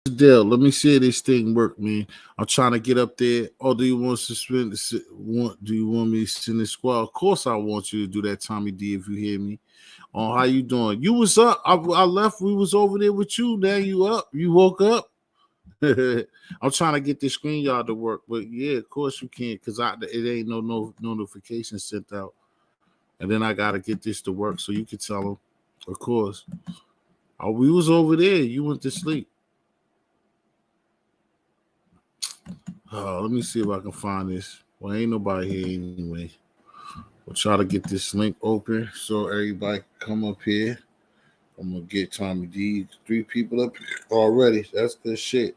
deal? Let me see if this thing work, man. I'm trying to get up there. Oh, do you want to suspend? Do you want me to send the squad? Of course, I want you to do that, Tommy D. If you hear me. Oh, how you doing? You was up. I left. We was over there with you. Now you up. You woke up. I'm trying to get the screen yard to work, but yeah, of course you can, cause it ain't no notification sent out, and then I gotta get this to work so you can tell them. Of course, oh, we was over there. You went to sleep. Oh, let me see if I can find this. Well, ain't nobody here anyway. We'll try to get this link open so everybody can come up here. I'm gonna get Tommy D. 3 people up here already. That's good shit.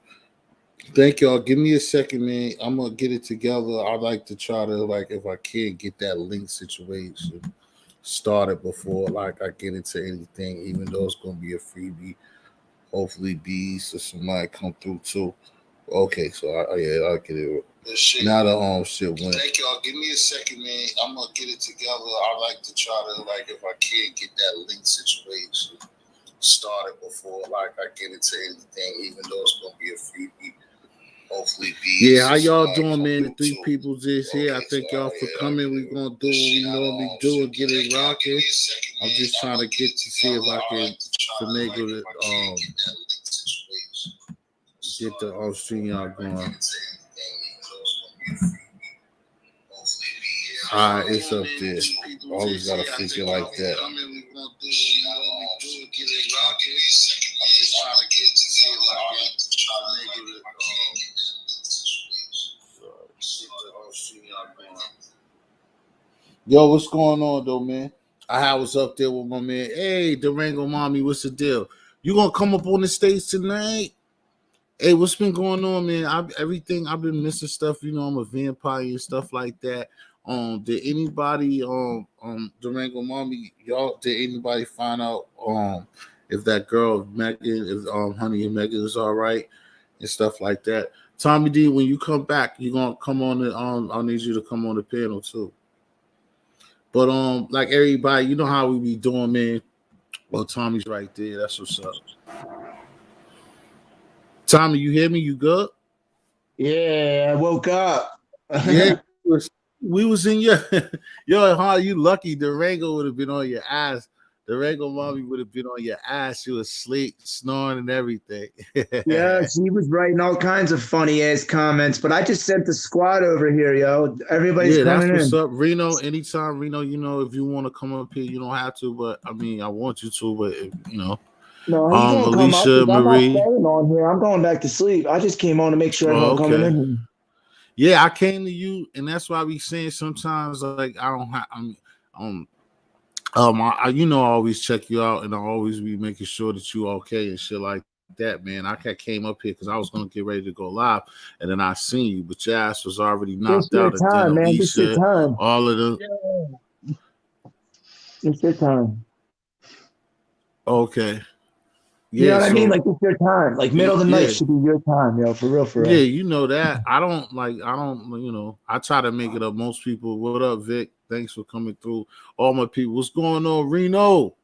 Thank y'all. Give me a second, man. I'm gonna get it together. I'd like to try to, like, if I can, get that link situation started before like I get into anything, even though it's gonna be a freebie. Hopefully Bizz or somebody come through too. Okay, so yeah, I'll get it. Shit. Now the shit went. Thank y'all. Give me a second, man. I'm gonna get it together. I'd like to try to, like, if I can, get that link situation started before like I get into anything, even though it's gonna be a freebie. Hopefully Bizz. Yeah, how y'all doing, man? The 3 people just here. I thank y'all for coming. We're gonna do what we normally do and get it rocking. I'm just trying to get to see if I can finagle it. Get the stream y'all going. All right, it's up there. Always gotta figure like that. Yo, what's going on though, man? I was up there with my man. Hey, Durango Mommy, what's the deal? You gonna come up on the stage tonight? Hey, what's been going on, man? Everything I've been missing stuff. You know, I'm a vampire and stuff like that. Did anybody Durango Mommy, y'all? Did anybody find out if that girl Megan, if Honey and Megan is all right and stuff like that? Tommy D, when you come back, you gonna come on the I need you to come on the panel too. But like everybody, you know how we be doing, man. Well, Tommy's right there. That's what's up. Tommy, you hear me? You good? Yeah, I woke up. Yeah, we was in your yo, how you lucky Durango would have been on your ass. Durango Mommy would have been on your ass. She was asleep, snoring and everything. Yeah, she was writing all kinds of funny ass comments, but I just sent the squad over here, yo. Everybody's coming that's what's in. up. Reno, anytime, Reno, you know, if you want to come up here, you don't have to, but I mean I want you to, but if, you know. No, he's gonna come up Alicia because I'm not Marie. staying on here. I'm going back to sleep. I just came on to make sure everyone coming in. Yeah, I came to you, and that's why we saying sometimes like I don't have. You know, I always check you out, and I always be making sure that you okay and shit like that, man. I came up here because I was gonna get ready to go live, and then I seen you, but your ass was already knocked It's your out. And then time, man. It's your Alicia, time. all of them. Yeah. It's your time. Okay. Yeah, you know what I mean? Like, it's your time. Like, middle of the night should be your time, yo. For real, for real. Yeah, you know that. I don't, you know, I try to make it up. Most people, what up, Vic? Thanks for coming through. All my people, what's going on, Reno?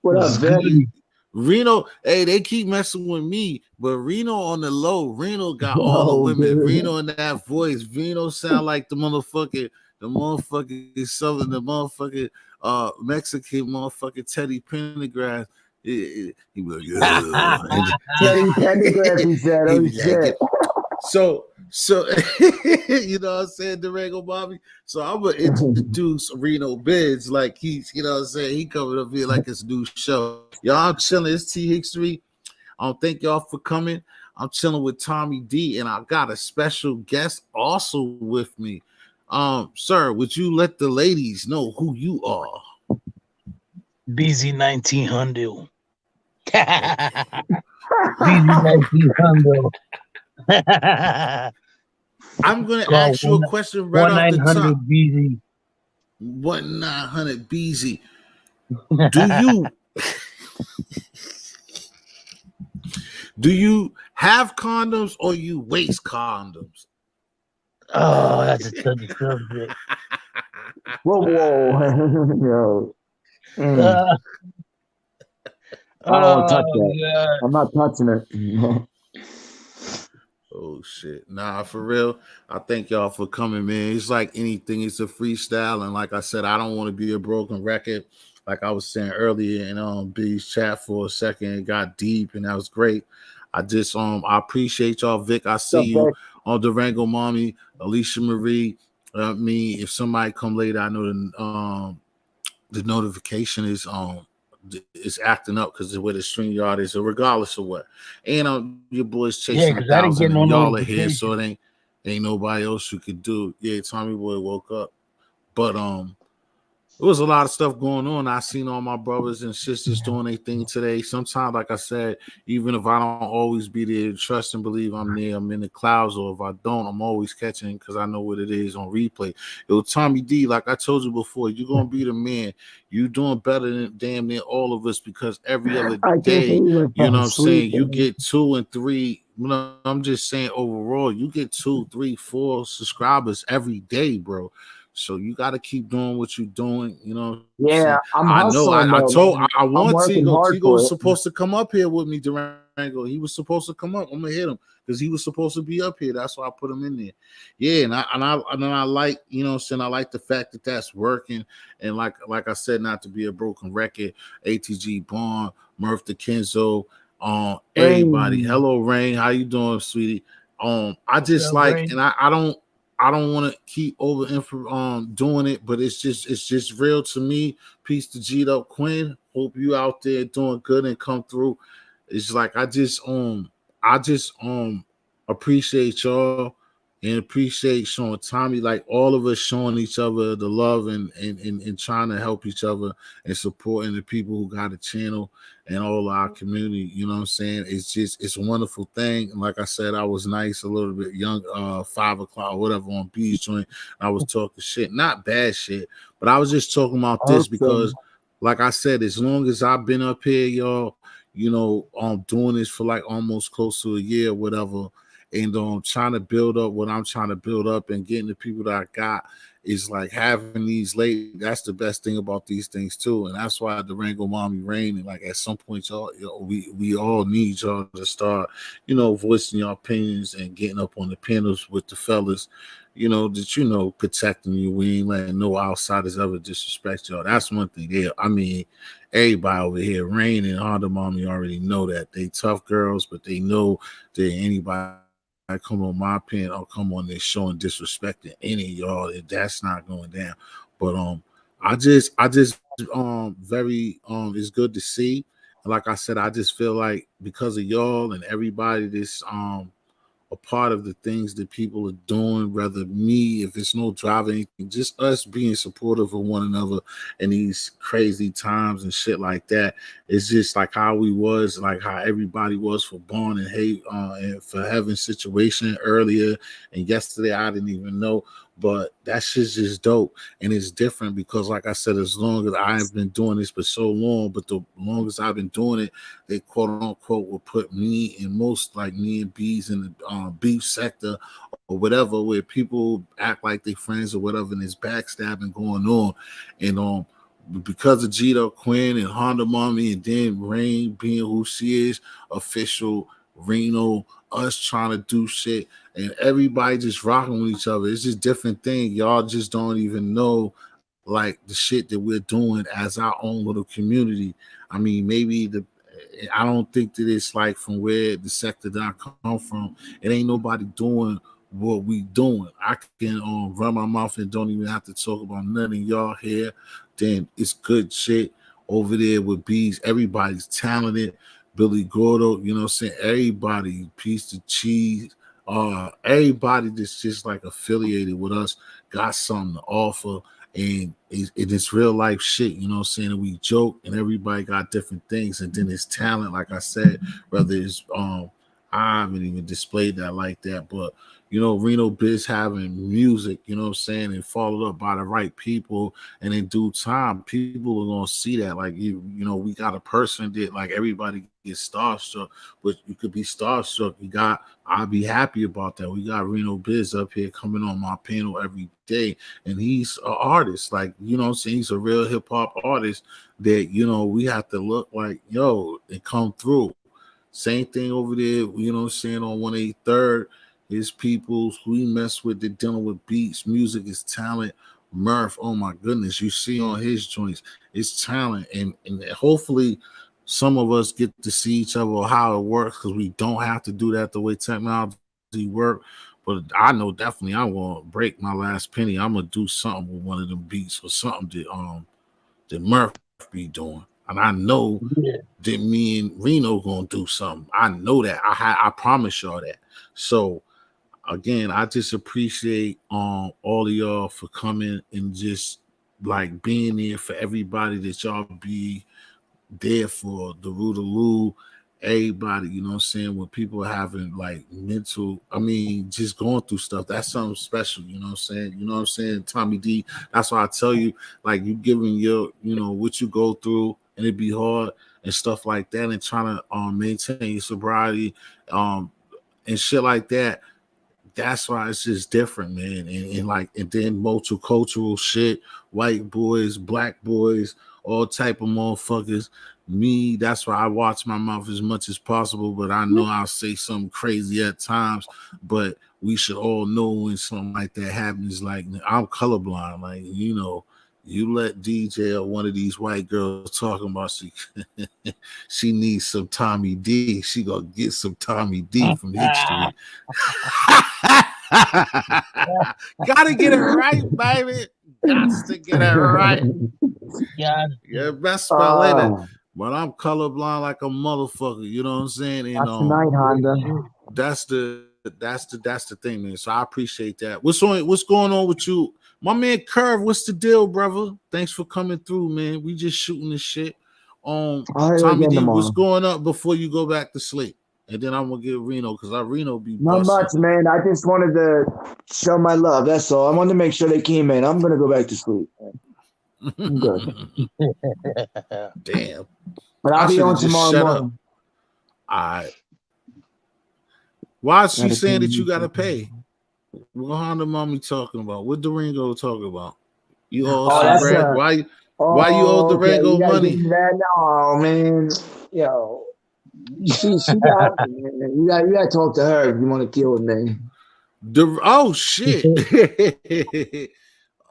What up, Vic? Reno, hey, they keep messing with me, but Reno on the low. Reno got all the women. Dude. Reno in that voice. Reno sound like the motherfucking Southern, the motherfucking Mexican motherfucking Teddy Pendergrass. He was yeah. Teddy Pendergrass, he said, oh shit. So you know what I'm saying, Durango Bobby. So I'm gonna introduce Reno Bizz, like he's, you know what I'm saying, he coming up here like it's a new show. Y'all, I'm chilling. It's T Hick3. Thank y'all for coming. I'm chilling with Tommy D, and I got a special guest also with me. Sir, would you let the ladies know who you are? Bizz 1900. Bizz 1900. I'm gonna ask you a question right off the top. Bizz. 1900 Bizz. Do you have condoms or you waste condoms? Oh, that's a touchy subject. Whoa. I don't want to touch that. Yeah. I'm not touching it. Oh shit. Nah, for real. I thank y'all for coming, man. It's like anything, it's a freestyle. And like I said, I don't want to be a broken record. Like I was saying earlier in B's chat for a second, it got deep and that was great. I appreciate y'all, Vic. I see you Okay. on Durango Mommy, Alicia Marie. Me, if somebody come later, I know the notification is acting up because of where the stream yard is, or regardless of what. And your boys chasing Yeah, a because I didn't thousand, get and no y'all are here, so notification. ain't nobody else who could do. Yeah, Tommy Boy woke up, but there was a lot of stuff going on. I seen all my brothers and sisters doing their thing today. Sometimes, like I said, even if I don't always be there, trust and believe I'm there. I'm in the clouds, or if I don't, I'm always catching because I know what it is on replay. It was Tommy D. Like I told you before, you're gonna be the man. You doing better than damn near all of us because every other I can't day, believe I you know fell what I'm asleep. saying, you get 2 and 3. You know, I'm just saying overall, you get 2, 3, 4 subscribers every day, bro. So you got to keep doing what you're doing. You know what I'm saying? Yeah, I'm I know. hustling I though, told. man. I I'm want working Tigo. hard Tigo was for it. supposed to come up here with me, Durango. He was supposed to come up. I'm gonna hit him because he was supposed to be up here. That's why I put him in there. Yeah, and I like, you know what I'm saying, I like the fact that that's working. And like I said, not to be a broken record, ATG Bond, Murph the Kenzo, everybody. Rain. Hello, Rain. How you doing, sweetie? I What's just up, like, Ray? and I don't want to keep over doing it, but it's just real to me. Peace to G'd up Quinn. Hope you out there doing good and come through. It's like I just appreciate y'all and appreciate showing Tommy, like all of us showing each other the love and trying to help each other and supporting the people who got a channel and all our community. You know what I'm saying? It's a wonderful thing. And like I said, I was nice a little bit young, 5 o'clock or whatever on B's joint. I was talking shit, not bad shit, but I was just talking about I this hope so. because, like I said, as long as I've been up here, y'all, you know, doing this for like almost close to a year, whatever, and trying to build up what I'm trying to build up and getting the people that I got is like having these late. That's the best thing about these things too, and that's why the Rango Mommy Rain. And like at some point, y'all, we all need y'all to start, voicing your opinions and getting up on the panels with the fellas. That protecting you. We ain't letting no outsiders ever disrespect y'all. That's one thing. Yeah, I mean, everybody over here, Rain and Honda Mommy already know that they tough girls, but they know that anybody come on my pen or come on this show and disrespecting any of y'all, that's not going down. But I just very it's good to see. Like I said, I just feel like because of y'all and everybody this a part of the things that people are doing, whether me, if it's no driving anything, just us being supportive of one another in these crazy times and shit like that. It's just like how we was, like how everybody was for Born and Hate and for Heaven's situation earlier. And yesterday, I didn't even know. But that shit's just dope. And it's different because, like I said, as long as I've been doing this for so long, but the longest I've been doing it, they quote unquote will put me and most like me and B's in the beef sector or whatever, where people act like they friends or whatever, and there's backstabbing going on. And because of Gita Quinn and Honda Mommy and then Rain being who she is, official Reno, us trying to do shit and everybody just rocking with each other. It's just different thing. Y'all just don't even know like the shit that we're doing as our own little community. I mean, maybe I don't think that it's like from where the sector that I come from, it ain't nobody doing what we doing. I can run my mouth and don't even have to talk about none of y'all here. Then it's good shit over there with Bees. Everybody's talented. Billy Gordo, you know what I'm saying? Everybody, piece of cheese. Everybody that's just like affiliated with us got something to offer, and it's real life shit, you know what I'm saying? And we joke, and everybody got different things, and then it's talent, like I said, whether it's I haven't even displayed that like that, but Reno Bizz having music, you know what I'm saying, and followed up by the right people, and in due time, people are gonna see that. Like we got a person that like everybody gets starstruck, but you could be starstruck. I'll be happy about that. We got Reno Bizz up here coming on my panel every day, and he's an artist. Like, you know what I'm saying? He's a real hip hop artist that, we have to look like, yo, and come through. Same thing over there, you know what I'm saying, on 183rd. his peoples who he mess with, they're dealing with beats. Music is talent. Murph, oh my goodness, you see on his joints, it's talent. And hopefully some of us get to see each other or how it works because we don't have to do that the way technology work. But I know definitely I'm gonna break my last penny. I'm gonna do something with one of them beats or something that Murph be doing. And I know Yeah. that me and Reno gonna do something. I know that. I promise y'all that. So again, I just appreciate all of y'all for coming and just like being there for everybody that y'all be there for the Rootaloo, everybody, you know what I'm saying? When people are having like mental, I mean, just going through stuff, that's something special, you know what I'm saying? You know what I'm saying? Tommy D, that's why I tell you, like you giving your, you know, what you go through and it be hard and stuff like that and trying to maintain your sobriety and shit like that. That's why it's just different, man. And like, and then multicultural shit, white boys, black boys, all type of motherfuckers. Me, that's why I watch my mouth as much as possible, but I know I'll say something crazy at times. But we should all know when something like that happens. Like I'm colorblind, like you know, you let DJ or one of these white girls talking about she needs some Tommy D. She gonna get some Tommy D from history. Gotta get it right, baby. Got to get it right. Yeah. Yeah, best spell in it. But I'm colorblind like a motherfucker. You know what I'm saying? And Not tonight, Honda. that's the thing, man. So I appreciate that. What's going on with you? My man Curve, what's the deal, brother? Thanks for coming through, man. We just shooting this shit. I'll hear Tommy again D, tomorrow. what's going up before you go back to sleep? And then I'm gonna get Reno because Reno be Not busting. much, man. I just wanted to show my love. That's all. I wanted to make sure they came in. I'm gonna go back to sleep. I'm good. Damn. But I'll I be should on have just tomorrow shut up. morning. All right. Why is she Gotta saying pay that you me. gotta pay? What Honda mommy talking about? What Durango talking about? You owe us Oh, some that's bread. Why you owe okay. Durango You gotta give money? me that now. Oh man. Yo. She got me, man. You gotta talk to her if you want to deal with me. Oh shit.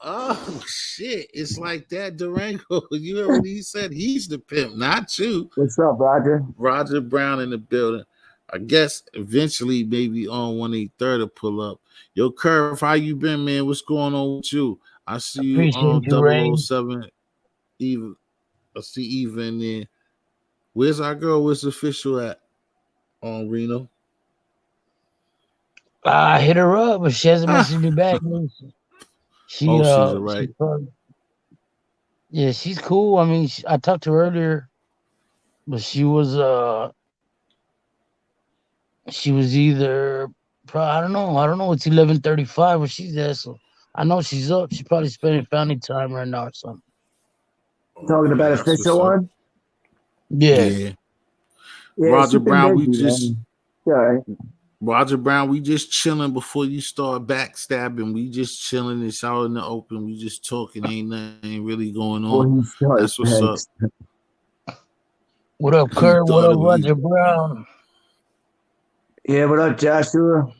Oh shit. It's like that, Durango. You heard what he said? He's the pimp, not you. What's up, Roger? Roger Brown in the building. I guess eventually maybe on 183rd to pull up. Yo, Curve, how you been, man? What's going on with you? I see you Appreciate on you, Ray. 007 Eva. I see Eva in there. Where's our girl? Where's the official at on Reno? I hit her up, but she hasn't Ah. messaged me back. She Oh, she's all she right. yeah, she's cool. I mean, I talked to her earlier, but she was either I don't know. I don't know. It's 11:35 where she's at, so I know she's up. She's probably spending family time right now or something. Talking about That's what's official up. one? Yeah. Yeah. Yeah, Roger she's been Brown, busy, we just man. All right. Roger Brown, we just chilling before you start backstabbing. We just chilling. It's out in the open. We just talking. Ain't nothing really going Before on. he starts, That's what's up. What up, He Kurt? What thought up, it was. Roger Brown? Yeah, what up, Joshua?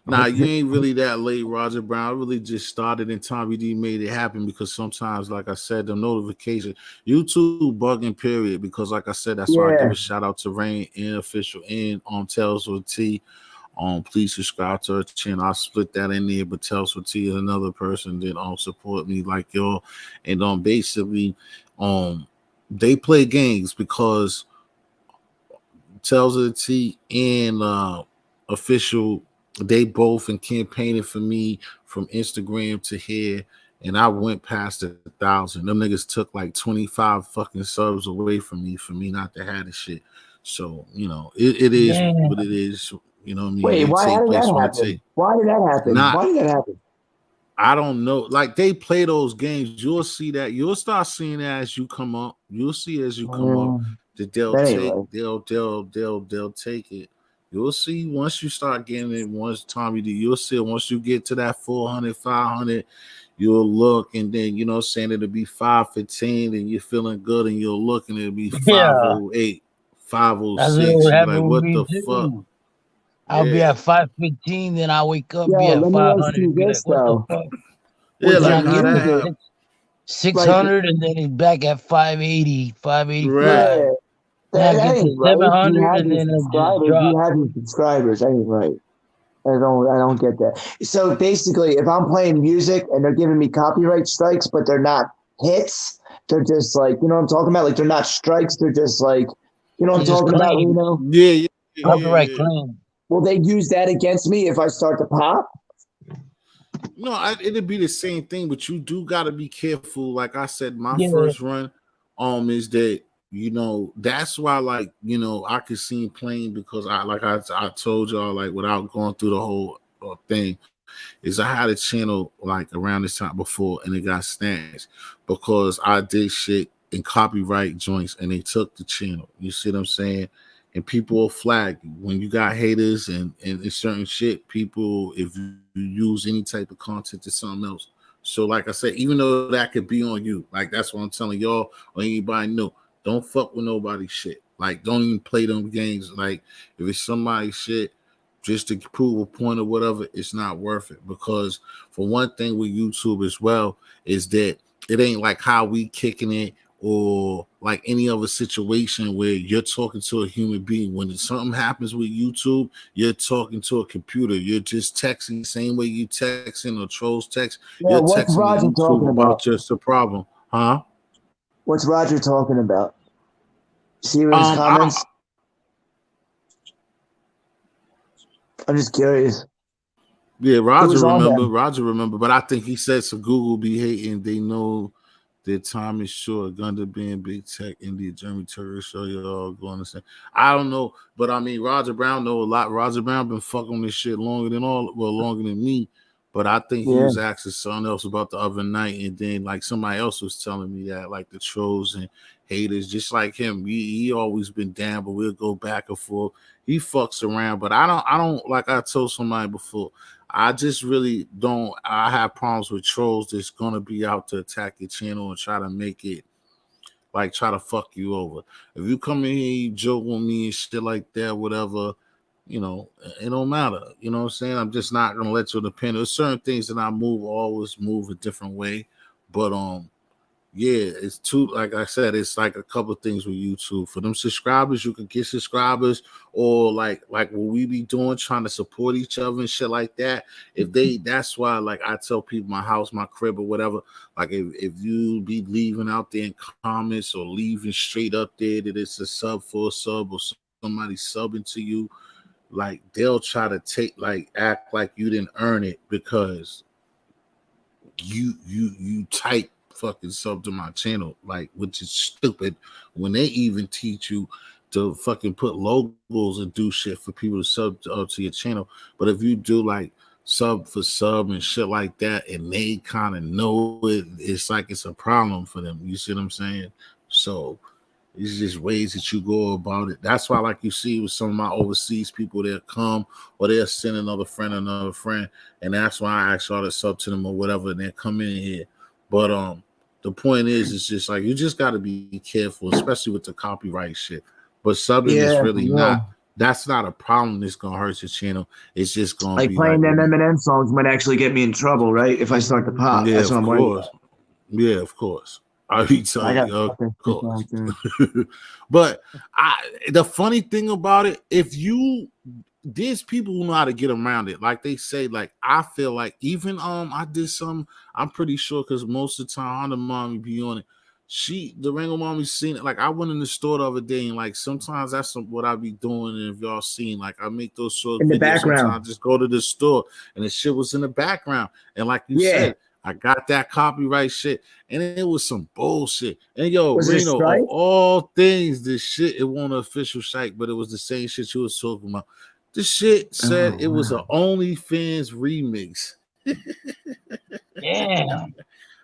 Nah, you ain't really that late, Roger Brown. I really just started and Tommy D made it happen because sometimes, like I said, the notification, YouTube bugging period. Because like I said, that's why I give Yeah. a shout out to Rain and Official and Tales with T. Please subscribe to her channel. I'll split that in there, but Tales with T is another person that support me like y'all. And basically they play games because Tales of the T and Official, they both and campaigning for me from Instagram to here, and I went past 1,000. Them niggas took like 25 fucking subs away from me not to have the shit. So you know it is Damn. what it is. You know what I mean? Wait, It how take did place that when it happen? take. Why did that happen? Not Why did that happen? I don't know. Like they play those games. You'll see that. You'll start seeing that as you come up. You'll see as you come up that they'll That ain't take. right. They'll take it. You'll see once you start getting it. Once Tommy D, you'll see it. Once you get to that 400, 500, you'll look, and then you know, what I'm saying it'll be 515, and you're feeling good, and you'll look, and it'll be Yeah. 508, That's 506. what You be like, happened with what me the fuck? too. I'll be Yeah, at 5:15, then I wake up, be Yo, at let me ask 500, you and be like, this what the though. fuck? yeah. With Then your Like I how get that to music, happened. 600, and then it's back at 580, Right. 585. yeah, Then I that get ain't to right. You 700, have and your then it just subscribers. You drops. have your subscribers. That ain't right. I don't get that. So basically, if I'm playing music and they're giving me copyright strikes, but they're not hits, they're just like, you know what I'm talking about? Like they're not strikes, they're just like, you know what I'm It's just talking about, claims, Reno? Yeah, yeah, yeah, Well, yeah, copyright yeah. claims. will they use that against me if I start to pop? No, it'd be the same thing, but you do got to be careful. Like I said, my Yeah, first run, is that that's why, like I could see him playing because I told y'all, like, without going through the whole thing, is I had a channel like around this time before and it got snatched because I did shit in copyright joints and they took the channel. You see what I'm saying? And people will flag you when you got haters and certain shit. People, if you use any type of content to something else. So, like I said, even though that could be on you, like that's what I'm telling y'all or anybody know. Don't fuck with nobody's shit. Like, don't even play them games. Like, if it's somebody's shit, just to prove a point or whatever, it's not worth it. Because for one thing with YouTube as well, is that it ain't like how we kicking it or like any other situation where you're talking to a human being. When something happens with YouTube, you're talking to a computer. You're just texting the same way you texting or trolls text. Yeah, You're what's texting the Roger YouTube talking about? about just the problem, huh? What's Roger talking about? See what his I comments? I'm just curious. Yeah, Who was on there? Roger remember, but I think he said some Google be hating. They know their time is short. Gunda being big tech, India, Germany, terrorist, show you all going to say. I don't know, but I mean, Roger Brown know a lot. Roger Brown been fucking this shit longer than me. But I think he Yeah. was asking something else about the other night, and then like somebody else was telling me that like the trolls and haters, just like him, he always been down, but we'll go back and forth. He fucks around, but I don't like I told somebody before. I just really don't. I have problems with trolls that's gonna be out to attack your channel and try to make it like try to fuck you over. If you come in here, you joke with me and shit like that, whatever, it don't matter. You know what I'm saying? I'm just not gonna let you depend. There's certain things that always move a different way, but yeah, it's too. Like I said, it's like a couple of things with YouTube. For them subscribers, you can get subscribers, or like what we be doing, trying to support each other and shit like that. That's why like I tell people my house, my crib, or whatever. Like if you be leaving out there in comments or leaving straight up there that it's a sub for a sub or somebody subbing to you, like they'll try to act like you didn't earn it because you type fucking sub to my channel, like, which is stupid when they even teach you to fucking put logos and do shit for people to sub to your channel. But if you do like sub for sub and shit like that, and they kind of know it, it's like it's a problem for them. You see what I'm saying? So it's just ways that you go about it. That's why, like you see with some of my overseas people, they'll come or they'll send another friend, and that's why I ask y'all to sub to them or whatever, and they come in here. But the point is, it's just like you just got to be careful, especially with the copyright shit. But subbing is Yeah, for really not. real. That's not a problem that's gonna hurt your channel. It's just gonna Like be playing like them when you, Eminem songs might actually get me in trouble, right? If I start to pop. yeah, That's what of I'm worried course, about. yeah, of course. I be I telling got you, of fucking shit course. out there. But the funny thing about it, if you there's people who know how to get around it. Like they say, like I feel like even I did some, I'm pretty sure because most of the time the mommy be on it. The Rango mommy seen it. Like I went in the store the other day and like sometimes that's what I be doing. And if y'all seen, like I make those short In the videos. background. Sometimes I just go to the store and the shit was in the background. And like you Yeah. said, I got that copyright shit, and it was some bullshit. And yo, Was it a Reno, of strike? all things, this shit, it wasn't an official site, but it was the same shit you was talking about. This shit said Oh, it was an wow. OnlyFans remix. damn.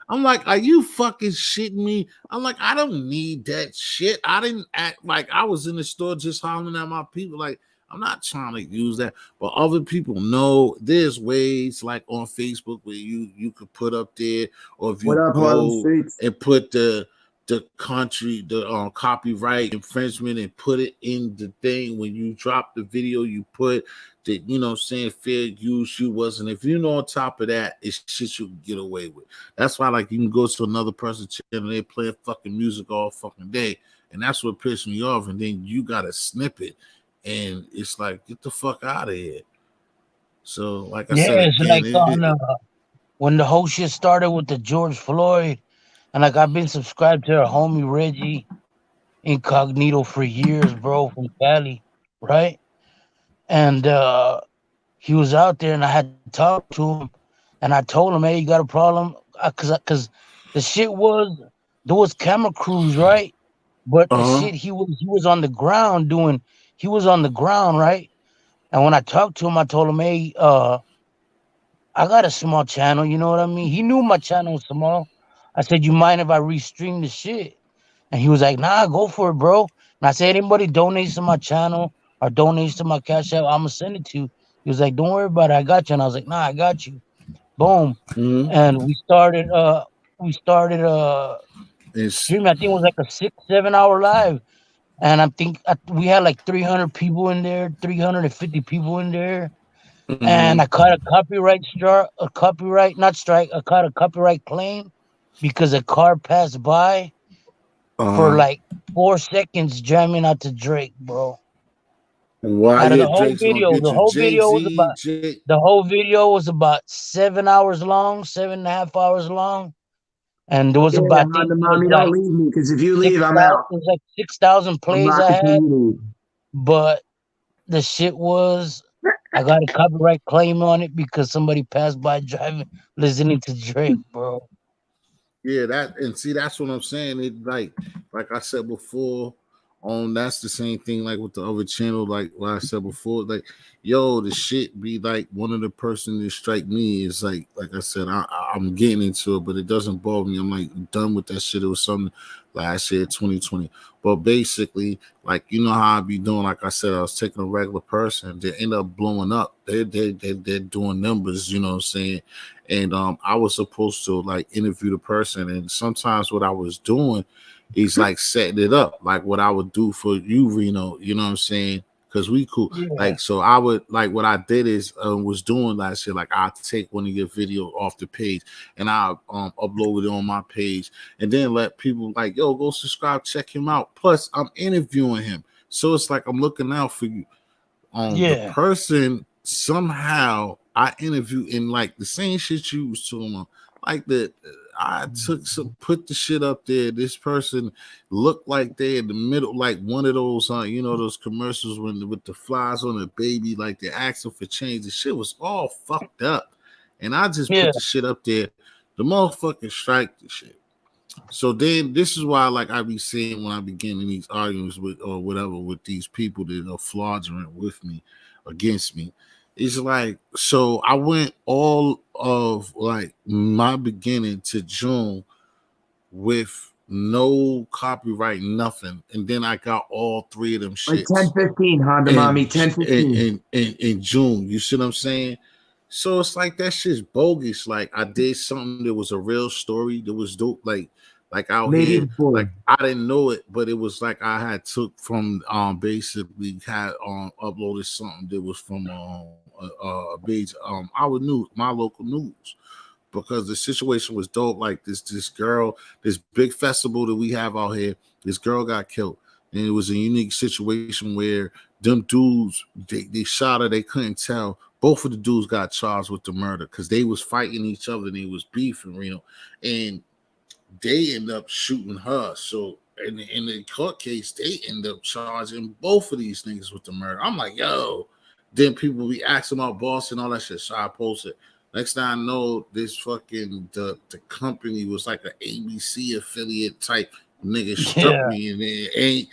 I'm like, are you fucking shitting me? I'm like, I don't need that shit. I didn't act like I was in the store just hollering at my people. Like, I'm not trying to use that. But other people know there's ways like on Facebook where you could put up there, or if What you up, Harlem go Streets? and put the country, the copyright infringement and put it in the thing when you drop the video, you put that, saying fair use you wasn't. If you know on top of that, it's shit you can get away with. That's why, like, you can go to another person's channel, they play fucking music all fucking day, and that's what pissed me off. And then you got a snippet, and it's like, get the fuck out of here. So, like I Yeah, said it's again, like on when the whole shit started with the George Floyd, and like I've been subscribed to our homie Reggie Incognito for years, bro, from Cali, right? And he was out there, and I had talked to him, and I told him, "Hey, you got a problem?" Cause the shit was there was camera crews, right? But the uh shit he was on the ground doing. He was on the ground, right? And when I talked to him, I told him, "Hey, I got a small channel, you know what I mean?" He knew my channel was small. I said, "You mind if I restream the shit?" And he was like, "Nah, go for it, bro." And I said, "Anybody donates to my channel or donates to my cash app, I'ma send it to you." He was like, "Don't worry about it, I got you." And I was like, "Nah, I got you." Boom. mm-hmm. And we started It's streaming. I think it was like a 6, 7 hour live. And we had like 300 people in there, 350 people in there. And mm-hmm. I caught a copyright strike, a copyright not strike, I caught a copyright claim because a car passed by for uh like 4 seconds jamming out to Drake, bro. why Out of the your whole Drake's gonna video, get the you? whole Jay video was Z, about J. the whole video was about 7 hours long, 7.5 hours long, and there was Yeah, about I think Honda it was mommy, don't like leave me because if you leave, six I'm thousand. out. It was like 6,000 I'm plays not I had, continuing. but the shit was I got a copyright claim on it because somebody passed by driving listening to Drake, bro. Yeah, that and see that's what I'm saying. It like I said before, that's the same thing like with the other channel, like what I said before, like yo, the shit be like one of the person that strike me is like I said, I'm getting into it, but it doesn't bother me. I'm like done with that shit. It was something last year, 2020. But basically, like how I be doing, like I said, I was taking a regular person, they end up blowing up. They're doing numbers, you know what I'm saying? And I was supposed to like interview the person, and sometimes what I was doing is like setting it up, like what I would do for you, Reno. You know what I'm saying? Because we cool. Yeah, Like so, I would like what I did is was doing last year. Like I take one of your videos off the page and I upload it on my page, and then let people like yo go subscribe, check him out. Plus, I'm interviewing him, so it's like I'm looking out for you. The yeah, person somehow I interviewed in like the same shit you was talking about. Like that I took some put the shit up there. This person looked like they in the middle, like one of those those commercials when with the flies on the baby, like they're asking for change. The shit was all fucked up. And I just yeah, put the shit up there. The motherfucking strike the shit. So then this is why like I be saying when I be getting in these arguments with or whatever with these people that are fraudulent with me against me. It's like so I went all of like my beginning to June with no copyright, nothing. And then I got all three of them Like shits 10:15, Honda mommy, in 10:15. in June. You see what I'm saying? So it's like that shit's bogus. Like I did something that was a real story that was dope. Like out Maybe here, before. like I didn't know it, but it was like I had took from basically had uploaded something that was from a page our news, my local news, because the situation was dope. Like this girl, this big festival that we have out here, this girl got killed. And it was a unique situation where them dudes they shot her, they couldn't tell. Both of the dudes got charged with the murder because they was fighting each other and they was beefing, and they end up shooting her. So in the court case, they end up charging both of these niggas with the murder. I'm like, yo. Then people be asking about boss and all that shit. So I posted. Next thing I know, this fucking the company was like an ABC affiliate type nigga struck yeah, me and they ain't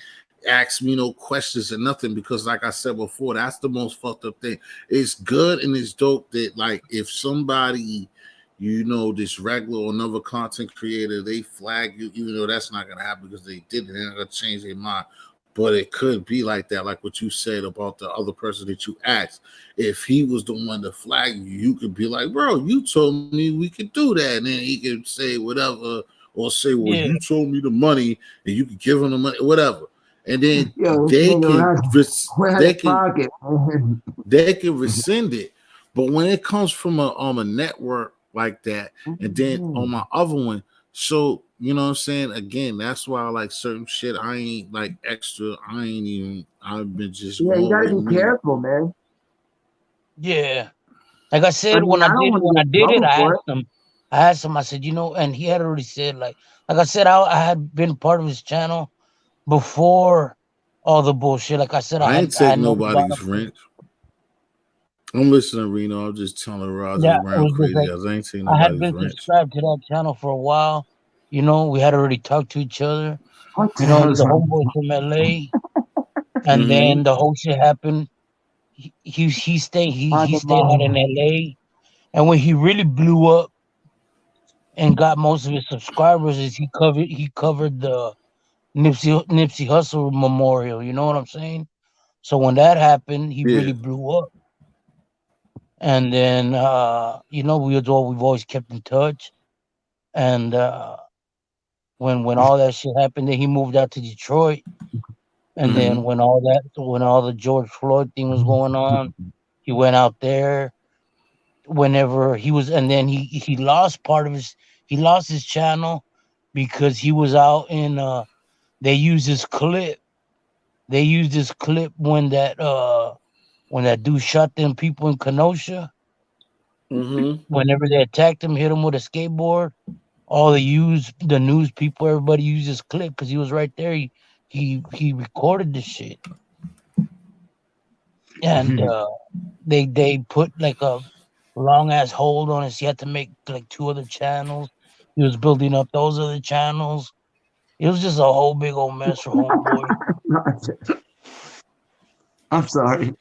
asked me no questions or nothing because like I said before, that's the most fucked up thing. It's good and it's dope that like if somebody this regular or another content creator, they flag you, even though that's not gonna happen because they did it, they're not gonna change their mind. But it could be like that, like what you said about the other person that you asked. If he was the one to flag you, you could be like, bro, you told me we could do that. And then he could say whatever, or say, well, yeah, you told me the money and you could give him the money, whatever. and then Yo, this nigga ran out they of can pocket. Man. they can rescind it. But when it comes from a network like that, and then on my other one, so you know what I'm saying? Again, that's why I like certain shit. I ain't like extra. I ain't even. I've been just Yeah, you going gotta with be me. careful, man. Yeah. Like I I said, mean, I don't want to when get I in did it, trouble for it. I asked him, I said, and he had already said, like I said, I had been part of his channel before all the bullshit. Like I said, I ain't I take had notified nobody's him. rent. I'm listening, Reno. I'm just telling Roger Yeah, it around was just crazy like as I ain't taking I had nobody's been rent. subscribed to that channel for a while. We had already talked to each other. What the hell is The wrong? homeboy from LA, and Mm-hmm. then the whole shit happened. He stayed out in LA, and when he really blew up and got most of his subscribers, is he covered the Nipsey Hussle memorial. You know what I'm saying? So when that happened, he Yeah. really blew up. And then we've always kept in touch. And when all that shit happened, then he moved out to Detroit. And then Mm-hmm. when all the George Floyd thing was going on, he went out there. Whenever he was, and then he lost he lost his channel because he was out in. They used this clip. They used this clip when that dude shot them people in Kenosha. Mm-hmm. Whenever they attacked him, hit him with a skateboard. All the news people, everybody used this clip because he was right there. He recorded this shit, and they put like a long ass hold on it. So he had to make like two other channels. He was building up those other channels. It was just a whole big old mess for homeboy, I'm sorry.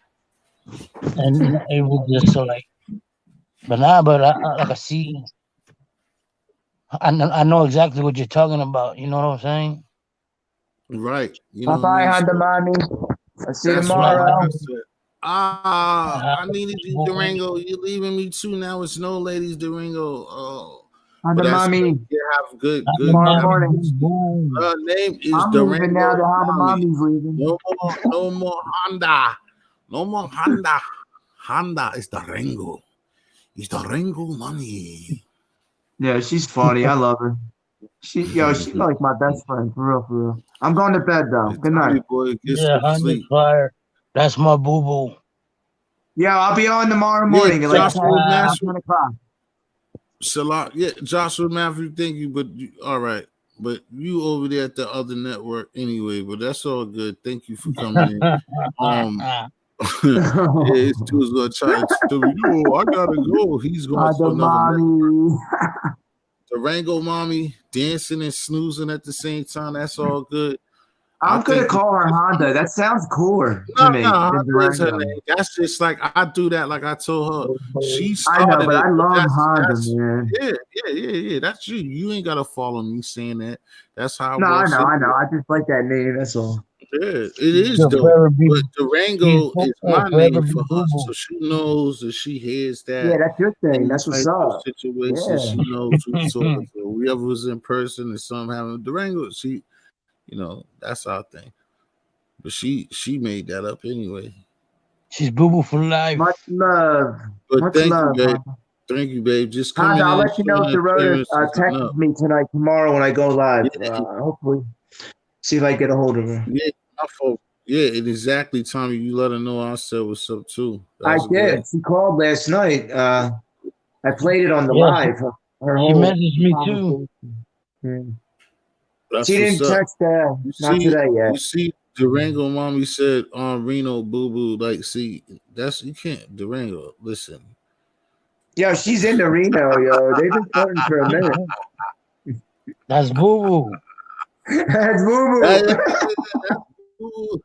and it was just so like. But like I see, I know exactly what you're talking about. You know what I'm saying? Right. You Bye know what I bye, mean? Honda So Mommy. I'll see you that's why, like I tomorrow. said, Uh, I needed you, Durango. You leaving me too now. It's no ladies, Durango. Oh, but Honda that's good. Mommy. Yeah, have good, I'm the good. Tomorrow Have mommy, a morning. good boo sleep. boo. Her name is I'm leaving now. Durango The Honda Mommy. Mommy's leaving. No more Honda. No more Honda. Honda is Durango. It's Durango Mommy. Yeah, she's funny. I love her. She's like my best friend, for real, for real. I'm going to bed though. Hey, Good night. Tommy boy, get Yeah, some Honda's sleep. fire. That's my boo boo. Yeah, I'll be on tomorrow Yeah, morning at like 10, Joshua about Master. 10 o'clock. Salah, yeah, Joshua Matthew, thank you, but all right, but you over there at the other network anyway, but that's all good. Thank you for coming in. Yeah, it's too gonna try to tell me, yo, I gotta go. He's going to Honda another network. Mommy. Durango mommy dancing and snoozing at the same time. That's all good. I I'm going to think call her Honda. That sounds cooler to no, me Honda than is her Durango. name. That's just like I do that. Like I told her, she I know, started but it, I but love Honda, that's man. yeah. That's you. You ain't gotta follow me saying that. That's how it No, I works know, I know. anyway. I just like that name. That's all. Yeah, it is She'll dope. forever be But she's Durango is my forever name be for boo her, boo. so she knows that she hears Yeah, that that's your thing. any That's what's type of up. situation, Yeah. she knows who's talking to. We ever was in person and something happened. Durango, that's our thing. But she made that up anyway. She's boo boo for Much life. love. But Much love, Honda. thank you, babe. Just Honda, coming I'll in, let you know showing if the rotor appearances and texts up. me tonight, tomorrow when I go live. Yeah, Hopefully, see if I get a hold of her. yeah, my fault. Yeah, and exactly, Tommy. You let her know I said what's up too. I That's good. did. She called last night. I played it on the Yeah, live. Her she whole messaged me too. conversation. Yeah. She That's what's didn't up. text You not see, today yet. you see, Durango mommy said Reno boo boo. Like, see, that's you can't Durango. Listen, Yo, she's into Reno, yo. They've been flirting for a minute. That's boo boo. That's boo That- boo.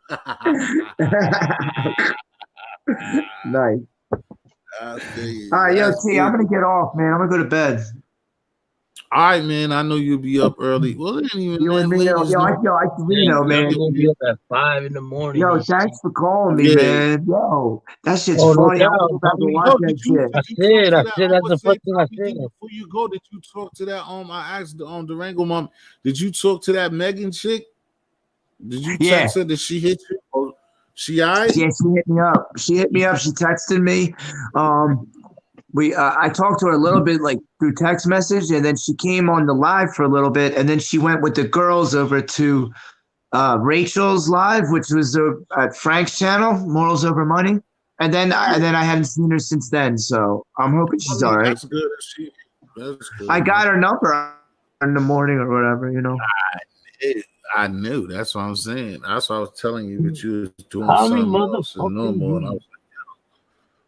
Nice. I feel All you. right, yo, That's T, I'm boo gonna boo. get off, man. I'm gonna go to bed. All right, man. I know you'll be up early. Well, it ain't even You that and late. Reno, It's no. I Yeah, Reno, I'm man. gonna be up at 5 in the morning Yo, and shit. thanks for calling me, Yeah. man. Yo, that shit's Oh, no funny. I'm gonna doubt, go back and homie. watch No, that shit. I talk said, to I that? said I'm that's gonna the say, first thing I Tommy said. D, before you go, did you talk to that? I asked the Durango mom. Did you talk to that Megan chick? Did you Yeah. text her? Did she hit you? Oh, she alright? Yeah, she hit me up. She hit me up. She texted me. Um, I talked to her a little bit like through text message, and then she came on the live for a little bit, and then she went with the girls over to Rachel's live, which was at Frank's channel, Morals Over Money. And then I haven't seen her since then, so I'm hoping I she's mean, all right. that's good. That's I good, man. got her number in the morning or whatever. I knew. That's what I'm saying. That's what I was telling you that you was doing How many something else and motherfuckers normal. And you?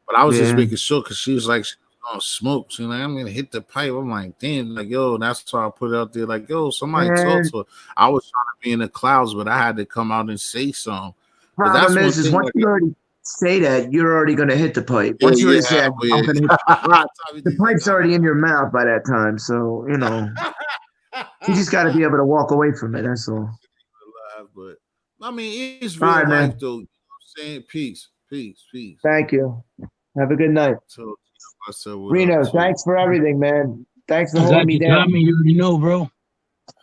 but I was just Yeah. making sure because she was like, she was gonna smoke. She's like, I'm gonna hit the pipe. I'm like, damn, like, yo, that's why I put it out there, like, yo, somebody talk And to her. I was trying to be in the clouds, but I had to come out and say something. But problem that's one is thing, once like, you already say that, you're already going to hit the pipe. yeah, Once you already say, yeah, I'm going to hit the pipe's already in your mouth by that time. So, you just got to be able to walk away from it. That's all. But I mean, it's All real right, life, man. though. You know what I'm saying? Peace, peace, peace. Thank you. Have a good night. So I said, what up Reno, to? thanks for everything, man. Thanks for I holding got me you, down. Tommy. You already know, bro.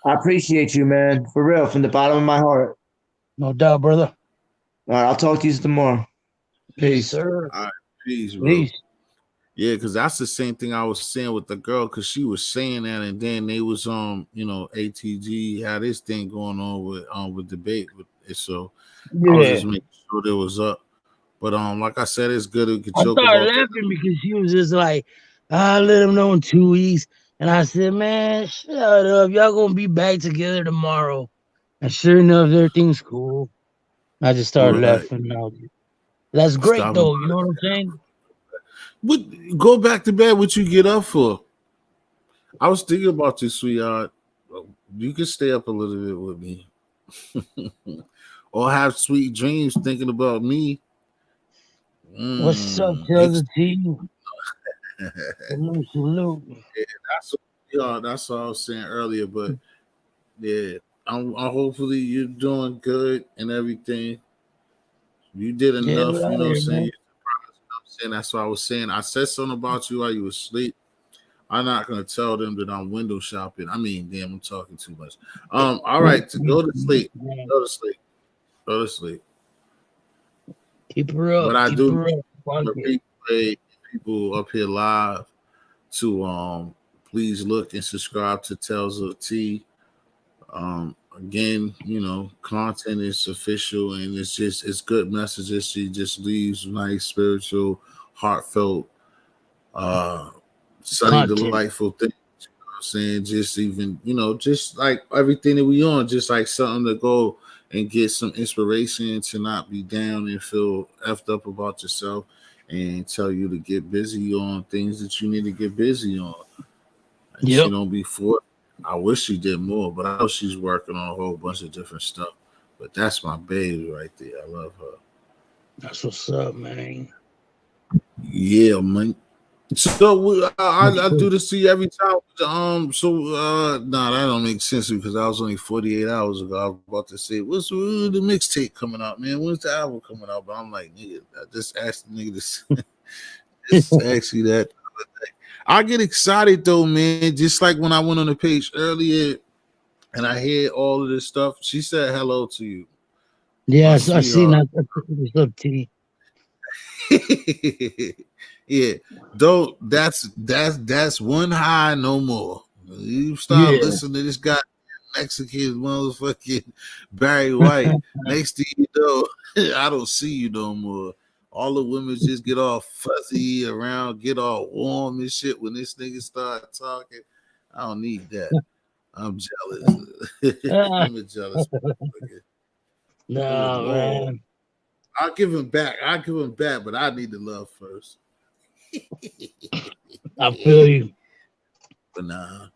I appreciate you, man. For real, from the bottom of my heart. No doubt, brother. All right, I'll talk to you tomorrow. Yes, Peace. sir. All right, peace, bro. Peace. Yeah, because that's the same thing I was saying with the girl, because she was saying that, and then they was ATG had this thing going on with debate with it. So I was Yeah. just making sure there was up. But like I said, it's good we could I joke started about that. laughing because she was just like, I let him know in 2 weeks. And I said, man, shut up. Y'all gonna be back together tomorrow. And sure enough, everything's cool. I just started Right. laughing now. That's great Stopping though, by you know the what I'm saying? What go back to bed, what you get up for? I was thinking about you, sweetheart. You can stay up a little bit with me. Or have sweet dreams thinking about me. What's up, Next Taylor T? Salute, salute. that's what I was saying earlier. But yeah, I'm hopefully you're doing good and everything. You did Yeah, enough, we you out know what I'm here, saying? man. I'm saying that's what I was saying. I said something about you while you were asleep. I'm not gonna tell them that I'm window shopping. I mean, damn, I'm talking too much. All right, to go to sleep. Go to sleep. Go to sleep. Keep her up. But I Keep do her up. Fuck it. replay people up here live to please look and subscribe to Tales of T. Again, content is official and it's good messages. She just leaves nice, spiritual, heartfelt, uh, sunny, Content. delightful things. You know what I'm saying? Just even, just like everything that we on, just like something to go and get some inspiration to not be down and feel effed up about yourself and tell you to get busy on things that you need to get busy on. And she Yep. don't be for. I wish she did more, but I know she's working on a whole bunch of different stuff. But that's my baby right there. I love her. That's what's up, man. Yeah, man. So I do this to you every time. Nah, that don't make sense because I was only 48 hours ago. I was about to say, what's the mixtape coming out, man? When's the album coming out? But I'm like, nigga, I just asked the nigga to just ask you that. I get excited though, man. Just like when I went on the page earlier and I hear all of this stuff. She said hello to you, my Yes, I seen sweetheart. that. What's up, T? Yeah, though that's one high no more. You start Yeah. listening to this guy Mexican motherfucking Barry White. Next thing you know, I don't see you no more. All the women just get all fuzzy around, get all warm and shit when this nigga start talking. I don't need that. I'm jealous. Ah, I'm a jealous motherfucker. Good no, Lord. man. I'll give him back. But I need the love first. I feel you. But nah,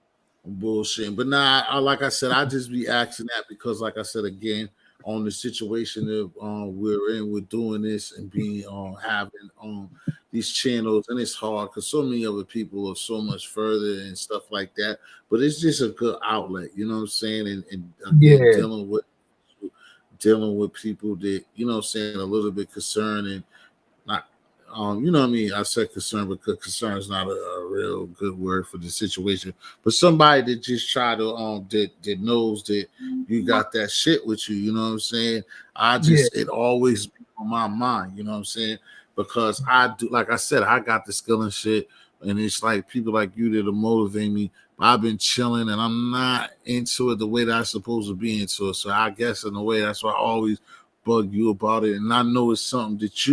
I'm bullshitting. But nah, like I said, I just be asking that because, like I said again, on the situation that we're in with doing this and being having these channels, and it's hard because so many other people are so much further and stuff like that. But it's just a good outlet, you know what I'm saying? And again, Yeah. dealing with people that what I'm saying, a little bit concerned and not you know what I mean. I said concern because concern is not a real good word for the situation. But somebody that just try to that knows that you got that shit with you, you know what I'm saying? I Yeah, just it always be on my mind, you know what I'm saying? Because I do, like I said, I got the skill and shit, and it's like people like you that are motivating me. I've been chilling and I'm not into it the way that I'm supposed to be into it. So I guess in a way that's why I always bug you about it. And I know it's something that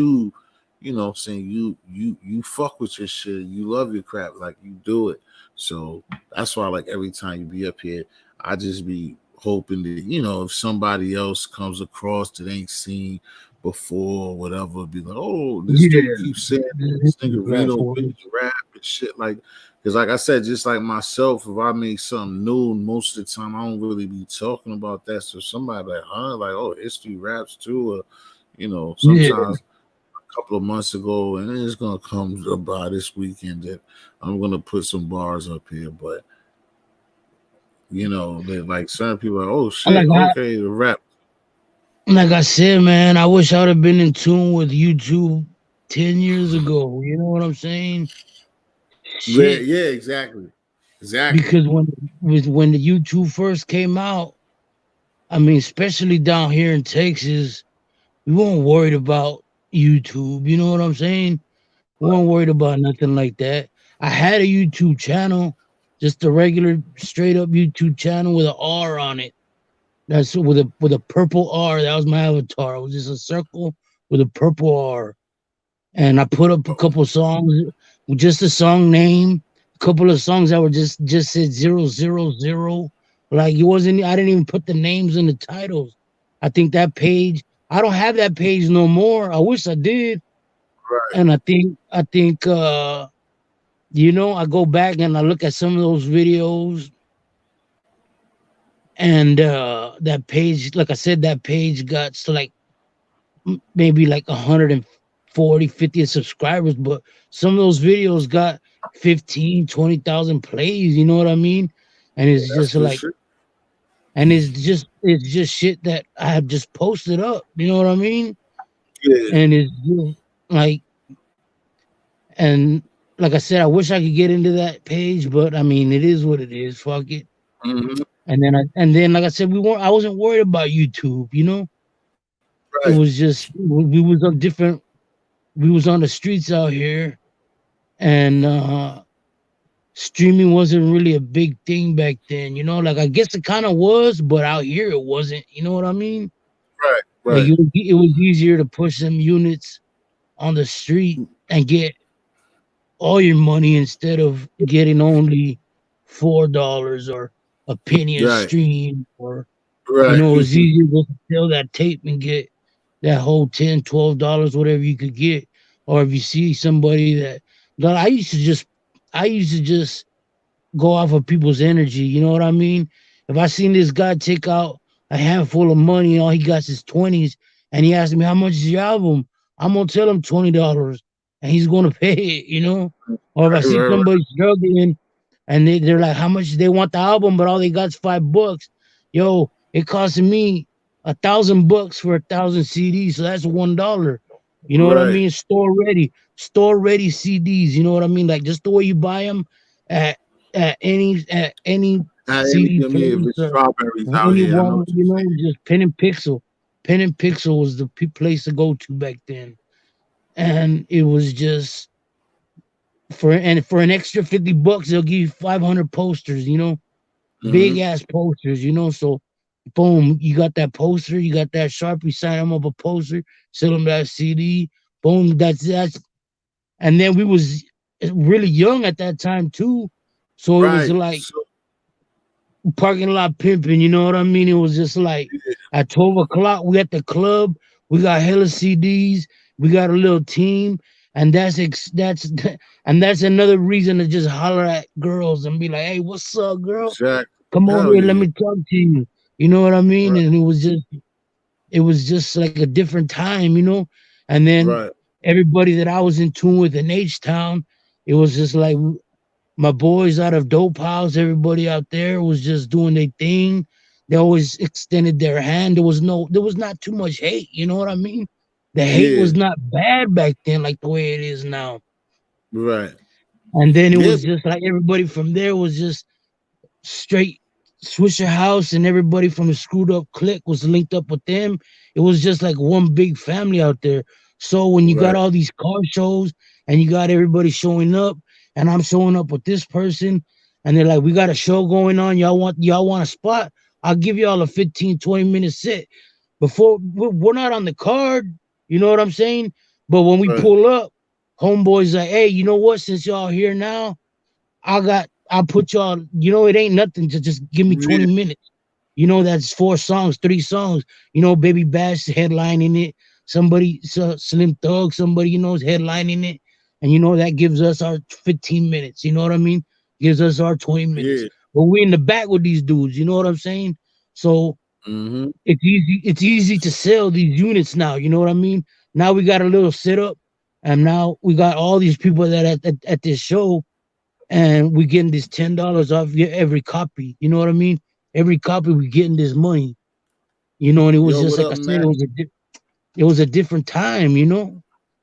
you know, saying you fuck with your shit, you love your crap, like you do it. So that's why like every time you be up here, I just be hoping that, you know, if somebody else comes across that ain't seen before or whatever, be like, oh, this dude yeah. keeps saying This this is nigga Reno platform. Bizz rap and shit like, because like I said, just like myself, if I make something new, most of the time I don't really be talking about that. So somebody like, huh, like, oh, history raps too, or you know, Yeah, sometimes couple of months ago, and it's gonna come by this weekend that I'm gonna put some bars up here. But you know, that like certain people are like, oh like shit, I okay, the rap. like I said, man, I wish I would have been in tune with YouTube 10 years ago. You know what I'm saying? Yeah, Shit, yeah, exactly, exactly. because when the YouTube first came out, I mean, especially down here in Texas, we weren't worried about YouTube. You know what I'm saying? We weren't worried about nothing like that. I had a YouTube channel, just a regular, straight up YouTube channel with an R on it. That's with a purple R. That was my avatar. It was just a circle with a purple R. And I put up a couple of songs with just a song name, a couple of songs that were just said 000. Like it wasn't. I didn't even put the names in the titles. I think that page. I don't have that page no more. I wish I did. Right. And I think I go back and I look at some of those videos, and that page, like I said, that page got to like maybe like 140, 50 subscribers, but some of those videos got 15, 20,000 plays, you know what I mean? And Yeah, it's that's just good like, shit. and it's just shit that I have just posted up, you know what I mean? Yeah. And it's just like, and like I said, I wish I could get into that page, but I mean, it is what it is. Fuck it. Hmm. And then, like I said, I wasn't worried about YouTube, you know? It Right. was just, we was on different, we was on the streets out here, and streaming wasn't really a big thing back then, you know. Like I guess it kind of was, but out here it wasn't. You know what I mean? Right. Like Right. it was easier to push some units on the street and get all your money instead of getting only $4 or a penny a Right. stream, or Right. it was easier to sell that tape and get that whole $10, $12, whatever you could get. Or if you see somebody that, God, I used to just go off of people's energy. You know what I mean? If I seen this guy take out a handful of money and all he got is 20s, and he asked me how much is your album, I'm gonna tell him $20, and he's gonna pay it. Or if I see Right. Right. somebody struggling and they're like, how much they want the album, but all they got is $5, yo, it costs me $1,000 for 1,000 CDs, so that's $1. You know what I Right. mean? Store ready CDs. You know what I mean? Like just the way you buy them at any Any CD give me if place it's or strawberries out any here, I know Walmart, what you're saying. just Pen and Pixel. Pen and Pixel was the place to go to back then, and it was just for an extra $50, they'll give you 500 posters. Big Hmm. ass posters. So boom, you got that poster, you got that Sharpie, sign them up a poster, sell them that CD. Boom, that's and then we was really young at that time too, so it was Right. like So parking lot pimping. You know what I mean? It was just like at 12 o'clock, we at the club, we got hella CDs, we got a little team, and that's and that's another reason to just holler at girls and be like, "Hey, what's up, girl? exactly. Come over Hell here, let yeah. me talk to you." You know what I mean? Right. And it was just like a different time. And then Right. everybody that I was in tune with in H Town, it was just like my boys out of Dope House, everybody out there was just doing their thing. They always extended their hand. There was not too much hate. You know what I mean? The hate Yeah. was not bad back then, like the way it is now. Right. And then it Yeah, was just like everybody from there was just straight Swisher House, and everybody from the Screwed Up Clique was linked up with them. It was just like one big family out there. So when you got right. all these car shows and you got everybody showing up, and I'm showing up with this person, and they're like, "We got a show going on. Y'all want a spot? I'll give y'all a 15-20 minute set." Before we're not on the card, you know what I'm saying? But when we Right. pull up, homeboys like, "Hey, you know what? Since y'all here now, I'll put y'all, it ain't nothing to just give me 20 Yeah, minutes. That's four songs, three songs. Baby Bash headlining it. Somebody, Slim Thug, somebody, is headlining it. And that gives us our 15 minutes. You know what I mean? Gives us our 20 minutes. yeah. But we in the back with these dudes, you know what I'm saying? So Mm-hmm. it's easy to sell these units now, you know what I mean? Now we got a little setup, and now we got all these people that at this show, and we getting this $10 off every copy. You know what I mean? Every copy we getting this money. And it was Yo, just what like up, I said, Mac? it was a different time.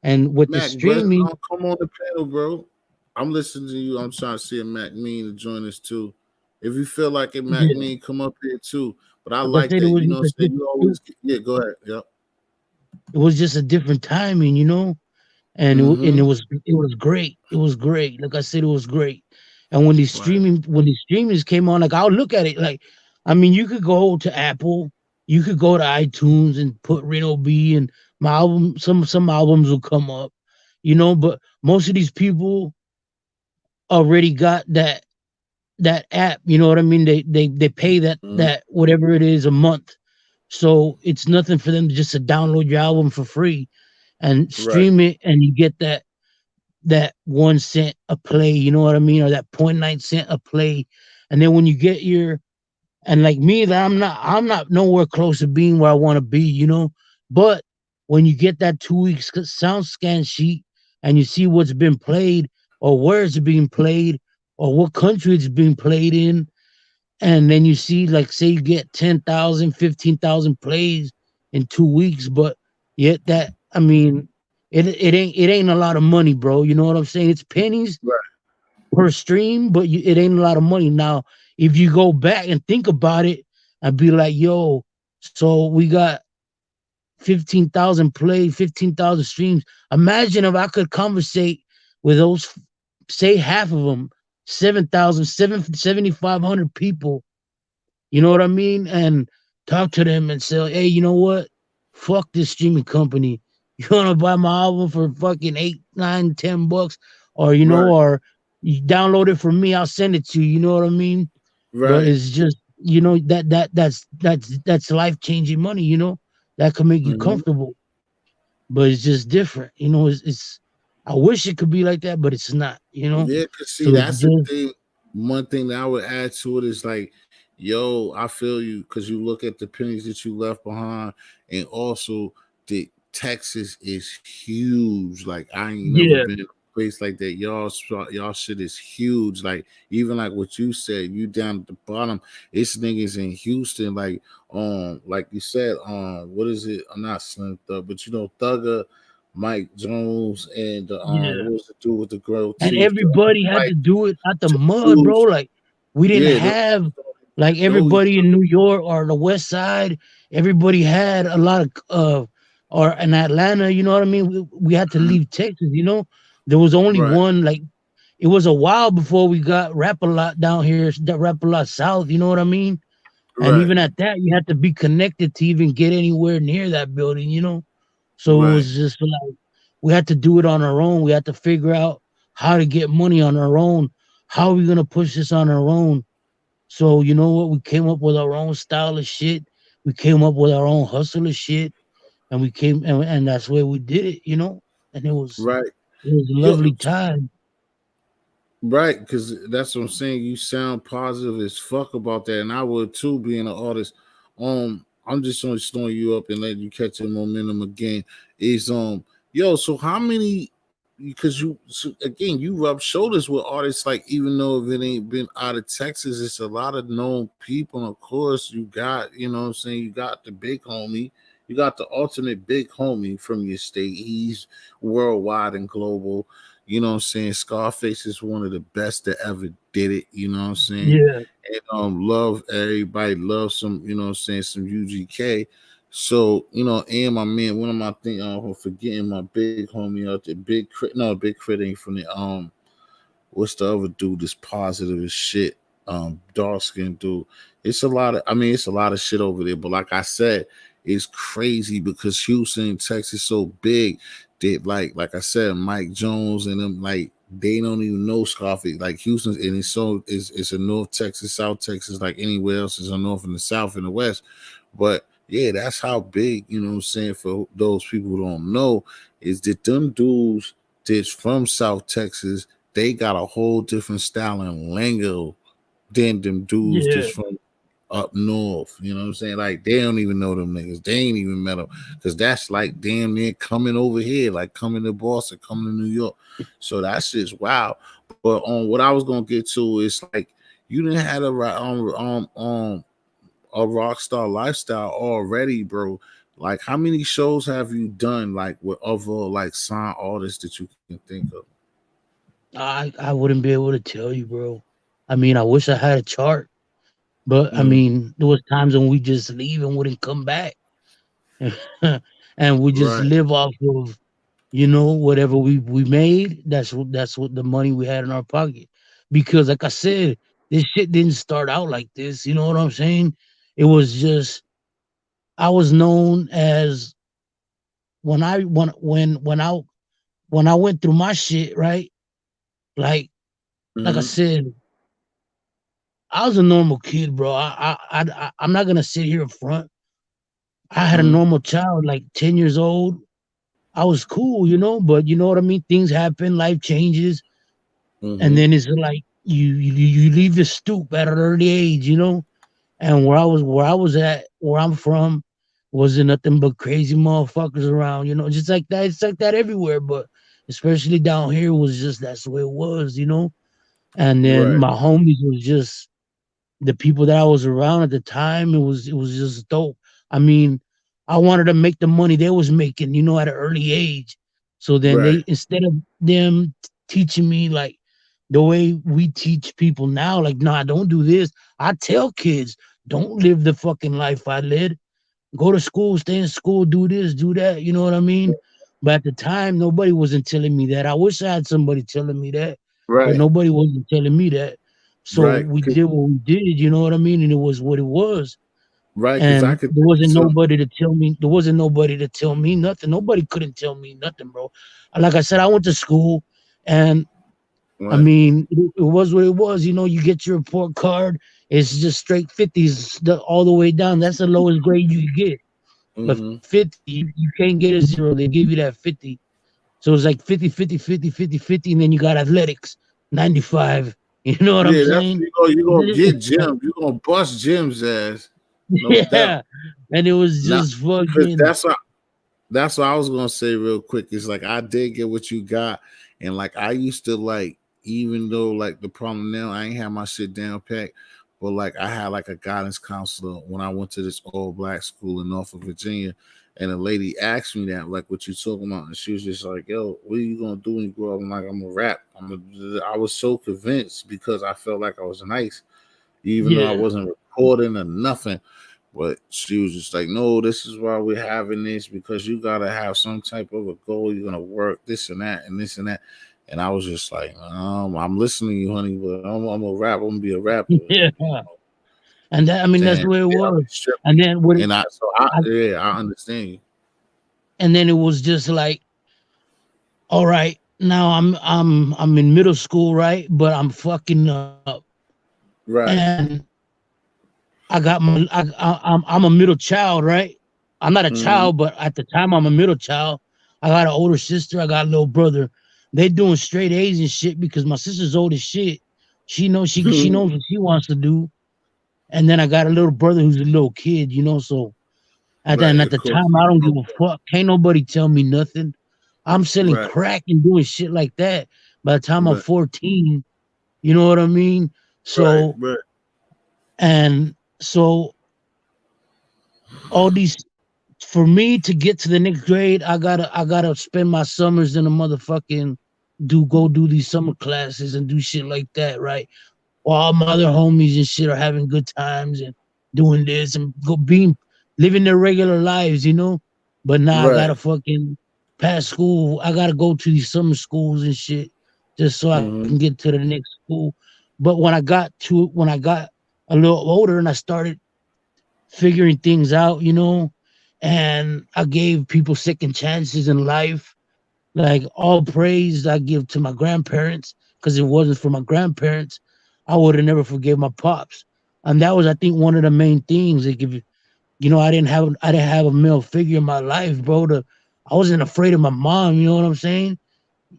And with the Mac, bro, streaming, come on the panel, bro. I'm listening to you. I'm trying to see a Mac Mean to join us too. If you feel like it, Mac yeah, Mean, come up here too. But I like I like said, it that. was You know just what I'm a saying? You always, yeah, go ahead. Yep. it was just a different timing. And it Mm-hmm. was great. It was great. Like I said, it was great. And Right. when the streamers came on, like I'll look at it like, I mean, you could go to Apple, you could go to iTunes and put Reno B, and my album. Some albums will come up, but most of these people already got that app. You know what I mean? They pay Mm-hmm. that whatever it is a month, so it's nothing for them just to download your album for free and Right. stream it, and you get that 1 cent a play, you know what I mean, or that point 0.9 cent a play. And then when you get your, and like me, that I'm not nowhere close to being where I want to be. But when you get that 2 weeks sound scan sheet and you see what's been played, or where it's being played, or what country it's being played in, and then you see, like, say you get 10,000, 15,000 plays in 2 weeks, but yet that, I mean, it ain't a lot of money, bro. You know what I'm saying? It's pennies Right. per stream, but it ain't a lot of money. Now, if you go back and think about it and be like, yo, so we got 15,000 plays, 15,000 streams. Imagine if I could conversate with those, say half of them, 7,000, 7,500 people, you know what I mean? And talk to them and say, hey, you know what? Fuck this streaming company. You want to buy my album for fucking 8, 9, $10, or Right. you download it from me. I'll send it to you. You know what I mean? But Right. it's just, that's life changing money. That can make you Mm-hmm. comfortable, but it's just different. It's I wish it could be like that, but it's not. Yeah, cause see, So it's that's the just, thing. One thing that I would add to it is like, yo, I feel you because you look at the pennies that you left behind, and also the Texas is huge. Like I ain't never yeah, been in a place like that. Y'all shit is huge. Like even like what you said, you down at the bottom. It's niggas in Houston, like you said, what is it? I'm not Slim Thug, but Thugger, Mike Jones, and yeah. what was the dude with the girl And teeth? everybody had Mike to do it at the mud, bro. Touche. Like, we didn't Yeah, have, like, no, everybody in New York or the West Side. Everybody had a lot of, or in Atlanta. You know what I mean? We had to leave Texas. There was only right, one. Like, it was a while before we got Rap a Lot down here, that Rap a Lot South. You know what I mean? And right, even at that, you had to be connected to even get anywhere near that building. So it right, was just like we had to do it on our own. We had to figure out how to get money on our own. How are we gonna push this on our own? So you know what? We came up with our own style of shit. We came up with our own hustle of shit, and we came and that's where we did it. And right. it was a Yo, lovely time. right, because that's what I'm saying. You sound positive as fuck about that, and I would too, being an artist. I'm just gonna slowing you up and let you catch your momentum again. Is yo, so how many? Because again, you rub shoulders with artists, like even though if it ain't been out of Texas, it's a lot of known people. And of course, you got, what I'm saying, you got the big homie, you got the ultimate big homie from your state. He's worldwide and global. You know what I'm saying? Scarface is one of the best that ever did it. You know what I'm saying? Yeah, And love everybody, love some. You know what I'm saying? Some UGK. So and my man, one of my thing, I'm forgetting my big homie out there, Big Crit. No, Big Crit ain't from the what's the other dude that's positive as shit? Dark skinned dude. It's a lot of it's a lot of shit over there. But like I said, it's crazy because Houston, Texas so big that like I said, Mike Jones and them like they don't even know Scarface. Like Houston and it's a North Texas, South Texas, like anywhere else is a North and the South and the West. But yeah, that's how big, you know what I'm saying, for those people who don't know, is that them dudes that's from South Texas, they got a whole different style and lingo than them dudes yeah, that's from up north. You know what I'm saying? Like they don't even know them niggas. They ain't even met them. Cause that's like damn near coming over here, like coming to Boston, coming to New York. So that's just wow. But what I was gonna get to is like you didn't have a rock star lifestyle already, bro. Like how many shows have you done like with other like signed artists that you can think of? I wouldn't be able to tell you, bro. I mean, I wish I had a chart, but I Mm, mean, there was times when we just leave and wouldn't come back, and we just right. live off of whatever we made. That's what the money we had in our pocket. Because like I said, this shit didn't start out like this. You know what I'm saying? It was just I was known as when I went through my shit, right? Like like I Mm-hmm. said, I was a normal kid, bro. I'm not gonna sit here in front. I had a Mm-hmm. normal child, like 10 years old. I was cool, but you know what I mean. Things happen, life changes, and Mm-hmm. then it's like you leave the stoop at an early age, And where I was at, where I'm from, wasn't nothing but crazy motherfuckers around, just like that. It's like that everywhere, but especially down here was just that's the way it was. And then Right. my homies was just the people that I was around at the time. It was just dope. I mean, I wanted to make the money they was making, at an early age. So then Right. they instead of them teaching me like the way we teach people now, like, nah, don't do this. I tell kids, don't live the fucking life I led. Go to school, stay in school, do this, do that. You know what I mean? But at the time, nobody wasn't telling me that. I wish I had somebody telling me that, but Right. nobody wasn't telling me that. So Right. we did what we did, you know what I mean? And it was what it was. Right. Because I And could tell you something. there wasn't nobody to tell me nothing. Nobody couldn't tell me nothing, bro. Like I said, I went to school and I Right. mean, it was what it was. You get your report card. It's just straight 50s all the way down. That's the lowest grade you can get. But Mm-hmm. 50, you can't get a zero. They give you that 50. So it's like 50, 50, 50, 50, 50. And then you got athletics, 95. You know what I'm Yeah, that's saying? you gonna get Jim. You gonna bust Jim's ass, no doubt. Yeah. And it was Not just because fucking, that's what I was gonna say real quick. It's like I did get what you got, and like I used to like, even though like the problem now, I ain't have my shit down packed, but like I had like a guidance counselor when I went to this all black school in Norfolk, Virginia, and a lady asked me that, like, what you talking about, and she was just like, "Yo, what are you gonna do when you grow up?" I'm like, "I'm a rap." I was so convinced because I felt like I was nice, even though I yeah. wasn't recording or nothing. But she was just like, no, this is why we're having this because you gotta have some type of a goal. You're gonna work this and that and this and that. And I was just like, I'm listening to you, honey, but I'm a rap. I'm gonna be a rapper. Yeah. And that, I mean, that's Saying, the way it yeah, was. strip. And then what it, I, Yeah, I understand you. and then it was just like, all right, now I'm in middle school, right? But I'm fucking up. Right. And I got I'm a middle child, right? I'm not a Mm-hmm. child, but at the time I'm a middle child. I got an older sister, I got a little brother. They doing straight A's and shit because my sister's old as shit. She knows what she wants to do. And then I got a little brother who's a little kid, so Right. at Of the course. time I don't give a fuck. Can't nobody tell me nothing. I'm selling Right. crack and doing shit like that by the time I'm Right. 14. You know what I mean? Right. So Right. and so all these for me to get to the next grade, I gotta spend my summers in a motherfucking. do these summer classes and do shit like that, right? While all my other homies and shit are having good times and doing this and living their regular lives, you know. But now I Right. gotta fucking pass school. I gotta go to these summer schools and shit just so I can Mm-hmm. get to the next school. But when I got a little older and I started figuring things out, you know, and I gave people second chances in life. Like all praise I give to my grandparents, because if it wasn't for my grandparents, I would have never forgave my pops. And that was, I think, one of the main things. Like, if you know, I didn't have a male figure in my life, bro. I wasn't afraid of my mom. You know what I'm saying?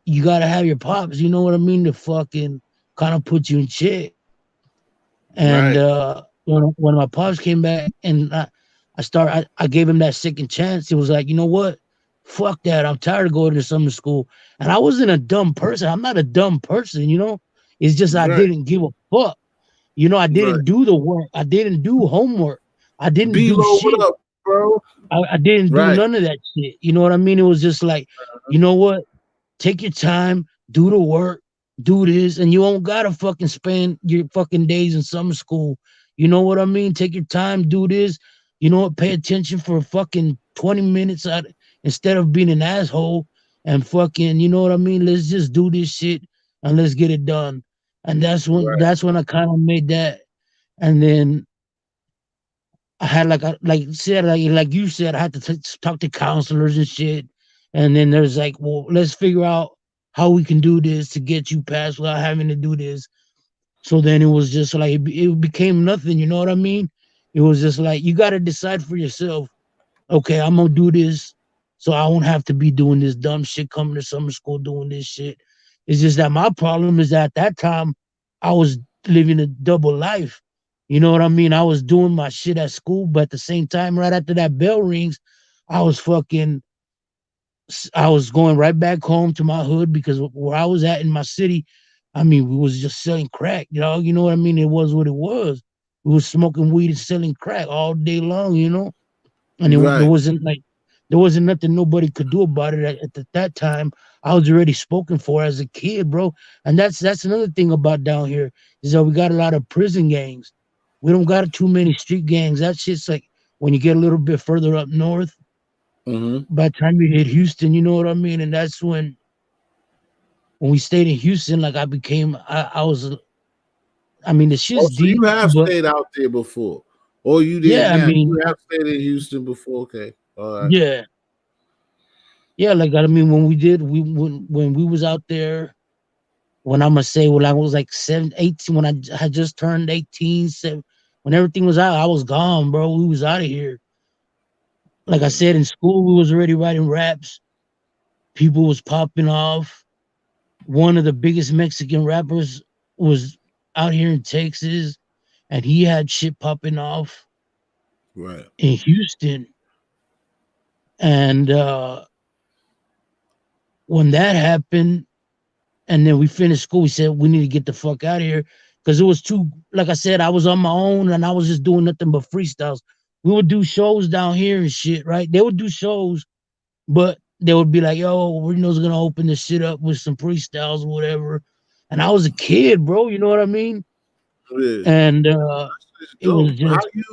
You gotta have your pops. You know what I mean? To fucking kind of put you in check. And Right. when my pops came back and I gave him that second chance. It was like, you know what? Fuck that. I'm tired of going to summer school. And I wasn't a dumb person. I'm not a dumb person, you know? It's just I Right. didn't give a fuck. You know, I Right. didn't do the work. I didn't do homework. I didn't do B-Lo, what shit. up, bro? I didn't do Right. none of that shit. You know what I mean? It was just like, you know what? Take your time, do the work, do this, and you don't gotta fucking spend your fucking days in summer school. You know what I mean? Take your time, do this. You know what? Pay attention for fucking 20 minutes instead of being an asshole and fucking, you know what I mean? Let's just do this shit and let's get it done. And Right. that's when I kind of made that. And then I had like you said, I had to talk to counselors and shit. And then there's like, well, let's figure out how we can do this to get you past without having to do this. So then it was just like it became nothing. You know what I mean? It was just like you got to decide for yourself. Okay, I'm gonna do this, so I won't have to be doing this dumb shit. Coming to summer school doing this shit. It's just that my problem is that at that time I was living a double life. You know what I mean? I was doing my shit at school, but at the same time, right after that bell rings, I was fucking I was going right back home to my hood because where I was at in my city, I mean, we was just selling crack, you know. You know what I mean? It was what it was. We was smoking weed and selling crack all day long, you know. And there Right. wasn't like there wasn't nothing nobody could do about it that time. I was already spoken for as a kid, bro. And that's another thing about down here is that we got a lot of prison gangs. We don't got too many street gangs. That shit's like when you get a little bit further up north. Mm-hmm. By the time you hit Houston, you know what I mean. And that's when we stayed in Houston, like I was. I mean, the Oh, shit's so you deep, have but stayed out there before, or you did yeah, I now? mean, You have stayed in Houston before. Okay. All right. yeah, yeah. Like I mean, when we did, when we was out there when I'm gonna say when I was like 18, when I had just turned 18, when everything was out, I was gone, bro. We was out of here. Like I Yeah. said, in school, we was already writing raps. People was popping off. One of the biggest Mexican rappers was out here in Texas, and he had shit popping off Right. in Houston. And when that happened, and then we finished school, we said we need to get the fuck out of here because it was too. Like I said, I was on my own and I was just doing nothing but freestyles. We would do shows down here and shit, right? They would do shows, but they would be like, "Yo, Reno's gonna open this shit up with some freestyles or whatever." And I was a kid, bro. You know what I mean? Yeah. And It's it was dope. How just, you?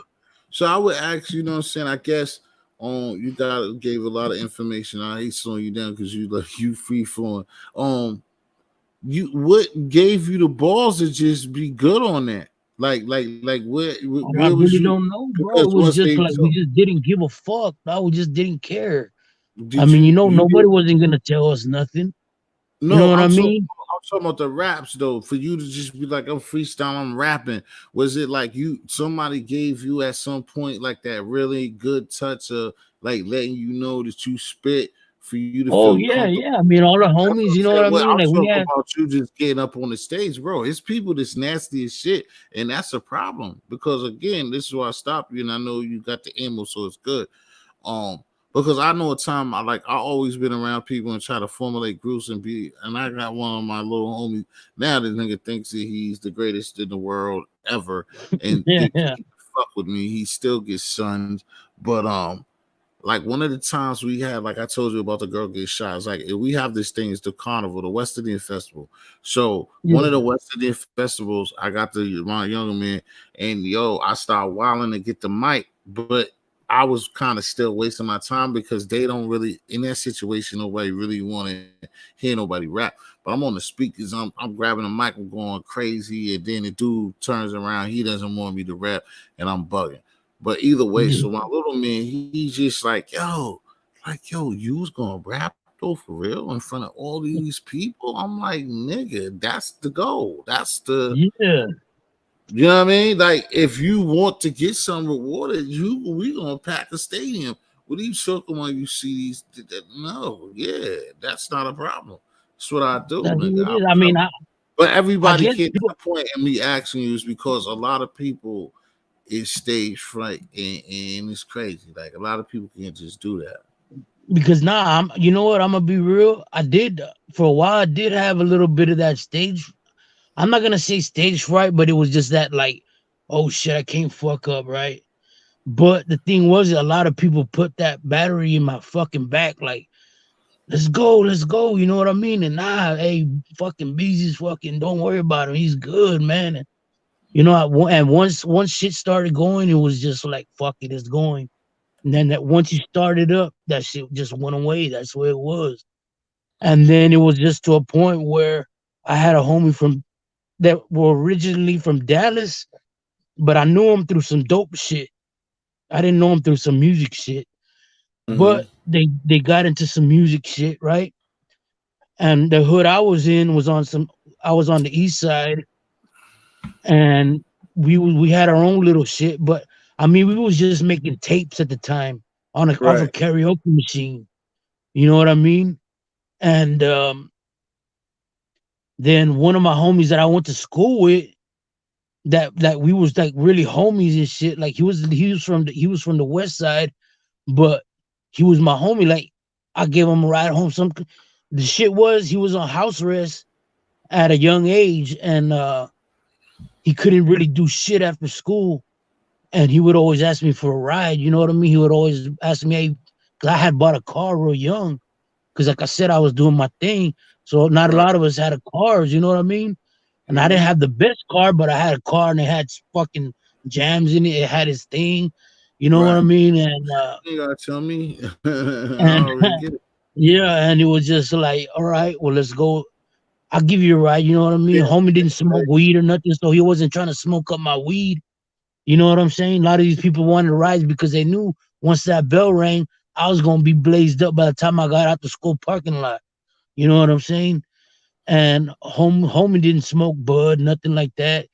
So I would ask. You know what I'm saying? I guess. You gave a lot of information. I hate slowing you down because you free flowing. You what gave you the balls to just be good on that? Like I where was really you? don't know, bro. Because It was once just they like we just didn't give a fuck. No, we just didn't care. I did mean, you you know, you nobody did wasn't gonna tell us nothing. You know no, what I mean? I'm talking about the raps though. For you to just be like, I'm freestyling, I'm rapping. Was it like somebody gave you at some point like that really good touch of like letting you know that you spit for you to feel Oh yeah, comfortable? yeah. I mean, all the That's what homies. I'm You know saying. what I Well, mean? I'm Like we talking had. about you just getting up on the stage, bro. It's people that's nasty as shit, and that's a problem. Because again, this is why I stopped you, and I know you got the ammo, so it's good. Um, because I know a time I always been around people and try to formulate groups and I got one of my little homies now. This nigga thinks that he's the greatest in the world ever and Yeah, think yeah. he can fuck with me. He still gets shunned, but like one of the times we had, like I told you about the girl get shot. It's like we have this thing, it's the carnival, the West Indian Festival. So one Yeah. of the West Indian festivals, I got my younger man, and yo, I started wilding to get the mic, but I was kind of still wasting my time because they don't really in that situation. Nobody really want to hear nobody rap. But I'm on the speakers. I'm grabbing the mic. I'm going crazy, and then the dude turns around. He doesn't want me to rap, and I'm bugging. But either way, Yeah. so my little man, he's just like yo, you was gonna rap though for real in front of all these people? I'm like, nigga, that's the goal. That's the Yeah. you know what I mean? Like, if you want to get some rewarded, we gonna pack a stadium. What are you talking when you see these? No, yeah, that's not a problem. That's what I do, That's nigga. what it is. I mean, But I everybody guess get to people, the point in me asking you is because a lot of people is stage fright, and it's crazy. Like a lot of people can't just do that. because nah, you know what? I'm gonna be real. I did for a while. I did have a little bit of that stage. I'm not gonna say stage fright, but it was just that like, oh shit, I can't fuck up, right? But the thing was, a lot of people put that battery in my fucking back, like, let's go. You know what I mean? And nah, hey, fucking Bizz fucking, don't worry about him. He's good, man. And you know, and once shit started going, it was just like, fuck it, it's going. And then that once you started up, that shit just went away. That's where it was. And then it was just to a point where I had a homie from that were originally from Dallas, but I knew him through some dope shit. I didn't know him through some music shit. Mm-hmm. But they got into some music shit, right? And the hood I was in was on some. I was on the east side, and we had our own little shit. But I mean, we was just making tapes at the time on off a Right. karaoke machine. You know what I mean? And then one of my homies that I went to school with, that we was like really homies and shit. Like he was from the west side, but he was my homie. Like I gave him a ride home. The shit was he was on house arrest at a young age, and he couldn't really do shit after school. And he would always ask me for a ride. You know what I mean? He would always ask me, hey, because I had bought a car real young. Because like I said, I was doing my thing. So not a Right. lot of us had cars. You know what I mean? And I didn't Mm-hmm. have the best car, but I had a car and it had fucking jams in it. It had its thing. You know what Right. I mean? You gotta tell me. I And already get it. yeah, and it was just like, all right, well, let's go. I'll give you a ride. You know what I mean? Yeah. Homie didn't smoke weed or nothing, so he wasn't trying to smoke up my weed. You know what I'm saying? A lot of these people wanted rides because they knew once that bell rang, I was gonna be blazed up by the time I got out the school parking lot. You know what I'm saying? And homie didn't smoke bud, nothing like that.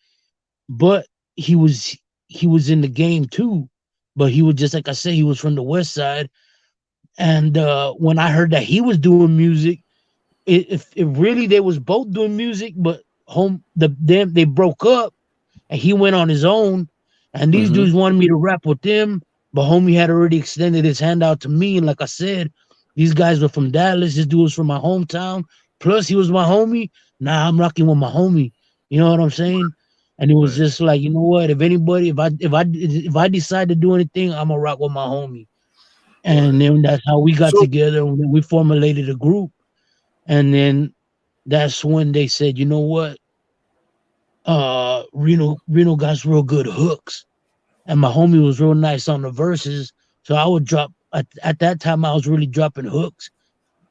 But he was he was in the game too. But he was just like I said, he was from the west side. And when I heard that he was doing music, if really they was both doing music, but them they broke up and he went on his own. And these Mm-hmm. dudes wanted me to rap with them, but homie had already extended his hand out to me. And like I said, these guys were from Dallas. This dude was from my hometown. Plus, he was my homie. Nah, I'm rocking with my homie. You know what I'm saying? And it was Right. just like, you know what? If anybody, if I decide to do anything, I'm gonna rock with my homie. And Right. then that's how we got So together. And then we formulated a group. And then that's when they said, you know what? Reno got real good hooks, and my homie was real nice on the verses. So I would drop at that time. I was really dropping hooks,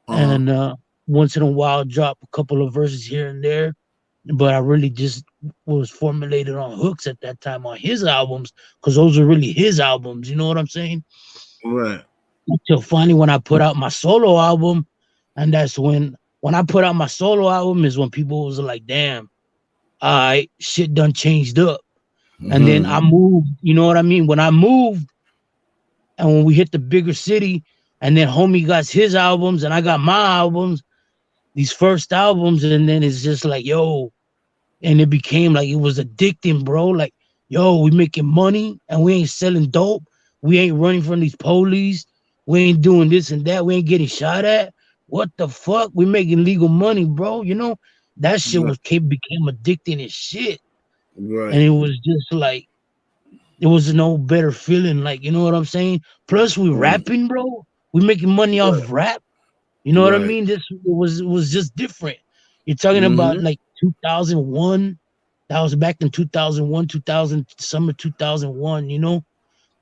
uh-huh. and once in a while, drop a couple of verses here and there. But I really just was formulated on hooks at that time on his albums because those are really his albums. You know what I'm saying? Right. Until finally, when I put out my solo album, and that's when I put out my solo album is when people was like, "Damn, all right, shit done changed up." And then I Mm-hmm. moved, you know what I mean? When I moved and when we hit the bigger city, and then homie got his albums and I got my albums, these first albums, and then it's just like, yo, and it became like it was addicting, bro. Like, yo, we making money and we ain't selling dope. We ain't running from these police. We ain't doing this and that. We ain't getting shot at. What the fuck? We making legal money, bro. You know, that shit Right. became addicting as shit. And Right. it was just like there was no better feeling. Like, you know what I'm saying? Plus, we Right. rapping, bro. We making money Right. off rap. You know what I Right. mean? This was just different. You're talking about Mm-hmm. like 2001. That was back in 2001, 2000, summer 2001. You know,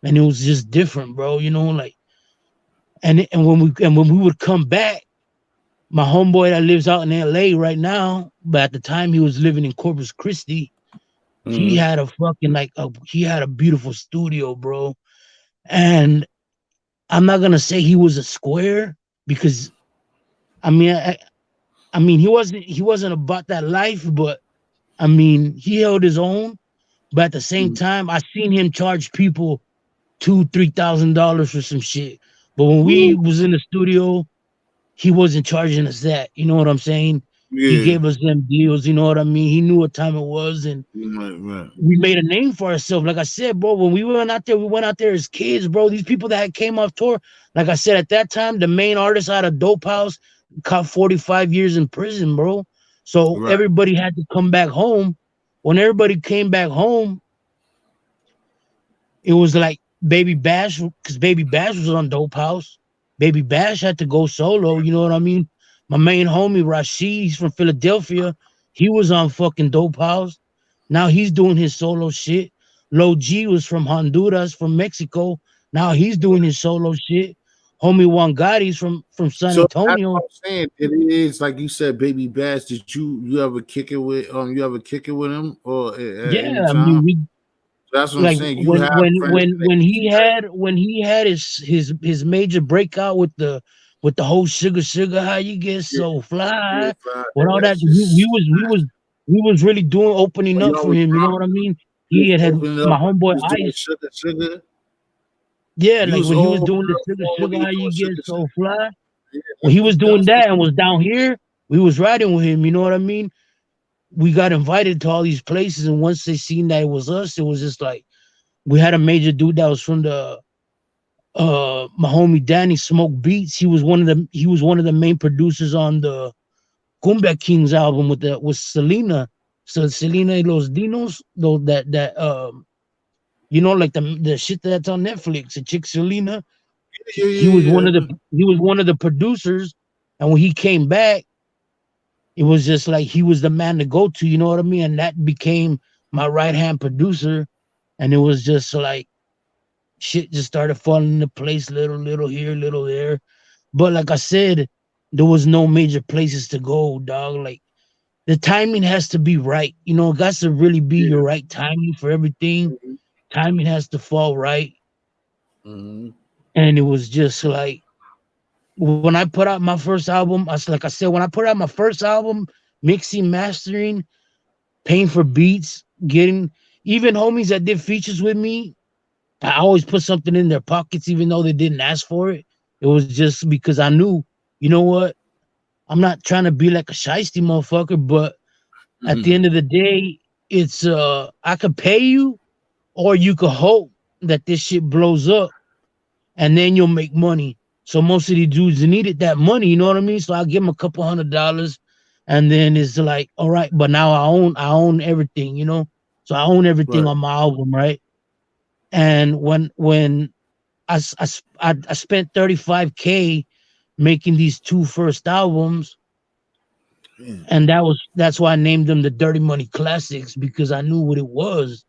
and it was just different, bro. You know, like and when we would come back, my homeboy that lives out in L.A. right now, but at the time he was living in Corpus Christi. He Mm-hmm. had a fucking he had a beautiful studio, bro. And I'm not gonna say he was a square because I mean I mean he wasn't about that life, but I mean he held his own. But at the same time, I seen him charge people $2,000-3,000 for some shit. But when we Woo. was in the studio, he wasn't charging us that. You know what I'm saying? He Yeah. gave us them deals. You know what I mean? He knew what time it was, and Right. Right. we made a name for ourselves. Like I said, bro, when we went out there, we went out there as kids, bro. These people that came off tour, like I said, at that time, the main artist out of Dope House caught 45 years in prison, bro. So Right. everybody had to come back home. When everybody came back home, it was like Baby Bash, because Baby Bash was on Dope House. Baby Bash had to go solo. You know what I mean? My main homie Rashid, he's from Philadelphia. He was on fucking Dope House. Now he's doing his solo shit. Low G was from Honduras, from Mexico. Now he's doing his solo shit. Homie Wangari's from San So that's what Antonio. I'm saying. It is like you said, Baby Bass. Did you ever kick it with you ever kick it with him or at any Yeah, I time? mean, we That's what I'm like saying. You have friends that they when he had his major breakout with the whole sugar how you get yeah, so yeah, fly fine. with all that That's just we was really doing opening when up y'all for was him. You know what I dropping, mean? you He was had opening my up, homeboy you was doing Ice. sugar. Yeah, You like was when he was all doing the when sugar he was how doing you get sugar. so fly. Yeah, When he was doing that's that and was down here, we was riding with him. You know what I mean? We got invited to all these places, and once they seen that it was us, it was just like we had a major dude that was from the my homie Danny Smoke Beats. He was one of the main producers on the Cumbia Kings album with Selena. So Selena y Los Dinos, though that like the shit that's on Netflix, the chick Selena. yeah, He was yeah, one yeah. of the he was one of the producers, and when he came back, it was just like he was the man to go to. You know what I mean? And that became my right hand producer, and it was just like shit just started falling into place, little here, little there. But like I said, there was no major places to go, dog. Like the timing has to be right. You know, it got to really be Yeah. your right timing for everything. Mm-hmm. Timing has to fall right. Mm-hmm. And it was just like when I put out my first album, like I said, when I put out my first album, mixing, mastering, paying for beats, getting even homies that did features with me, I always put something in their pockets, even though they didn't ask for it. It was just because I knew, you know what? I'm not trying to be like a shiesty motherfucker, but at the Mm-hmm. end of the day, it's I could pay you, or you could hope that this shit blows up, and then you'll make money. So most of these dudes needed that money, you know what I mean? So I give them a couple $100, and then it's like, all right, but now I own everything, you know. So I own everything Right. on my album, right? And when I spent 35K making these two first albums, Yeah. and that's why I named them the Dirty Money Classics because I knew what it was.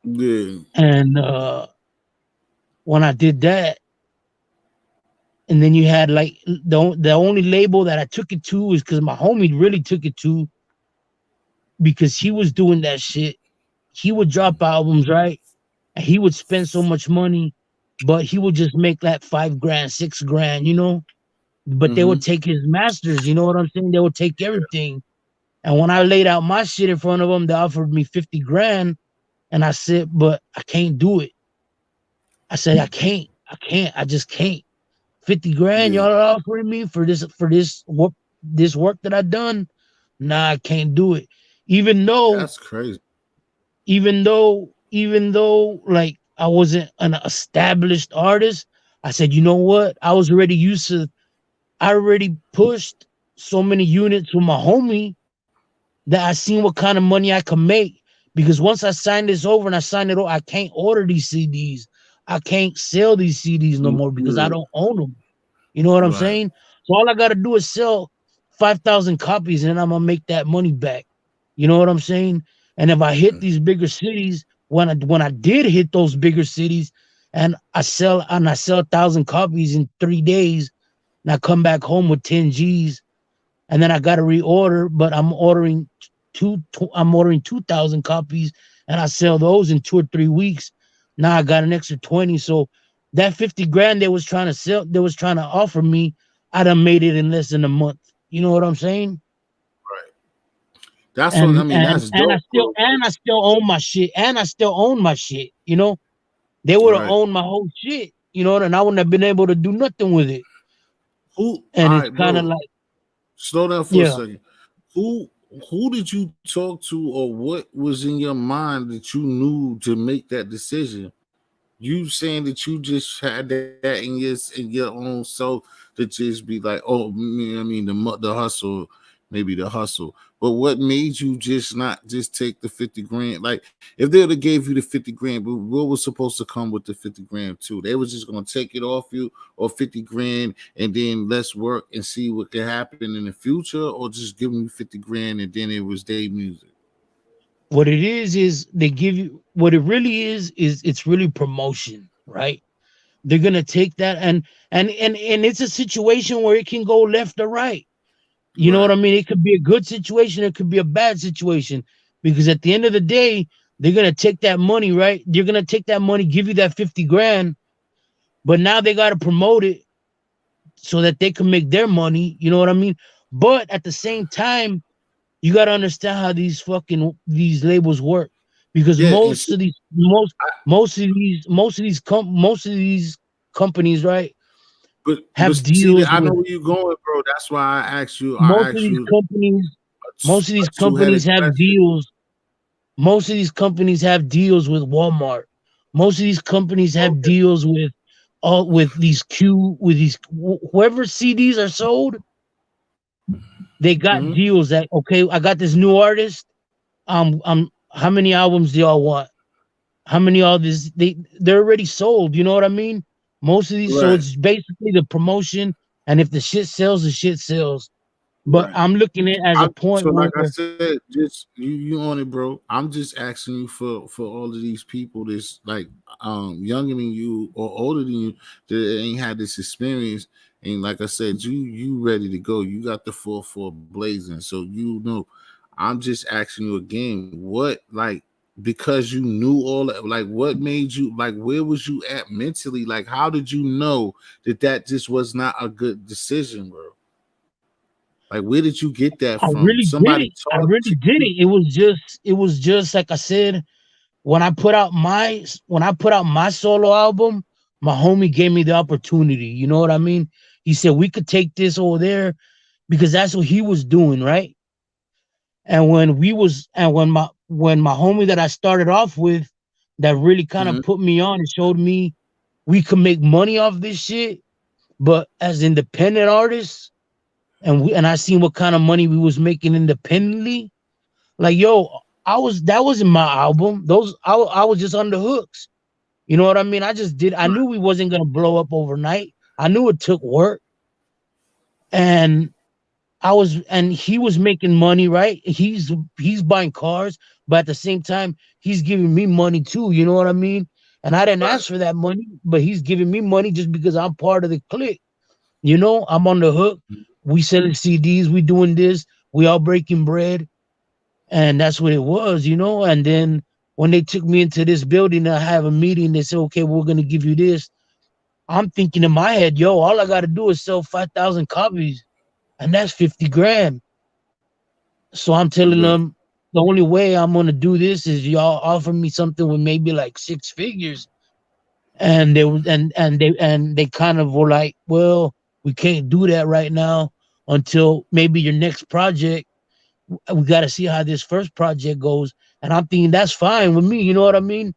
Yeah. And when I did that, and then you had like the only label that I took it to is because my homie really took it to because he was doing that shit. He would drop albums, right? And he would spend so much money, but he would just make that 5 grand, 6 grand, you know. But they Mm-hmm. would take his masters, you know what I'm saying? They would take everything. And when I laid out my shit in front of them, they offered me 50 grand. And I said, but I can't do it. I said, I just can't. 50 grand Yeah. y'all are offering me for this work that I done. Nah, I can't do it. Even though, That's crazy. even though like I wasn't an established artist, I said, you know what? I already pushed so many units with my homie that I seen what kind of money I could make because once I sign this over and I sign it over, I can't order these CDs. I can't sell these CDs no more because I Mhm. don't own them. You know what I'm Right. saying? So all I got to do is sell 5,000 copies and I'm gonna make that money back. You know what I'm saying? And if I hit these bigger cities, when I did hit those bigger cities, and I sell 1,000 copies in 3 days, and I come back home with 10 G's, and then I got to reorder, but I'm ordering 2,000 copies, and I sell those in 2 or 3 weeks. Now I got an extra 20. So that 50 grand they was trying to offer me, I done made it in less than a month. You know what I'm saying? Right. That's what I And mean. and That's and I dope, still bro. and I still own my shit. And I still own my shit. They would have Right. owned my whole shit. And I wouldn't have been able to do nothing with it. Who? And All it's right, kind of bro. like, Slow down for a yeah. second. Who? Who did you talk to, or what was in your mind that you knew to make that decision? You saying that you just had that in your own self to just be like, oh, I mean the hustle, maybe the hustle. But what made you just not just take the 50 grand? Like, if they would have gave you the 50 grand, but what was supposed to come with the 50 grand too? They was just gonna take it off you, or 50 grand, and then let's work and see what can happen in the future, or just give me 50 grand and then it was day music. What it is they give you what it really is it's really promotion, right? They're gonna take that, and it's a situation where it can go left or right. You know what Right. I mean? It could be a good situation, it could be a bad situation. Because at the end of the day, they're gonna take that money, right? They're gonna take that money, give you that 50 grand, but now they gotta promote it so that they can make their money. You know what I mean? But at the same time, you got to understand how these labels work, because Yeah, and see, most of these companies, right, but have see, deals I know with where you're going, bro. That's why I asked you. I most of asked these you companies. Most of a these two-headed companies have question. deals. Most of these companies have deals with Walmart. Most of these companies have Okay. deals with whoever CDs are sold. They got Mm-hmm. deals that, okay, I got this new artist. How many albums do y'all want? How many all this they're already sold, you know what I mean? Most of these, so Right. it's basically the promotion, and if the shit sells, the shit sells. But Right. I'm looking at it as a I'm point so like I where said, just you on it, bro. I'm just asking you for all of these people that's like younger than you or older than you that ain't had this experience. And like I said, you ready to go. You got the full four blazing. So you know, I'm just asking you again, what like because you knew all that, like what made you like where was you at mentally? Like how did you know that that just was not a good decision, bro? Like, where did you get that I from? really did Somebody it. I talked really to did you? it. It was just like I said, when I put out my solo album, my homie gave me the opportunity. You know what I mean? He said we could take this over there because that's what he was doing, right? And when my homie that I started off with, that really kind of Mhm. put me on and showed me we could make money off this shit, but as independent artists, and I seen what kind of money we was making independently. Like, yo, that wasn't my album. I was just on the hooks. You know what I mean? I knew we wasn't gonna blow up overnight. I knew it took work, and and he was making money, right? He's buying cars, but at the same time, he's giving me money too. You know what I mean? And I didn't Right. ask for that money, but he's giving me money just because I'm part of the clique. I'm on the hook. We selling CDs. We doing this. We all breaking bread, and that's what it was. And then when they took me into this building to have a meeting, they said, "Okay, we're gonna give you this." I'm thinking in my head, yo, all I gotta do is sell 5,000 copies, and that's 50 grand. So I'm telling Right. them the only way I'm gonna do this is y'all offer me something with maybe like 6 figures. And they kind of were like, well, we can't do that right now until maybe your next project. We gotta see how this first project goes. And I'm thinking that's fine with me, you know what I mean?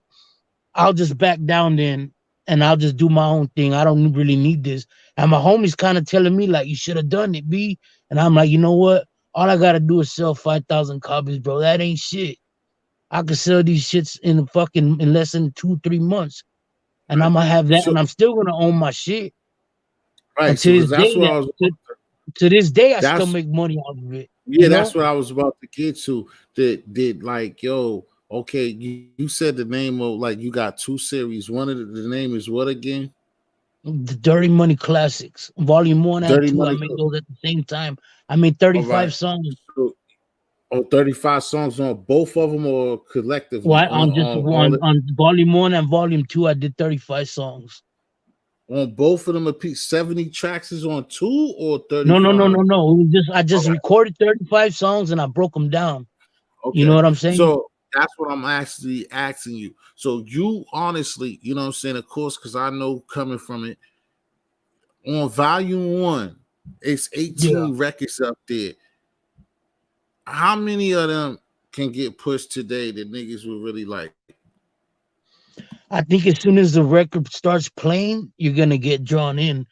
I'll just back down then and I'll just do my own thing. I don't really need this. And my homie's kind of telling me, like, you should have done it, B. And I'm like, you know what? All I gotta do is sell 5,000 copies, bro. That ain't shit. I could sell these shits in less than 2 3 months, and I'm Right. gonna have that, So and I'm still gonna own my shit. right. And So to this because day, that's what I was. to this day, I still That's make money out of it. yeah. You That's know, what I was about to get to. That did like yo. Okay, you said the name of like you got two series. One of the name is what again? the Dirty Money Classics, Volume One and Dirty Two. I Money. made those at the same time. I made All right. 35 songs. So, 35 songs on both of them or collectively Well, on just all on Volume One and Volume Two, I did 35 songs. on both of them a piece. 70 tracks is on two or No, no, no, 35. no, no. It was just I All just right. recorded 35 songs and I broke them down. You know Okay. what I'm saying? So that's what I'm actually asking you. So you honestly, you know what I'm saying, of course, because I know coming from it, on volume one, it's Yeah. 18 records up there. How many of them can get pushed today that niggas would really like? I think as soon as the record starts playing, you're gonna get drawn in.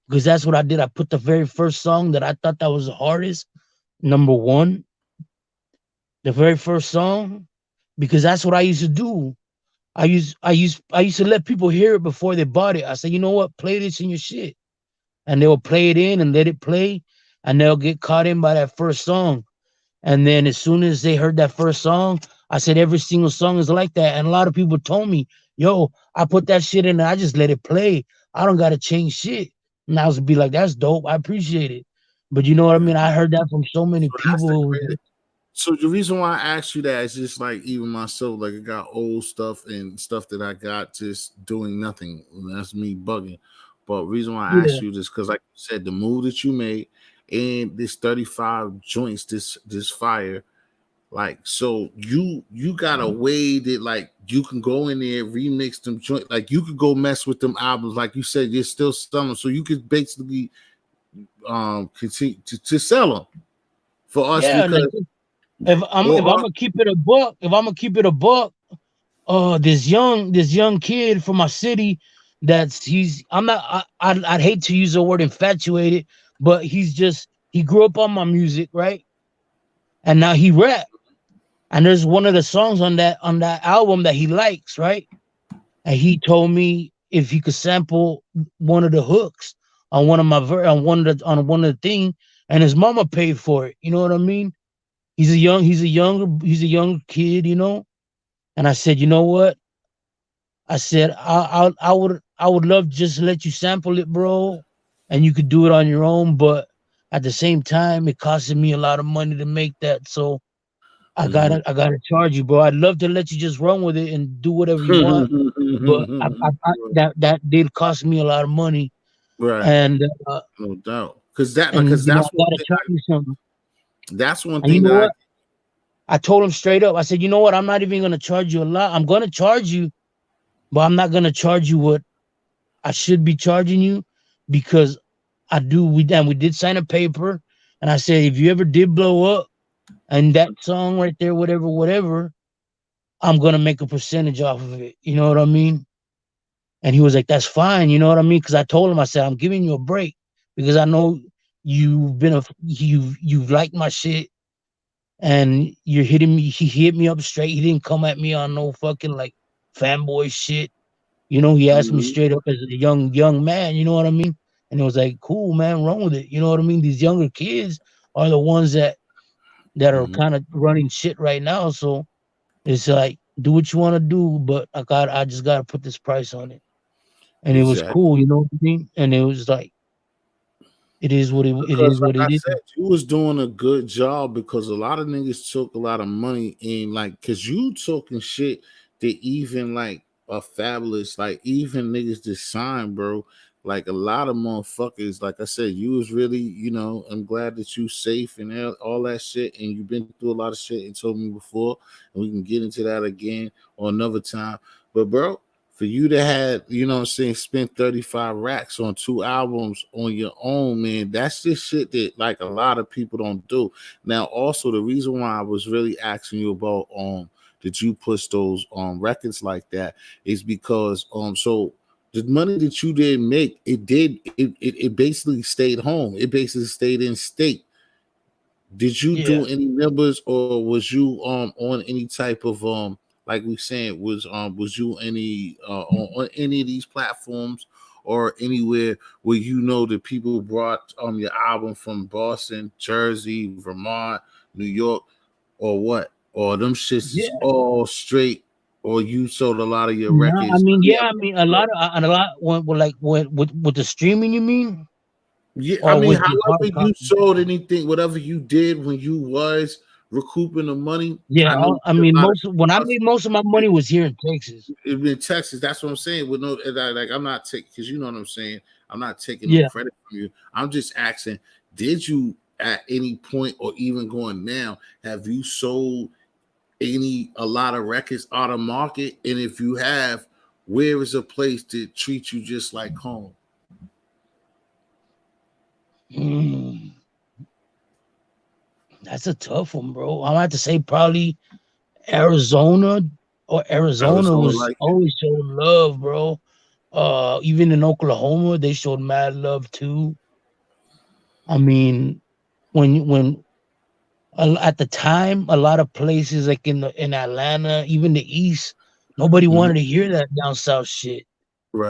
Because that's what I did. I put the very first song that I thought that was the hardest, number one, the very first song, because that's what I used to do. I used to let people hear it before they bought it. I said, you know what, play this in your shit. And they'll play it in and let it play, and they'll get caught in by that first song. And then as soon as they heard that first song, I said every single song is like that. And a lot of people told me, yo, I put that shit in and I just let it play. I don't gotta change shit. And I was be like, that's dope. I appreciate it. But you know what I Yeah. mean? I heard that from so many So that's the people. greatest. So the reason why I asked you that is just like even myself, like I got old stuff and stuff that I got just doing nothing. And that's me bugging. But reason why I Yeah, asked you this because like you said, the move that you made and this 35 joints, this fire, like so you got a way that like you can go in there, remix them joint, like you could go mess with them albums, like you said, you're still selling. So you could basically continue to sell them for us yeah. Like because if I'm or gonna keep it a buck, if I'm gonna keep it a buck, this young kid from my city that's he's I'm not I'd hate to use the word infatuated, but he grew up on my music, right? And now he rap. And there's one of the songs on that album that he likes, right? And he told me if he could sample one of the hooks on one of my on one of the thing, and his mama paid for it. You know what I mean? He's a younger kid, you know. And I said, you know what? I said I would love just to let you sample it, bro, and you could do it on your own. But at the same time, it costed me a lot of money to make that, so I gotta charge you, bro. I'd love to let you just run with it and do whatever you want, but that did cost me a lot of money, right, and no doubt. Because that and because you know that's I one gotta thing charge you something. that's one And you thing know that I what? I told him straight up. I said, you know what? I'm not even gonna charge you a lot. I'm gonna charge you, but I'm not gonna charge you what I should be charging you because we did sign a paper, and I said if you ever did blow up and that song right there, whatever, I'm gonna make a percentage off of it. You know what I mean? And he was like, "That's fine." You know what I mean? Because I told him, I said, "I'm giving you a break because I know you've liked my shit and you're hitting me." He hit me up straight. He didn't come at me on no fucking like fanboy shit. You know, he asked me Mhm, straight up as a young man, you know what I mean? And it was like, cool, man, run with it. You know what I mean? These younger kids are the ones that are mhm, kind of running shit right now. So it's like, do what you want to do, but I just gotta put this price on it. And it was exactly. cool, you know what I mean? And it was like, it Because is like what I it is. said, you was doing a good job because a lot of niggas took a lot of money and like cause you talking shit that even like a fabulous, like even niggas that sign, bro. Like a lot of motherfuckers, like I said, you was really, I'm glad that you safe and all that shit, and you've been through a lot of shit and told me before, and we can get into that again or another time. But bro, for you to have, what I'm saying, spent 35 racks on two albums on your own, man, that's just shit that like a lot of people don't do. Now, also the reason why I was really asking you about did you push those records like that is because so the money that you did make, it basically stayed home. It basically stayed in state. Did you Yeah. do any numbers, or was you on any type of like we saying was you any on any of these platforms or anywhere where you know that people brought your album from Boston, Jersey, Vermont, New York, or what? Or them shits is Yeah. all straight, or you sold a lot of your No, I records. mean, Yeah, yeah, I mean, a lot of and a lot when like when with the streaming, you mean, yeah, I or mean, with just hard however you copy? sold anything, whatever you did when you was recouping the money, Yeah, I know you I did mean, a lot of when I stuff. made most of my money was here in Texas. In Texas, that's what I'm saying. With no, like I'm not taking, because you know what I'm saying. I'm not taking no Yeah. credit from you. I'm just asking, did you at any point or even going now have you sold a lot of records out of market? And if you have, where is a place that treats you just like home? Mm, that's a tough one, bro. I'm gonna have to say probably Arizona, or Arizona Arizona, was like it, always showed love, bro. Even in Oklahoma, they showed mad love too. I mean, when at the time, a lot of places like in Atlanta, even the East, nobody mhm, wanted to hear that down south shit.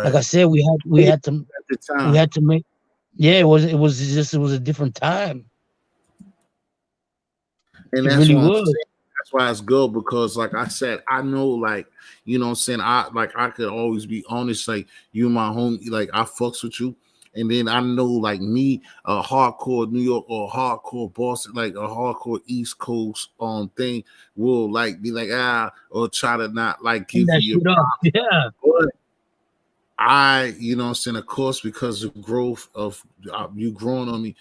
Like I right? said, At the we time. had to make. Yeah, it was a different time. And It that's really what I'm was. saying. That's why it's good because, like I said, I know, like, you know what I'm saying? I could always be honest, like, you my home, like, I fucks with you. And then I know, like, me, a hardcore New York or hardcore Boston, like a hardcore East Coast thing will, like, be like, or try to not, like, Turn give that you your shit up. Yeah. props. You know what I'm saying, of course, because of growth of you growing on me,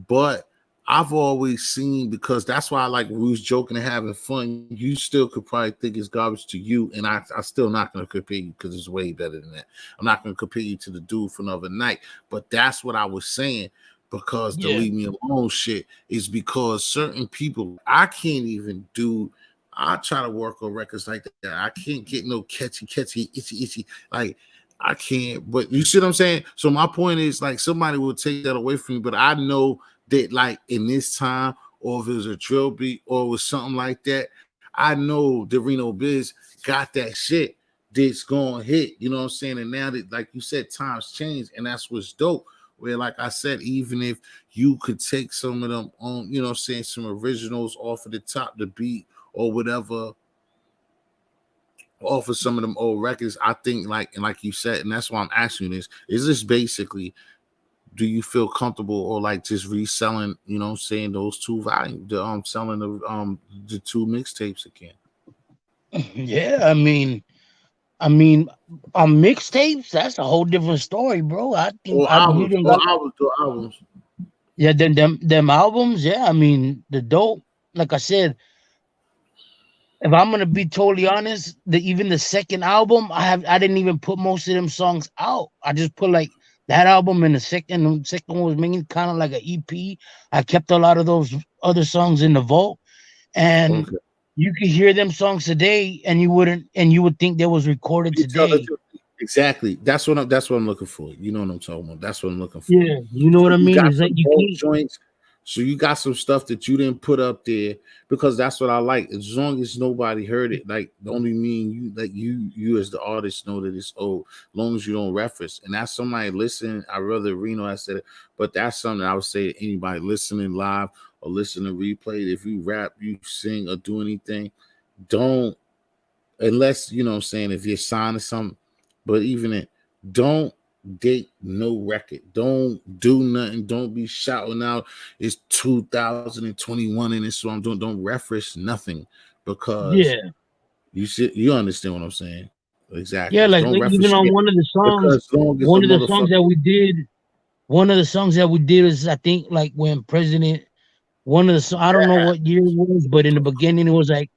but I've always seen, because that's why, like, we was joking and having fun. You still could probably think it's garbage to you, and I still not gonna compare you because it's way better than that. I'm not gonna compare you to the dude for another night, but that's what I was saying. Because the Yeah. leave me alone shit is because certain people I can't even do. I try to work on records like that. I can't get no catchy, itchy. Like I can't, but you see what I'm saying? So my point is, like, somebody will take that away from me, but I know that, like, in this time, or if it was a drill beat or it was something like that, I know the Reno Bizz got that shit that's gonna hit, you know what I'm saying? And now that, like you said, times change, and that's what's dope. Where, like I said, even if you could take some of them on, you know what I'm saying, some originals off of the top, the beat or whatever, off of some of them old records. I think, like, and like you said, and that's why I'm asking you this: is this basically, do you feel comfortable, or like just reselling, you know, saying those two volumes, selling the two mixtapes again, Yeah. I mean, on mixtapes, that's a whole different story, bro. I think we didn't got. or albums? Yeah, then them albums. Yeah, I mean the dope. Like I said, if I'm gonna be totally honest, even the second album, I didn't even put most of them songs out. I just put like that album and the second one was making kind of like an EP. I kept a lot of those other songs in the vault, and Okay, you could hear them songs today, and you would think they was recorded you tell the today. truth. Exactly. That's what I'm looking for. You know what I'm talking about. That's what I'm looking for. Yeah, you know So what I you mean. got It's like some you old can't. joints. So you got some stuff that you didn't put up there, because that's what I like. As long as nobody heard it, like, the only mean you, like, you as the artist know that it's old. As long as you don't reference, and that's somebody listening. I rather Reno I said it, but that's something I would say to anybody listening live or listening to replay. If you rap, you sing, or do anything, don't, unless, you know what I'm saying, if you're signed to something, but even it, don't date no record. Don't do nothing. Don't be shouting out it's 2021 and it's what I'm doing. Don't reference nothing, because Yeah, you understand what I'm saying. Exactly. yeah. Don't Like reference even on shit, because as long as a one of the songs motherfucker, that we did, one of the songs that we did is I think like when President. One of the I don't know what year it was, but in the beginning it was like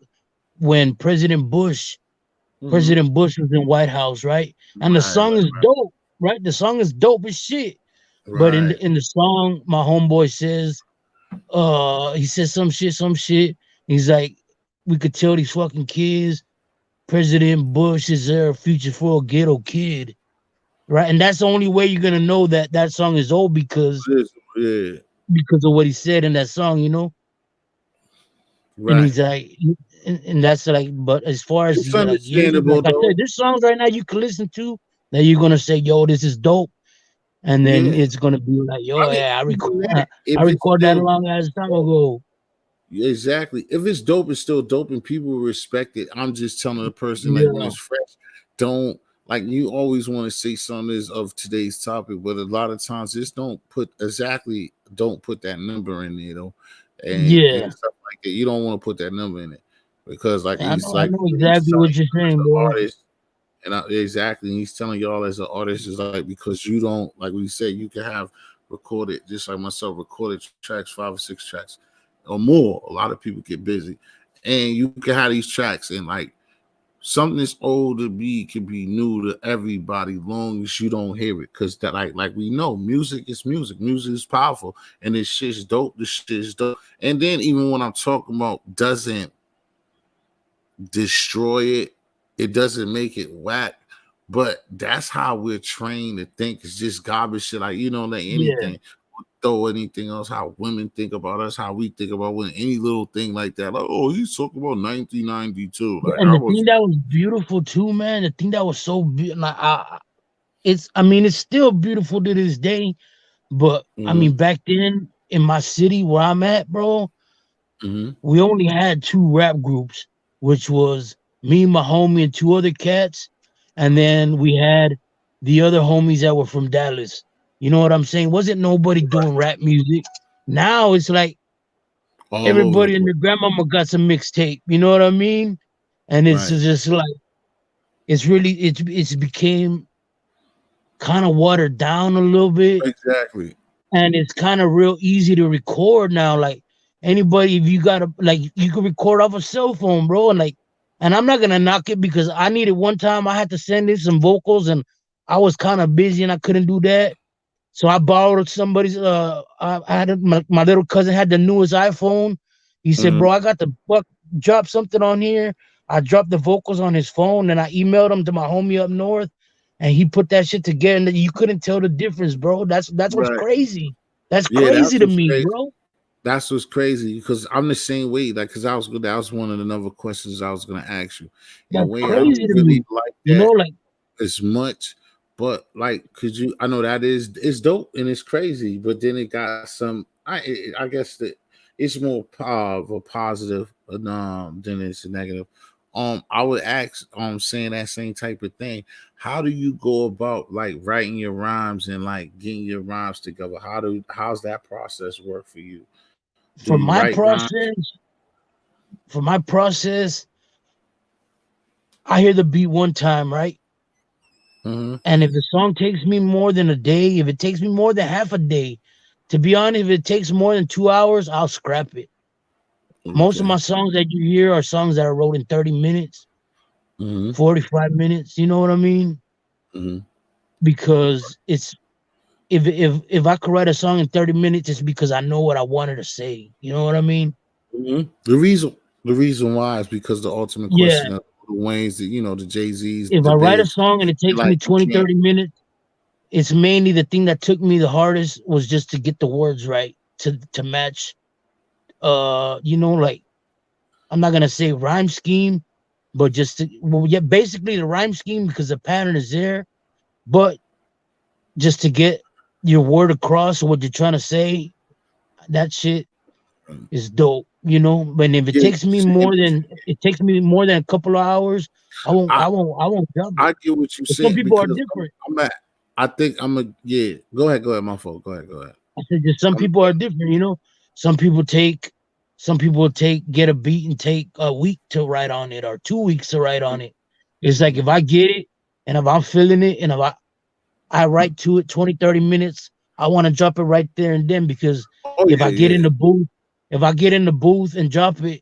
when mhm, President Bush was in White House, right? And the right, song is dope, right? The song is dope as shit. But right, in the song, my homeboy says, he says some shit. He's like, we could tell these fucking kids, President Bush is there a future for a ghetto kid, right? And that's the only way you're gonna know that that song is old yeah. because of what he said in that song, And Right. he's like, and that's like, but as far as It's you like, like understandable I said, though. there's songs right now you can listen to that you're gonna say, "Yo, this is dope," and then Yeah. it's gonna be like, "Yo, I mean, yeah, even that, I if it's record that a still long ass time dope, ago." yeah, exactly. If it's dope, it's still dope, and people will respect it. I'm just telling the person like when Yeah, it's fresh, don't like you always want to say something is of today's topic, but a lot of times just don't put that number in there though, and yeah, stuff like that. You don't want to put that number in it because like he's I like know he's exactly telling what you're you as saying, an bro. artist. Exactly, and he's telling y'all as an artist is like because you don't like we said you can have recorded just like myself recorded tracks 5 or 6 tracks or more. A lot of people get busy, and you can have these tracks and like something that's old to be can be new to everybody long as you don't hear it because that like we know music is music. Music is powerful, and this shit's dope. This shit is dope. And then even when I'm talking about doesn't destroy it. It doesn't make it whack. But that's how we're trained to think. It's just garbage shit. Like you don't let Yeah, anything throw anything else. How women think about us, how we think about when any little thing like that. Like, oh, he's talking about 1992. Like and I the was. thing that was beautiful too, man. The thing that was so beautiful, like, I mean, it's still beautiful to this day. But I Mm-hmm, mean, back then in my city where I'm at, bro, mm-hmm, we only had two rap groups, which was me, my homie, and two other cats, and then we had the other homies that were from Dallas. You know what I'm saying? Wasn't nobody doing rap music. Now it's like all over the everybody and place. their grandmama got some mixtape. You know what I mean? And it's Right. just like it's became kind of watered down a little bit, Exactly. and it's kind of real easy to record now. Like anybody, if you got a like, you can record off a cell phone, bro. And like, and I'm not gonna knock it because I needed one time. I had to send in some vocals, and I was kind of busy and I couldn't do that. So I borrowed somebody's. I had my little cousin had the newest iPhone. He said, Mm-hmm. "Bro, I got to drop something on here." I dropped the vocals on his phone, and I emailed them to my homie up north, and he put that shit together. And you couldn't tell the difference, bro. That's what's Right. crazy. That's Yeah, crazy that's to what's me, crazy. bro. That's what's crazy because I'm the same way. Like, because I was good. That was one of the another questions I was gonna ask you. In a That's way, I crazy don't to really me. like You know, that like as much. But like, could you? I know that is it's dope and it's crazy, but then it got some. I guess that it's more of a positive than it's a negative. I would ask saying that same type of thing. How do you go about like writing your rhymes and like getting your rhymes together? How's that process work for you? Do for you my write rhymes? process, for my process, I hear the beat one time, right? Mm-hmm. And if the song takes me more than a day, if it takes me more than half a day, to be honest, if it takes more than 2 hours, I'll scrap it. Most of my Okay. songs that you hear are songs that I wrote in 30 minutes, Mm-hmm. 45 minutes. You know what I mean? Mm-hmm. Because it's if I could write a song in 30 minutes, it's because I know what I wanted to say. You know what I mean? Mm-hmm. The reason why is because the ultimate Yeah. question of the Wayne's, the Jay Z's, If the I write a Biz, song and it takes like me you 20, can't. 30 minutes, it's mainly the thing that took me the hardest was just to get the words right to match like I'm not gonna say rhyme scheme, but just to, well, yeah, basically the rhyme scheme because the pattern is there, but just to get your word across what you're trying to say, that shit is dope, you know. But if Yeah, it takes me more than a couple of hours, I I won't jump it. I get what you're But some saying people are because I'm, different. I'm at. I think I'm a yeah. Go ahead, my fault. Go ahead. I said just some I'm people are different, you know. Some people take some people take get a beat and take a week to write on it or 2 weeks to write on it. It's like if I get it and if I'm feeling it and if I write to it 20, 30 minutes, I want to drop it right there and then because Oh if yeah, I get yeah. in the booth, if I get in the booth and drop it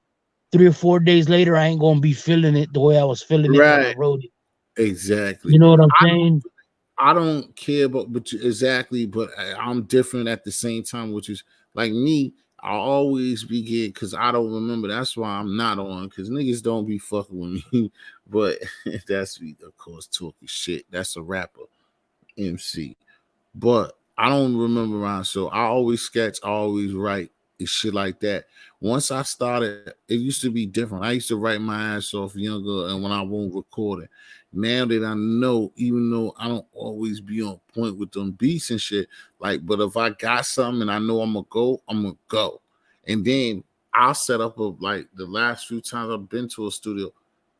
3 or 4 days later, I ain't gonna be feeling it the way I was feeling it when I Right. wrote it. You Exactly. know what I'm saying? I don't care about exactly, but I'm different at the same time, which is like me. I always be getting because I don't remember. That's why I'm not on because niggas don't be fucking with me. But that's me, of course, talking shit. That's a rapper, MC. But I don't remember around, so I always sketch, I always write. and shit like that. Once I started, it used to be different. I used to write my ass off younger, and when I won't record it. Now that I know, even though I don't always be on point with them beats and shit, like, but if I got something and I know I'm gonna go. And then I'll set up a like the last few times I've been to a studio,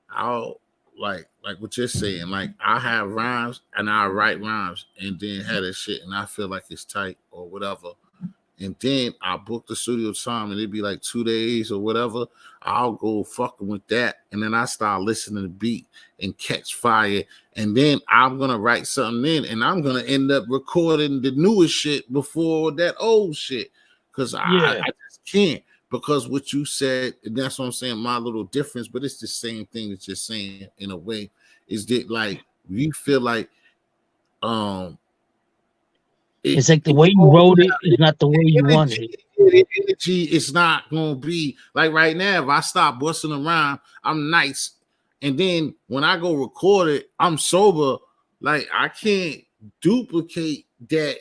I'll like what you're saying, like I have rhymes and I write rhymes and then have that shit and I feel like it's tight or whatever, and then I book the studio time and it'd be like 2 days or whatever. I'll go fucking with that. And then I start listening to the beat and catch fire. And then I'm gonna write something in and I'm gonna end up recording the newest shit before that old shit. Cause I just can't. Because what you said, and that's what I'm saying, my little difference, but it's the same thing that you're saying in a way, is that like we feel like it's like the way you wrote it is not the way you wanted it. Energy is not gonna be like right now. If I stop busting around, I'm nice, and then when I go record it, I'm sober. Like I can't duplicate that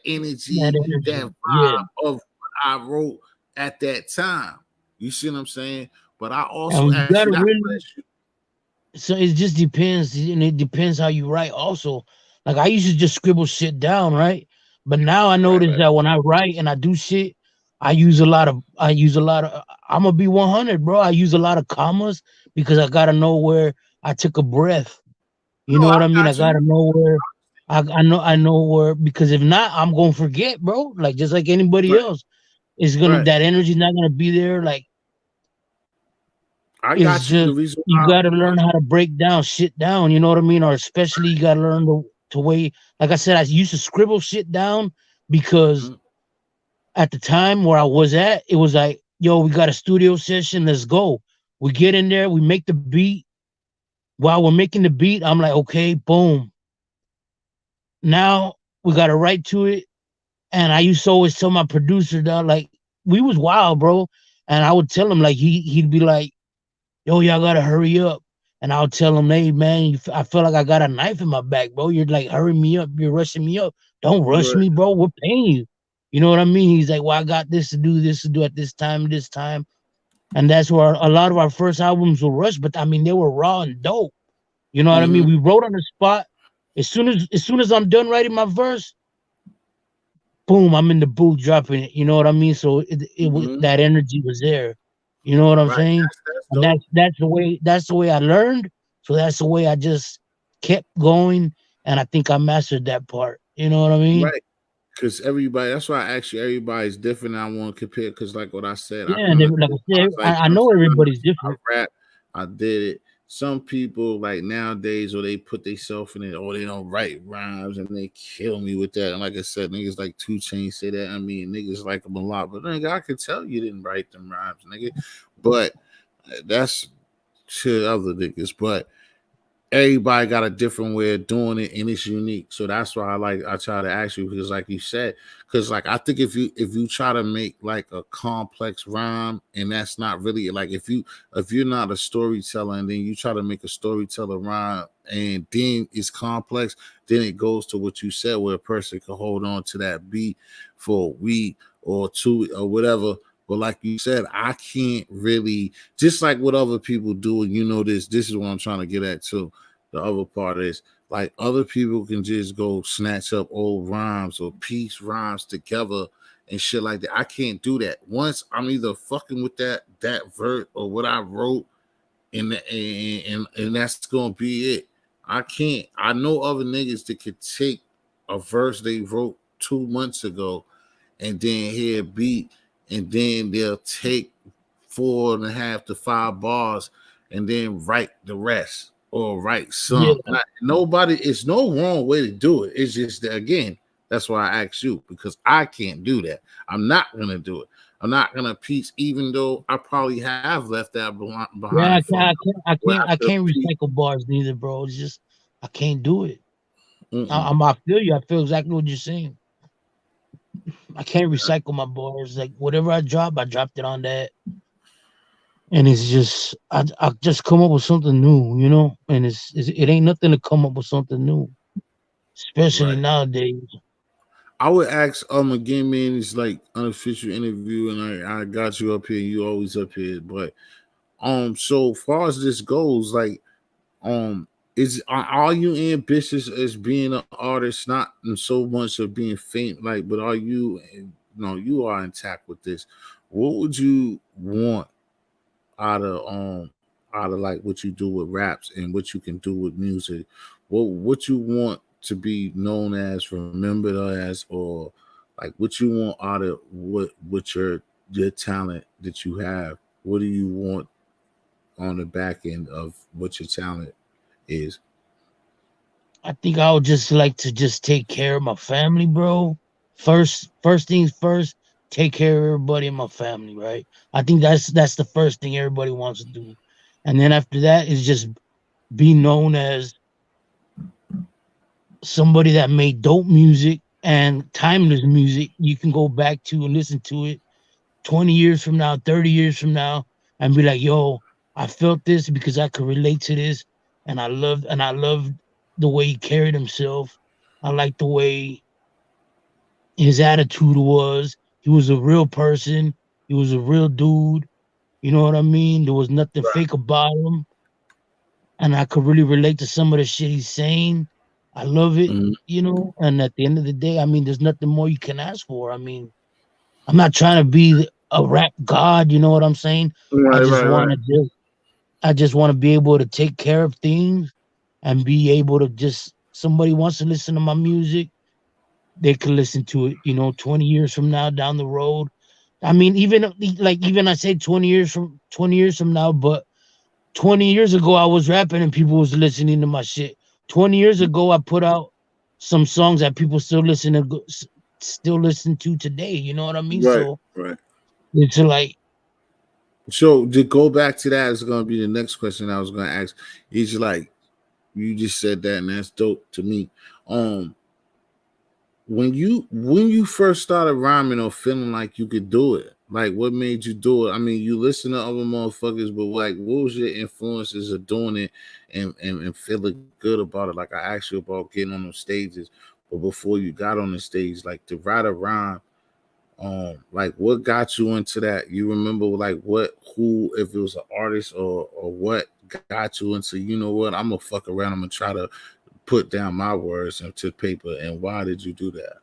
energy, that vibe of what I wrote at that time. You see what I'm saying? But I also And you actually gotta really. So it just depends, and it depends how you write. Also, like I used to just scribble shit down, right? But now I notice that when I write and I do shit, I use a lot of. I'm gonna be 100, bro. I use a lot of commas because I gotta know where I took a breath. You know what I mean? I gotta know where. I know where, because if not, I'm gonna forget, bro. Like just like anybody else, it's gonna that energy's not gonna be there. Like I it's got you. The just reason you got to learn how to break down shit down. You know what I mean? Or especially you got to learn to way. Like I said, I used to scribble shit down because at the time where I was at, it was like, yo, we got a studio session. Let's go. We get in there. We make the beat. While we're making the beat, I'm like, okay, boom. Now we got to write to it. And I used to always tell my producer that, like, we was wild, bro. And I would tell him, like, he'd be like, yo, y'all gotta hurry up. And I'll tell him, hey, man, I feel like I got a knife in my back, bro. You're like, hurry me up. You're rushing me up. Don't rush me, bro. We're paying you. You know what I mean? He's like, well, I got this to do at this time, this time. And that's where a lot of our first albums were rushed, but I mean, they were raw and dope. You know what I mean? We wrote on the spot. As soon as I'm done writing my verse, boom, I'm in the booth dropping it. You know what I mean? So it was that energy was there. You know what I'm saying? And that's the way I learned. So that's the way I just kept going, and I think I mastered that part. You know what I mean? Right. Because everybody, that's why I asked you, everybody's different. I want to compare because, like what I said, Yeah, like I said, I know everybody's different. I rap, I did it. Some people like nowadays, or they put themselves in it, or they don't write rhymes, and they kill me with that. And like I said, niggas like 2 Chainz say that. I mean, niggas like them a lot, but nigga, I could tell you didn't write them rhymes, nigga. But that's to other niggas. But everybody got a different way of doing it and it's unique. So that's why I try to ask you, because like you said, because like I think if you try to make like a complex rhyme, and that's not really like, if you're not a storyteller and then you try to make a storyteller rhyme and then it's complex, then it goes to what you said, where a person can hold on to that beat for a week or 2 or whatever. But like you said, I can't really, just like what other people do, and you know this is what I'm trying to get at too. The other part is like other people can just go snatch up old rhymes or piece rhymes together and shit like that. I can't do that. Once I'm either fucking with that verse or what I wrote, and that's gonna be it. I can't. I know other niggas that could take a verse they wrote 2 months ago and then hear a beat, and then they'll take 4.5 to 5 bars and then write the rest or write some. Nobody, it's no wrong way to do it. It's just that, again, that's why I asked you, because I can't do that. I'm not gonna do it. I'm not gonna piece, even though I probably have left that behind. Yeah, I can't recycle bars neither, bro. It's just I can't do it. I feel you. I feel exactly what you're saying. I can't recycle my bars. Like whatever I dropped it on that. And it's just I just come up with something new, you know? And it ain't nothing to come up with something new. Especially nowadays. I would ask again, man. It's like unofficial interview, and I got you up here. You always up here, but so far as this goes, like um, are you ambitious as being an artist? Not in so much of being faint, like, but are you? No, you are intact with this. What would you want out of like what you do with raps and what you can do with music? What you want to be known as, remembered as, or like what you want out of what your talent that you have? What do you want on the back end of what your talent is? I think I would just like to just take care of my family, bro. First things first, take care of everybody in my family, right? I think that's the first thing everybody wants to do. And then after that is just be known as somebody that made dope music and timeless music you can go back to and listen to it 20 years from now, 30 years from now, and be like, yo, I felt this because I could relate to this. And I loved the way he carried himself. I liked the way his attitude was. He was a real person. He was a real dude. You know what I mean? There was nothing fake about him. And I could really relate to some of the shit he's saying. I love it, Mhm. and at the end of the day, I mean, there's nothing more you can ask for. I mean, I'm not trying to be a rap god, you know what I'm saying? I Right, just right, want right. to just I just want to be able to take care of things and be able to just somebody wants to listen to my music, they can listen to it, 20 years from now down the road. I mean, even I say 20 years from now, but 20 years ago I was rapping and people was listening to my shit. 20 years ago I put out some songs that people still listen to today, you know what I mean? Right, So right. it's like So to go back to that is going to be the next question I was going to ask. It's like you just said that, and that's dope to me. Um, when you first started rhyming or feeling like you could do it, like what made you do it? I mean, you listen to other motherfuckers, but like, what was your influences of doing it and feeling good about it? Like I asked you about getting on those stages, but before you got on the stage, like to write a rhyme, like what got you into that? You remember like what, who, if it was an artist or what got you into, you know what, I'm gonna fuck around, I'm gonna try to put down my words into paper, and why did you do that?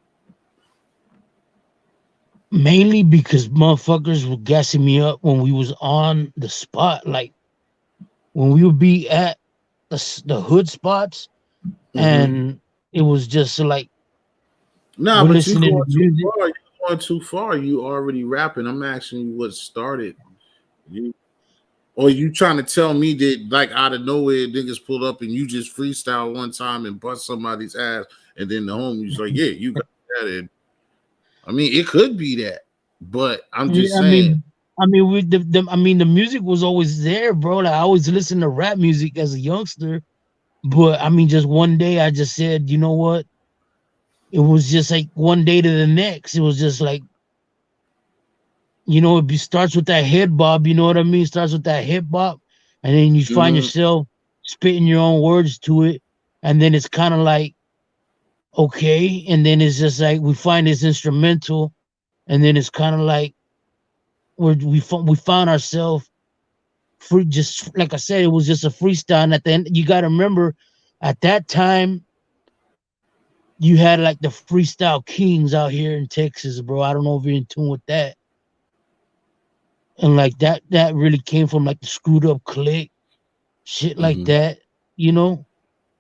mainly because motherfuckers were gassing me up when we was on the spot, like when we would be at the hood spots, Mm-hmm. and it was just like Nah, we're but you listening to going too music. far. You going too far. You already rapping. I'm asking you what started you, or you trying to tell me that like out of nowhere niggas pulled up and you just freestyle one time and bust somebody's ass, and then the homies like, yeah, you got that. And I mean, it could be that, but I'm Yeah, just saying. I mean, the music was always there, bro. Like I always listened to rap music as a youngster, but I mean, just one day I just said, you know what? It was just like one day to the next. It was just like, starts with that head bob. You know what I mean? Starts with that hip hop, and then you find Mm-hmm. yourself spitting your own words to it, and then it's kind of like okay, and then it's just like we find this instrumental, and then it's kind of like we found ourselves free. Just like I said, it was just a freestyle. And at the end, you got to remember, at that time, you had like the freestyle kings out here in Texas, bro. I don't know if you're in tune with that, and like that really came from like the screwed up click, shit like Mm-hmm. that, you know.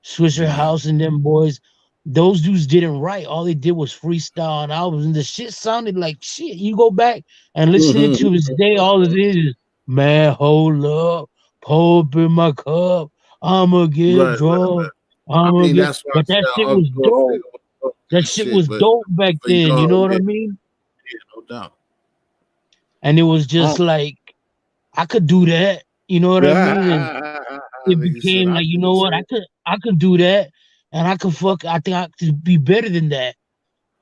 Swisher Right. House and them boys, those dudes didn't write. All they did was freestyle on albums, and the shit sounded like shit. You go back and listen it to this day, all it is, man, hold up, pour up in my cup, I'ma get Right, right, drunk, right. I I'ma mean, get. that's why I But that said shit up was north dope. nigga was That and shit shit, was but dope back for then. You know y'all, what yeah, I mean? yeah, no doubt. And it was Um, just like I could do that. You know what I mean? And it nigga said became I like, you do the know what? same. I could do that, and I could fuck. I think I could be better than that.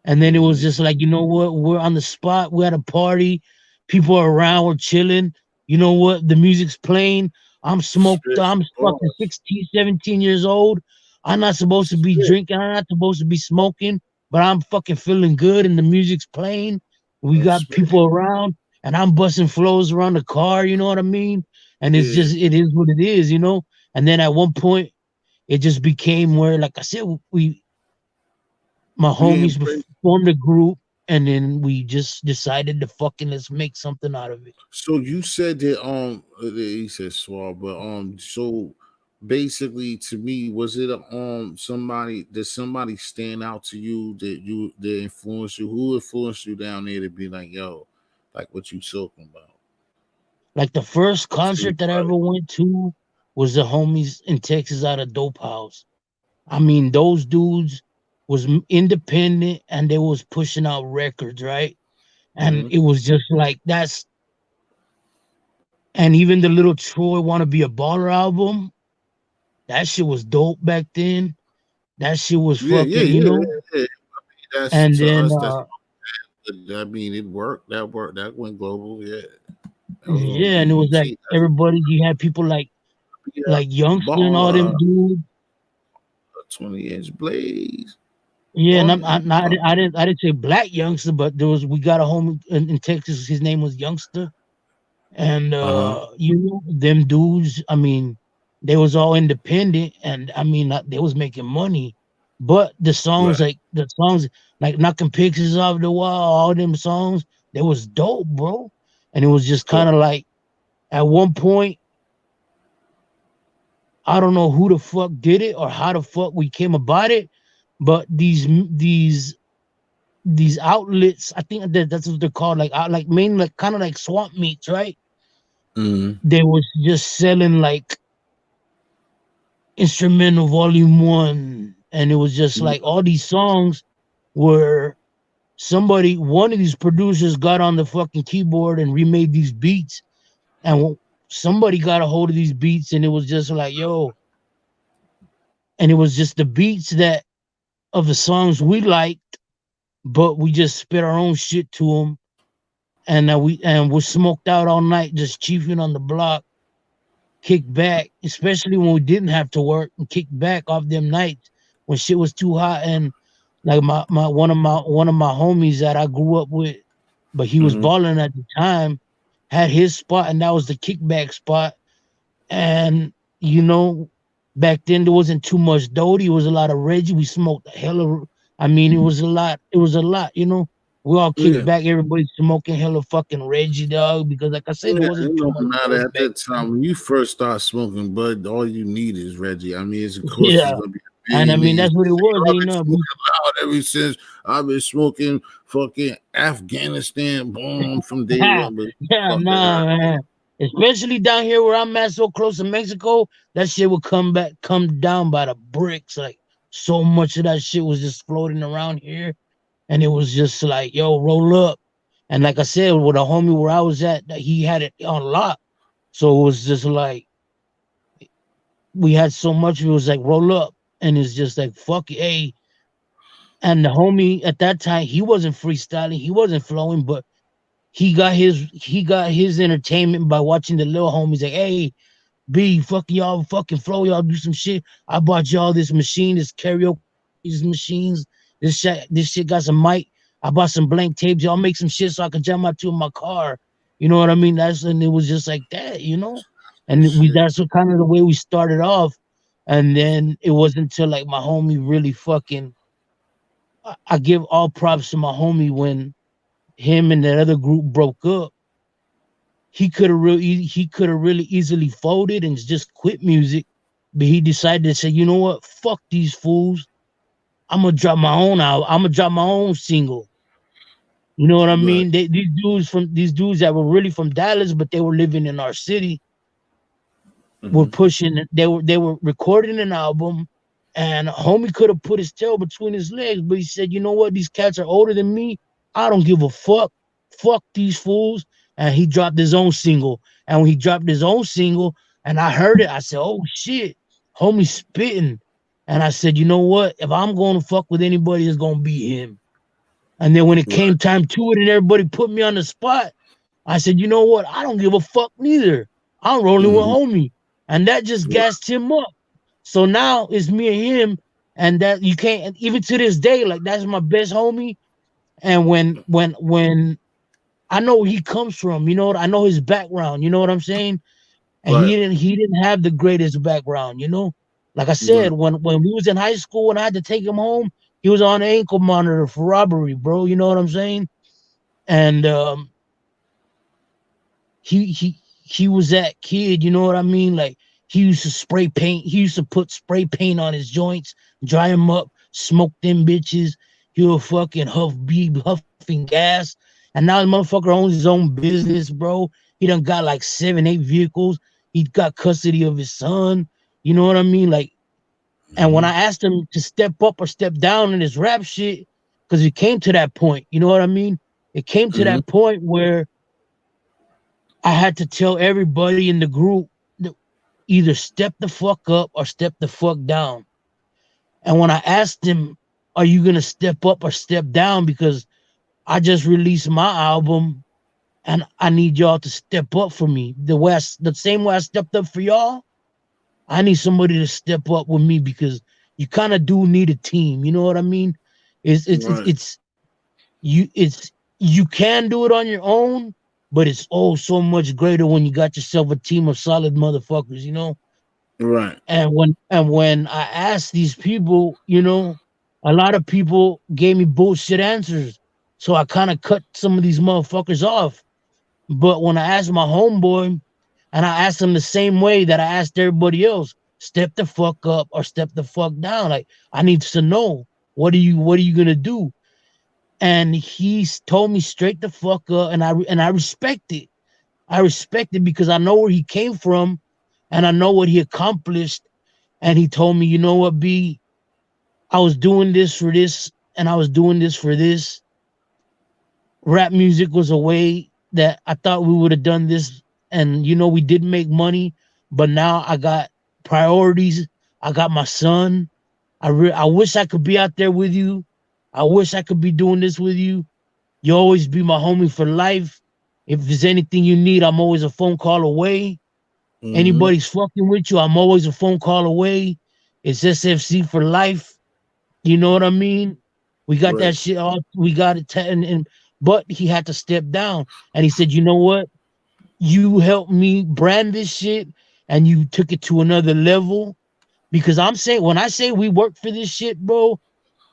And then it was Mm-hmm. just like, you know what? We're on the spot. We're at a party. People are around. We're chilling. You know what? The music's playing. I'm smoked. Spit I'm fucking bars. 16, 17 years old. I'm not supposed to be Spit. drinking. I'm not supposed to be smoking. but I'm fucking feeling good and the music's playing. We got Respect. people around and I'm busting flows around the car, you know what I mean? And it's Yeah. just it is what it is, you know? And then at one point it just became where, like I said, we my We homies embrace. formed a group and then we just decided to fucking let's make something out of it. So you said that he said suave, but so basically to me, was it somebody, did somebody stand out to you that influenced you? Who influenced you down there to be like, yo, like what you talking about? Like the first Was concert that I anybody? ever went to was the homies in Texas out of Dope House. I mean, those dudes was independent and they was pushing out records, right? And Mm-hmm. it was just like that's and even the little Troy Wanna Be a Baller album, that shit was dope back then. That shit was Yeah, yeah, fucking, yeah, yeah, yeah. That's and to then us. That's I mean, it worked. That worked. That went global. Yeah, that was on yeah, and it was like BET. That's everybody you had people yeah. like Youngster and all them Baller, dudes. 20-inch blaze. Yeah, and All I'm, I, them. I didn't say Black Youngster, but there was we got a homie in Texas. His name was Youngster, and Uh-huh. you know them dudes. I mean, they was all independent, and I mean they was making money, but Right. the songs like knocking pictures off the wall, all them songs, they was dope, bro. And it was just So kind of like at one point, I don't know who the fuck did it or how the fuck we came about it, but these outlets, I think that's what they're called, like like mainly like kind of like swamp meets, right? mm, They was just selling like instrumental volume one, and it was just like all these songs were one of these producers got on the fucking keyboard and remade these beats, and somebody got a hold of these beats, and it was just like yo, and it was just the beats that of the songs we liked, but we just spit our own shit to them, and we're smoked out all night, just chiefing on the block, kick back, especially when we didn't have to work, and kick back off them nights when shit was too hot. And like one of my homies that I grew up with, but he was mm-hmm. balling at the time, had his spot, and that was the kickback spot. And you know, back then there wasn't too much Doty. It was a lot of Reggie. We smoked a hell of. I mean, it was a lot. It was a lot. You know, we all kicked Yeah. back. Everybody smoking hella fucking Reggie, dog. Because like I said, there Yeah, wasn't it too don't much matter Doty at back that then. time when you first start smoking bud. All you need is Reggie. I mean, it's of course it's Yeah, gonna be a and I billion mean niggas that's that what it say, was. "Oh, I've You been know, smoking loud ever since I've been smoking fucking Afghanistan bomb from day yeah, one." But fuck that. nah, man. Especially down here where I'm at, so close to Mexico, that shit would come down by the bricks. Like so much of that shit was just floating around here, and it was just like, yo, roll up. And like I said, with a homie where I was at, that he had it on lock, so it was just like we had so much. It was like roll up, and it's just like fuck it, hey. And the homie at that time, he wasn't freestyling, he wasn't flowing, but he got his entertainment by watching the little homies like, hey, B, fuck y'all, fucking flow, y'all do some shit. I bought y'all this machine, this karaoke these machines. This shit got some mic. I bought some blank tapes. Y'all make some shit so I can jam out to in my car. You know what I mean? And it was just like that, you know? And we Shit. that's what kind of the way we started off. And then it wasn't until like my homie really fucking I give all props to my homie when him and that other group broke up. He could have really easily folded and just quit music, but he decided to say, you know what, fuck these fools. I'm gonna drop my own out. I'm gonna drop my own single. You know what I Right. mean? These dudes that were really from Dallas, but they were living in our city, were Mm-hmm. pushing. They were recording an album, and homie could have put his tail between his legs, but he said, "You know what? These cats are older than me. I don't give a fuck. Fuck these fools." And he dropped his own single. And when he dropped his own single, and I heard it, I said, "Oh shit, homie spitting." And I said, "You know what? If I'm going to fuck with anybody, it's gonna be him." And then when it Right. came time to it, and everybody put me on the spot, I said, "You know what? I don't give a fuck neither. I'm rolling with Mm-hmm. homie." And that just Right. gassed him up. So now it's me and him, and that you can't even to this day. Like that's my best homie. And when I know where he comes from, you know, I know his background. You know what I'm saying? And Right. he didn't have the greatest background. You know, like I Right. said, when we was in high school and I had to take him home, he was on ankle monitor for robbery, bro. You know what I'm saying? And he was that kid, you know what I mean? Like he used to spray paint, he used to put spray paint on his joints, dry them up, smoke them bitches. He'll fucking be huffing gas. And now the motherfucker owns his own business, bro. He done got like 7, 8 vehicles. He got custody of his son. You know what I mean? Like, and when Mm-hmm. I asked him to step up or step down in his rap shit, because it came to that point, you know what I mean? It came to Mm-hmm. that point where I had to tell everybody in the group to either step the fuck up or step the fuck down. And when I asked him, are you gonna step up or step down? Because I just released my album and I need y'all to step up for me. The same way I stepped up for y'all, I need somebody to step up with me because you kind of do need a team. You know what I mean? It's it's it's, Right. it's it's you can do it on your own, but it's oh so much greater when you got yourself a team of solid motherfuckers, you know. Right. And when I asked these people, you know, a lot of people gave me bullshit answers, so I kind of cut some of these motherfuckers off. But when I asked my homeboy, and I asked him the same way that I asked everybody else, step the fuck up or step the fuck down. Like I need to know what are you gonna do? And he told me straight the fuck up, and I respect it. I respect it because I know where he came from, and I know what he accomplished. And he told me, you know what, B, I was doing this for this, and I was doing this for this. Rap music was a way that I thought we would have done this, and you know we did make money, but now I got priorities. I got my son. I wish I could be out there with you. I wish I could be doing this with you. You always be my homie for life. If there's anything you need, I'm always a phone call away. Mm-hmm. Anybody's fucking with you, I'm always a phone call away. It's SFC for life. You know what I mean? We got Right. that shit all. We got it. But he had to step down, and he said, "You know what? You helped me brand this shit, and you took it to another level." Because I'm saying, when I say we work for this shit, bro,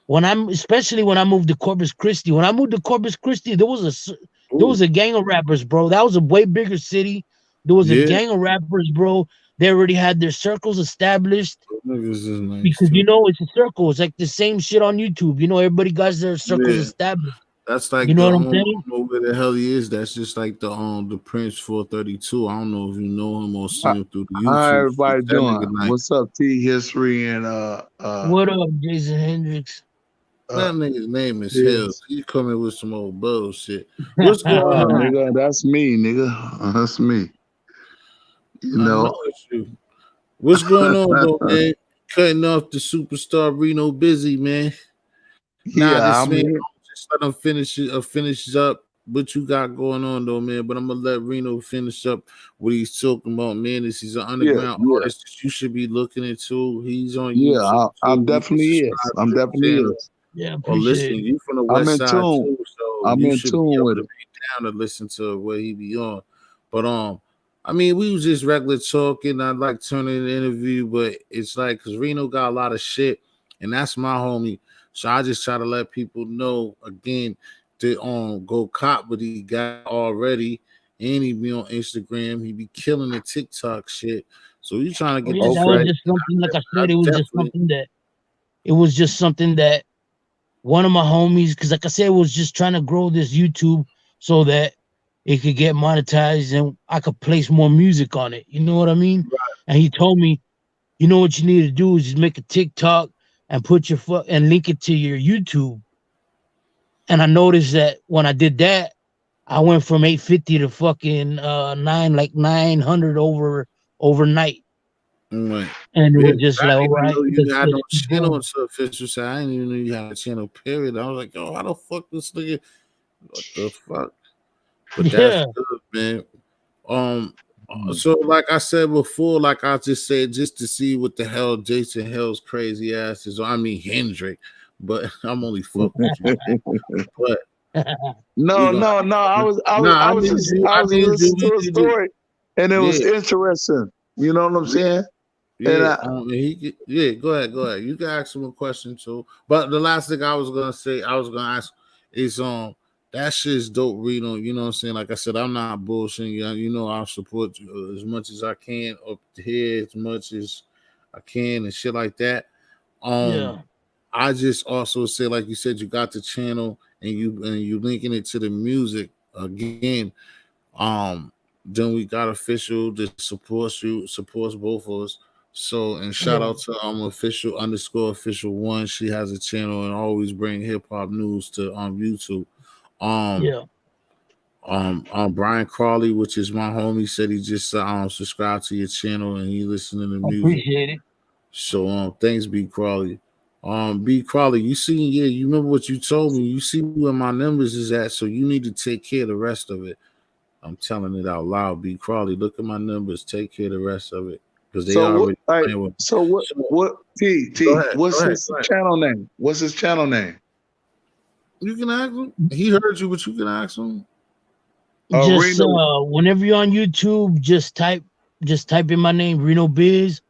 especially when I moved to Corpus Christi. When I moved to Corpus Christi, there Ooh. was a gang of rappers, bro. That was a way bigger city. There was a Yeah. gang of rappers, bro. They already had their circles established Those niggas is nice because too. you know it's a circle. It's like the same shit on YouTube. You know, everybody got their circles Yeah. established. That's You like know the what I'm I saying? don't know where the hell he is. That's just like the Prince 432. I don't know if you know him or How seen him through the how YouTube shit. everybody That nigga doing? nice. What's up, T History and What up, Jason Hendricks? uh That nigga's name is Hills. Biz? He coming with some old bullshit. What's going Nah, on? nigga, that's me, nigga. That's me. You I know. know it's you. What's going on though, man? Cutting off the superstar Reno busy, man. Nah, Yeah, this I'm man, here. just let him finish it, finish up what you got going on though, man. But I'm gonna let Reno finish up what he's talking about, man. This he's an Yeah, underground yeah, artist that you should be looking into. He's on yeah. YouTube I'm too. You can definitely is. subscribe I'm to his definitely channel is. Yeah, or appreciate listen. it. You from the I'm west in side tune. too, so I'm you in should be tune able with to it. be down to listen to where he be on. But I mean, we was just regular talking. I'd like turning the interview, but it's like because Reno got a lot of shit, and that's my homie. So I just try to let people know again to go cop what he got already, and he be on Instagram. He be killing the TikTok shit. So you trying to Oh get yeah, this that was Okay. right? just something. Like I I said, it was just definitely. something that one of my homies, because like I said, was just trying to grow this YouTube so that it could get monetized and I could place more music on it. You know what I mean? And he told me, you know what you need to do is just make a TikTok and put your and link it to your YouTube. And I noticed that when I did that, I went from 850 to fucking 900 overnight. Right. And it Yeah, was 'cause just I like, all didn't even right, know you had let's no keep channel going. until official said I didn't even know you had a channel, period. I was like, yo, how the fuck this nigga what the fuck? But that's Yeah. good, man. Um, So, like I said before, like I just said, just to see what the hell Jason Hill's crazy ass is. I mean Hendrick, but I'm only fucking with you, man. But we No, gonna no, no. nah. I I was need you. listening We to a need you. story, and it was Yeah, interesting. You know what I'm saying? And yeah. Yeah. Go ahead. Go ahead. You can ask him a question too. But the last thing I was gonna say, I was gonna ask is that shit's dope, Reno. You know what I'm saying? Like I said, I'm not bullshitting you. You know I'll support you as much as I can up here, as much as I can, and shit like that. Um, Yeah, I just also say, like you said, you got the channel and you linking it to the music again. Um, then we got official that supports both of us. So and shout yeah, out to official underscore official one. She has a channel and always bring hip hop news to YouTube. Um, yeah. Brian Crawley, which is my homie, said he just subscribed to your channel and he listening to music. Appreciate it. So thanks, B Crawley. B Crawley, you see, yeah, you remember what you told me. You see where my numbers is at, so you need to take care of the rest of it. I'm telling it out loud. B Crawley, look at my numbers. Take care of the rest of it because they so what? already All right. playing with me. So what? So What? go T. ahead, go What's ahead, his go ahead. channel name? What's his channel name? You can ask him. He heard you, but you can ask him. Just Reno. whenever you're on YouTube, just type in my name, Reno Bizz.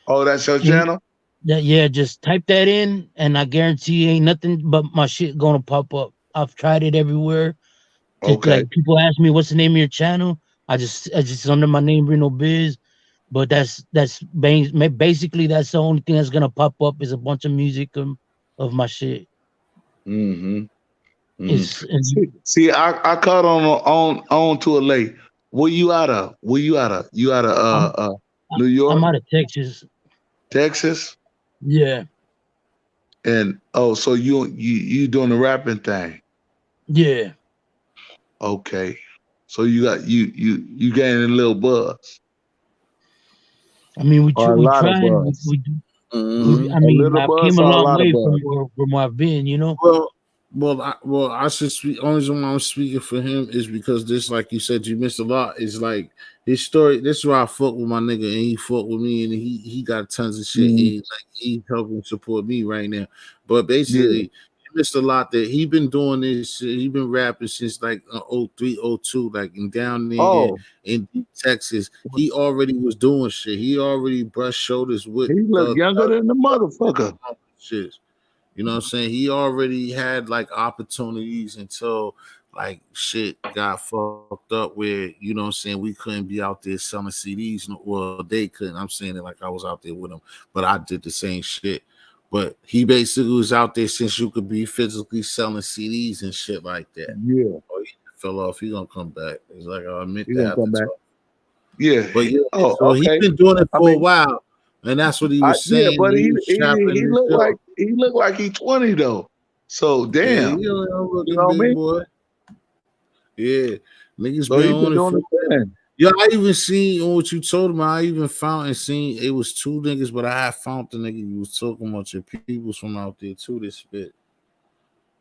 Oh, that's your And channel. that, yeah, just type that in, and I guarantee ain't nothing but my shit gonna pop up. I've tried it everywhere. Just Okay. like people ask me, "What's the name of your channel?" I just under my name, Reno Bizz. But basically that's the only thing that's gonna pop up is a bunch of music of my shit. Mm-hmm. It's See, I caught on to it late. Where you out of? Where you out of? You out of I'm New I'm York, out of Texas. Texas, Yeah, and so you doing the rapping thing? yeah. Okay, so you got you gaining a little buzz I mean, or a we lot of trying. buzz? Mm-hmm. I A mean, little I've buzz came a or a long lot of way buzz? from where I've been. You know. Well, I should speak. Only reason why I'm speaking for him is because this, like you said, you missed a lot. Is like his story. This is why I fuck with my nigga, and he fought with me, and he got tons of shit. Mm, He helping support me right now. But yeah. basically, he missed a lot. That he been doing this shit. He been rapping since like '03, '02, like and down there Oh, in Texas. He already was doing shit. He already brushed shoulders with he look the younger than the motherfucker. shit. You know what I'm saying? He already had like opportunities until like shit got fucked up where, you know what I'm saying, we couldn't be out there selling CDs. Well, they couldn't. I'm saying it like I was out there with them, but I did the same shit. But he basically was out there since you could be physically selling CDs and shit like that. Yeah, Oh, he fell off. He gonna come back. It's like I admit he that gonna after come back. 12. Yeah. But yeah, Oh, so he okay. been doing it I for a mean, while. And that's what he was yeah, saying but when he was he trapping this show. looked like he 20 though. So Yeah, damn, he a you looking know what I big mean? boy. Yeah, niggas So been he been on it doing for his a minute. thing. Yo, I even seen on what you told me. I even found and seen it was two niggas, but I had found the nigga you was talking about your peoples from out there too. This bit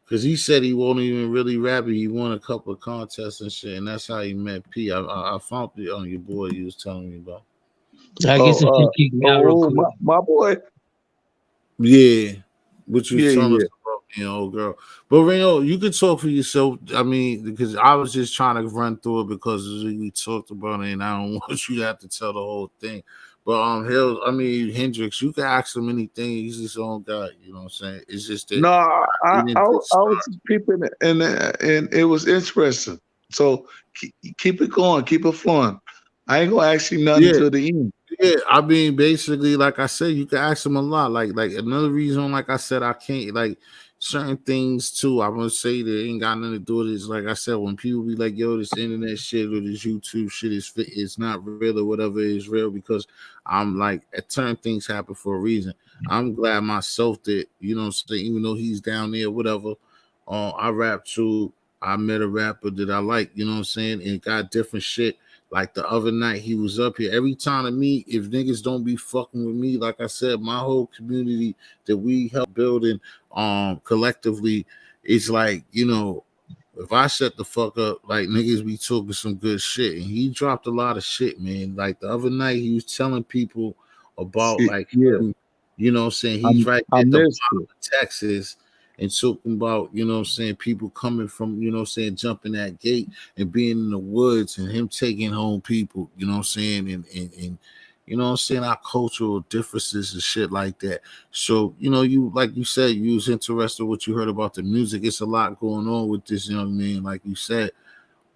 because he said he won't even really rap it. He won a couple of contests and shit, and that's how he met P. I found it on your boy you was telling me about. I guess if Oh, she kicked me out real quick. my boy. Yeah, which was Yeah, telling us yeah. about me, old girl. But Reno, you could talk for yourself. I mean, because I was just trying to run through it because we talked about it, and I don't want you to have to tell the whole thing. But Hendrix, you can ask him anything. He's his own guy. You know what I'm saying? It's just that No, he didn't get I was started. just peeping it, and it was interesting. So keep it going, keep it flowing. I ain't gonna ask you nothing Yeah, till the end. yeah, I mean, basically, like I said, you can ask him a lot. Like another reason, like I said, I can't like certain things too. I'm gonna say that ain't got nothing to do with it. It's like I said, when people be like, "Yo, this internet shit or this YouTube shit is it's not real or whatever is real," because I'm like, certain things happen for a reason. I'm glad myself that you know, what I'm saying, even though he's down there, whatever. I rap too. I met a rapper that I like, you know what I'm saying, and got different shit. Like the other night, he was up here. Every time to me, if niggas don't be fucking with me, like I said, my whole community that we help building collectively, it's like, you know, if I shut the fuck up, like niggas be talking some good shit, and he dropped a lot of shit, man. Like the other night, he was telling people about like Yeah, him, you know what I'm saying? I He's right I at the missed bottom it. of Texas and talking about, you know what I'm saying, people coming from, you know what I'm saying, jumping that gate and being in the woods and him taking home people, you know what I'm saying, and you know what I'm saying, our cultural differences and shit like that. So, you know, you like you said, you was interested what you heard about the music. It's a lot going on with this young man, like you said.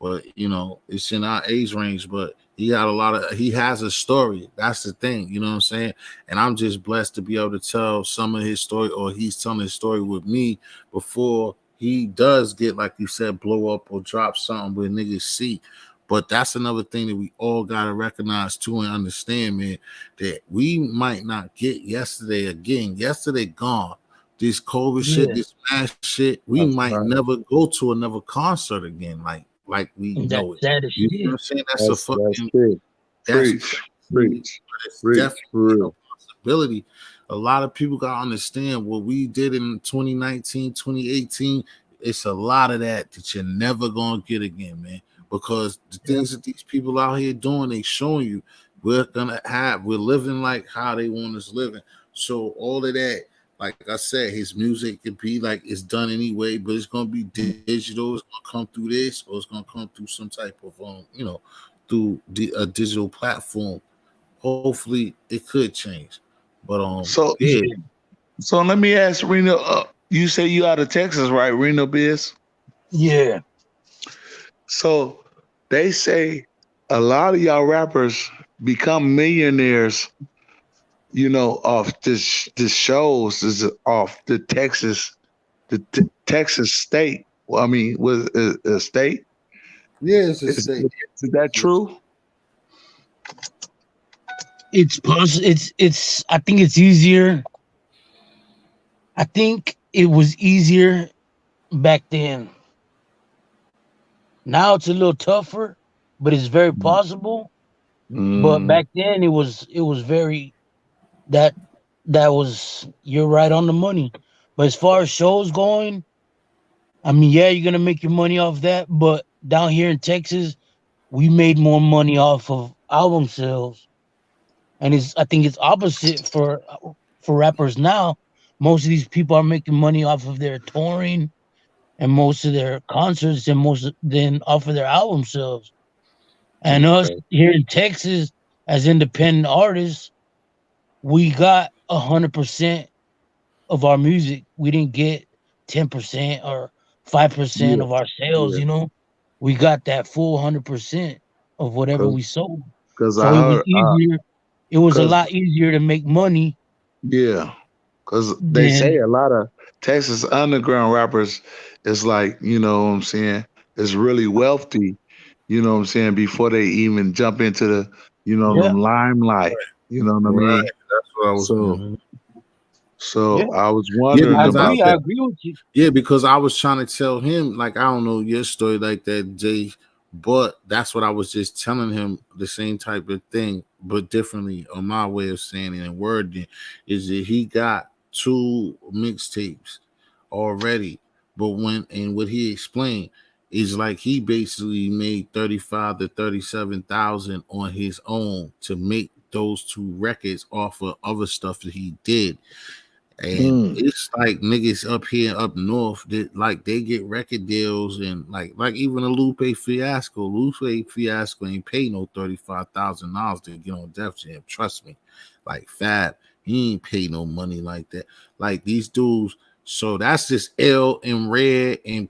But you know, it's in our age range, but he got a lot of he has a story. That's the thing, you know what I'm saying? And I'm just blessed to be able to tell some of his story, or he's telling his story with me before he does get, like you said, blow up or drop something where niggas see. But that's another thing that we all gotta recognize too and understand, man, that we might not get yesterday again. Yesterday gone. This COVID shit, Yeah, this mass shit, we That's might right. never go to another concert again, like we and that's know it. sad as You know what shit. I'm saying? That's true. That's Preach, crazy, preach, but it's preach definitely for a real. possibility. A lot of people gotta understand what we did in 2019, 2018. It's a lot of that you're never gonna get again, man. Because the Yeah, things that these people out here doing, they showing you we're living like how they want us living. So all of that, like I said, his music could be like it's done anyway, but it's gonna be digital. It's gonna come through this, or it's gonna come through some type of through a digital platform. Hopefully, it could change. But So yeah, yeah, so let me ask Reno. You say you out of Texas, right? Reno Biz. yeah, So they say a lot of y'all rappers become millionaires, off this shows is off the Texas state. Well, I mean, was a state? yeah, it's a Is state. is that true? it's possible. It's. I think it's easier. I think it was easier back then. Now it's a little tougher, but it's very possible. But Mm, back then it was very that that was you're right on the money. But as far as shows going, I mean, yeah, you're gonna make your money off that. But down here in Texas, we made more money off of album sales, and it's I think it's opposite for rappers now. Most of these people are making money off of their touring and most of their concerts and than off of their album sales. And us okay. here in Texas, as independent artists, we got 100% of our music. We didn't get 10% or 5% Yeah, of our sales. yeah. We got that full 100% of whatever Cause, we sold. cause I So it was heard, easier. It was a cause lot easier to make money yeah, cause they say than a lot of Texas underground rappers is like, what I'm saying, is really wealthy. What I'm saying, before they even jump into the, the yeah, limelight. You know what I Right. mean? That's what I was. So, yeah. so I was Yeah, wondering I because I agree. about I that. agree with you. yeah, because I was trying to tell him, like, I don't know your story like that, Jay, but that's what I was just telling him, the same type of thing, but differently on my way of saying it and wording, is that he got two mixtapes already. But what he explained is like he basically made 35 to 37,000 on his own to make those two records off of other stuff that he did. And Mm, it's like niggas up here up north that like they get record deals, and like even a Lupe Fiasco ain't pay no $35,000 to get on Def Jam. Trust me. Like Fab, he ain't pay no money like that. Like these dudes, so that's just L and Red and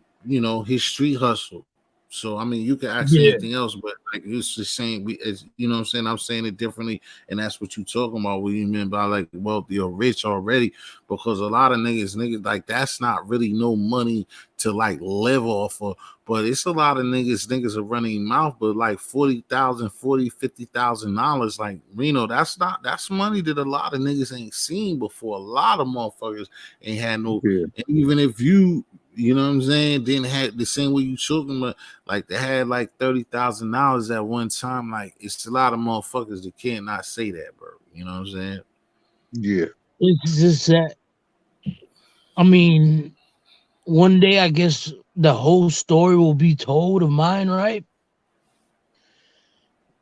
his street hustle. So I mean, you can ask Yeah, anything else, but like it's the same. As you know, what I'm saying, I'm saying it differently, and that's what you talking about. What you mean by like wealthy or rich already? Because a lot of niggas like that's not really no money to like live off of. But it's a lot of niggas are running mouth, but like 40,000, 40, $50,000, like Reno, that's money that a lot of niggas ain't seen before. A lot of motherfuckers ain't had no, yeah, and even if you know what I'm saying, didn't have the same way you talking about, like they had like $30,000 at one time. Like it's a lot of motherfuckers that can't not say that, bro. You know what I'm saying? yeah. it's just that. I mean, one day I guess the whole story will be told of mine, right?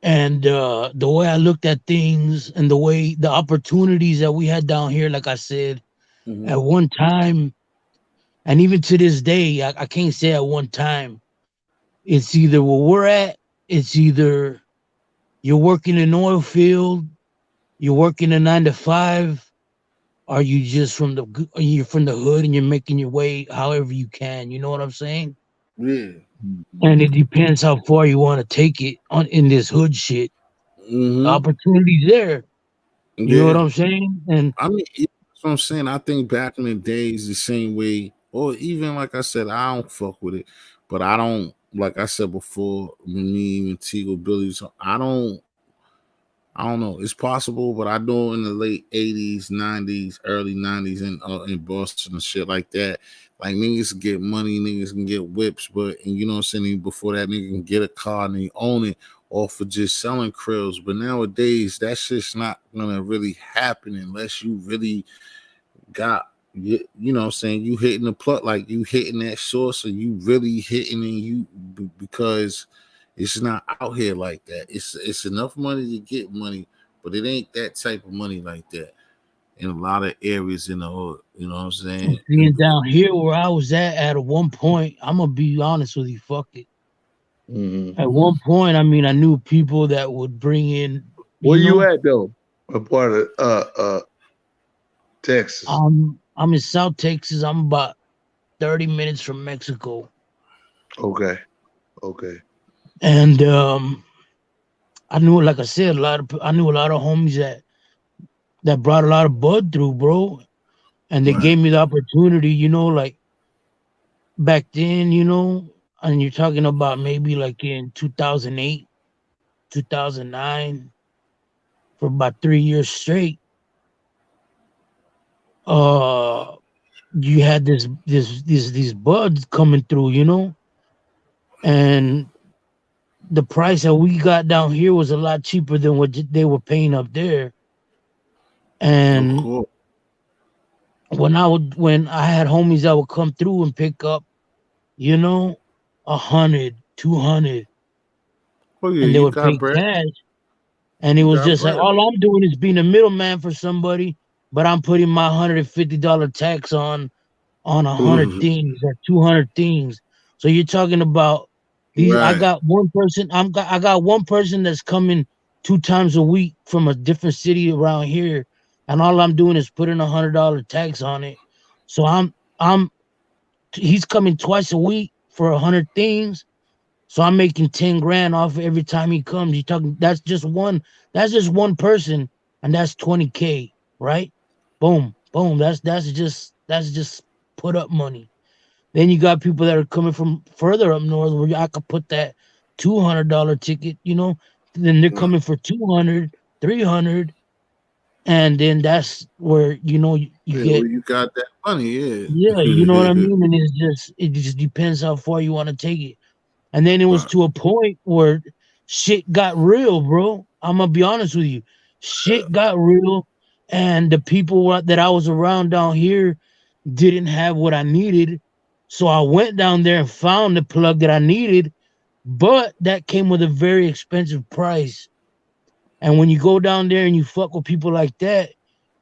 And the way I looked at things and the way the opportunities that we had down here, like I said, Mm-hmm. at one time, and even to this day, I can't say at one time, it's either where we're at, it's either you're working in oil field, you're working a 9 to 5, or you just you're from the hood and you're making your way however you can. You know what I'm saying? Yeah. And it depends how far you want to take it on in this hood shit. Mm-hmm. Opportunities there. You know what Yeah. I'm saying? And I mean, yeah, that's what I'm saying. I think back in the days, the same way, or even like I said, I don't fuck with it, but I don't. Like I said before, me and Tigo Billy, so I don't know. It's possible, but I know in the late '80s, '90s, early '90s, in Boston and shit like that, like niggas can get money, niggas can get whips, but and you know what I'm saying. Before that, nigga can get a car and they own it, off for just selling krills. But nowadays, that shit's not gonna really happen unless you really got you know what I'm saying, you hitting the plug, like you hitting that source, and you really hitting, and because it's not out here like that. It's enough money to get money, but it ain't that type of money like that in a lot of areas in the hood. You know what I'm saying? being down here where I was at one point, I'm gonna be honest with you, fuck it. Hmm. At one point, I mean, I knew people that would bring in, Where you you know, at though? What part of Texas? I'm in South Texas. I'm about 30 minutes from Mexico, Okay, okay. and I knew, like I said, I knew a lot of homies that brought a lot of bud through, bro, and they Right. gave me the opportunity, like back then, and you're talking about maybe like in 2008, 2009, for about 3 years straight. Uh, you had these buds coming through, and the price that we got down here was a lot cheaper than what they were paying up there. Of And course. when I had homies that would come through and pick up, you know, 100, 200, Oh yeah, and they you would got pay bread. cash. And it You was got just like, bread. all I'm doing is being a middleman for somebody, but I'm putting my $150 tax on 100 things or 200 things. So you're talking about these. I Right. got one person. I got one person that's coming 2 times a week from a different city around here, and all I'm doing is putting $100 tax on it. So I'm he's coming twice a week for 100 things. So I'm making 10 grand off every time he comes. You talking? That's just one person, and that's 20K, right? Boom, boom. That's just put up money. Then you got people that are coming from further up north where I could put that $200 ticket, then they're Right. coming for 200, 300, and then that's where, you Yeah, well, get, you got that money, yeah, you know what I yeah. mean? And it just depends how far you want to take it. And then it was Right. to a point where shit got real, bro. I'm gonna be honest with you. Shit got real, and the people that I was around down here didn't have what I needed. So I went down there and found the plug that I needed, but that came with a very expensive price. And when you go down there and you fuck with people like that,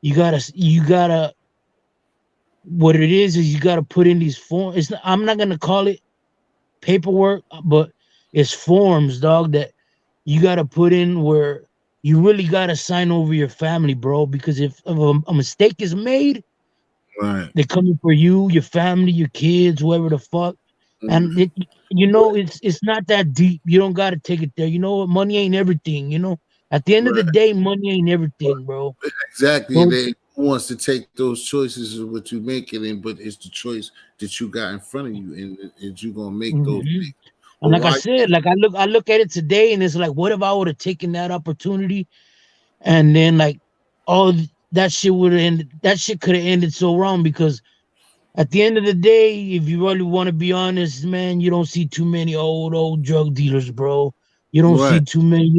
you gotta what it is you gotta put in these forms. I'm not gonna call it paperwork, but it's forms, dog, that you gotta put in where you really gotta sign over your family, bro. Because if a mistake is made, Right. they're coming for you, your family, your kids, whoever the fuck. Mm. And it's not that deep. You don't gotta take it there. You know what? Money ain't everything. At the end of the Right. day, money ain't everything, bro. Exactly. And So they who wants to take those choices is what you make it in, but it's the choice that you got in front of you, and you gonna make those mhm. things. But And like I why? said, like I look at it today, and it's like, what if I would have taken that opportunity, and then like all that shit would have ended. That shit could have ended so wrong because at the end of the day, if you really want to be honest, man, you don't see too many old drug dealers, bro. You don't Right. see too many.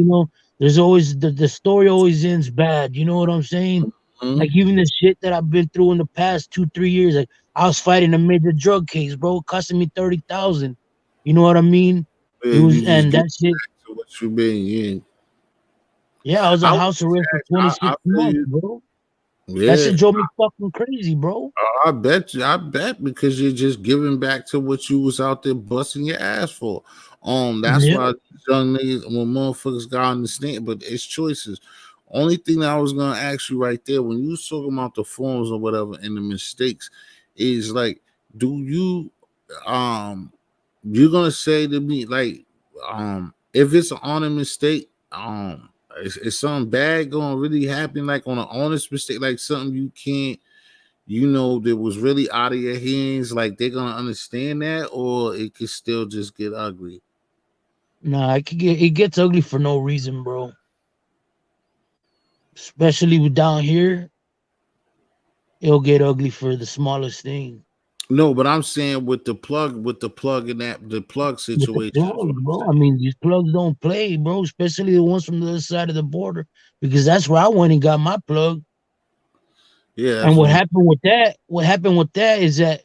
There's always the story always ends bad. You know what I'm saying? Mhm. Like even the shit that I've been through in the past 2 3 years. Like I was fighting a major drug case, bro, costing me 30,000. You know what I mean? Yeah, It was, you just and get that shit. back to what you been. Yeah, Yeah, I was I on was house arrest for I 26 feel months, you. bro. That Yeah, shit drove me fucking crazy, bro. I bet you. I bet because you're just giving back to what you was out there busting your ass for. That's Yeah. why these young niggas, when motherfuckers got understand, but it's choices. Only thing that I was gonna ask you right there when you was talking about the forms or whatever and the mistakes is like, do you you're gonna say to me like if it's an honest mistake, is something bad gonna really happen like on an honest mistake, like something you can't that was really out of your hands, like they're gonna understand that, or it could still just get ugly. Nah, it gets ugly for no reason, bro. Especially with down here, it'll get ugly for the smallest thing. No, but I'm saying with the plug and that the plug With the situation is what plugs, I'm bro. I saying. mean, these plugs don't play, bro. Especially the ones from the other side of the border, because that's where I went and got my plug. Yeah, And that's what I'm what happened with that is that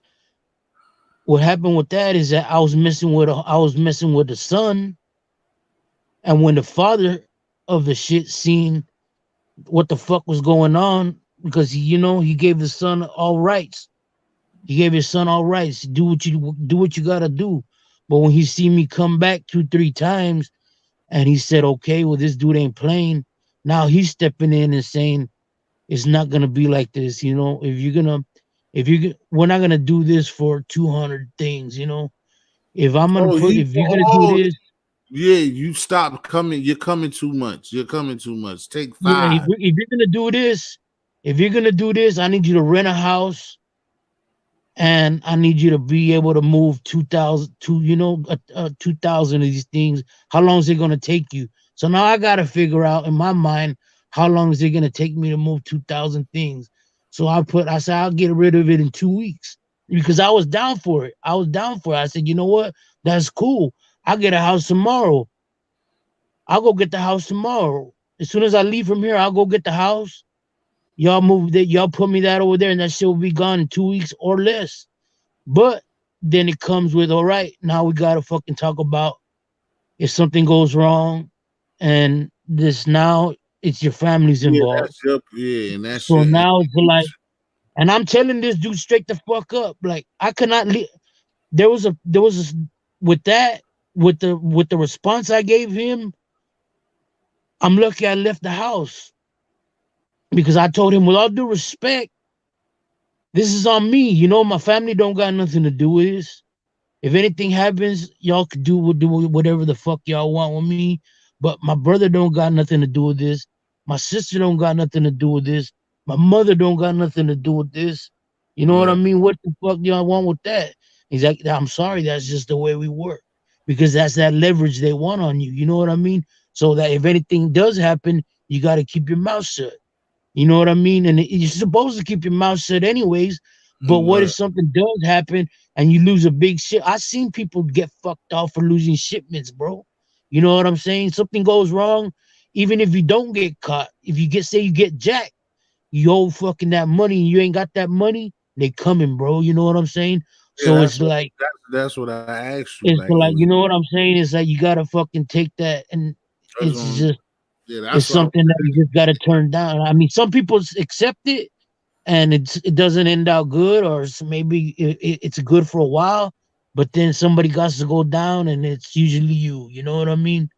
what happened with that is that I was messing with the son, and when the father of the shit seen what the fuck was going on, because he gave the son all rights. He gave his son all rights. Do what you gotta do. But when he see me come back 2 3 times, and he said, "Okay, well this dude ain't playing." Now he's stepping in and saying it's not gonna be like this. We're not gonna do this for 200 things. If you're gonna do oh this, yeah, you stop coming, you're coming too much. You're coming too much. Take yeah, if, five. if you're gonna do this, I need you to rent a house, and I need you to be able to move 2,000 2,000 of these things. How long is it going to take you? So now I got to figure out in my mind how long is it going to take me to move 2,000 things. So I said I'll get rid of it in 2 weeks because I was down for it. I said, you know what? That's cool. I'll get a house tomorrow. I'll go get the house tomorrow. As soon as I leave from here, I'll go get the house. Y'all move that. Y'all put me that over there, and that shit will be gone in 2 weeks or less. But then it comes with, all right, now we gotta fucking talk about if something goes wrong, and this now it's your family's Yeah, involved. that's your yeah, and that's So your and now it's like, and I'm telling this dude straight the fuck up, like I could not. With that, with the response I gave him, I'm lucky I left the house because I told him, with all due respect, this is on me. My family don't got nothing to do with this. If anything happens, y'all could do whatever the fuck y'all want with me. But my brother don't got nothing to do with this. My sister don't got nothing to do with this. My mother don't got nothing to do with this. You know what I right. mean? What the fuck y'all want with that? He's like, I'm sorry, that's just the way we work. Because that's that leverage they want on you. You know what I mean? So that if anything does happen, you got to keep your mouth shut. You know what I mean? And you're supposed to keep your mouth shut anyways. But what Right. if something does happen and you lose a big shit? I seen people get fucked off for losing shipments, bro. You know what I'm saying? Something goes wrong, even if you don't get caught. If you get jacked, you owe fucking that money and you ain't got that money, they coming, bro. You know what I'm saying? Yeah, So it's like that's what I asked you. it's Like it like was you know what I'm saying? It's like you gotta fucking take that, and that's it's on just yeah, it's that's what I was something that you just gotta turn down. I mean, some people accept it and it doesn't end out good, or maybe it's good for a while, but then somebody got to go down, and it's usually you. You know what I mean?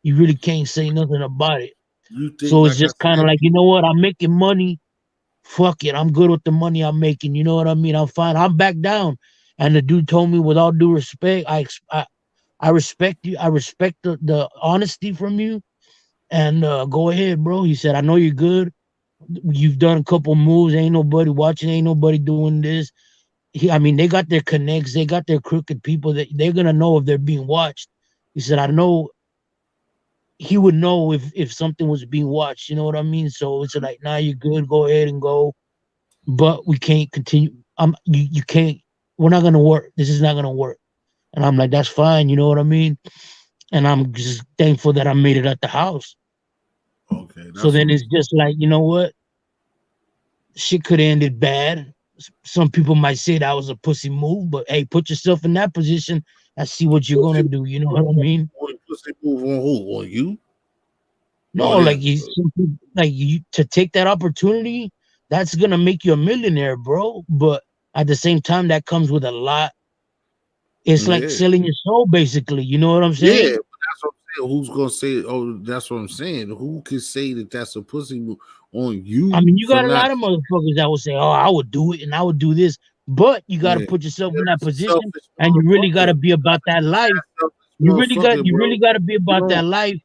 You really can't say nothing about it. you think So it's like I just kind of said, like, you know what? I'm making money. Fuck it. I'm good with the money I'm making. You know what I mean? I'm fine. I'm back down. And the dude told me, with all due respect, I respect you. I respect the honesty from you. And go ahead, bro. He said, I know you're good. You've done a couple moves. Ain't nobody watching. Ain't nobody doing this. I mean, they got their connects. They got their crooked people that they're gonna know if they're being watched. He said, I know he would know if something was being watched. You know what I mean? So it's like, nah, you're good. Go ahead and go. But we can't continue. You can't. We're not gonna work. This is not gonna work. And I'm like, that's fine. You know what I mean? And I'm just thankful that I made it at the house. okay, So that's then what it's just like, you know what? shit could have ended bad. Some people might say that was a pussy move, but hey, put yourself in that position and see what you're Pussy gonna do. You know what I mean? pussy move on who? On you? No, Or like them? you to take that opportunity, that's gonna make you a millionaire, bro. But at the same time, that comes with a lot. It's like Yeah. selling your soul, basically. You know what I'm Yeah, saying? but that's what I'm saying. Who's gonna say? Oh, that's what I'm saying. Who can say that that's a pussy move on I you mean, you for got a not? lot of motherfuckers that will say, "Oh, I would do it and I would do this," but you got to Yeah, put yourself yeah, in that that's a position, selfish and you really got motherfucker. to be about that life. Selfish You motherfucker, bro. really got to be You about don't, that life.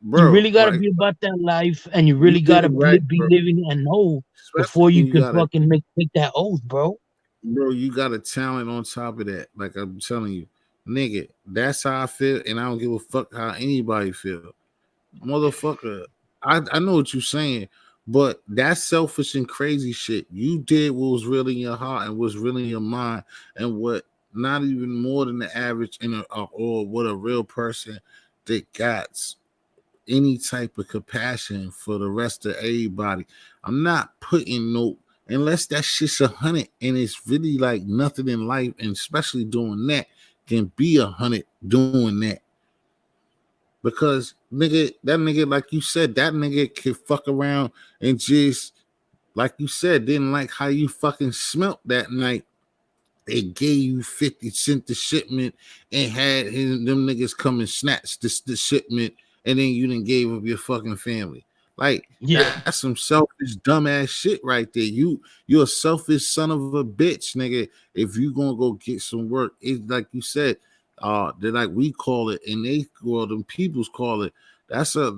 You bro. really got to Like be about that life, and you you really got did to it right, be bro. living and know Especially before when you you can got a fucking make that oath, bro. bro. You got a talent on top of that. Like I'm telling you, nigga. That's how I feel, and I don't give a fuck how anybody feel. Motherfucker, I know what you're saying, but that's selfish and crazy shit. You did what was really in your heart and was really in your mind, and what not even more than the average in or what a real person that got any type of compassion for the rest of everybody. I'm not putting no unless that shit's 100 and it's really like nothing in life, and especially doing that can be 100 doing that because nigga, that nigga, like you said, that nigga could fuck around and just, like you said, didn't like how you fucking smelt that night. They gave you 50 cent the shipment and had them niggas come and snatch the shipment, and then you didn't gave up your fucking family. Like Yeah, that's some selfish dumbass shit right there. You're a selfish son of a bitch, nigga. If you gonna go get some work, it's like you said, that like we call it and they well them peoples call it. That's a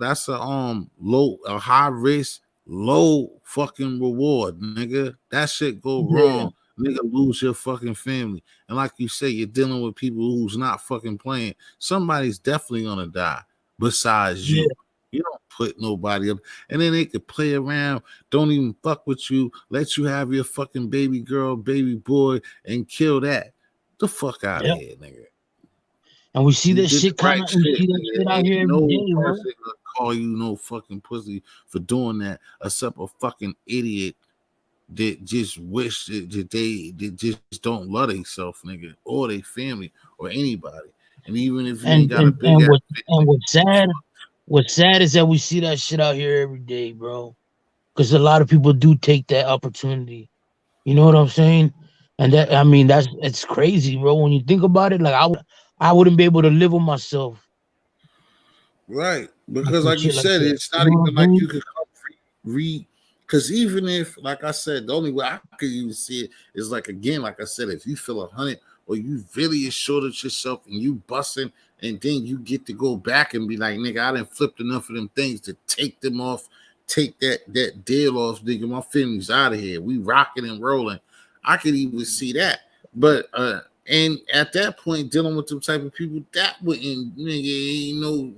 low a high risk, low fucking reward, nigga. That shit go wrong, yeah, nigga, lose your fucking family. And like you say, you're dealing with people who's not fucking playing. Somebody's definitely gonna die besides yeah, you. You don't put nobody up. And then they could play around, don't even fuck with you, let you have your fucking baby girl, baby boy, and kill that. The fuck out of yeah. here, nigga. And we see You this did the shit kind right of we shit, see that nigga. shit out Ain't here every no day, bro. person gonna call you no fucking pussy for doing that except a fucking idiot that just wish that just don't love themselves, nigga, or their family or anybody. And even if you ain't And got a and big and ass what family, and what's sad is that we see that shit out here every day, bro. Because a lot of people do take that opportunity. You know what I'm saying? And that I mean it's crazy, bro. When you think about it, like I wouldn't be able to live with myself right? with Because some like you shit like said, that. it's You not know what even I'm like you saying? could come read. Because even if, like I said, the only way I could even see it is like again, like I said, if you feel 100 or you really assured of yourself and you busting, and then you get to go back and be like, nigga, I didn't flipped enough of them things to take them off, take that deal off, nigga. My family's out of here. We rocking and rolling. I could even see that, but and at that point, dealing with them type of people, that wouldn't, nigga, ain't no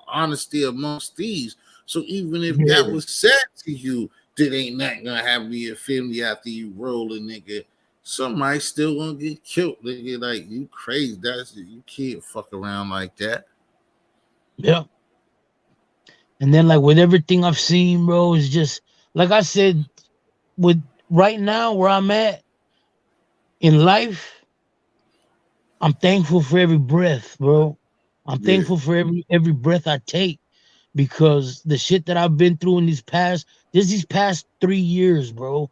honesty amongst thieves. So even if that Yeah, was said to you, that ain't not gonna have me a family after you rolling, nigga. Somebody still gonna get killed, nigga. Like you crazy. That's you can't fuck around like that. yeah. And then like with everything I've seen, bro, it's just like I said, with right now where I'm at in life, I'm thankful for every breath, bro. I'm Yeah. thankful for every breath I take because the shit that I've been through in these past 3 years, bro.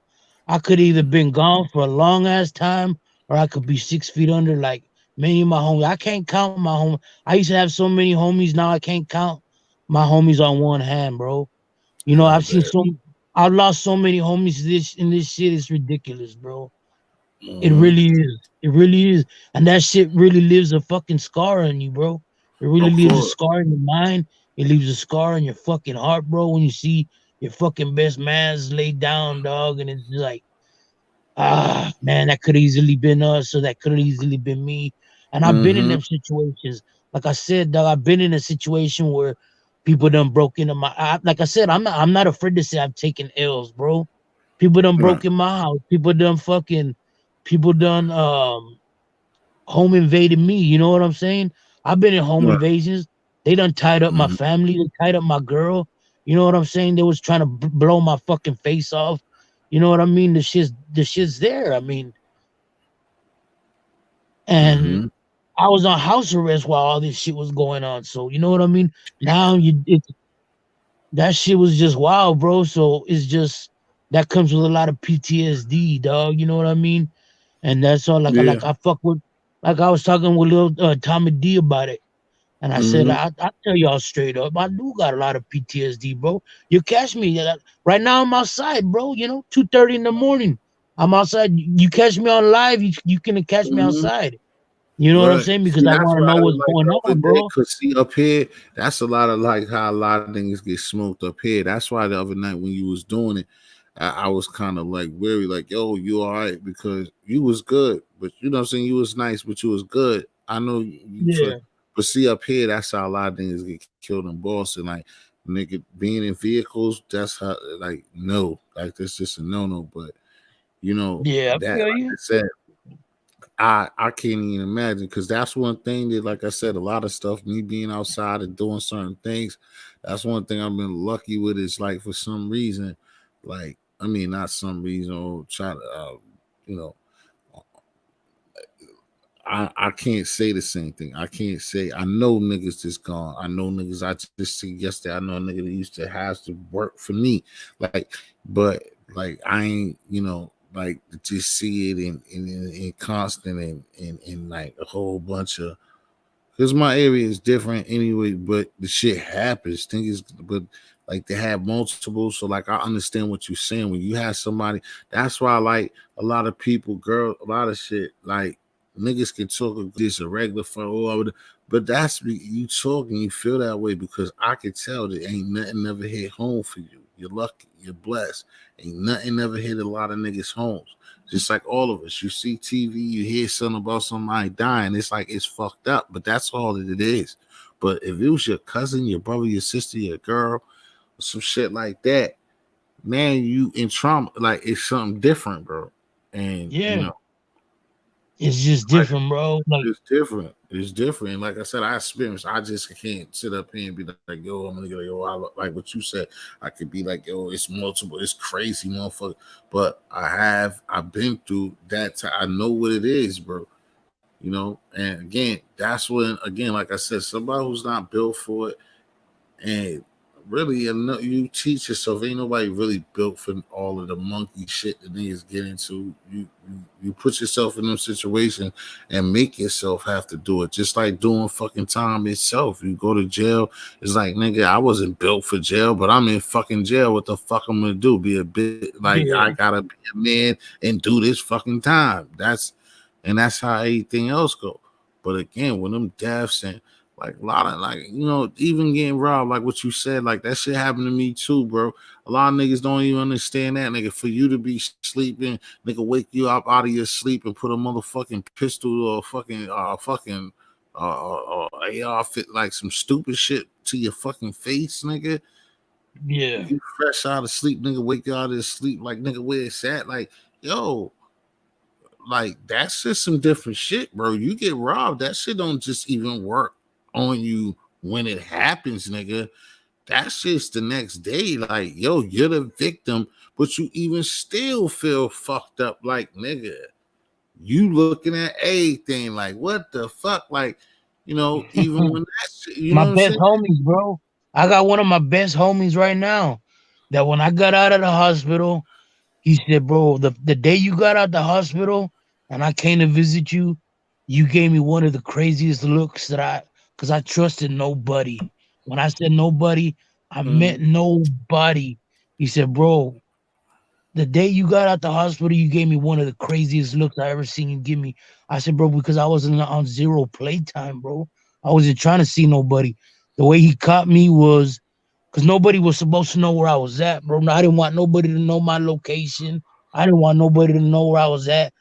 I could either been gone for a long ass time or I could be 6 feet under like many of my homies. I can't count my homies. I used to have so many homies, now I can't count my homies on one hand, bro. You know, I bet. I've lost so many homies this in this shit. It's ridiculous, bro. It Mm-hmm. really is. It really is. And that shit really leaves a fucking scar on you, bro. It really Of leaves a course. scar in your mind. It leaves a scar in your fucking heart, bro, when you see your fucking best man's laid down, dog, and it's like, ah, man, that could easily been us, or that could have easily been me. And I've been in Mm-hmm. them situations. Like I said, dog, I've been in a situation where people done broke into like I said, I'm not afraid to say I've taken L's, bro. People done Right. broke in my house. People done home invaded me. You know what I'm saying? I've been in home Right. invasions. They done tied up my Mm-hmm. family. They tied up my girl. You know what I'm saying? They was trying to blow my fucking face off. You know what I mean? The shit's there. I mean, and Mm-hmm. I was on house arrest while all this shit was going on. So you know what I mean? Now that shit was just wild, bro. So it's just that comes with a lot of PTSD, dog. You know what I mean? And that's all. Yeah. Like I fuck with, like I was talking with little Tommy D about it, and I said Mm-hmm. I tell y'all straight up, I do got a lot of PTSD, bro. You catch me right now. I'm outside, bro. You know, 2:30 in the morning. I'm outside. You catch me on live. You can catch me Mm-hmm. outside. You know what I'm Right. saying? Because See, I that's want to why know I was what's like going the other on, day, bro. cause see up here, that's a lot of like how a lot of things get smoked up here. That's why the other night when you was doing it, I was kind of like weary, like, yo, you all right? Because you was good, but you know what I'm saying, you was nice, but you was good. I know you for Yeah, but see up here, that's how a lot of things get killed in Boston. Like nigga being in vehicles, that's how like no, like that's just a no no. But you know yeah, I that feel like you. I said, I can't even imagine because that's one thing that, like I said, a lot of stuff. Me being outside and doing certain things, that's one thing I've been lucky with. Is like for some reason, like I mean, not some reason or try to, you know, I can't say the same thing. I can't say I know niggas just gone. I know niggas I just see yesterday. I know a nigga that used to have to work for me, like, but like I ain't, like just see it in constant and like a whole bunch of because my area is different anyway, but the shit happens. Thing is, but like they have multiple, so like I understand what you're saying. When you have somebody, that's why like a lot of people, girl, a lot of shit, like niggas can talk this a regular fun, but that's you talking, you feel that way because I can tell that ain't nothing never hit home for you. You're lucky, you're blessed. Ain't nothing never hit a lot of niggas' homes. Just like all of us, you see TV, you hear something about somebody dying, it's like it's fucked up, but that's all that it is. But if it was your cousin, your brother, your sister, your girl, some shit like that, man, you in trauma, like it's something different, bro. And Yeah, it's just different, bro. Like, it's different. It's different. And like I said, I experienced. I just can't sit up here and be like, yo, I'm gonna go, yo, like what you said. I could be like, yo, it's multiple, it's crazy, motherfucker. But I've been through that. I know what it is, bro. And again, that's when, again, like I said, somebody who's not built for it, and really, you teach yourself. Ain't nobody really built for all of the monkey shit that niggas get into. You put yourself in them situations and make yourself have to do it. Just like doing fucking time itself. You go to jail. It's like nigga, I wasn't built for jail, but I'm in fucking jail. What the fuck I'm gonna do? Be a bit like I yeah, gotta be a man and do this fucking time. That's how everything else go. But again, when them deaths and like a lot of like, even getting robbed, like what you said, like that shit happened to me too, bro. A lot of niggas don't even understand that, nigga. For you to be sleeping, nigga, wake you up out of your sleep and put a motherfucking pistol or AR fit like some stupid shit to your fucking face, nigga. yeah, You fresh out of sleep, nigga, wake you out of sleep, like nigga, where it's at, like, yo, like that's just some different shit, bro. You get robbed, that shit don't just even work on you when it happens, nigga. That's just the next day. Like, yo, you're the victim, but you even still feel fucked up. Like, nigga, you looking at everything like, what the fuck? Like, even when that shit, you know my what I'm best saying? homies, bro. I got one of my best homies right now. That when I got out of the hospital, he said, "Bro, the day you got out the hospital and I came to visit you, you gave me one of the craziest looks because I trusted nobody. When I said nobody, I Mm-hmm. meant nobody." He said, "Bro, the day you got out the hospital, you gave me one of the craziest looks I ever seen you give me." I said, "Bro, because I wasn't on zero playtime, bro. I wasn't trying to see nobody. The way he caught me was because nobody was supposed to know where I was at, bro. I didn't want nobody to know my location. I didn't want nobody to know where I was at.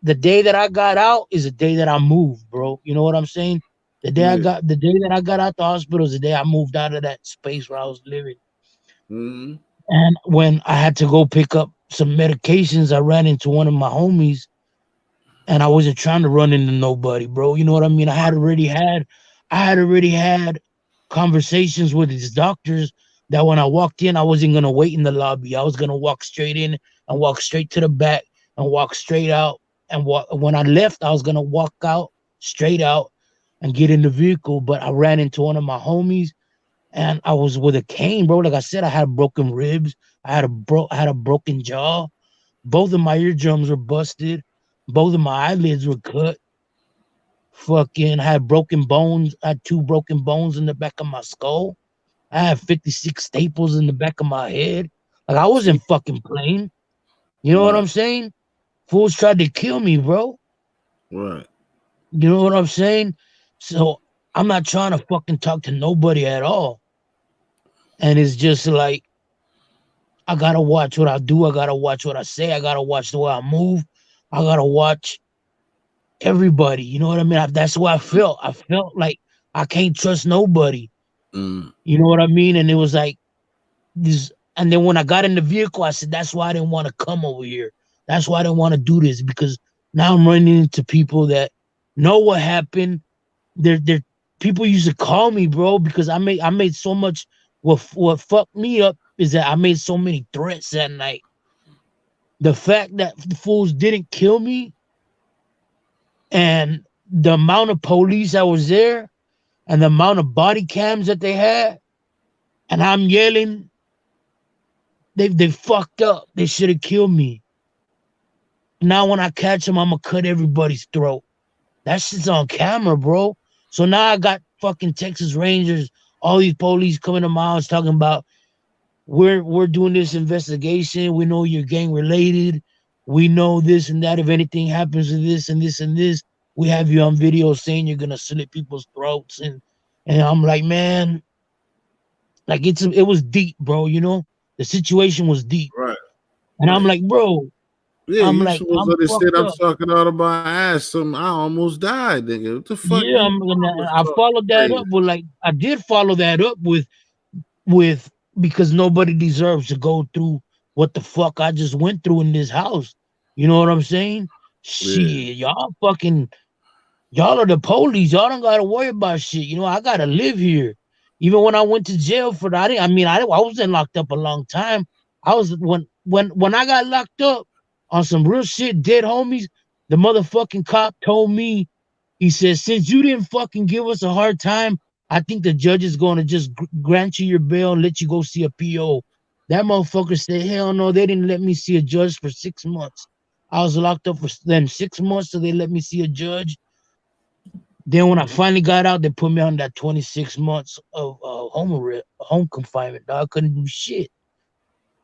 The day that I got out is the day that I moved, bro. You know what I'm saying? Yeah. The day that I got out the hospital is the day I moved out of that space where I was living. Mm-hmm. And when I had to go pick up some medications, I ran into one of my homies, and I wasn't trying to run into nobody, bro. You know what I mean? I had already had conversations with his doctors that when I walked in, I wasn't gonna wait in the lobby. I was gonna walk straight in. and walk straight to the back and walk straight out. And walk. When I left, I was gonna walk out straight out and get in the vehicle, but I ran into one of my homies, and I was with a cane, bro. Like I said, I had broken ribs. I had a broken jaw. Both of my eardrums were busted. Both of my eyelids were cut. Fucking had broken bones. I had 2 broken bones in the back of my skull. I had 56 staples in the back of my head. Like I wasn't fucking playing. You know what Right. I'm saying? Fools tried to kill me, bro. Right. You know what I'm saying? So I'm not trying to fucking talk to nobody at all. And it's just like I gotta watch what I do. I gotta watch what I say. I gotta watch the way I move. I gotta watch everybody. You know what I mean? That's what I felt. I felt like I can't trust nobody. Mm. You know what I mean? And it was like this. And then when I got in the vehicle, I said, that's why I didn't want to come over here. That's why I didn't want to do this, because now I'm running into people that know what happened. They're people used to call me, bro, because I made so much. What fucked me up is that I made so many threats that night. The fact that the fools didn't kill me, and the amount of police that was there, and the amount of body cams that they had, and I'm yelling, they fucked up. They should have killed me. Now when I catch them, I'm gonna cut everybody's throat. That shit's on camera, bro. So now I got fucking Texas Rangers, all these police coming to my house talking about we're doing this investigation. We know you're gang related. We know this and that. If anything happens to this and this and this, we have you on video saying you're gonna slit people's throats. And I'm like, man, like it was deep, bro. You know, the situation was deep. Right. And I'm Right. like, bro, Yeah, I'm you like, supposed to I'm understand fucked I'm up. talking out of my ass. I almost died, nigga. What the fuck Yeah, you doing? I Fuck followed that crazy. up with like I did follow that up with because nobody deserves to go through what the fuck I just went through in this house. You know what I'm saying? Yeah. Shit, y'all are the police. Y'all don't gotta worry about shit. You know, I gotta live here. Even when I went to jail for that, I wasn't locked up a long time. I was when I got locked up on some real shit, dead homies. The motherfucking cop told me, he says, since you didn't fucking give us a hard time, I think the judge is going to just grant you your bail and let you go see a PO. That motherfucker said, hell no, they didn't let me see a judge for 6 months. I was locked up for them 6 months, so they let me see a judge. Then when I finally got out, they put me on that 26 months of home confinement. Dog. I couldn't do shit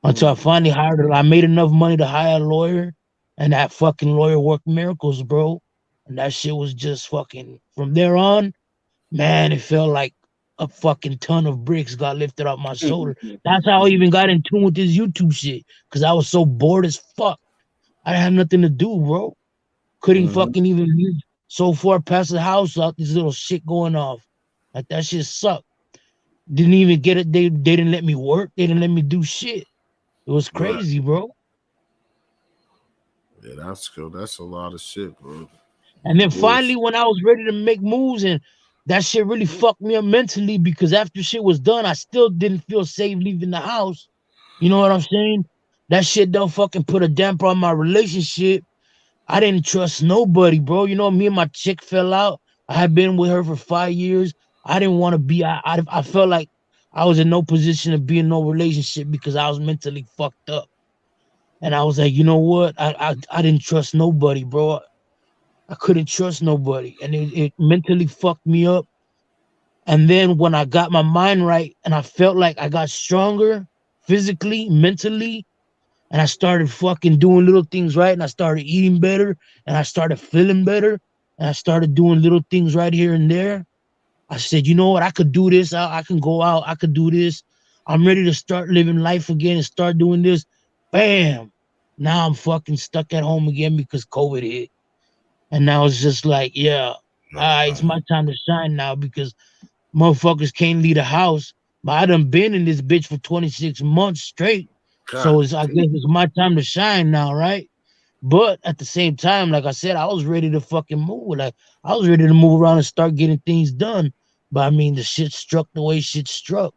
until I finally hired her. I made enough money to hire a lawyer, and that fucking lawyer worked miracles, bro. And that shit was just fucking from there on, man, it felt like a fucking ton of bricks got lifted off my shoulder. That's how I even got in tune with this YouTube shit. Cause I was so bored as fuck. I had nothing to do, bro. Couldn't Mm-hmm. fucking even leave so far past the house without this little shit going off. Like that shit sucked. Didn't even get it. They didn't let me work. They didn't let me do shit. It was Right. crazy, bro. Yeah, that's cool. That's a lot of shit, bro. And then finally, Bullshit. when I was ready to make moves, and that shit really fucked me up mentally, because after shit was done, I still didn't feel safe leaving the house. You know what I'm saying? That shit don't fucking put a damper on my relationship. I didn't trust nobody, bro. You know, me and my chick fell out. I had been with her for 5 years. I didn't want to be. I felt like I was in no position to be in no relationship because I was mentally fucked up. And I was like, you know what? I didn't trust nobody, bro. I couldn't trust nobody, and it mentally fucked me up. And then when I got my mind right, and I felt like I got stronger physically, mentally, and I started fucking doing little things right, and I started eating better, and I started feeling better, and I started doing little things right here and there. I said, you know what? I could do this. I can go out. I could do this. I'm ready to start living life again and start doing this. Bam. Now I'm fucking stuck at home again because COVID hit. And now it's just like, yeah, it's my time to shine now, because motherfuckers can't leave the house. But I done been in this bitch for 26 months straight. So God I guess damn. it's my time to shine now, right? But at the same time, like I said, I was ready to fucking move. Like I was ready to move around and start getting things done. But I mean, the shit struck the way shit struck.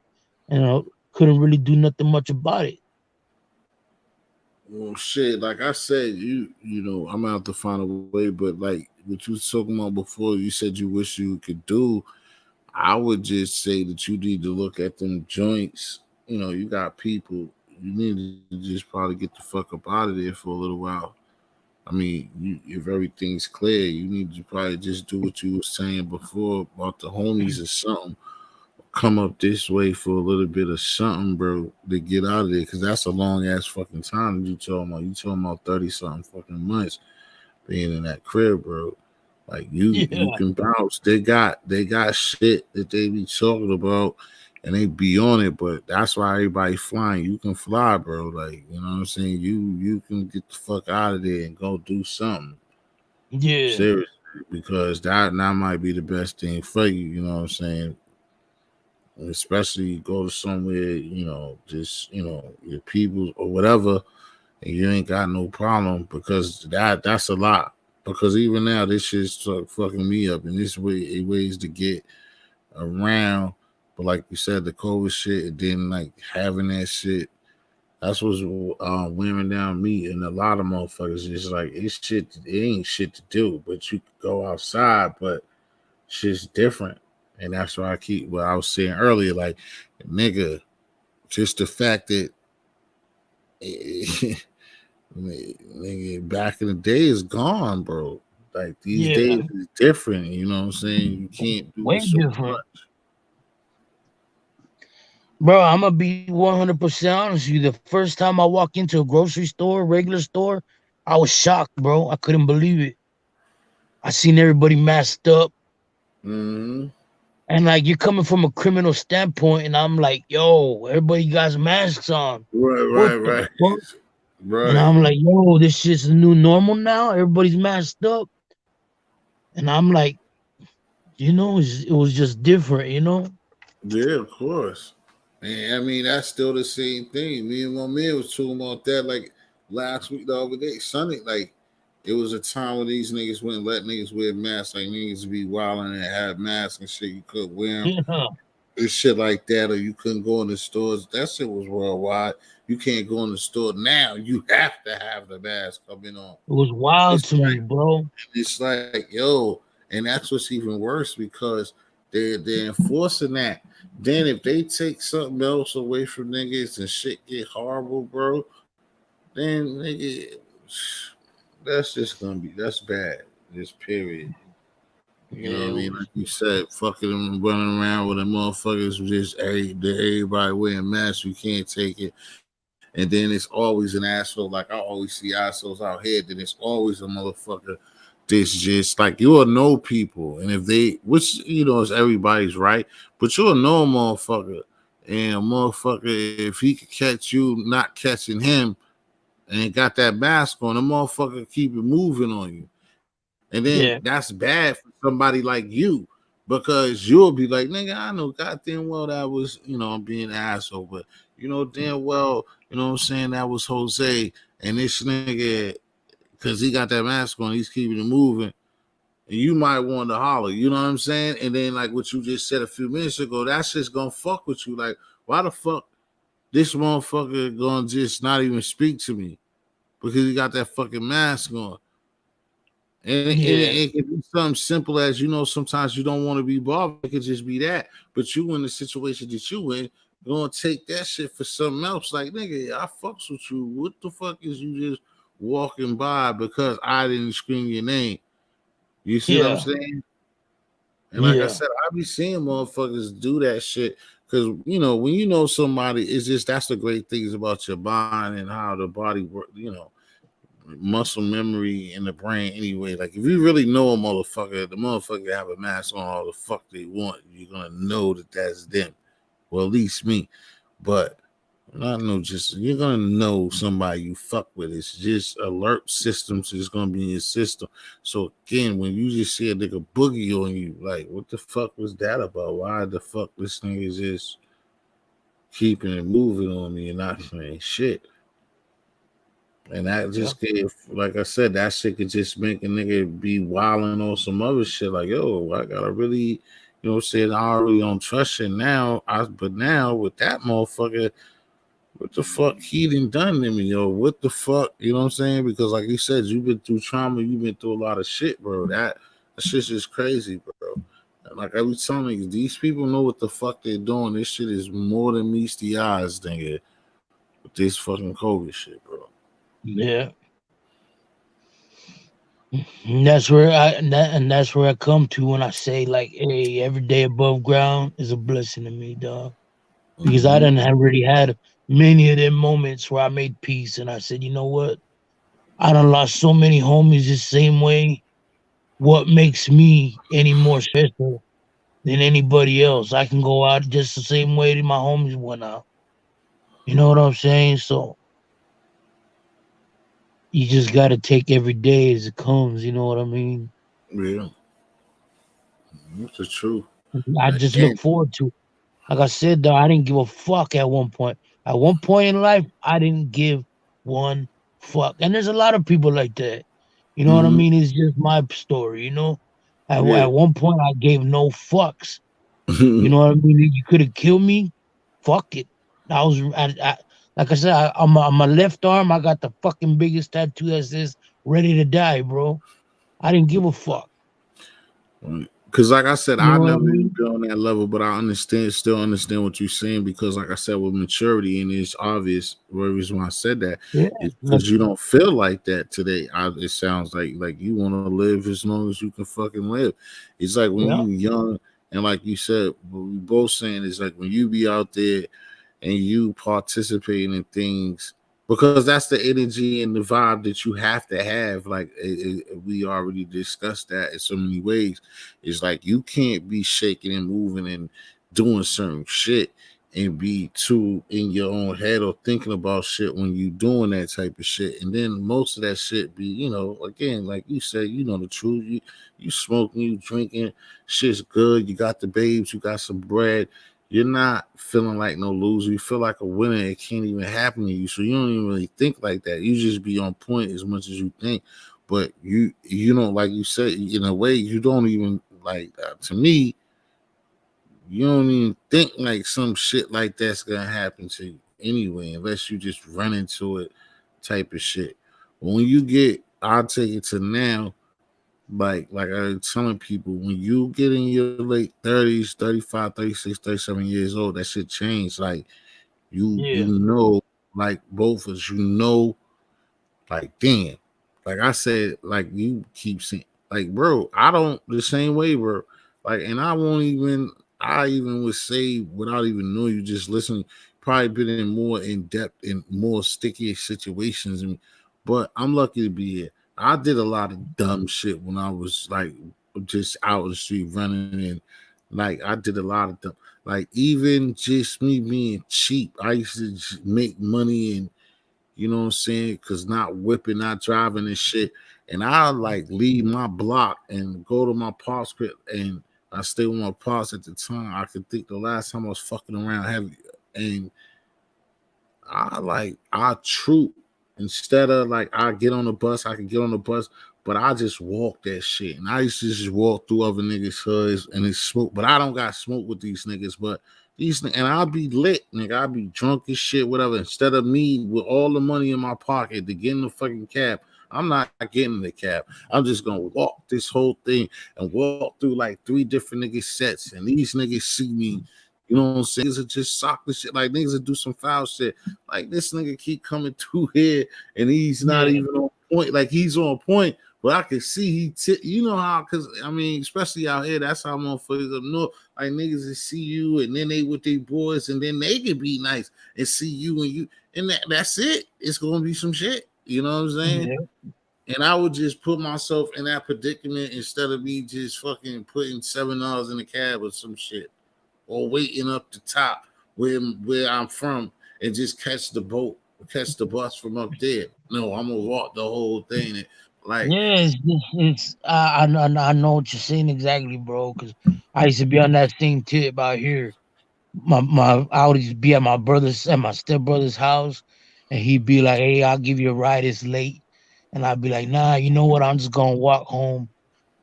And I couldn't really do nothing much about it. Well, shit, like I said, I'm out to find a way, but like what you was talking about before, you said you wish you could do. I would just say that you need to look at them joints. You got people. You need to just probably get the fuck up out of there for a little while. I mean, if everything's clear, you need to probably just do what you were saying before about the homies or something. Come up this way for a little bit of something, bro, to get out of there, because that's a long ass fucking time that you talking about. You talking about 30 something fucking months being in that crib, bro. Like you Yeah, can bounce. They got shit that they be talking about and they be on it, but that's why everybody flying. You can fly, bro. Like, you know what I'm saying? You can get the fuck out of there and go do something. yeah, Seriously. Because that might be the best thing for you, you know what I'm saying? Especially go to somewhere, just your people or whatever, and you ain't got no problem, because that's a lot. Because even now, this shit's fucking me up, and this ways to get around. But like you said, the COVID shit, it didn't like having that shit. That's what's wearing down me, and a lot of motherfuckers just like it's shit. It ain't shit to do, but you could go outside, but shit's different. And that's why I keep what I was saying earlier, like nigga, just the fact that nigga, back in the day is gone, bro. Like these yeah. days is different. You know what I'm saying? You can't do it Way so different. much. Bro, I'm gonna be 100% honest with you. The first time I walked into a grocery store, regular store, I was shocked, bro. I couldn't believe it. I seen everybody masked up, Mm-hmm. and like you're coming from a criminal standpoint, and I'm like, yo, everybody got masks on. Right, What right, the right, fuck? And right. I'm like, yo, this shit's the new normal now. Everybody's masked up, and I'm like, it was just different. Yeah, of course. And I mean, that's still the same thing. Me and my man was talking about that like last week, the other day, Sunday. Like, it was a time when these niggas wouldn't let niggas wear masks. Like, niggas be wilding and have masks and shit. You could wear them Yeah, and shit like that, or you couldn't go in the stores. That shit was worldwide. You can't go in the store now. You have to have the mask coming on. it was wild It's to me, bro. yo, and that's what's even worse because they're enforcing that. Then if they take something else away from niggas and shit get horrible, bro, then nigga, that's just gonna be that's bad. Just period. You know what Yeah, I it mean? Like was. you said, fucking them running around with the motherfuckers just everybody wearing masks. You can't take it. And then it's always an asshole. Like I always see assholes out here. Then it's always a motherfucker. This just like you'll know people, and if they, which is everybody's right, but you'll know a motherfucker, and a motherfucker if he could catch you not catching him, and got that mask on, the motherfucker keep it moving on you. And then Yeah, that's bad for somebody like you because you'll be like, nigga, I know goddamn well that was, I'm being an asshole, but damn well, what I'm saying, that was Jose. And this nigga, because he got that mask on, he's keeping it moving. And you might want to holler, you know what I'm saying? And then, like what you just said a few minutes ago, that's just gonna fuck with you. Like, why the fuck this motherfucker gonna just not even speak to me because he got that fucking mask on? And yeah, it can be something simple as sometimes you don't want to be bothered. It could just be that. But you in the situation that you in, gonna take that shit for something else. Like, nigga, I fucks with you. What the fuck is you just walking by because I didn't scream your name? You see what I'm yeah, saying? And like I yeah, said, I be seeing motherfuckers do that shit. Cause when you know somebody, it's just that's the great things about your mind and how the body work, muscle memory in the brain anyway. Like if you really know a motherfucker, the motherfucker have a mask on all the fuck they want, you're gonna know that that's them. Well, at least me. But not know just you're gonna know somebody you fuck with. It's just alert systems is gonna be in your system. So again, when you just see a nigga boogie on you, like what the fuck was that about? Why the fuck this nigga is just keeping it moving on me and not saying shit? And that yeah, just gave, like I said, that shit could just make a nigga be wilding on some other shit. Like, yo, I gotta really, saying I already don't trust you now. But now with that motherfucker, what the fuck he done to me, yo? What the fuck? You know what I'm saying? Because like you said, you've been through trauma, you've been through a lot of shit, bro. That shit's just crazy, bro. And like I was telling you, these people know what the fuck they're doing. This shit is more than meets the eyes, nigga. With this fucking COVID shit, bro. Yeah. And that's where I come to when I say like, hey, every day above ground is a blessing to me, dog. Because I Mm-hmm. didn't have already had many of them moments where I made peace and I said, you know what? I done lost so many homies the same way. What makes me any more special than anybody else? I can go out just the same way that my homies went out. You know what I'm saying? So you just got to take every day as it comes. You know what I mean? Yeah, that's the truth. I just look Again, forward to. Like I said, though, I didn't give a fuck at one point. At one point in life, I didn't give one fuck. And there's a lot of people like that. You know what I mm-hmm. mean? It's just my story, you know? Yeah. At one point, I gave no fucks. You know what I mean? You could have killed me. Fuck it. Like I said, on my left arm, I got the fucking biggest tattoo that says "Ready to Die," bro. I didn't give a fuck. Because, like I said, You I know what I never even mean? been on that level, but I understand, still understand what you're saying. Because, like I said, with maturity, and it's obvious. The reason why I said that Yeah. is because you don't feel like that today. It sounds like you want to live as long as you can fucking live. It's like when Yeah. you young, and like you said, what we both saying is like when you be out there and you participating in things because that's the energy and the vibe that you have to have. Like we already discussed that in so many ways. It's like you can't be shaking and moving and doing certain shit and be too in your own head or thinking about shit when you doing that type of shit. And then most of that shit be, again, like you said, you know the truth. You smoking, you drinking, shit's good. You got the babes, you got some bread. You're not feeling like no loser. You feel like a winner. It can't even happen to you. So you don't even really think like that. You just be on point as much as you think. But you don't, like you said, in a way, you don't even like to me, you don't even think like some shit like that's gonna happen to you anyway, unless you just run into it type of shit. But when you get, I'll take it to now, like I was telling people, when you get in your late 30s, 35, 36, 37 years old, that shit changed. Like you Yeah. know, like both of us, like damn. Like I said, like you keep saying, like, bro, I don't the same way, bro. Like, and I even would say without even knowing you, just listening, probably been in more in depth and more sticky situations. And but I'm lucky to be here. I did a lot of dumb shit when I was like just out in the street running, and like I did a lot of dumb, like even just me being cheap. I used to just make money and you know what I'm saying? Cause not whipping, not driving and shit. And I like leave my block and go to my pops crib and I stay with my pops at the time. I could think the last time I was fucking around heavy and I troop instead of like I get on the bus, I could get on the bus, but I just walk that shit. And I used to just walk through other niggas' hoods and it's smoke, but I don't got smoke with these niggas, but and I'll be lit, nigga. I'll be drunk as shit, whatever. Instead of me with all the money in my pocket to get in the fucking cab, I'm not getting in the cab. I'm just gonna walk this whole thing and walk through like three different niggas sets, and these niggas see me. You know what I'm saying? Niggas will just sock the shit. Like niggas will do some foul shit. Like this nigga keep coming through here and he's not Yeah. even on point. Like he's on point, but I can see you know how, cause I mean, especially out here, that's how motherfuckers up north. Like niggas will see you and then they with their boys and then they can be nice and see you and that's it. It's gonna be some shit. You know what I'm saying? Yeah. And I would just put myself in that predicament instead of me just fucking putting $7 in the cab or some shit or waiting up the top where I'm from and just catch the boat, catch the bus from up there. No, I'm gonna walk the whole thing. And, like, Yeah, I know what you're saying exactly, bro. Because I used to be on that same tip out here. I would just be at my stepbrother's house, and he'd be like, "Hey, I'll give you a ride. It's late," and I'd be like, "Nah, you know what? I'm just gonna walk home.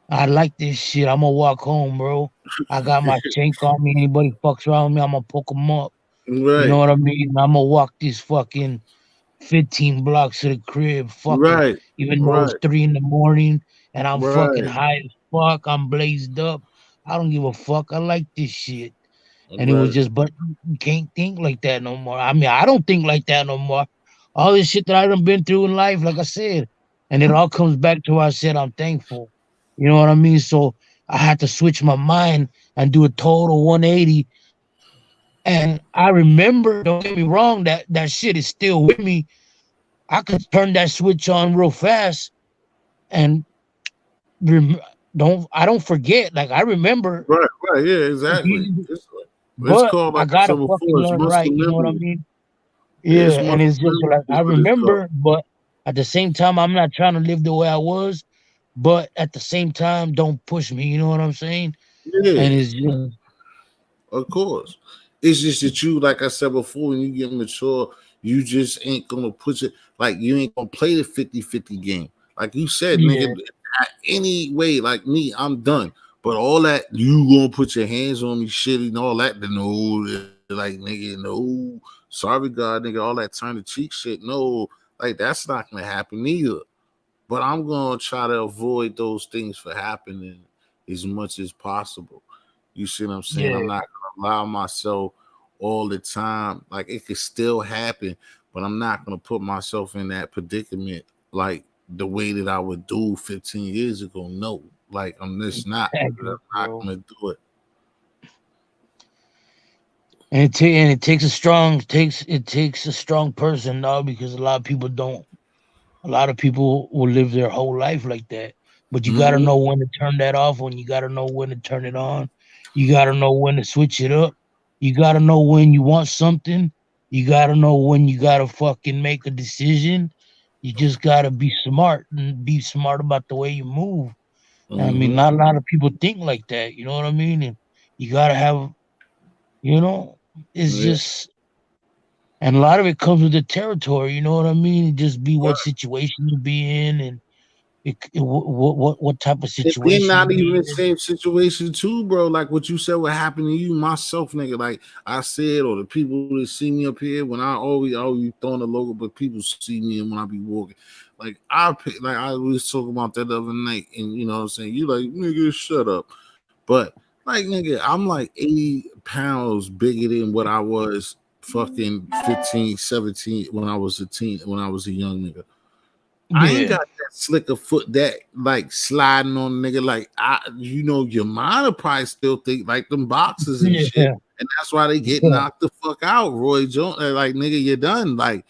I like this shit. I'm gonna walk home, bro. I got my shank on me. Anybody fucks around with me, I'm gonna poke them up." You know Right, what I mean? I'm gonna walk this fucking 15 blocks to the crib. Fuck it. right, Even though it's right, 3 in the morning and I'm fucking right, high as fuck, I'm blazed up. I don't give a fuck. I like this shit. And it was right. just, but you can't think like that no more. I mean, I don't think like that no more. All this shit that I done been through in life, like I said, and it all comes back to where I said I'm thankful. You know what I mean? So I had to switch my mind and do a total 180. And I remember, don't get me wrong, that shit is still with me. I could turn that switch on real fast and rem- don't forget. Like I remember, Right, right, yeah, exactly. It's but called I like I said gotta fucking before, it's learn muscle right. You know what I memory. mean? Yeah, Yeah, it's and muscle it's just memory like is I what it's called. remember, but at the same time, I'm not trying to live the way I was. But at the same time, don't push me. You know what I'm saying? And Yeah, it's just of course. It's just that you, like I said before, when you get mature, you just ain't gonna put it like you ain't gonna play the 50-50 game. Like you said, yeah, nigga, any way, like me, I'm done. But all that you gonna put your hands on me, shit, and all that, then no, like nigga, no, sorry God, nigga, all that turn the cheek shit, no, like that's not gonna happen either. But I'm gonna try to avoid those things from happening as much as possible. You see what I'm saying? yeah. I'm not gonna allow myself all the time. Like it could still happen, but I'm not gonna put myself in that predicament like the way that I would do 15 years ago. No, like I'm just not. I'm Exactly, not bro. gonna do it. And it takes a strong takes a strong person now because a lot of people don't. A lot of people will live their whole life like that. But you gotta Mm-hmm. know when to turn that off, when you gotta know when to turn it on. You gotta know when to switch it up. You gotta know when you want something. You gotta know when you gotta fucking make a decision. You just gotta be smart and be smart about the way you move. I mean, Mm-hmm. not a lot of people think like that. You know what I mean? And you gotta have, you know, it's Yeah. just, and a lot of it comes with the territory. You know what I mean? Just be what situation you be in, and what type of And then situation you not even be the in. same situation too, bro. Like what you said, what happened to you, myself, nigga. Like I said, or the people that see me up here when I always throwing the logo, but people see me and when I be walking. Like like I was talking about that the other night, and you know what I'm saying. You like nigga, shut up. But like nigga, I'm like 80 pounds bigger than what I was fucking 15, 17 when I was a teen, when I was a young nigga. I ain't Yeah, got that slicker foot that like sliding on nigga. Like your mind will probably still think like them boxes and shit. yeah, And that's why they get yeah, knocked the fuck out. Roy Jones, like nigga, you're done. Like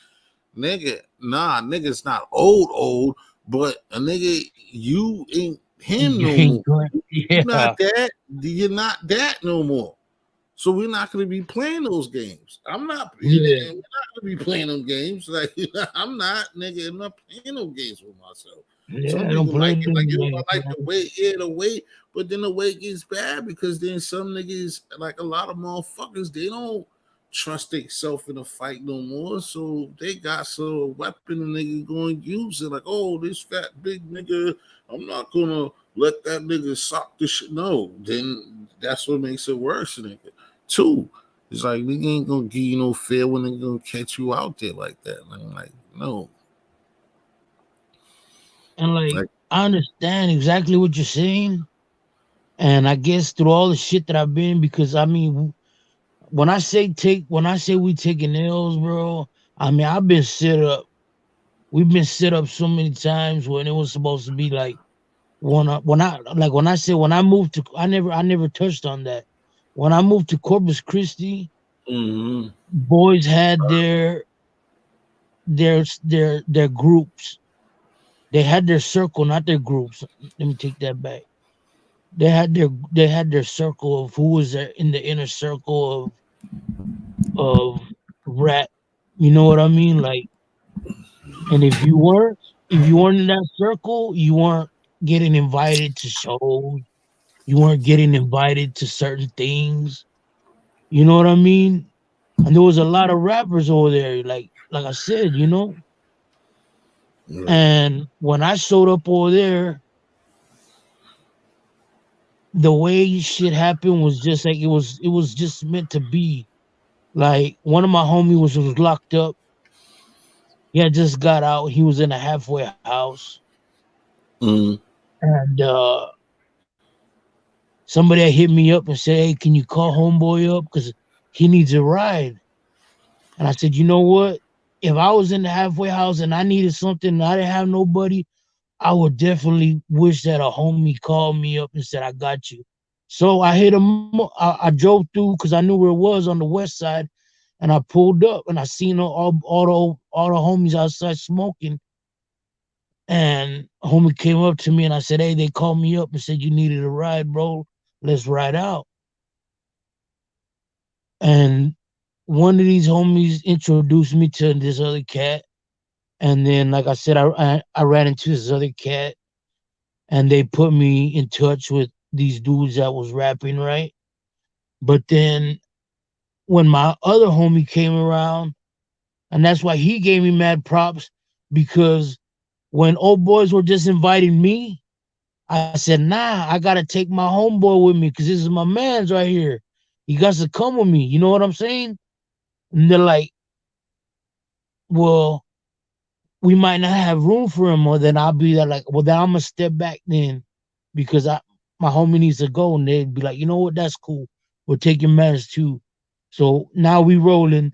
nigga, nah, nigga's not old, but a nigga, you ain't him you no more. ain't going. You not Yeah, that. You're not that no more. So we're not going to be playing those games. I'm not. We're yeah, not going to be playing them games. Like I'm not, nigga. I'm not playing no games with myself. Some yeah. I don't people play like it, like them yo, games, I like the man. weight, yeah, the weight. But then the weight gets bad because then some niggas, like a lot of motherfuckers, they don't trust themselves in a fight no more. So they got some weapon and nigga going to use it. Like, oh, this fat big nigga, I'm not gonna let that nigga sock this shit. No, then that's what makes it worse, nigga. Two, it's like nigga ain't gonna give you no fair when they gonna catch you out there like that. Like no, And like, like I understand exactly what you're saying, and I guess through all the shit that I've been, because I mean, when I say we taking L's, bro, I mean I've been set up. We've been set up so many times when it was supposed to be like when I said when I moved to I never touched on that. When I moved to Corpus Christi, mm-hmm. boys had their groups. They had their circle, not their groups. Let me take that back. They had their circle of who was there in the inner circle of rat. You know what I mean? Like, and if you weren't in that circle, you weren't getting invited to shows. You weren't getting invited to certain things. You know what I mean? And there was a lot of rappers over there, like I said, you know. Right. And when I showed up over there, the way shit happened was just like it was just meant to be. Like one of my homies was locked up. He had just got out. He was in a halfway house, Mm. and somebody had hit me up and said, "Hey, can you call homeboy up because he needs a ride?" And I said, "You know what? If I was in the halfway house and I needed something and I didn't have nobody, I would definitely wish that a homie called me up and said, I got you." So I hit him. I drove through because I knew where it was on the west side, and I pulled up and I seen all the homies outside smoking. And a homie came up to me and I said, "Hey, they called me up and said you needed a ride, bro. Let's ride out." And one of these homies introduced me to this other cat. And then, like I said, I ran into this other cat, and they put me in touch with these dudes that was rapping, right? But then when my other homie came around, and that's why he gave me mad props, because when old boys were just inviting me, I said, nah, I gotta take my homeboy with me because this is my man's right here. He got to come with me. You know what I'm saying? And they're like, well, we might not have room for him, or then I'll be there like, well, then I'm gonna step back then because I my homie needs to go, and they'd be like, you know what, that's cool. We'll take your manners too. So now we rolling,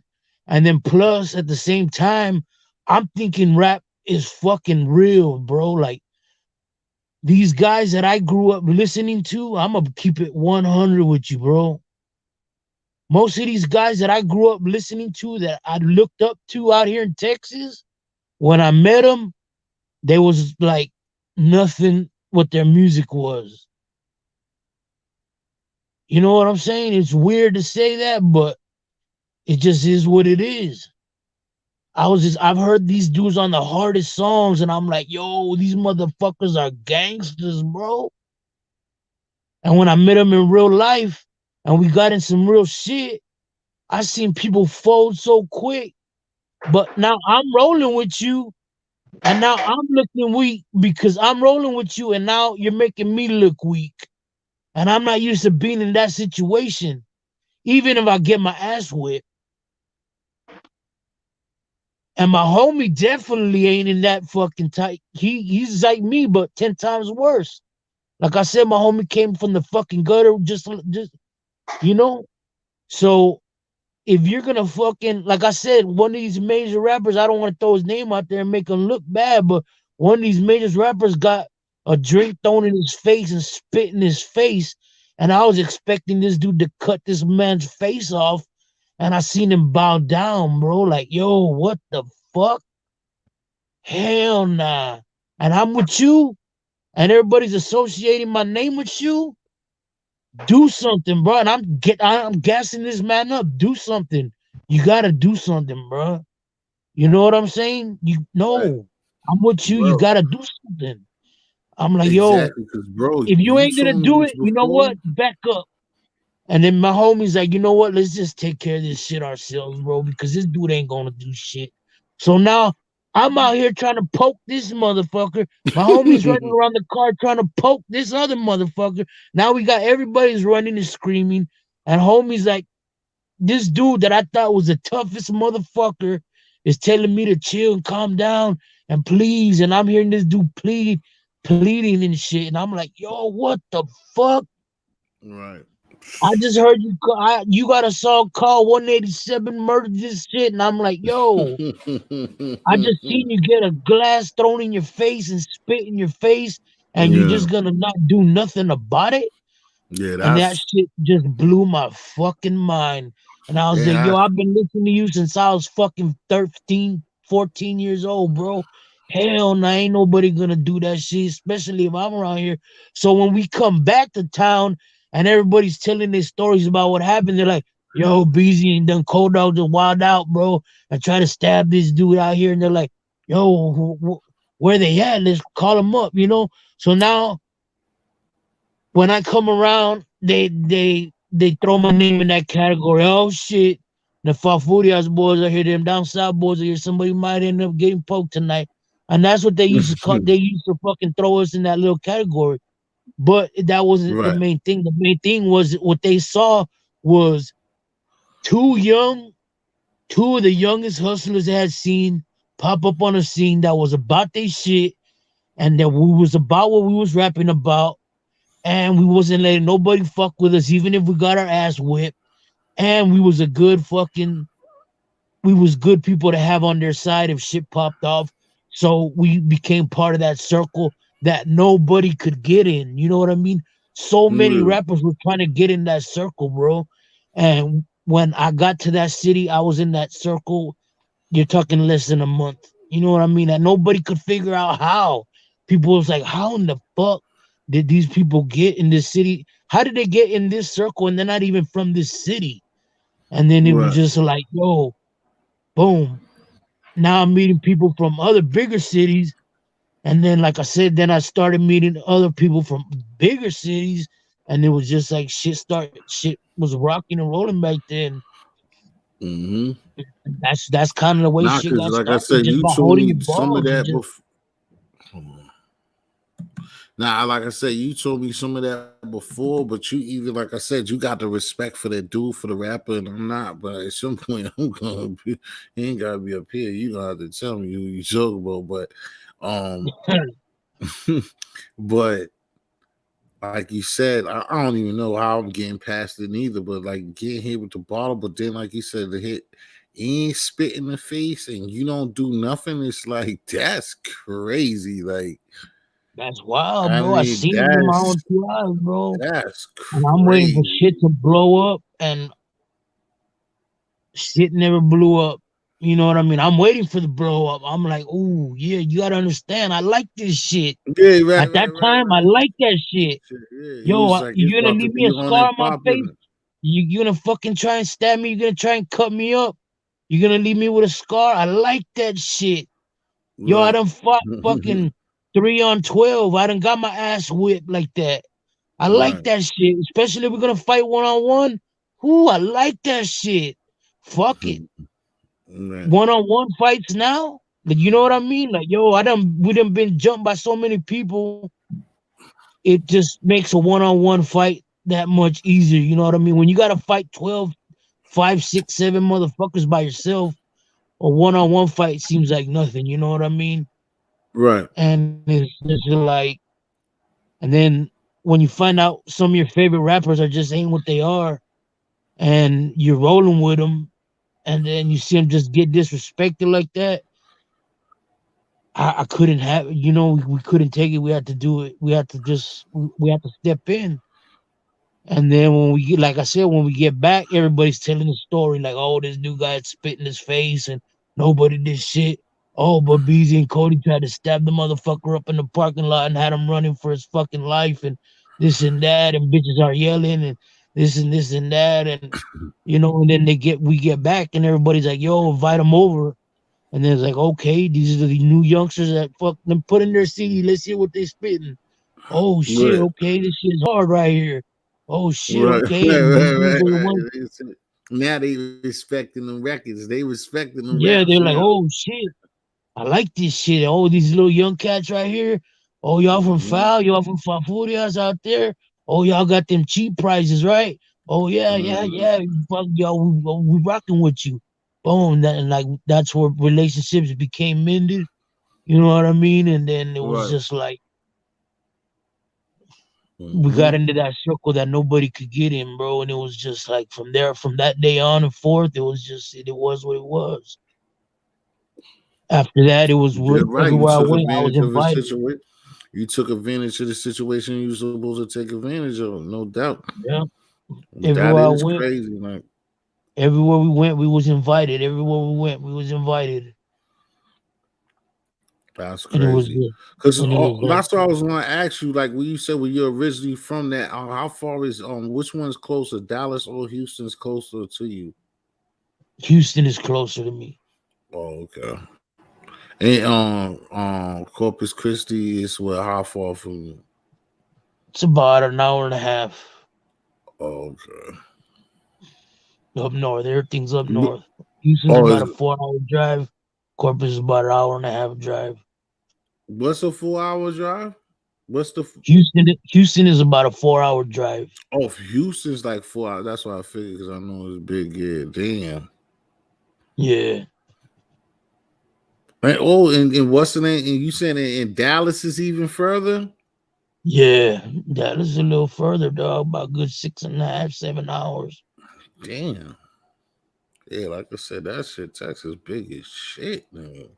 and then plus at the same time, I'm thinking rap is fucking real, bro. Like these guys that I grew up listening to, I'm gonna keep it 100 with you, bro. Most of these guys that I grew up listening to, that I looked up to out here in Texas, when I met them, they was like nothing what their music was. You know what I'm saying? It's weird to say that, but it just is what it is. I've heard these dudes on the hardest songs, and I'm like, yo, these motherfuckers are gangsters, bro. And when I met them in real life and we got in some real shit, I seen people fold so quick. But now I'm rolling with you, and now I'm looking weak because I'm rolling with you, and now you're making me look weak. And I'm not used to being in that situation. Even if I get my ass whipped. And my homie definitely ain't in that fucking type. He's like me, but 10 times worse. Like I said, my homie came from the fucking gutter, just you know. So if you're gonna fucking, like I said, one of these major rappers, I don't want to throw his name out there and make him look bad, but one of these major rappers got a drink thrown in his face and spit in his face, and I was expecting this dude to cut this man's face off, and I seen him bow down, bro. Like, yo, what the fuck? Hell nah. And I'm with you, and everybody's associating my name with you. Do something, bro. And I'm gassing this man up. Do something. You gotta do something, bro. You know what I'm saying? You Right, know, I'm with you. You bro. gotta do something. I'm like, yo, Exactly, because bro, if you you ain't gonna told me do this it, you know before. what? Back up. And then my homie's like, you know what? Let's just take care of this shit ourselves, bro, because this dude ain't gonna do shit. So now I'm out here trying to poke this motherfucker. My homie's running around the car trying to poke this other motherfucker. Now we got everybody's running and screaming. And homie's like, this dude that I thought was the toughest motherfucker is telling me to chill and calm down and please. And I'm hearing this dude pleading and shit. And I'm like, yo, what the fuck? Right. I just heard you got a song called 187 Murder This Shit, and I'm like, yo, I just seen you get a glass thrown in your face and spit in your face, and you Yeah. just gonna not do nothing about it? Yeah, And that that's shit just blew my fucking mind. And I was it like, yo, has I've been listening to you since I was fucking 13, 14 years old, bro. Hell no, ain't nobody gonna do that shit, especially if I'm around here. So when we come back to town and everybody's telling their stories about what happened, they're like, yo, Beezy and done Cold Dog just wild out, bro, and try to stab this dude out here. And they're like, yo, where they at? Let's call them up, you know? So now when I come around, they throw my name in that category. Oh shit. The Fafurias boys are here, them down south boys are here. Somebody might end up getting poked tonight. And that's what they used to call, they used to fucking throw us in that little category. But that wasn't the right. main thing. The main thing was what they saw was Two young, two of the youngest hustlers I had seen pop up on a scene that was about their shit, and that we was about what we was rapping about, and we wasn't letting nobody fuck with us, even if we got our ass whipped. And we was a good fucking, we was good people to have on their side if shit popped off. So we became part of that circle that nobody could get in. You know what I mean? So many Yeah. rappers were trying to get in that circle, bro. And when I got to that city, I was in that circle. You're talking less than a month. You know what I mean? That nobody could figure out how. People was like, how in the fuck did these people get in this city? How did they get in this circle and they're not even from this city? And then it was Right. just like, yo, boom. Now I'm meeting people from other bigger cities. And then, like I said, then I started meeting other people from bigger cities. And it was just like shit was rocking and rolling back then. Mm-hmm. That's kind of the way Nah, shit because got like I started, said, just you by told holding me your some of balls and that just before. Nah, like I said, you told me some of that before, but you even like I said, you got the respect for that dude for the rapper, and I'm not. But at some point, I'm gonna be. He ain't gotta be up here. You don't have to tell me who you talk about, um, but like you said, I don't even know how I'm getting past it either. But like getting hit with the bottle, but then like you said, the hit. He ain't spit in the face and you don't do nothing. It's like that's crazy. Like that's wild, I bro. I mean, seen it with my own 2 eyes, bro. that's And I'm waiting for shit crazy. to blow up, and shit never blew up. You know what I mean? I'm waiting for the blow up. I'm like, oh yeah, you gotta understand. I like this shit. Yeah, right, At that right, right, time, I right. like that shit. Shit, yeah, he Yo, was like, it's you gonna about to leave me be a on scar and on my face? popping. You gonna fucking try and stab me? You gonna try and cut me up? You gonna leave me with a scar? I like that shit. Yo, I Right. done fought fucking 3 on 12. I done got my ass whipped like that. I like Right. that shit, especially if we're gonna fight 1 on 1. Ooh, I like that shit. Fuck it. Right. 1 on 1 fights now. Like, you know what I mean? Like, yo, we done been jumped by so many people. It just makes a 1 on 1 fight that much easier. You know what I mean? When you gotta fight 12, 5, 6, 7 motherfuckers by yourself, a 1 on 1 fight seems like nothing. You know what I mean? Right. And it's just like, and then when you find out some of your favorite rappers are just ain't what they are, and you're rolling with them, and then you see them just get disrespected like that. I couldn't have, we couldn't take it. We had to do it. We had to step in. And then when we get, like I said, when we get back, everybody's telling the story like, oh, this new guy spit in his face and nobody did shit. Oh, but Bizz and Cody tried to stab the motherfucker up in the parking lot and had him running for his fucking life and this and that, and bitches are yelling and this and that, and and then we get back and everybody's like, yo, invite them over. And then it's like, okay, these are the new youngsters that fuck them put in their CD. Let's hear what they spitting. Oh shit, Right. okay, this shit's hard right here. Oh shit, Right. okay. Right. And these Right. dudes Right. are the Right. ones, Now they respecting them records. They respecting them yeah, raps they're like, now. oh shit, I like this shit. Oh, these little young cats right here. Oh, y'all from Mm-hmm. Foul, y'all from Fafurias out there. Oh, y'all got them cheap prices, right? Oh yeah, yeah, Mm-hmm. yeah. Fuck y'all, we rocking with you. Boom, and like that's where relationships became mended. You know what I mean? And then it was Right. just like we got Mm-hmm. into that circle that nobody could get in, bro. And it was just like from there, from that day on and forth, it was what it was. After that, it was You're right. You everywhere I took went, I was advantage of a invited. situation. You took advantage of the situation you were supposed to take advantage of, no doubt. Yeah, That everywhere I is went, crazy. Like everywhere we went, we was invited. Everywhere we went, we was invited, that's and it was crazy. Because and it was like that's what I was going to ask you. Like when you said when you're originally from that, how far is which one's closer, Dallas or Houston's closer to you? Houston is closer to me. Oh, okay. And Corpus Christi is what? How far from you? It's about an hour and a half Oh, okay. up north. Everything's up Wh- north. Houston's Oh, about a 4 hour drive. Corpus is about an hour and a half drive. what's a 4 hour drive? What's the Houston is about a 4 hour drive. oh Houston's like 4 hours. That's what I figured because I know it's big. Yeah, damn. Yeah, And what's the name? And you saying in Dallas is even further? yeah. That is a little further, dog. About good 6.5, 7 hours. Damn. Yeah, like I said, that shit Texas big as shit, man.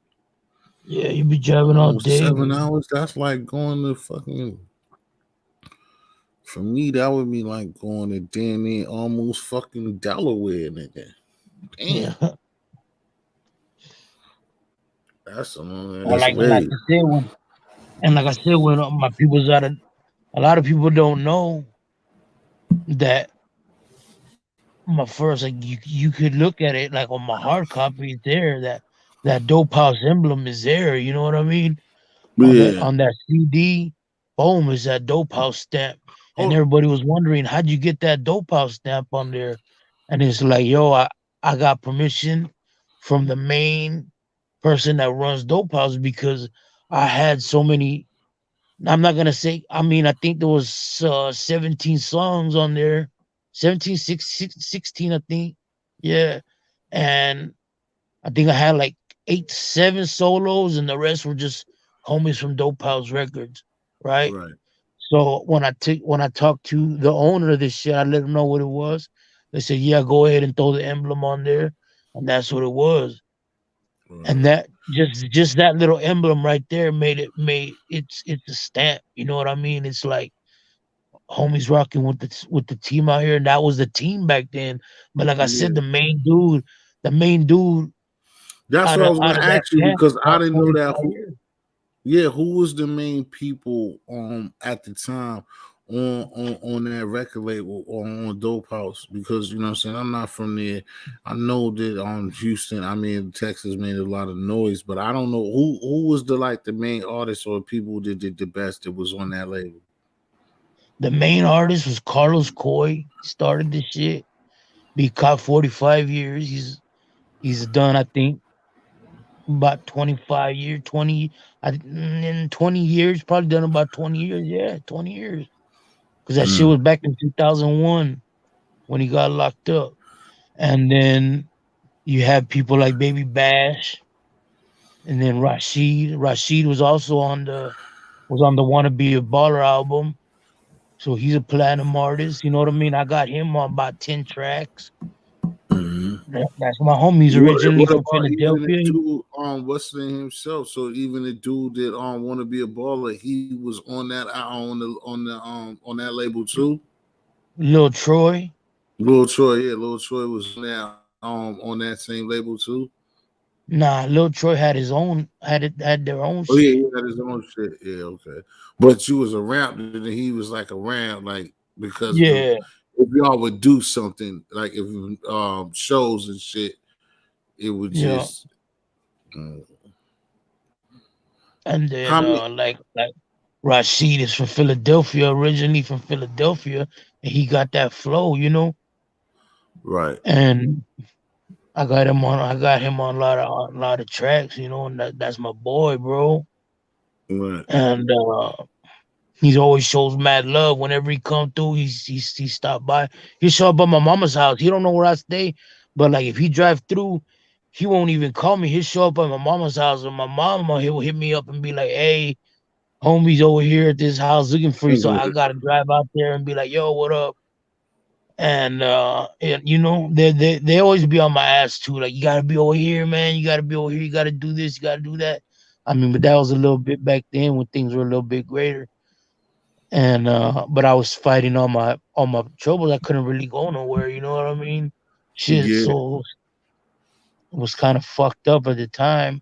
Yeah, you be driving all Almost day. 7 hours. That's like going to fucking. For me, that would be like going to damn near almost fucking Delaware, nigga. Damn, Yeah, that's a long and ass like way. I said when my people's out of a lot of people don't know that my first you could look at it like on my hard copy it's there that dope house emblem is there. You know what I mean? Yeah. On that CD, boom, is that dope house stamp. And Oh, everybody was wondering, how'd you get that dope house stamp on there? And it's like, yo, I got permission from the main person that runs dope house because I had so many. I'm not gonna say. I mean, I think there was 17 songs on there, 17, 16, I think. Yeah, and I think I had like 8, 7 solos, and the rest were just homies from Dope House Records, right? right, So when I talked to the owner of this shit, I let them know what it was. They said, "Yeah, go ahead and throw the emblem on there," and that's what it was. And right. that just that little emblem right there made it's a stamp. You know what I mean? It's like homies rocking with the team out here, and that was the team back then. But like I said, Yeah. the main dude That's what I was out gonna of that ask you camp because I about didn't know that. 45 years. Yeah, who was the main people at the time on that record label or on Dope House? Because you know what I'm saying, I'm not from there. I know that Houston, I mean Texas made a lot of noise, but I don't know who was the like the main artist or people that did the best that was on that label. The main artist was Carlos Coy. Started this shit. Be caught 45 years. He's done, I think, about 25 years, 20 in 20 years, probably done about 20 years. Yeah, 20 years. Because that shit Mm. was back in 2001 when he got locked up. And then you have people like Baby Bash, and then Rashid. Rashid was also on the Wanna Be a Baller album. So he's a platinum artist. You know what I mean? I got him on about 10 tracks. Mhm. That's my homies originally What from about even the Philadelphia. dude what's the name himself? So even the dude that want to be a baller, he was on that on that label too. Lil Troy. Lil Troy, yeah, Lil Troy was on that same label too. Nah, Lil Troy had their own Oh yeah, he shit. had his own shit. Yeah, okay. But you was around and he was like around like because Yeah, if y'all would do something like if shows and shit, it would yeah. just uh, And how then many like Rashid is from Philadelphia, originally from Philadelphia, and he got that flow, you know. right, And I got him on a lot of tracks, you know, and that's my boy, bro. right. And he's always shows mad love whenever he come through. He stop by. He show up at my mama's house. He don't know where I stay, but like if he drive through, he won't even call me. He'll show up at my mama's house, and my mama he'll hit me up and be like, "Hey, homie's over here at this house looking for you." So I gotta drive out there and be like, "Yo, what up?" And you know they always be on my ass too. Like you gotta be over here, man. You gotta be over here. You gotta do this. You gotta do that. I mean, but that was a little bit back then when things were a little bit greater. And but I was fighting all my troubles. I couldn't really go nowhere. You know what I mean? Shit. Yeah. So it was kind of fucked up at the time.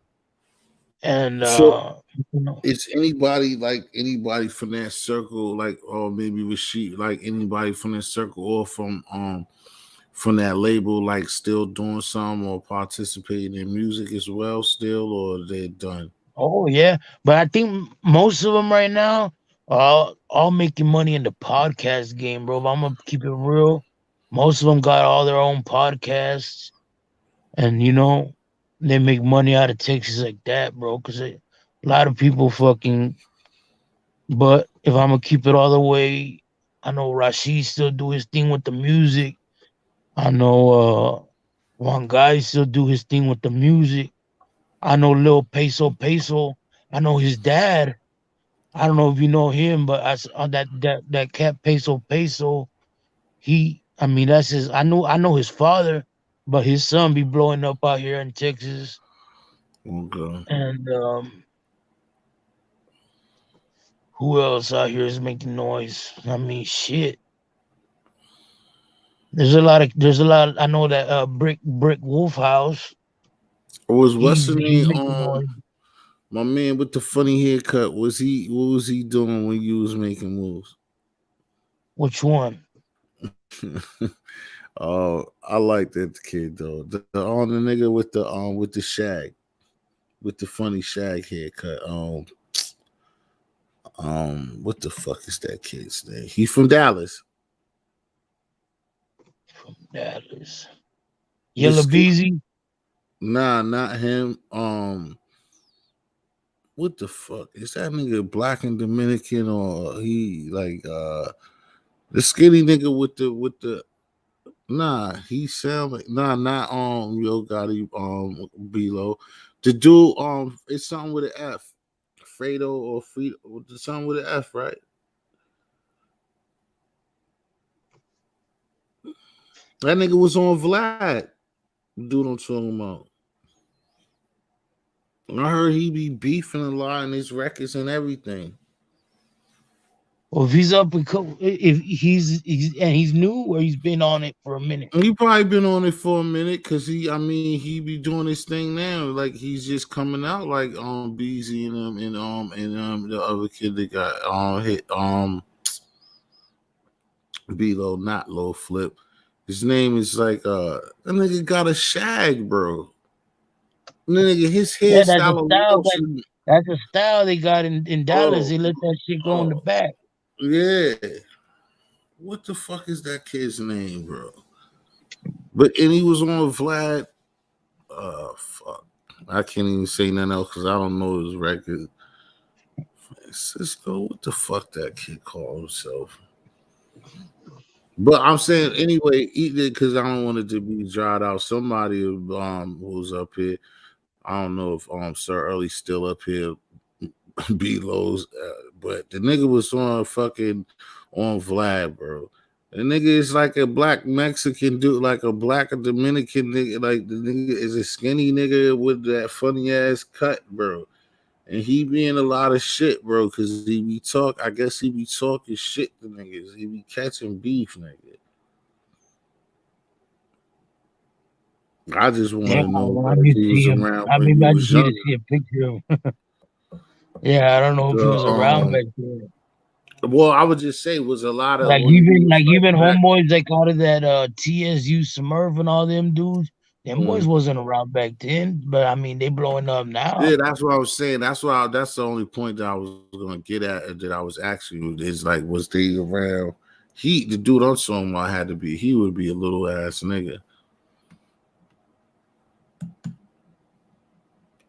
And So you know, it's anybody like anybody from that circle, like or maybe Rashid, like anybody from that circle or from that label, like still doing some or participating in music as well, still, or they're done. oh yeah, but I think most of them right now are all making money in the podcast game, bro. If I'm gonna keep it real. Most of them got all their own podcasts, and you know they make money out of Texas like that, bro. Because a lot of people fucking, but if I'm gonna keep it all the way, I know Rashid still do his thing with the music. I know one guy still do his thing with the music. I know Lil Peso. I know his dad. I don't know if you know him, but that cat Peso. I mean, that's his. I know his father, but his son be blowing up out here in Texas. Okay. And who else out here is making noise? I mean, shit. There's a lot. I know that Brick Wolf House. Was what's the He's name? making noise. My man with the funny haircut. Was he? What was he doing when you was making moves? Which one? Oh, I like that kid though. The nigga with the shag, with the funny shag haircut. What the fuck is that kid's name? He from Dallas. Dallas. The Yellow skin. Beezy. Nah, not him. What the fuck is that nigga? Black and Dominican, or he like the skinny nigga with the. Nah, he sound like not Yo Gotti Below. The dude it's something with an F. Fredo or Frito, something with an F, right? That nigga was on Vlad. Dude, I'm talking about. I heard he be beefing a lot in his records and everything. Well, if he's up, if he's new or he's been on it for a minute. He probably been on it for a minute because he be doing his thing now. Like he's just coming out like Bizz and the other kid that got hit Below, not low flip. His name is like that nigga got a shag, bro. Nigga, his Yeah, that's a hairstyle style. alone should. That's a style they got in Dallas. Oh, They let that shit go in the oh, back. yeah. What the fuck is that kid's name, bro? But and he was on Vlad. Fuck. I can't even say nothing else because I don't know his record. Francisco, what the fuck that kid called himself? But I'm saying anyway, either because I don't want it to be dried out. Somebody who's up here. I don't know if Sir Early's still up here, Belows, but the nigga was on fucking on Vlad, bro. The nigga is like a black Mexican dude, like a black Dominican nigga. Like the nigga is a skinny nigga with that funny ass cut, bro. And he be in a lot of shit, bro, because he be talk. I guess he be talking shit to niggas. He be catching beef, nigga. I just want Yeah, to know well, I like, if need he to see was him. around I when mean, you I was just need to younger. see a picture of him. Yeah, I don't know if he The was around back then. well, I would just say was a lot of Like when he even was like like even back. homeboys like out of that TSU Smurf and all them dudes, them boys Mm. wasn't around back then. But I mean, they blowing up Yeah, now. that's what I was saying. That's the only point that I was gonna get at that I was asking you is like, was they around? The dude I'm talking about had to be. He would be a little ass nigga.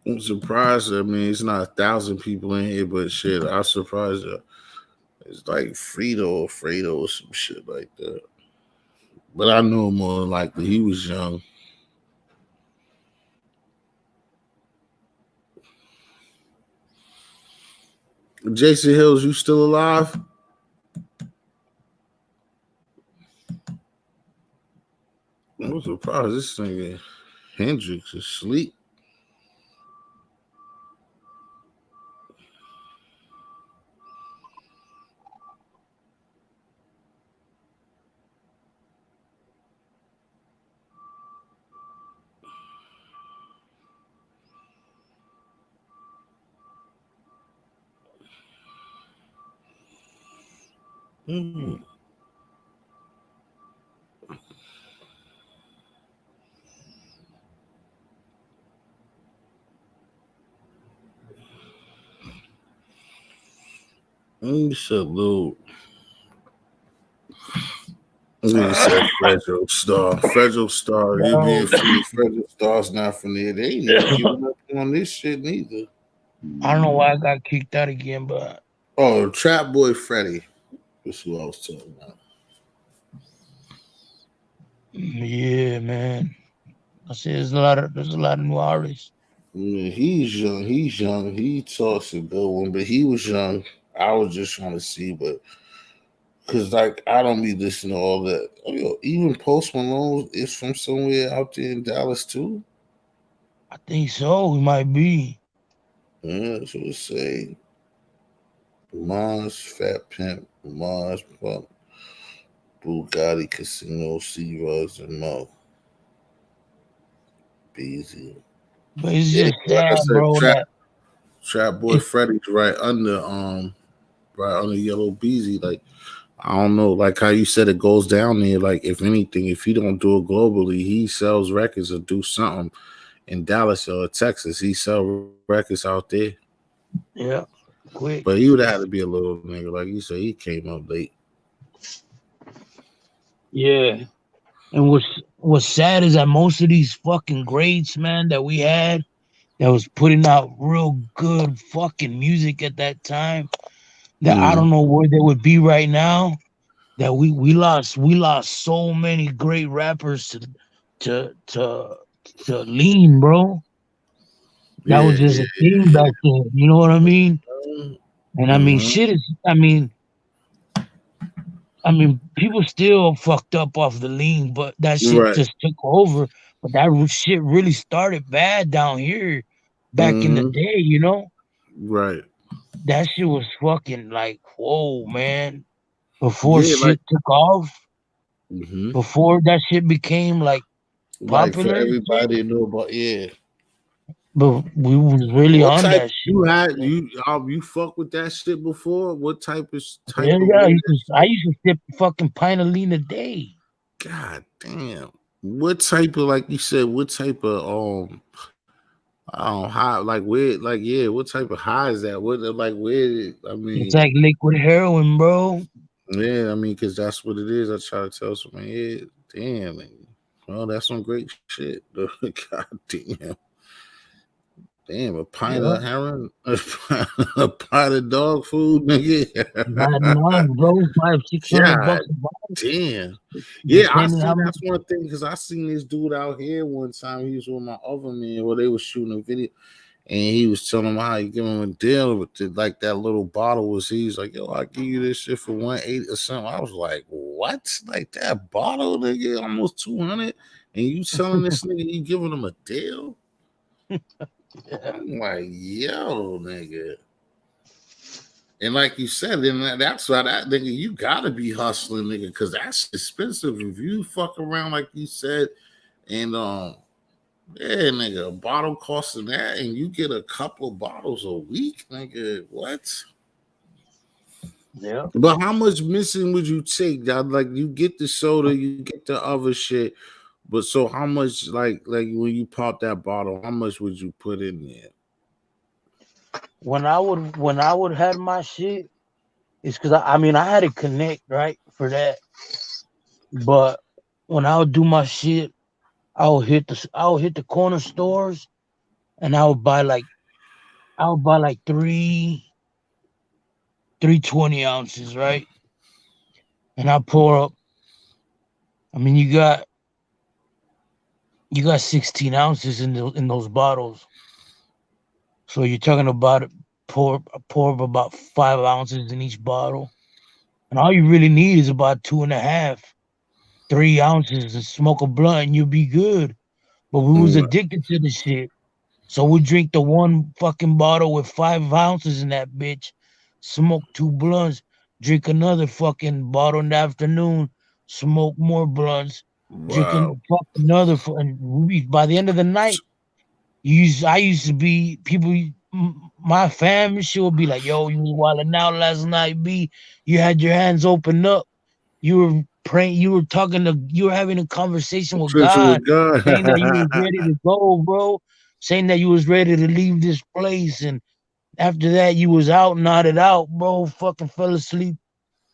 I'm surprised. I mean, it's not 1,000 people in here, but shit, I'm surprised. It's like Fredo or some shit like that. But I know more than likely he was young. Jason Hills, you still alive? I'm surprised this nigga Hendrix is asleep. Mm. Let me salute. Nigga said Fredro Star. Fredro Star. He being Yo, free. Fredro Star's not from there. They ain't even giving up on this shit neither. I don't know why I got kicked out again, but Oh, Trap Boy Freddy. That's who I was talking about. Yeah, man. I said there's a lot of new artists. Yeah, he's young. He's young. He talks a good one, but he was young. I was just trying to see, but because like I don't be listening to all that. Oh, yo, even Post Malone is from somewhere out there in Dallas too. I think so. It might be. Yeah, so it say Mars, Fat Pimp, Mars, Pump, Bugatti, Casino, C Rugs, and Mo. Beezy. But it's Yeah, just like I sad, said, bro, that Trap Boy it, Freddy's right under Yellow Beezy. Like I don't know, like how you said it goes down there. Like if anything, if he don't do it globally, he sells records or do something in Dallas or Texas. He sell records out there. yeah, quick. But he would have had to be a little nigga, like you said. He came up late. Yeah. And what's sad is that most of these fucking greats, man, that we had that was putting out real good fucking music at that time, that I Mm. don't know where they would be right now. That we lost so many great rappers to to to lean, bro. That Yeah, was just yeah. a thing back then. You know what I mean? And I mean, Mm-hmm. shit is. I mean, people still fucked up off the lean, but that shit Right. just took over. But that shit really started bad down here back in the Mm-hmm. day. You know, Right. that shit was fucking like, whoa, man. Before Yeah, like shit took off, mm-hmm. before that shit became like Like for popular and shit. everybody to know about, yeah. But we was really What on type that shit. you had Man. you fuck with that shit before? What type Yeah, of yeah. way that I shit? used to sip a fucking pint of lean a day. God damn. What type of like you said, what type of high like where like yeah, what type of high is that? What like where I It's mean like liquid heroin, bro. yeah, I mean because that's what it is. I try to tell someone, yeah, damn man. Well, that's some great shit. God damn. Damn, a pint of Yeah. heroin, a pint of dog food, Bad nigga. enough, bro. Five, six hundred God bucks a bottle, damn. Yeah, I depending how seen much. that's one thing because I seen this dude out here one time. He was with my other man where they was shooting a video and he was telling him how he give him a deal with like that little bottle was he's like, yo, I give you this shit for 180 or something. I was like, what? Like that bottle, nigga, almost 200, and you selling this nigga, you giving him a deal? Yeah. I'm like, yo, nigga. And like you said, then that's why that nigga, you gotta be hustling, nigga, because that's expensive. If you fuck around like you said, and yeah, nigga, a bottle costing that, and you get a couple of bottles a week, nigga. What? Yeah. But how much missing would you take? That like you get the soda, you get the other shit, but so how much like when you pop that bottle, how much would you put in there? When I would have my shit, it's because I mean I had to connect right for that. But when I would do my shit, I would hit the corner stores and I would buy like three 20 ounces, right? And I pour up. I mean you got 16 ounces in those bottles. So you're talking about pour up about 5 ounces in each bottle. And all you really need is about two and a half, 3 ounces to smoke a blunt and you'll be good. But we was Mm, addicted to the shit. So we drink the one fucking bottle with 5 ounces in that bitch, smoke two blunts, drink another fucking bottle in the afternoon, smoke more blunts, drink wow. another, and by the end of the night, I used to be people. My family shit would be like, "Yo, you was wilding out last night, B. You had your hands open up. You were praying. You were having a conversation with Especially God, with God. saying that you was ready to go, bro. Saying that you was ready to leave this place, and after that, you was out, nodded out, bro. Fucking fell asleep.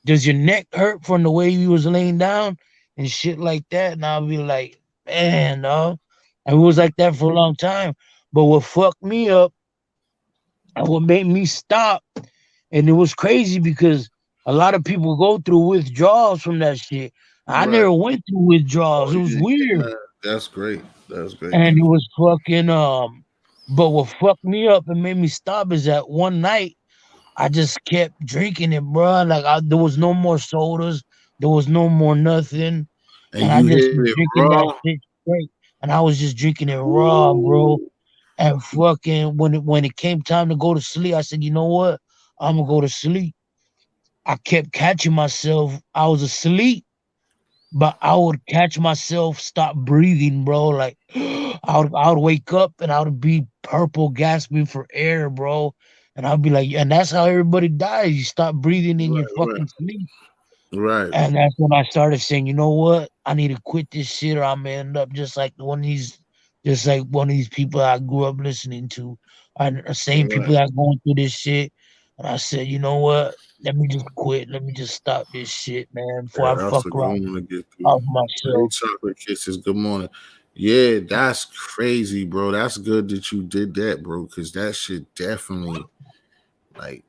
Does your neck hurt from the way you was laying down and shit like that? And I'll be like, man, dog. And it was like that for a long time. But what fucked me up and what made me stop And it was crazy because a lot of people go through withdrawals from that shit. I Right. never went through Oh withdrawals. It was yeah, weird. yeah. That's great. That's great. And it was fucking but what fucked me up and made me stop is that one night I just kept drinking it, bro. Like there was no more sodas, there was no more nothing, And and I you just hit was it drinking that raw. shit straight. And I was just drinking it raw, bro. Ooh. And fucking when it came time to go to sleep, I said, you know what? I'm gonna go to sleep. I kept catching myself. I was asleep, but I would catch myself stop breathing, bro. Like I would wake up and I would be purple, gasping for air, bro. And I'd be like, and that's how everybody dies. You stop breathing in your Right, fucking sleep. right, And that's when I started saying, you know what? I need to quit this shit or I'm gonna end up just like one of these people I grew up listening to. The same right. people that going through this shit. And I said, you know what? Let me just quit. Let me just stop this shit, man, before Yeah, I that's fuck a good around one to get through. off Hey, myself. chocolate kisses. Good morning. Yeah, that's crazy, bro. That's good that you did that, bro. Because that shit definitely, like,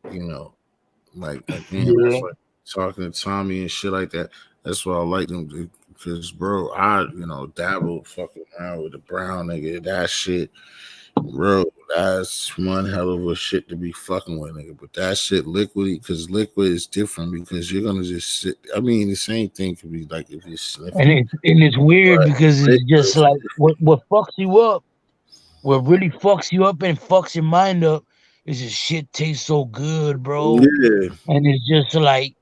like again, Yeah. that's like talking to Tommy and shit like that. That's why I like them. Because, bro, I dabbled fucking around with the brown nigga. That shit, bro, that's one hell of a shit to be fucking with, nigga. But that shit liquidy, because liquid is different because you're gonna just sit. I mean, the same thing could be like if you're And sniffing, it's weird but because it's liquid just is like different. what fucks you up, what really fucks you up and fucks your mind up is this shit tastes so good, bro. Yeah, And it's just like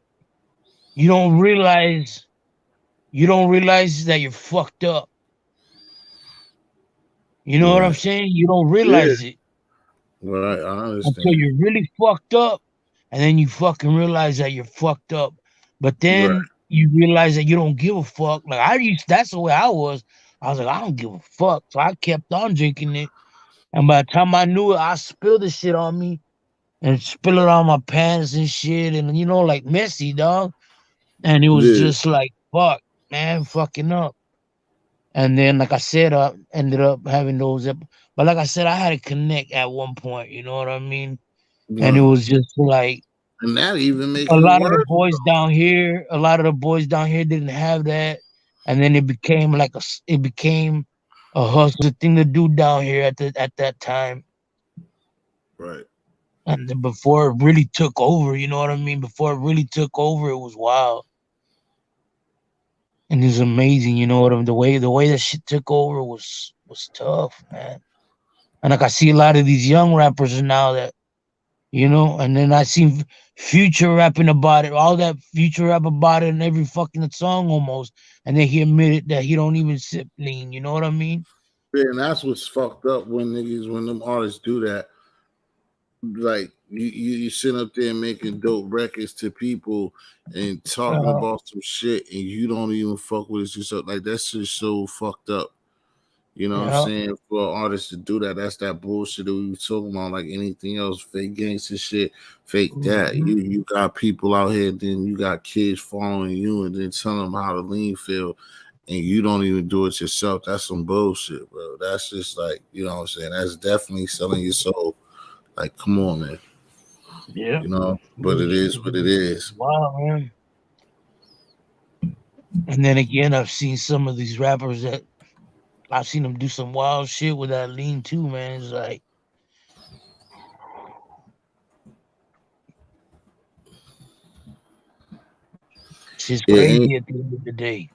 you don't realize you don't realize that you're fucked up. You know what I'm right. saying? You don't Yeah, realize it right. I until understand. you're really fucked up, and then you fucking realize that you're fucked up. But Right. then you realize that you don't give a fuck. Like that's the way I was. I was like, I don't give a fuck. So I kept on drinking it. And by the time I knew it, I spilled the shit on me and spill it on my pants and shit. And like messy, dog. And it was Yeah, just like, fuck, man, fucking up. And then, like I said, I ended up having but like I said, I had to connect at one point. You know what I mean? And it right. was just like And that even a make it lot of the worse. boys down here, a lot of the boys down here didn't have that, and then it became a hustle thing to do down here at that time. Right. And then before it really took over, you know what I mean? Before it really took over, it was wild and it's amazing. You know what I mean? The way that shit took over was tough, man. And like I see a lot of these young rappers now that and then I seen Future rapping about it, all that Future rap about it in every fucking song almost, and then he admitted that he don't even sip lean. You know what I mean? Yeah, and that's what's fucked up when them artists do that. Like you sit up there making dope records to people and talking Uh, about some shit and you don't even fuck with it yourself. Like that's just so fucked up. You know what I'm yeah, saying? For artists to do that, that's that bullshit that we were talking about. Like anything else, fake gangster shit, fake that. mhm, You got people out here, then you got kids following you, and then telling them how to lean feel, and you don't even do it yourself. That's some bullshit, bro. That's just like what I'm saying. That's definitely selling your soul. Like, come on, man. yeah. But it is what it is. Wow, man. And then again, I've seen some of these rappers that I've seen them do some wild shit with that lean too, man. It's like shit's Yeah, crazy at the end of the day.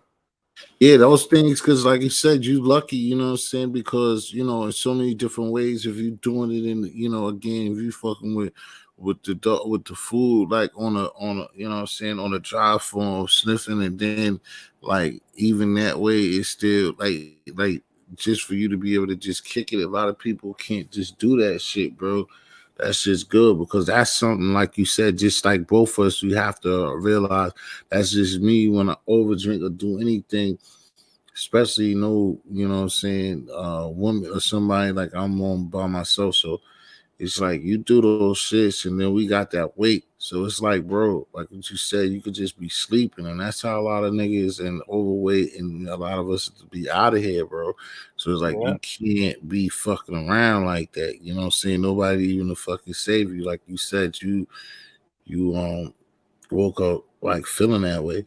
yeah, those things, because like you said, you lucky, you know what I'm saying? Because, in so many different ways, if you doing it in, again, if you fucking with the food, like on a what I'm saying, on a drive form, sniffing, and then like even that way, it's still like just for you to be able to just kick it. A lot of people can't just do that shit, bro. That's just good because that's something like you said, just like both of us, we have to realize that's just me when I overdrink or do anything, especially what I'm saying, woman or somebody like I'm on by myself. So it's like you do those shits and then we got that weight. So it's like, bro, like what you said, you could just be sleeping, and that's how a lot of niggas and overweight and a lot of us to be out of here, bro. So it's like Yeah, you can't be fucking around like that. You know what I'm saying? Nobody even to fucking save you. Like you said, you woke up like feeling that way.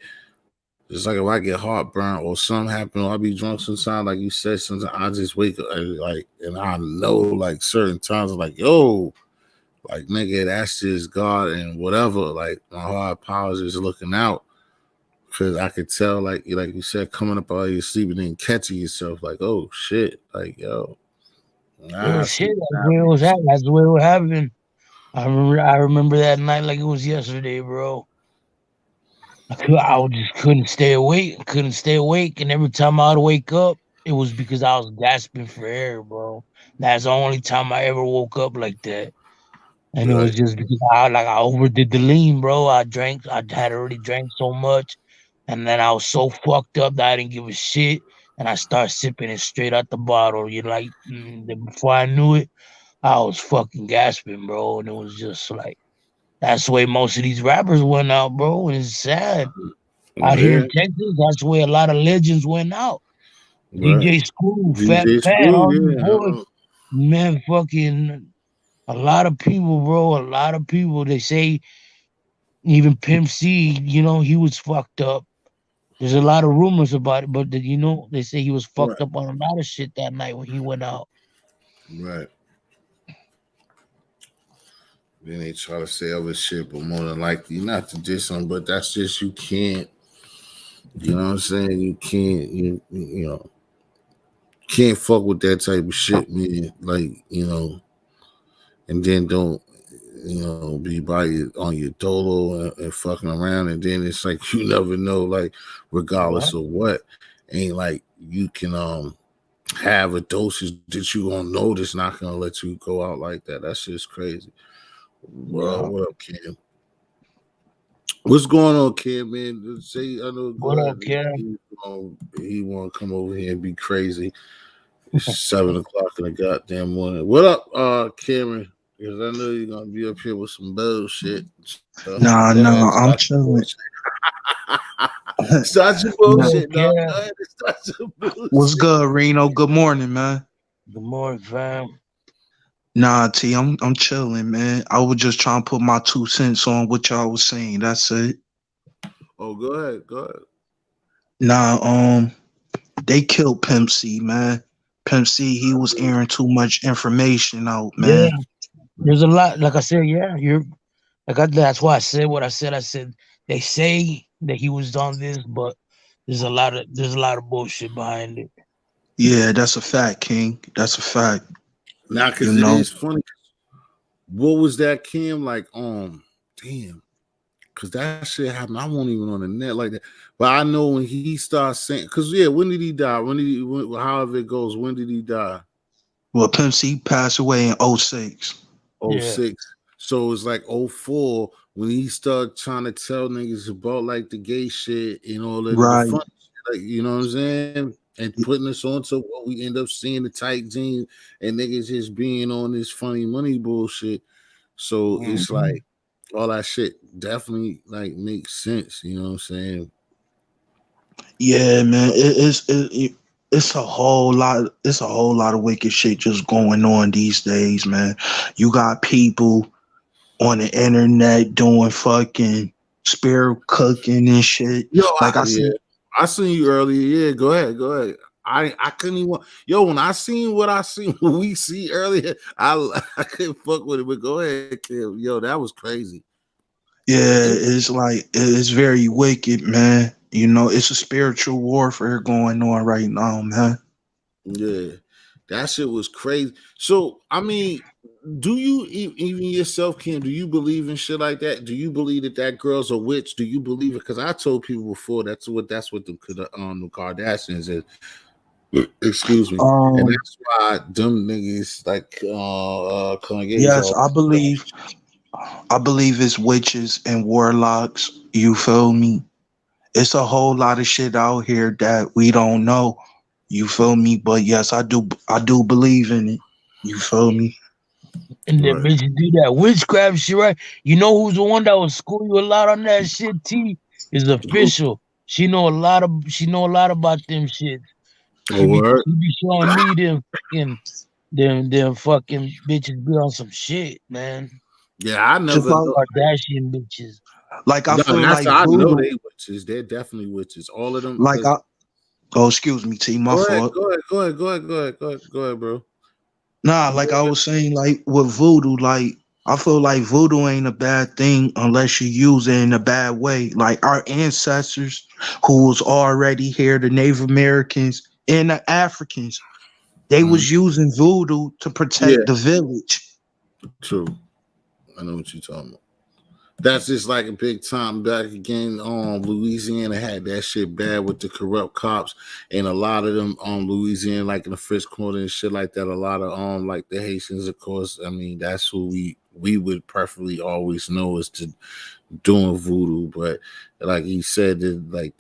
Just like if I get heartburn or something happen, or I be drunk sometimes, like you said, sometimes I just wake up and I know like certain times, I'm like, yo, like nigga, that's just God and whatever. Like my heart powers is looking out because I could tell, like you said, coming up while you're sleeping and catching yourself, like, oh shit, like yo, Real nah, shit. see, That's nah, where it make was at. shit. That's where it was happening. I remember that night like it was yesterday, bro. I just couldn't stay awake. Couldn't stay awake, and every time I'd wake up, it was because I was gasping for air, bro. That's the only time I ever woke up like that. And it was Right, just because I overdid the lean, bro. I had already drank so much, and then I was so fucked up that I didn't give a shit, and I started sipping it straight out the bottle. Then before I knew it, I was fucking gasping, bro, and it was just like that's the way most of these rappers went out, bro, and it's sad. Out here yeah, in Texas, that's where a lot of legends went out. right. DJ Screw, Fat DJ Pat, Screw, all these yeah, boys, man, fucking a lot of people, bro. A lot of people. They say even Pimp C, he was fucked up. There's a lot of rumors about it, but they say he was right, fucked up on a lot of shit that night when he went out. right. Then they try to say other shit, but more than likely not to diss them. But that's just you can't. You know what I'm saying? You can't. Can't fuck with that type of shit, man. Like and then don't be on your dolo and fucking around, and then it's like you never know. Like regardless Right. of what, ain't like you can have a dosage that you gonna know that's not gonna let you go out like that. That's just crazy. Well, Yeah. what up, Cam? What's going on, Cam? Man, say I know. Go What ahead. up, Karen? He want to come over here and be crazy. It's 7 o'clock in the goddamn morning. What up, Cameron? Because I know you're gonna be up here with some bullshit. So go Nah, ahead, nah, start I'm your chilling. bullshit. Start your Nah, What up, bullshit, dog. Karen? Go ahead and start your what's bullshit. good, Reno? Good morning, man. Good morning, fam. Nah, T, I'm chilling, man. I was just trying to put my 2 cents on what y'all was saying. That's it. Oh, go ahead. Go ahead. Nah, they killed Pimp C, man. Pimp C, he was airing too much information out, Yeah, man. there's a lot. Like I said, yeah, that's why I said what I said. I said they say that he was on this, but there's a lot of bullshit behind it. Yeah, that's a fact, King. That's a fact. Now, You because it know. is funny. What was that, Kim? Like, damn. Cause that shit happened. I wasn't even on the net like that. But I know when he starts saying, cause yeah, when did he die? However it goes, when did he die? Well, Pimp C passed away in '06. Oh Yeah, 06. So it's like 04 when he started trying to tell niggas about like the gay shit and all that, the Right. fun shit, like, you know what I'm saying? And putting us on to what we end up seeing, the tight jeans and niggas just being on this funny money bullshit. So it's hmm like all that shit definitely like makes sense, you know what I'm saying? Yeah, man. It's a whole lot. It's a whole lot of wicked shit just going on these days, man. You got people on the internet doing fucking spirit cooking and shit. Yo, Like I yeah. said, I seen you earlier. Yeah, go ahead, go ahead. I couldn't even. Yo, when I seen what I seen, when we see earlier, I couldn't fuck with it. But go ahead, Kim. Yo, that was crazy. yeah, it's like it's very wicked, man. You know, it's a spiritual warfare going on right now, man. Yeah, that shit was crazy. So, I mean, do you even yourself, Kim? Do you believe in shit like that? Do you believe that that girl's a witch? Do you believe it? Because I told people before that's what the Kardashians is. Excuse me, and Um, that's why them niggas like Kanye's yes, all. I believe it's witches and warlocks. You feel me? It's a whole lot of shit out here that we don't know. You feel me? But yes, I do believe in it. You feel me? And then Right. bitches do that witchcraft shit, right? You know who's the one that will school you a lot on that shit? T is official. She know a lot about them shit. Oh, She be word. she be showing me them fucking bitches be on some shit, man. Yeah, I Just never like know. Kardashian bitches. I No, feel that's like I know voodoo. they witches. They're definitely witches. All of them. Like Because I oh excuse me, T, my go ahead, fault. go ahead, go ahead, go ahead, go ahead, go ahead, go ahead, bro. Nah, You like I good? was saying, like with voodoo, like I feel like voodoo ain't a bad thing unless you use it in a bad way. Like our ancestors who was already here, the Native Americans and the Africans, they Mhm. was using voodoo to Yeah, protect the village. true. I know what you're talking about. That's just like a big time back again. Louisiana had that shit bad with the corrupt cops, and a lot of them Louisiana, like in the French Quarter and shit like that. A lot of like the Haitians, of course. I mean, that's who we would perfectly always know is to doing voodoo. But like he said, that like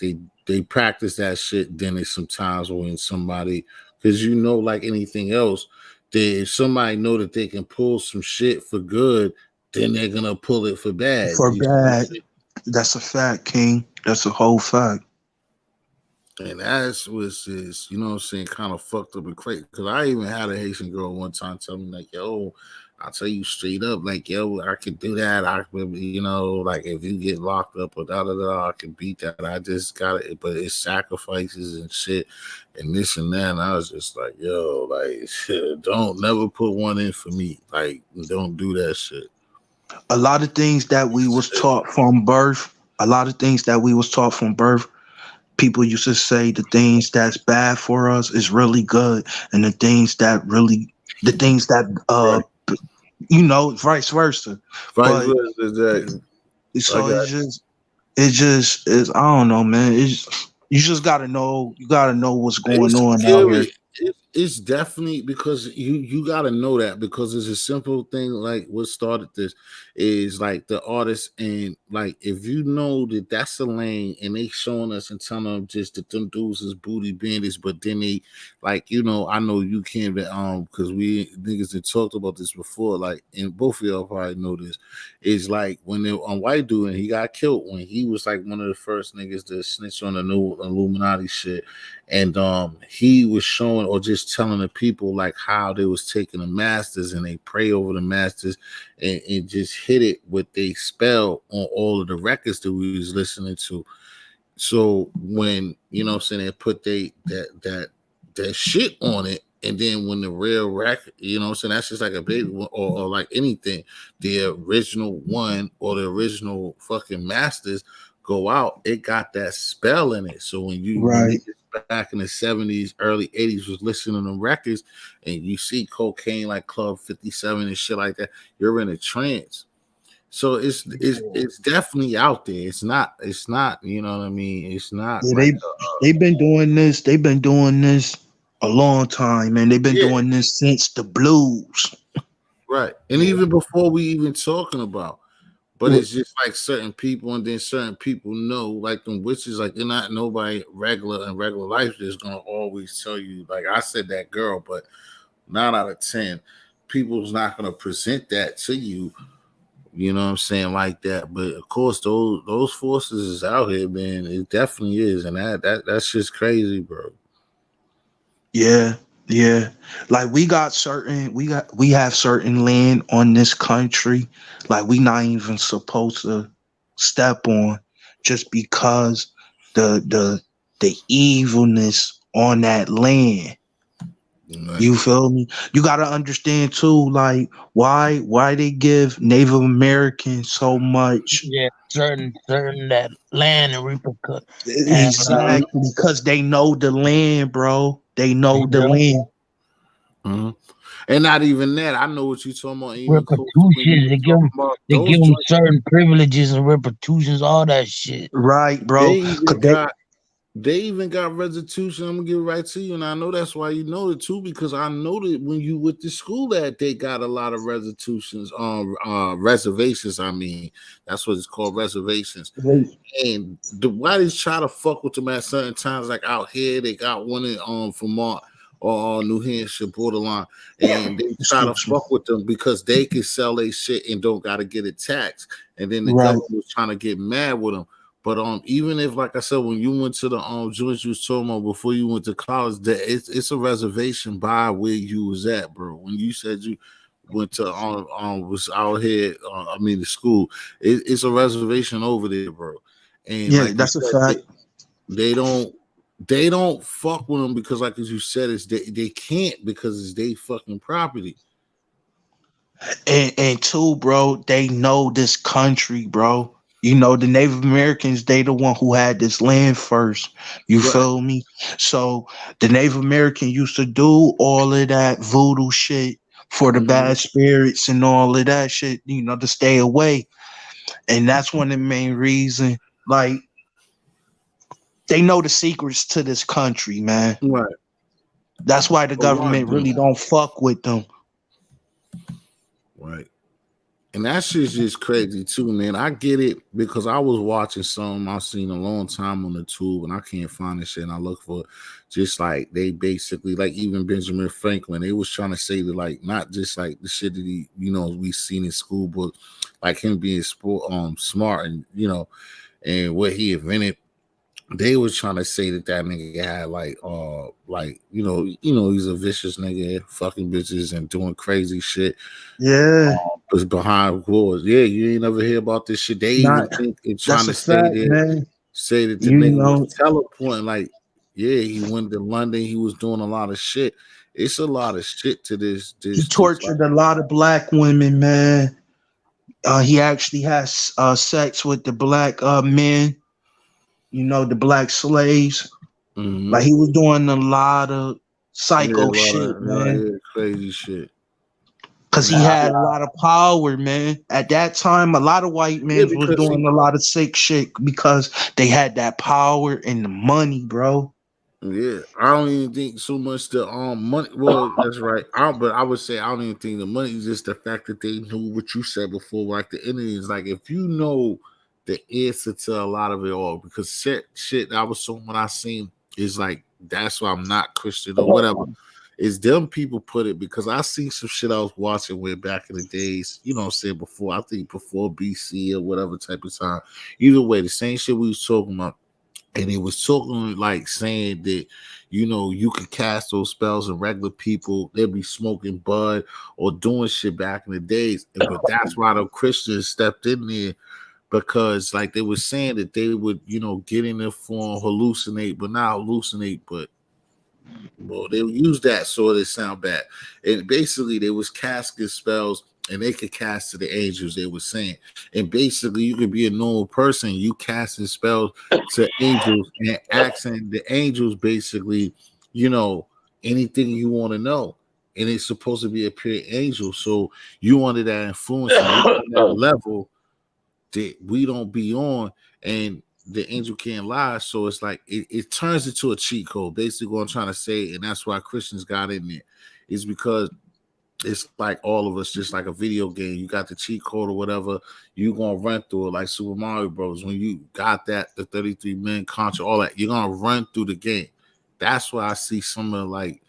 they practice that shit. Then it's sometimes when somebody, because like anything else, if somebody know that they can pull some shit for good, then they're gonna pull it for bad. For You see what I'm bad. saying? That's a fact, King. That's a whole fact. And that's what's just, what I'm saying, kind of fucked up and crazy. Because I even had a Haitian girl one time tell me, like, yo, I'll tell you straight up, like, yo, I could do that. I could, like, if you get locked up or da da da, I can beat that. I just got it. But it's sacrifices and shit and this and that. And I was just like, yo, like, shit, don't never put one in for me. Like, don't do that shit. A lot of things that we was taught from birth, a lot of things that we was taught from birth, people used to say the things that's bad for us is really good, and the things that Right. vice versa. Vice But versa, exactly. I so got it just is, I don't know, man. You just gotta know what's going It's on out here. scary. It's definitely because you got to know that because it's a simple thing. Like what started this is like the artist, and like if you know that that's the lane, and they showing us and telling them just that them dudes is booty bandits, but then they like I know you can't because we niggas that talked about this before, like and both of y'all probably know this is like when they on white dude and he got killed when he was like one of the first niggas to snitch on the new Illuminati shit, and he was showing or just telling the people like how they was taking the masters and they pray over the masters and just hit it with they spell on all of the records that we was listening to. So when what I'm saying, they put that shit on it, and then when the real record, what I'm saying, that's just like a big one, or like anything, the original one or the original fucking masters go out, it got that spell in it. So when Right. niggas back in the 70s, early 80s was listening to records and you see cocaine like Club 57 and shit like that, you're in a trance. So it's definitely out there. It's not, you know what I mean? It's not Yeah, like they've been doing this. They've been doing this a long time, man. They've been yeah, doing this since the blues. right. And even before we even talking about, but Wh- it's just like certain people, and then certain people know, like them witches, like they're not nobody regular in regular life that's gonna always tell you, like I said that girl, but 9 out of 10, people's not gonna present that to you. You know what I'm saying, like that. But of course, those forces is out here, man. It definitely is, and that's just crazy, bro. Yeah, yeah. Like we have certain land on this country, like we not even supposed to step on, just because the evilness on that land. Right. You feel me? You gotta understand too, like why they give Native Americans so much. Yeah, certain that land and repercut and Exactly, because they know the land, bro. They know the yeah, land. Mhm. And not even that. I know what you're talking about. Even close to when you repercussions. was talking about They those give them joints, certain privileges and repercussions, all that shit. Right, they bro. even got They even got restitution. I'm gonna give it right to you, and I know that's why you know it too, because I know that when you with the school that they got a lot of restitutions on reservations. I mean, that's what it's called, reservations. And the whiteys try to fuck with them at certain times, like out here, they got one in Vermont or New Hampshire borderline, and they try to Excuse me. fuck with them because they can sell their shit and don't got to get it taxed. And then the Right. government was trying to get mad with them. But even if, like I said, when you went to the joints you was talking about before you went to college, that it's a reservation by where you was at, bro. When you said went to was out here. I mean, the school. It's a reservation over there, bro. And Yeah, like you that's a said, fact. they don't they don't fuck with them because, like as you said, it's they can't because it's their fucking property. And two, bro, they know this country, bro. You know, the Native Americans, they the one who had this land first. You Right. feel me? So the Native American used to do all of that voodoo shit for the Hmm. bad spirits and all of that shit, you know, to stay away. And that's one of the main reasons. Like, they know the secrets to this country, man. Right. That's why the A lot government do. really don't fuck with them. Right. And that shit's just crazy too, man. I get it because I was watching some I've seen a long time on the tube and I can't find this shit. And I look for just like they basically like even Benjamin Franklin, they was trying to say that like not just like the shit that he, we seen in school, but like him being smart and and what he invented. They was trying to say that nigga had like he's a vicious nigga, fucking bitches and doing crazy shit Yeah, was behind wars. Yeah, you ain't never hear about this shit. They even not think and trying that's a to say fact, that man. the You nigga was know, teleporting. Like, yeah, he went to London. He was doing a lot of shit. It's a lot of shit to this. he This tortured a lot of black women, man. He actually has sex with the black men, you know, the black slaves. mm-hmm. Like he was doing a lot of Yeah, a psycho lot shit, of man. crazy shit. Cause And he that's had a why, lot of power, man. At that time, a lot of white yeah, men was because doing a lot of sick shit because they had that power and the money, bro. yeah, I don't even think so much the money. Well, that's right. But I would say I don't even think the money is just the fact that they knew what you said before. Like the Indians, like if you know the answer to a lot of it all, because shit I was so when I seen is like that's why I'm not Christian or whatever. Is them people put it because I seen some shit I was watching way back in the days. You know what I'm saying before I think before BC or whatever type of time. Either way, the same shit we was talking about and it was talking like saying that you could cast those spells and regular people they'd be smoking bud or doing shit back in the days but that's why the Christians stepped in there because like they were saying that they would get in their form hallucinate but not hallucinate but well, they would use that so it sound bad. And basically, they was casting spells, and they could cast to the angels. They were saying, and basically, you could be a normal person, you casting spells to angels and asking the angels basically, you know, anything you want to know. And it's supposed to be a pure angel, so you under that influence, and you on that level that we don't be on, and the angel can't lie. So it's like it turns into a cheat code. Basically, what I'm trying to say, and that's why Christians got in there, is because it's like all of us, just like a video game. You got the cheat code or whatever, you gonna run through it like Super Mario Bros. When you got that, the 33 men contra, all that, you're gonna run through the game. That's why I see some of like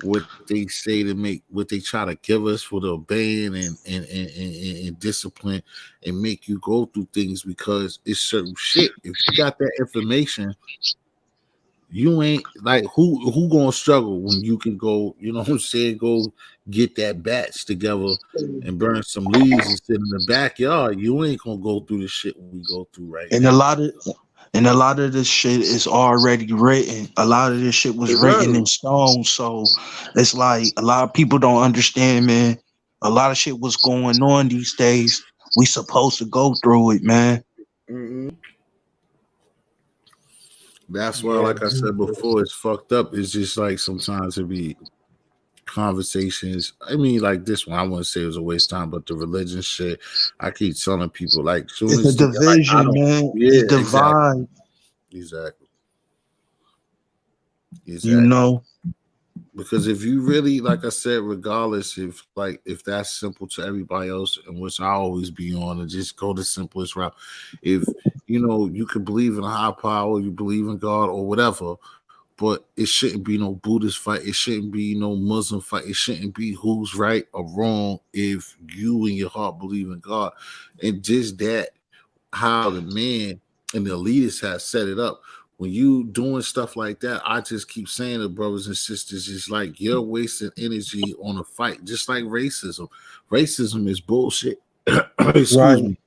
what they say to make what they try to give us for the obeying and discipline and make you go through things because it's certain shit. If you got that information, you ain't like who gonna struggle when you can go, you know what I'm saying, go get that batch together and burn some leaves and sit in the backyard. You ain't gonna go through the shit we go through right And a now. lot of and a lot of this shit is already written. A lot of this shit was written Exactly. in stone. So it's like a lot of people don't understand, man. A lot of shit was going on these days. We supposed to go through it, man. Mm-hmm. That's why, Yeah. like I said before, it's fucked up. It's just like sometimes it be conversations. I mean, like this one, I wouldn't say it was a waste of time, but the religion shit, I keep telling people like, soon It's a as they like, I division, don't, man. yeah, It exactly, divide, exactly, you exactly. know. Because if you really, like I said, regardless if that's simple to everybody else, and which I always be on, and just go the simplest route. If you could believe in a high power, you believe in God or whatever, but it shouldn't be no Buddhist fight. It shouldn't be no Muslim fight. It shouldn't be who's right or wrong if you in your heart believe in God. And just that, how the man and the elitists have set it up. when you doing stuff like that, I just keep saying to brothers and sisters, it's like you're wasting energy on a fight, just like racism. Racism is bullshit. Excuse Right. me.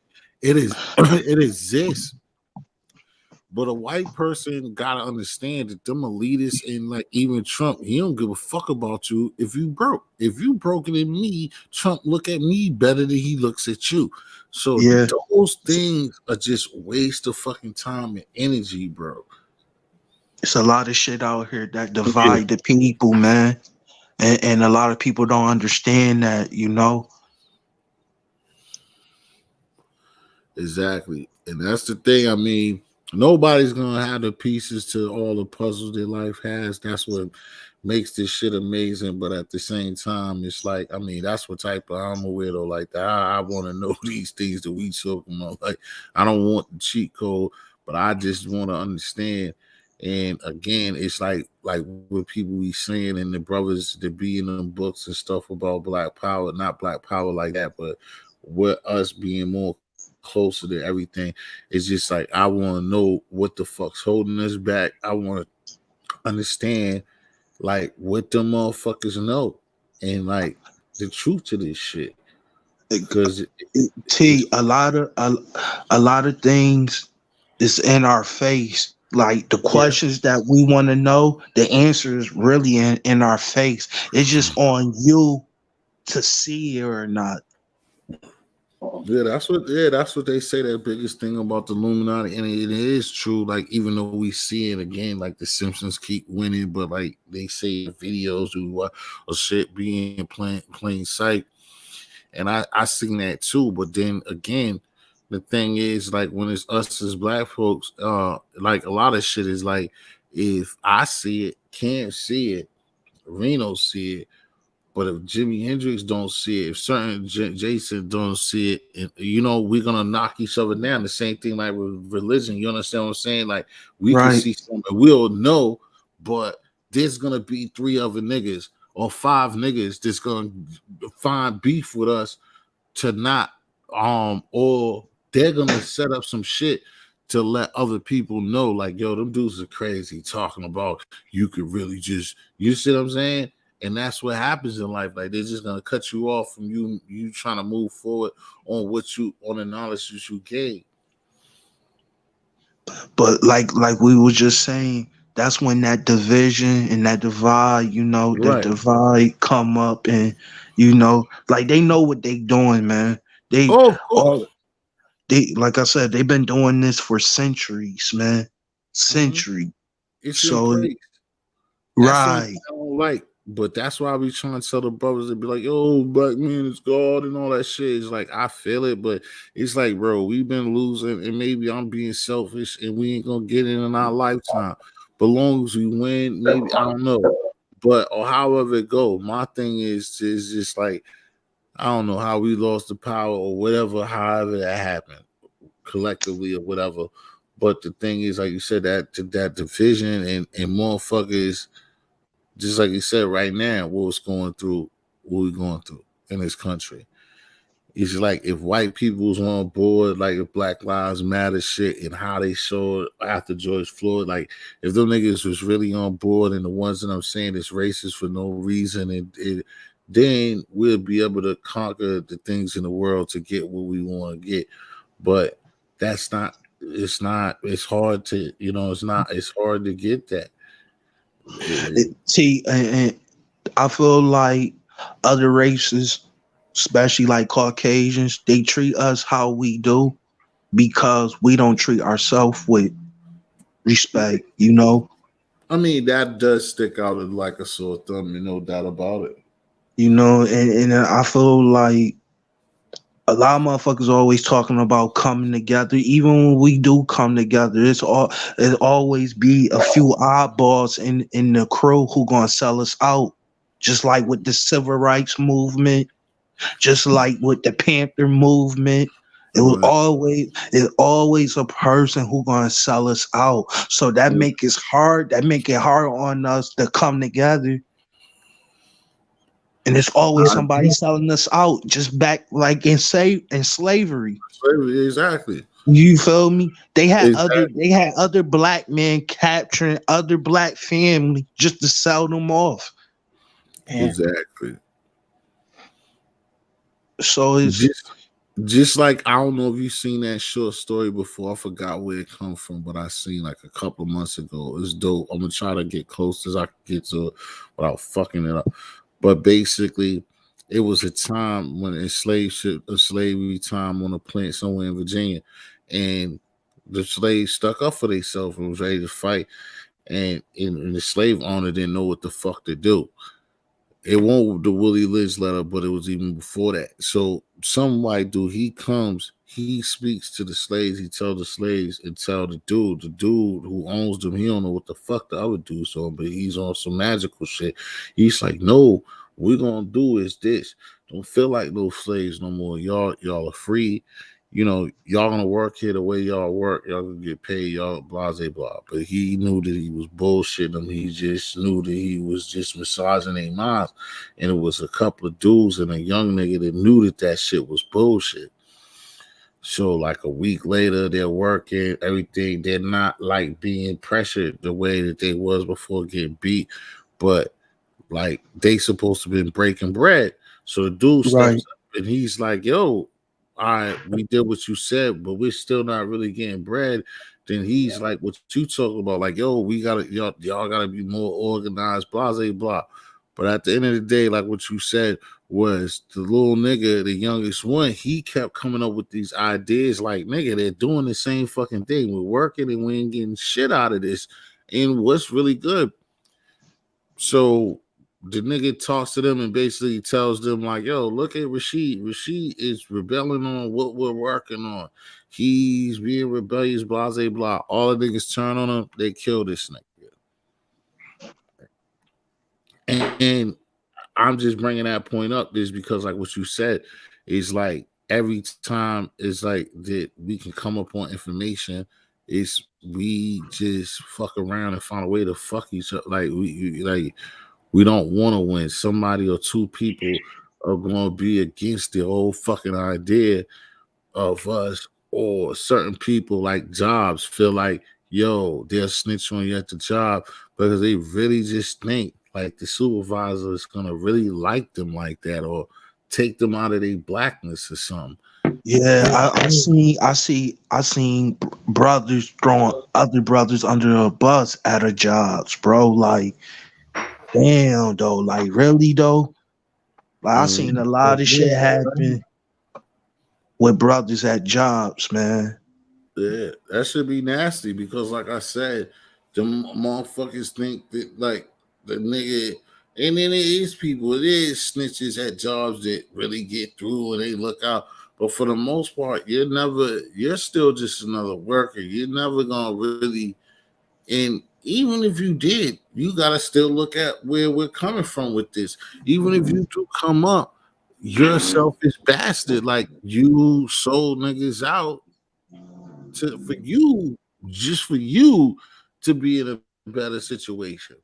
It is. It exists. But a white person gotta understand that them elitists and like even Trump, he don't give a fuck about you if you broke. If you broken than me, Trump look at me better than he looks at you. So Yeah. those things are just waste of fucking time and energy, bro. It's a lot of shit out here that Yeah, divide the people, man. And a lot of people don't understand that, you know. exactly. And that's the thing. I mean, nobody's gonna have the pieces to all the puzzles that life has. That's what makes this shit amazing. But at the same time, it's like, I mean, that's what type of I'm a weirdo like that. I want to know these things that we talking about. Like, I don't want the cheat code, but I just want to understand. And again, it's like what people be saying and the brothers that be in them books and stuff about black power, not black power like that, but with us being more closer to everything. It's just like I want to know what the fuck's holding us back. I want to understand like what them motherfuckers know and like the truth to this shit. Cause it's T, a lot of things is in our face. Like the yeah, questions that we want to know, the answer is really in our face. It's just on you to see it or not. that's what they say. That biggest thing about the Illuminati, and it is true. Like even though we see it again, like the Simpsons keep winning, but like they say videos or shit being plain sight, and I seen that too. But then again, the thing is like when it's us as black folks, like a lot of shit is like if I see it, can't see it, Reno see it. But if Jimi Hendrix don't see it, if certain Jason don't see it, and, we're gonna knock each other down. The same thing like with religion. You understand what I'm saying? Like we can Right. see something, we'll know, but there's gonna be three other niggas or five niggas that's gonna find beef with us to not or they're gonna set up some shit to let other people know like yo them dudes are crazy talking about you could really just you see what I'm saying, and that's what happens in life. Like they're just gonna cut you off from you trying to move forward on the knowledge that you gain. But like we were just saying, that's when that division and that divide, the Right. divide come up, and like they know what they doing, man. They Oh, of course. all they like I said, they've been doing this for centuries, man. Mm-hmm. Century. It's in So place. That's the only thing right. I don't like. But that's why we trying to tell the brothers to be like, yo, black man is God and all that shit. It's like I feel it, but it's like, bro, we've been losing, and maybe I'm being selfish, and we ain't gonna get it in our lifetime. But long as we win, maybe I don't know. But or however it go, my thing is just like I don't know how we lost the power or whatever, however that happened, collectively or whatever. But the thing is, like you said, that division and motherfuckers just like you said right now, what we're going through in this country. It's like if white people was on board, like if Black Lives Matter shit and how they showed after George Floyd, like if them niggas was really on board and the ones that I'm saying is racist for no reason, and then we'll be able to conquer the things in the world to get what we want to get. But that's not. It's not. It's hard to. It's not. It's hard to get that. See, and I feel like other races, especially like Caucasians, they treat us how we do because we don't treat ourselves with respect, I mean, that does stick out like a sore thumb, no doubt about it. and I feel like a lot of motherfuckers always talking about coming together. Even when we do come together, it always be a few oddballs in the crew who gonna sell us out. Just like with the civil rights movement, just like with the Panther movement. Right. It's always a person who gonna sell us out. So that make it hard. That make it hard on us to come together. And it's always somebody selling us out, just back like in slavery. Slavery, exactly. You feel me? Exactly. They had other black men capturing other black family just to sell them off. And Exactly. so it's Just just like I don't know if you've seen that short story before. I forgot where it come from, but I seen like a couple of months ago. It's dope. I'm gonna try to get close as I can get to it without fucking it up. But basically, it was a time when a slavery time on a plant somewhere in Virginia, and the slaves stuck up for themselves and was ready to fight, and the slave owner didn't know what the fuck to do. It won't the Willie Lynch letter, but it was even before that. So some white dude, he comes, he speaks to the slaves, he tell the slaves and tell the dude who owns them, he don't know what the fuck the other dude's on, but he's on some magical shit. He's like, no, we're gonna do is this. Don't feel like no slaves no more. Y'all are free. Y'all gonna work here the way y'all work. Y'all gonna get paid. Y'all blah blah blah. But he knew that he was bullshitting them. He just knew that he was just massaging their minds. And it was a couple of dudes and a young nigga that knew that that shit was bullshit. So like a week later, they're working everything. They're not like being pressured the way that they was before getting beat, but like they supposed to been breaking bread. So the dude right. steps up and he's like, yo, all right, we did what you said, but we're still not really getting bread. Then he's like, what you talking about? Like, yo, we gotta y'all gotta be more organized, blah, blah, blah. But at the end of the day, like what you said was the little nigga, the youngest one, he kept coming up with these ideas like, nigga, they're doing the same fucking thing. We're working and we ain't getting shit out of this. And what's really good, so the nigga talks to them and basically tells them like, "Yo, look at Rashid. Rashid is rebelling on what we're working on. He's being rebellious, blah blah blah." All the niggas turn on him. They kill this nigga. And I'm just bringing that point up is because like what you said is like every time it's like that we can come up on information. Is we just fuck around and find a way to fuck each other. Like we don't want to win. Somebody or two people are going to be against the whole fucking idea of us, or certain people like jobs feel like, yo, they'll snitch on you at the job because they really just think like the supervisor is going to really like them like that or take them out of their blackness or something. Yeah, I seen brothers throwing other brothers under a bus at a jobs, bro. Like, damn though, like really though. Like I Mm, seen a lot of shit happen with brothers at jobs, man. yeah, that should be nasty because, like I said, the motherfuckers think that like the nigga, and then it is people, it is snitches at jobs that really get through and they look out. But for the most part, you're still just another worker. You're never gonna really, and even if you did, you gotta still look at where we're coming from with this. Even if you do come up, you're a selfish bastard. Like you sold niggas out for you, just for you to be in a better situation.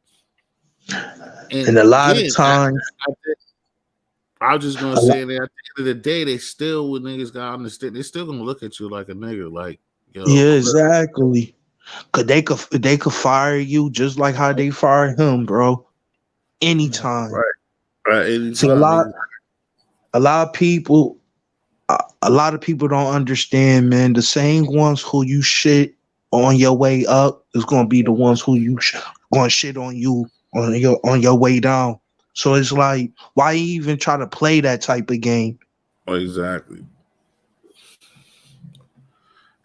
And And a lot of again, times, I was just gonna a say lot, that at the end of the day, they still with niggas gotta understand. They still gonna look at you like a nigga, like yo, yeah, Cliff. exactly. Cause they could fire you just like how they fired him, bro. Anytime. Right, right. See, Anytime niggas, a lot of people, a lot of people don't understand, man. The same ones who you shit on your way up is gonna be the ones who gonna shit on you on your way down. So it's like, why even try to play that type of game? exactly.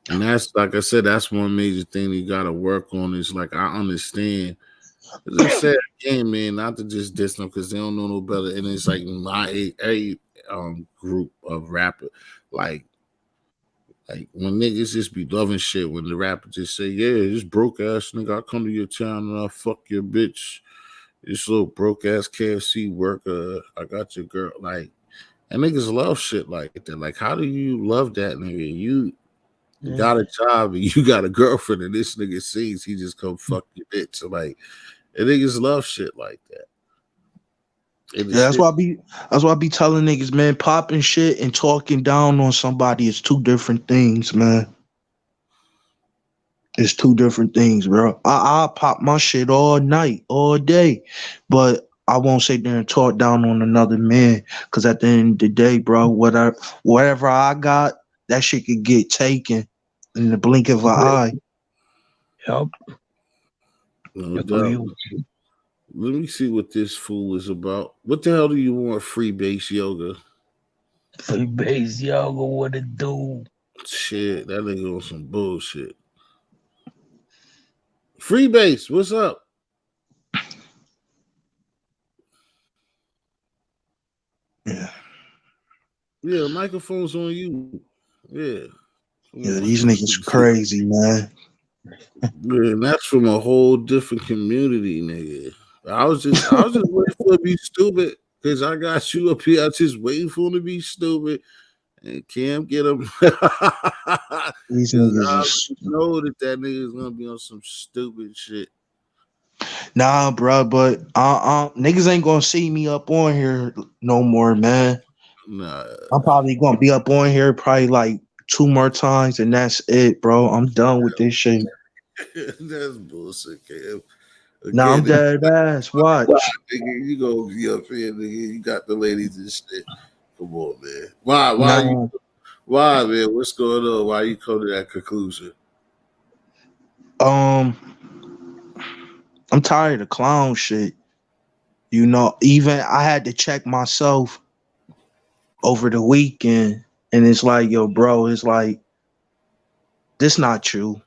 And that's like I said, that's one major thing you gotta work on. Is like I understand. As I said again, man, not to just diss them because they don't know no better. And it's like my group of rapper, like when niggas just be loving shit when the rapper just say, yeah, this broke ass nigga, I come to your town and I fuck your bitch. This little broke ass KFC worker, I got your girl. Like, and niggas love shit like that. Like, how do you love that nigga? You Yeah. got a job and you got a girlfriend and this nigga sees he just come fuck your bitch. So like, and niggas love shit like that. And the Yeah, shit, that's why I be telling niggas, man, popping shit and talking down on somebody is two different things, man. It's two different things, bro. I pop my shit all night, all day, but I won't sit there and talk down on another man. Cause at the end of the day, bro, whatever I got, that shit could get taken in the blink of an eye. Yep. No Agree doubt. with you. Let me see what this fool is about. What the hell do you want, free base yoga? Free base, y'all go what it do. Shit, that nigga on some bullshit. Free base, what's up? Yeah, Yeah, microphone's on you. Yeah. Come yeah, on. these niggas crazy, man. Yeah, and that's from a whole different community, nigga. I was just waiting for it to be stupid because I got you up here. I just waiting for him to be stupid and Cam get him. Because These I niggas is already know that nigga is gonna be on some stupid shit. nah, bro. But niggas ain't gonna see me up on here no more, man. Nah, I'm probably gonna be up on here probably like two more times, and that's it, bro. I'm done with this shit. that's bullshit, Cam. Now I'm Again, dead ass. Watch. nigga, you gonna be up here, nigga. You got the ladies and shit. Come on, man. Why? Nah, Why, man? What's going on? Why you come to that conclusion? um, I'm tired of clown shit. You know, even I had to check myself over the weekend, and it's like, yo, bro, it's like this not you.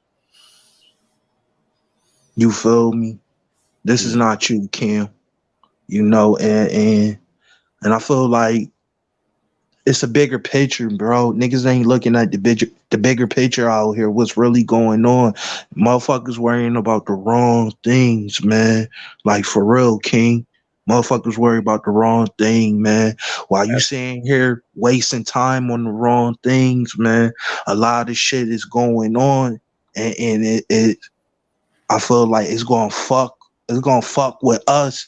You feel me? This is Yeah, not you, Kim. You know, and I feel like it's a bigger picture, bro. Niggas ain't looking at the bigger picture out here. What's really going on? Motherfuckers worrying about the wrong things, man. Like for real, King. Motherfuckers worry about the wrong thing, man. While you sitting here wasting time on the wrong things, man, a lot of shit is going on, and it I feel like it's gonna fuck with us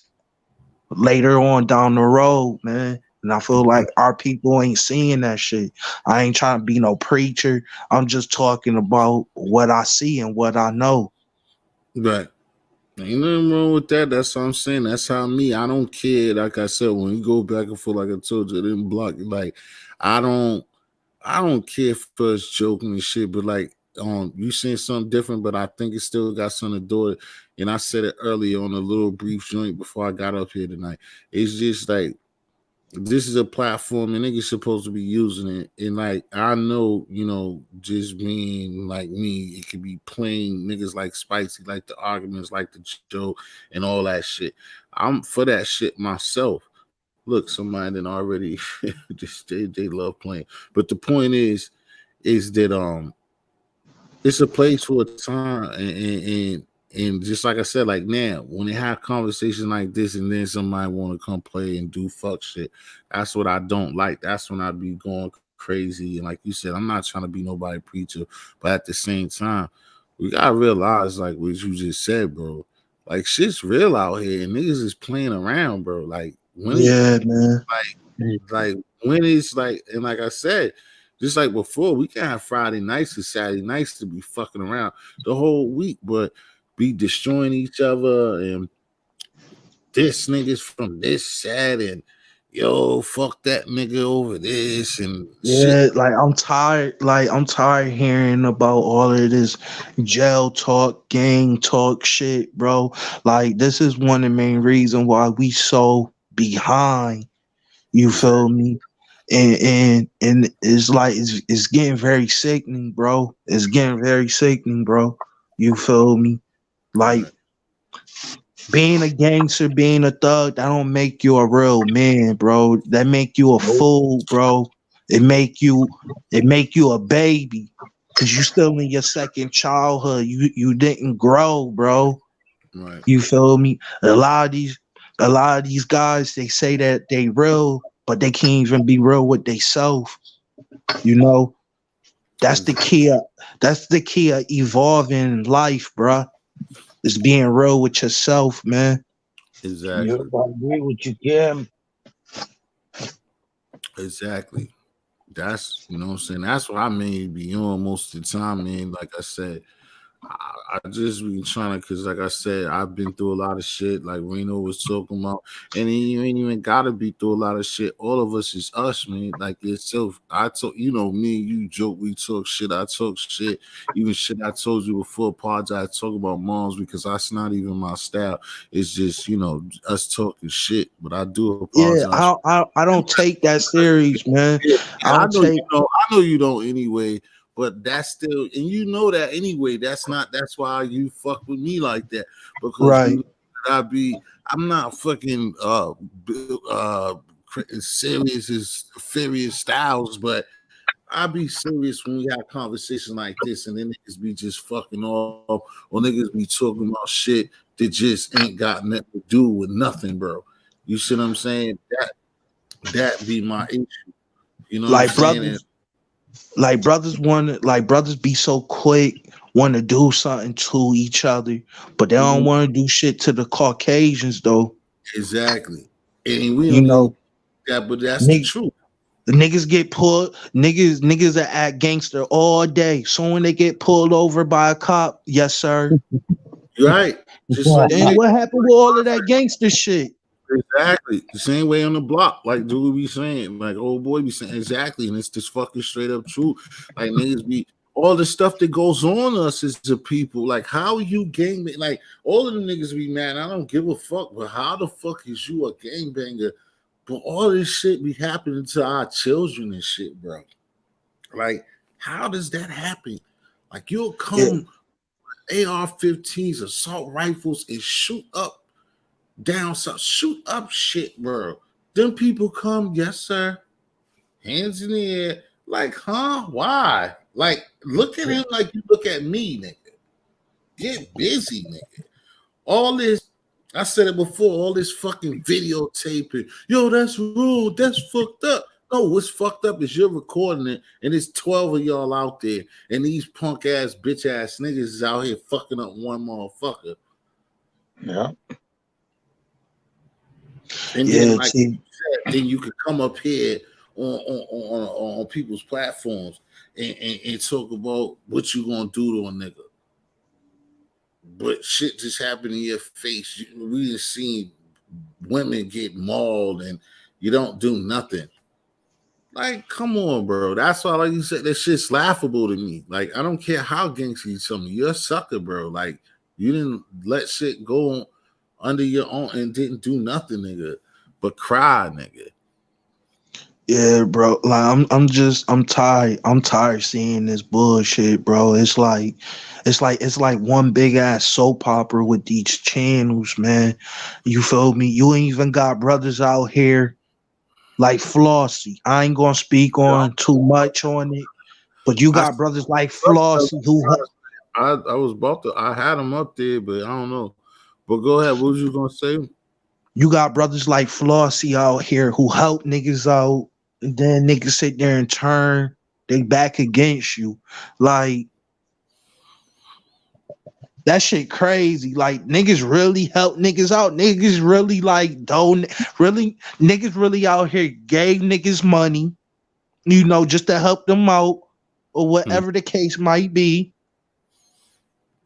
later on down the road, man. And I feel like our people ain't seeing that shit. I ain't trying to be no preacher. I'm just talking about what I see and what I know. right. Ain't nothing wrong with that. That's what I'm saying. That's how me. I don't care. Like I said, when you go back and forth, like I told you, I didn't block it. Like I don't. I don't care for us joking and shit, but like you saying something different, but I think it still got something to do with it. And I said it earlier on a little brief joint before I got up here tonight. It's just like this is a platform and niggas supposed to be using it. And like I know, just being like me, it could be plain niggas like spicy, like the arguments, like the joke and all that shit. I'm for that shit myself. Look, somebody that already just they love playing. But the point is that it's a place for a time and just like I said, like now when they have conversations like this and then somebody want to come play and do fuck shit, that's what I don't like. That's when I be going crazy. And like you said, I'm not trying to be nobody preacher, but at the same time, we gotta realize like what you just said, bro. Like shit's real out here and niggas is playing around, bro. Like when it Yeah, man. like when it's like and like I said, just like before, we can have Friday nights and Saturday nights to be fucking around the whole week, but be destroying each other and this niggas from this side and yo, fuck that nigga over this and shit. Yeah, like I'm tired. Like I'm tired hearing about all of this jail talk, gang talk shit, bro. Like this is one of the main reasons why we so behind. You feel Exactly. me? And it's like it's getting very sickening, bro. It's getting very sickening, bro. You feel me? Like Right. being a gangster, being a thug, that don't make you a real man, bro. That make you a Nope. fool, bro. It make you a baby. Cause you still in your second childhood. You didn't grow, bro. Right. You feel me? A lot of these guys, they say that they real, but they can't even be real with themselves. You know, that's the Exactly. key. That's the key of evolving in life, bruh. Is being real with yourself, man. Yep, Exactly. I agree with you, Kim. Exactly. That's what I'm saying. That's what I mean be on most of the time, man. Like I said, I just been trying to, because like I said, I've been through a lot of shit. Like Reno was talking about, and you ain't even gotta be through a lot of shit. All of us is us, man. Like yourself, I told you know me and you joke, we talk shit. I talk shit, even shit I told you before. Apologize, talk about moms because that's not even my style. It's just us talking shit. But I do Yeah, apologize. I don't take that serious, man. Yeah, I I don't know you take. don't. I know you don't anyway. But that's still, and you know that anyway. That's not. That's why you fuck with me like that because you Right. know that I be. I'm not fucking serious as Furious Styles, but I be serious when we have conversations like this, and then niggas be just fucking off, or niggas be talking about shit that just ain't got nothing to do with nothing, bro. You see what I'm saying? That be my issue. You know what I'm Like saying? And brothers, like brothers be so quick, want to do something to each other, but they don't mhm, want to do shit to the Caucasians though. exactly. And we You don't even know, that, but that's the niggas, truth. niggas get pulled. Niggas are at gangster all day. So when they get pulled over by a cop, yes sir. You're right. Just like And nigga, what happened with all of that gangster shit? exactly the same way on the block. Like dude be saying, like old boy be saying exactly, and it's just fucking straight up true. Like niggas be all the stuff that goes on us as the people. Like how you gang like all of the niggas be mad. I don't give a fuck, but how the fuck is you a gangbanger? But all this shit be happening to our children and shit, bro. Like, how does that happen? Like you'll Yeah, come AR-15s, assault rifles, and shoot up down south, shoot up shit, bro. Them people come, yes, sir, hands in the air, like, huh? Why? Like, look at him like you look at me, nigga. Get busy, nigga. All this, I said it before, all this fucking videotaping. Yo, that's rude. That's fucked up. No, what's fucked up is you're recording it, and it's 12 of y'all out there, and these punk ass, bitch ass niggas is out here fucking up one motherfucker. yeah, And then, yeah. like See, you said, then you could come up here on people's platforms and talk about what you gonna do to a nigga. But shit just happened in your face. We just seen women get mauled and you don't do nothing. Like, come on, bro. That's why, like you said, that shit's laughable to me. Like, I don't care how gangster you tell me. You're a sucker, bro. Like, you didn't let shit go under your own and didn't do nothing, nigga, but cry, nigga. yeah, bro. Like I'm tired. I'm tired seeing this bullshit, bro. It's like one big ass soap opera with these channels, man. You feel me? You ain't even got brothers out here like Flossie. I ain't gonna speak on too much on it, but you I got brothers like Flossie I was about to I had him up there, but I don't know. But go ahead. What was you gonna say? you got brothers like Flossie out here who help niggas out, and then niggas sit there and turn they back against you. Like that shit crazy. Like niggas really help niggas out. Niggas really like don't really niggas really out here gave niggas money, just to help them out or Hmm. whatever the case might be.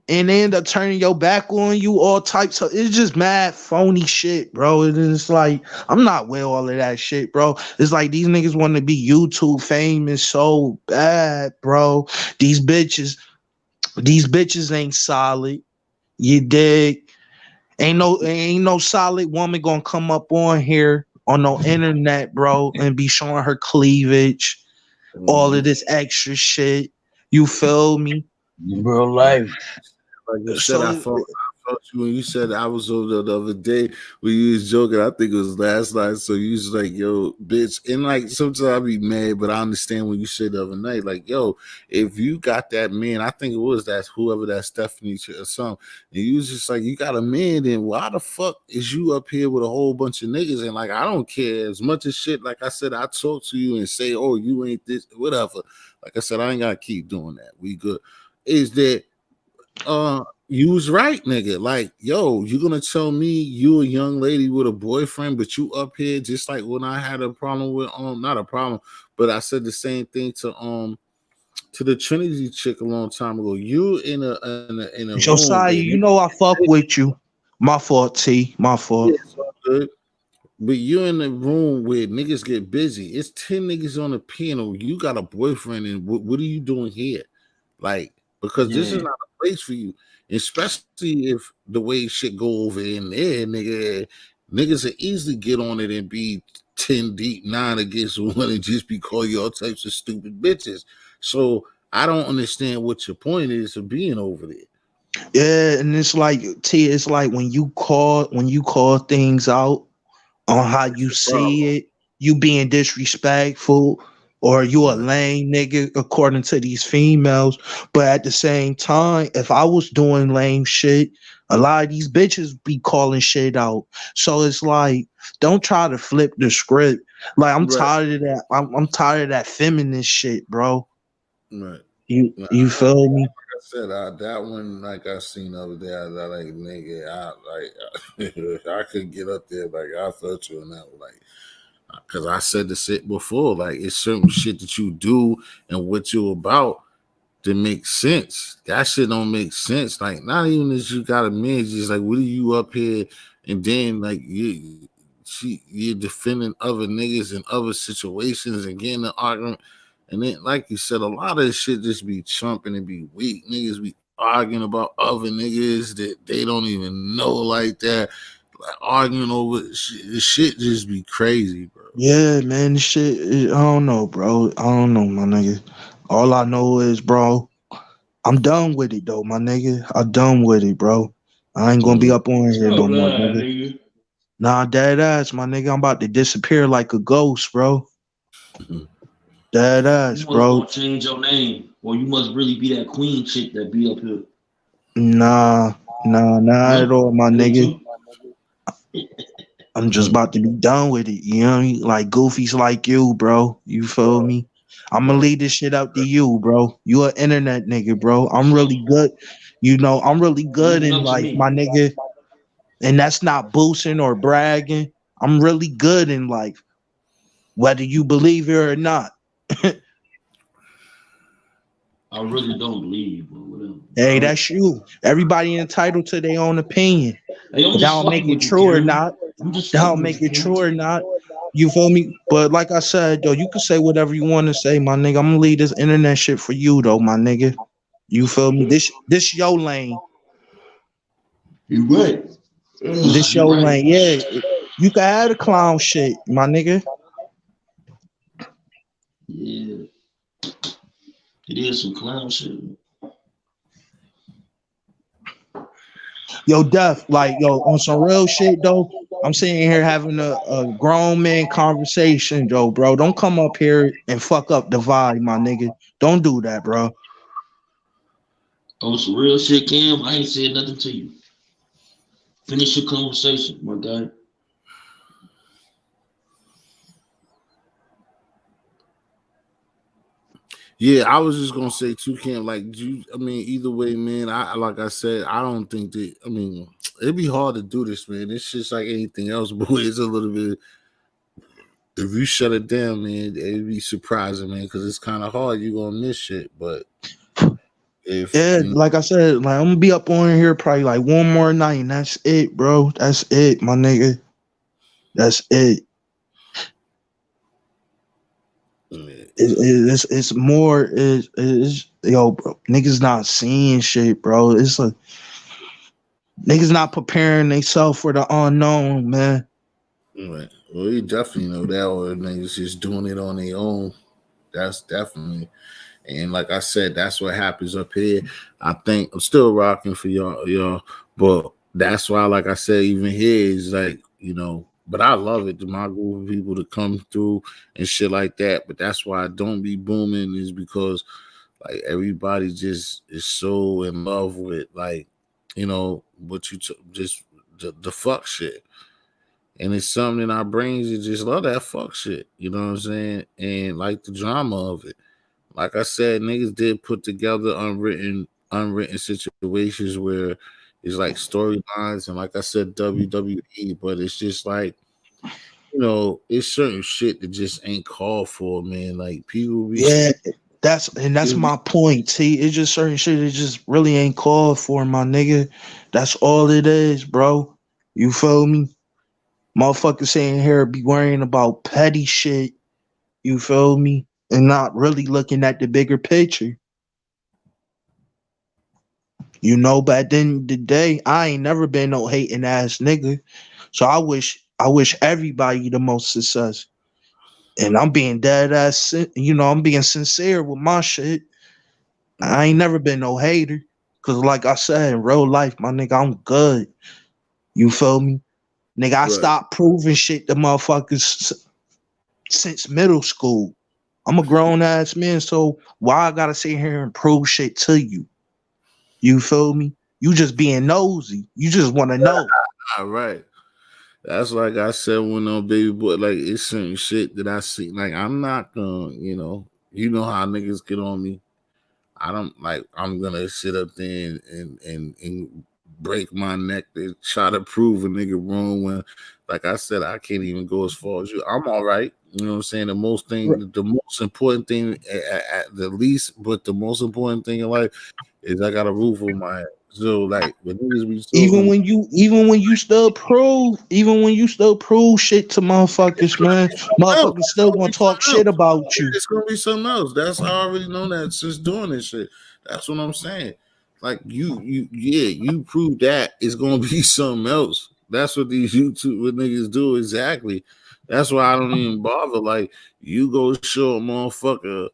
And they end up turning your back on you, all types of it's just mad phony shit, bro. It's like I'm not with all of that shit, bro. It's like these niggas want to be YouTube famous so bad, bro. These bitches, these bitches ain't solid. You dig? Ain't no solid woman gonna come up on here on no internet, bro, and be showing her cleavage, all of Mhm. this extra shit. You feel me? Real Right. life. Like you said, So I felt you when you said I was over the other day when you was joking. I think it was last night. So you was like, yo, bitch. And like sometimes I be mad, but I understand when you said the other night, like, yo, if you got that man, I think it was that whoever that Stephanie or something, and you was just like, you got a man, then why the fuck is you up here with a whole bunch of niggas? And like, I don't care as much as shit. Like I said, I talk to you and say, oh, you ain't this, whatever. Like I said, I ain't gotta keep doing that. We good. Is that you was right, nigga. Like, yo, you gonna tell me you a young lady with a boyfriend, but you up here just like when I had a problem with not a problem, but I said the same thing to to the Trinity chick a long time ago. You in a room Josiah, where you niggas, know I fuck with you. My fault, T. My yeah, fault. it's all good. But you in the room where niggas get busy. It's 10 niggas on the piano. You got a boyfriend, and what are you doing here? Like, because this is Yeah. not a place for you. Especially if the way shit go over in there, niggas will easily get on it and be 10 deep, 9 against one, and just be calling you all types of stupid bitches. So I don't understand what your point is of being over there. Yeah, and it's like T. It's like when you call things out on how That's you your problem. see it, you being disrespectful or you a Right. lame nigga according to these females. But at the same time, if I was doing lame shit, a lot of these bitches be calling shit out. So it's like, don't try to flip the script. Like I'm Right. tired of that. I'm tired of that feminist shit, bro. Right. Nah, You feel me? I said that one, like I seen the other day, I like nigga, I could get up there, like I felt you on that one, like because I said the shit before, like it's certain shit that you do and what you about that makes sense. That shit don't make sense. Like not even if you got a man, just like what are you up here and then like you're defending other niggas in other situations and getting an argument. And then, like you said, a lot of this shit just be chumping and be weak. Niggas be arguing about other niggas that they don't even know like that. Like arguing over shit, the shit just be crazy, bro. Yeah, man, this shit. I don't know, bro. I don't know, my nigga. All I know is, bro, I'm done with it though, my nigga. I'm done with it, bro. I ain't gonna be Mm. up on here So no more, glad, nigga. nigga. Nah, dead ass, my nigga. I'm about to disappear like a ghost, bro. Dead You ass, must bro. gonna change your name, or you must really be that queen chick that be up here. Nah, not at No, all, my me nigga. too. I'm just about to be done with it. You know what I mean? Like goofies like you, bro. You feel me? I'm gonna leave this shit up to you, bro. You an internet nigga, bro. I'm really good. You know, I'm really good Leave it in up to life, my me. nigga. And that's not boosting or bragging. I'm really good in life, whether you believe it or not. I really don't believe you, but whatever. Hey, All right. that's you. Everybody entitled to their own opinion. Hey, I'm But that just don't make fucking it with you, true or King. not. I'm just That fucking don't with make you, it King. true or not. You feel me? But like I said, though, you can say whatever you want to say, my nigga. I'm gonna leave this internet shit for you, though, my nigga. You feel me? This your lane. You right. This You your right. lane. Yeah, you can have the clown shit, my nigga. Yeah, it is some clown shit. Yo, Def, like, yo, on some real shit, though. I'm sitting here having a grown man conversation, Joe, bro. Don't come up here and fuck up the vibe, my nigga. Don't do that, bro. On some real shit, Cam, I ain't said nothing to you. Finish your conversation, my guy. Yeah, I was just gonna say too, Cam. Like, you, I mean, either way, man. I like I said, I don't think that. I mean, it'd be hard to do this, man. It's just like anything else, but it's a little bit. If you shut it down, man, it'd be surprising, man, because it's kind of hard. You gonna miss shit, but if Yeah, you know, like I said, like I'm gonna be up on here probably like one more night, and that's it, bro. That's it, my nigga. That's it. man, It's more is yo, bro. Niggas not seeing shit, bro. It's like niggas not preparing themselves for the unknown, man. right. Well, you definitely know that, or niggas just doing it on their own. That's definitely. And like I said, that's what happens up here. I think I'm still rocking for y'all. But that's why, like I said, even here is like, but I love it. My group of people to come through and shit like that. But that's why I don't be booming is because like everybody just is so in love with like, what just the fuck shit. And it's something in our brains that just love that fuck shit. You know what I'm saying? And like the drama of it. Like I said, niggas did put together unwritten situations where it's like storylines and like I said, WWE, but it's just like, it's certain shit that just ain't called for, man. Like people be Yeah, That's my point. See, it's just certain shit that just really ain't called for, my nigga. That's all it is, bro. You feel me? Motherfuckers saying here be worrying about petty shit. You feel me? And not really looking at the bigger picture. You know, but at the end of the day, I ain't never been no hating ass nigga. So I wish everybody the most success. And I'm being dead ass, I'm being sincere with my shit. I ain't never been no hater. Cause like I said, in real life, my nigga, I'm good. You feel me? Nigga, I Right. stopped proving shit to motherfuckers since middle school. I'm a grown ass man, so why I gotta sit here and prove shit to you? You feel me? You just being nosy. You just wanna know. All right. That's like I said when on baby boy, like it's certain shit that I see. Like I'm not gonna, you know how niggas get on me. I don't like. I'm gonna sit up there and break my neck to try to prove a nigga wrong when, like I said, I can't even go as far as you. I'm all right. You know what I'm saying? The most important thing, at the least, but the most important thing in life is I got a roof over my head. So like when niggas be Even talking, when you still prove shit to it's motherfuckers, gonna man, be something else. motherfuckers still gonna talk shit about you. It's gonna be something else. That's I already know that since doing this shit. That's what I'm saying. Like you prove that it's gonna be something else. That's what these YouTube niggas do exactly. That's why I don't even bother. Like you go show a motherfucker,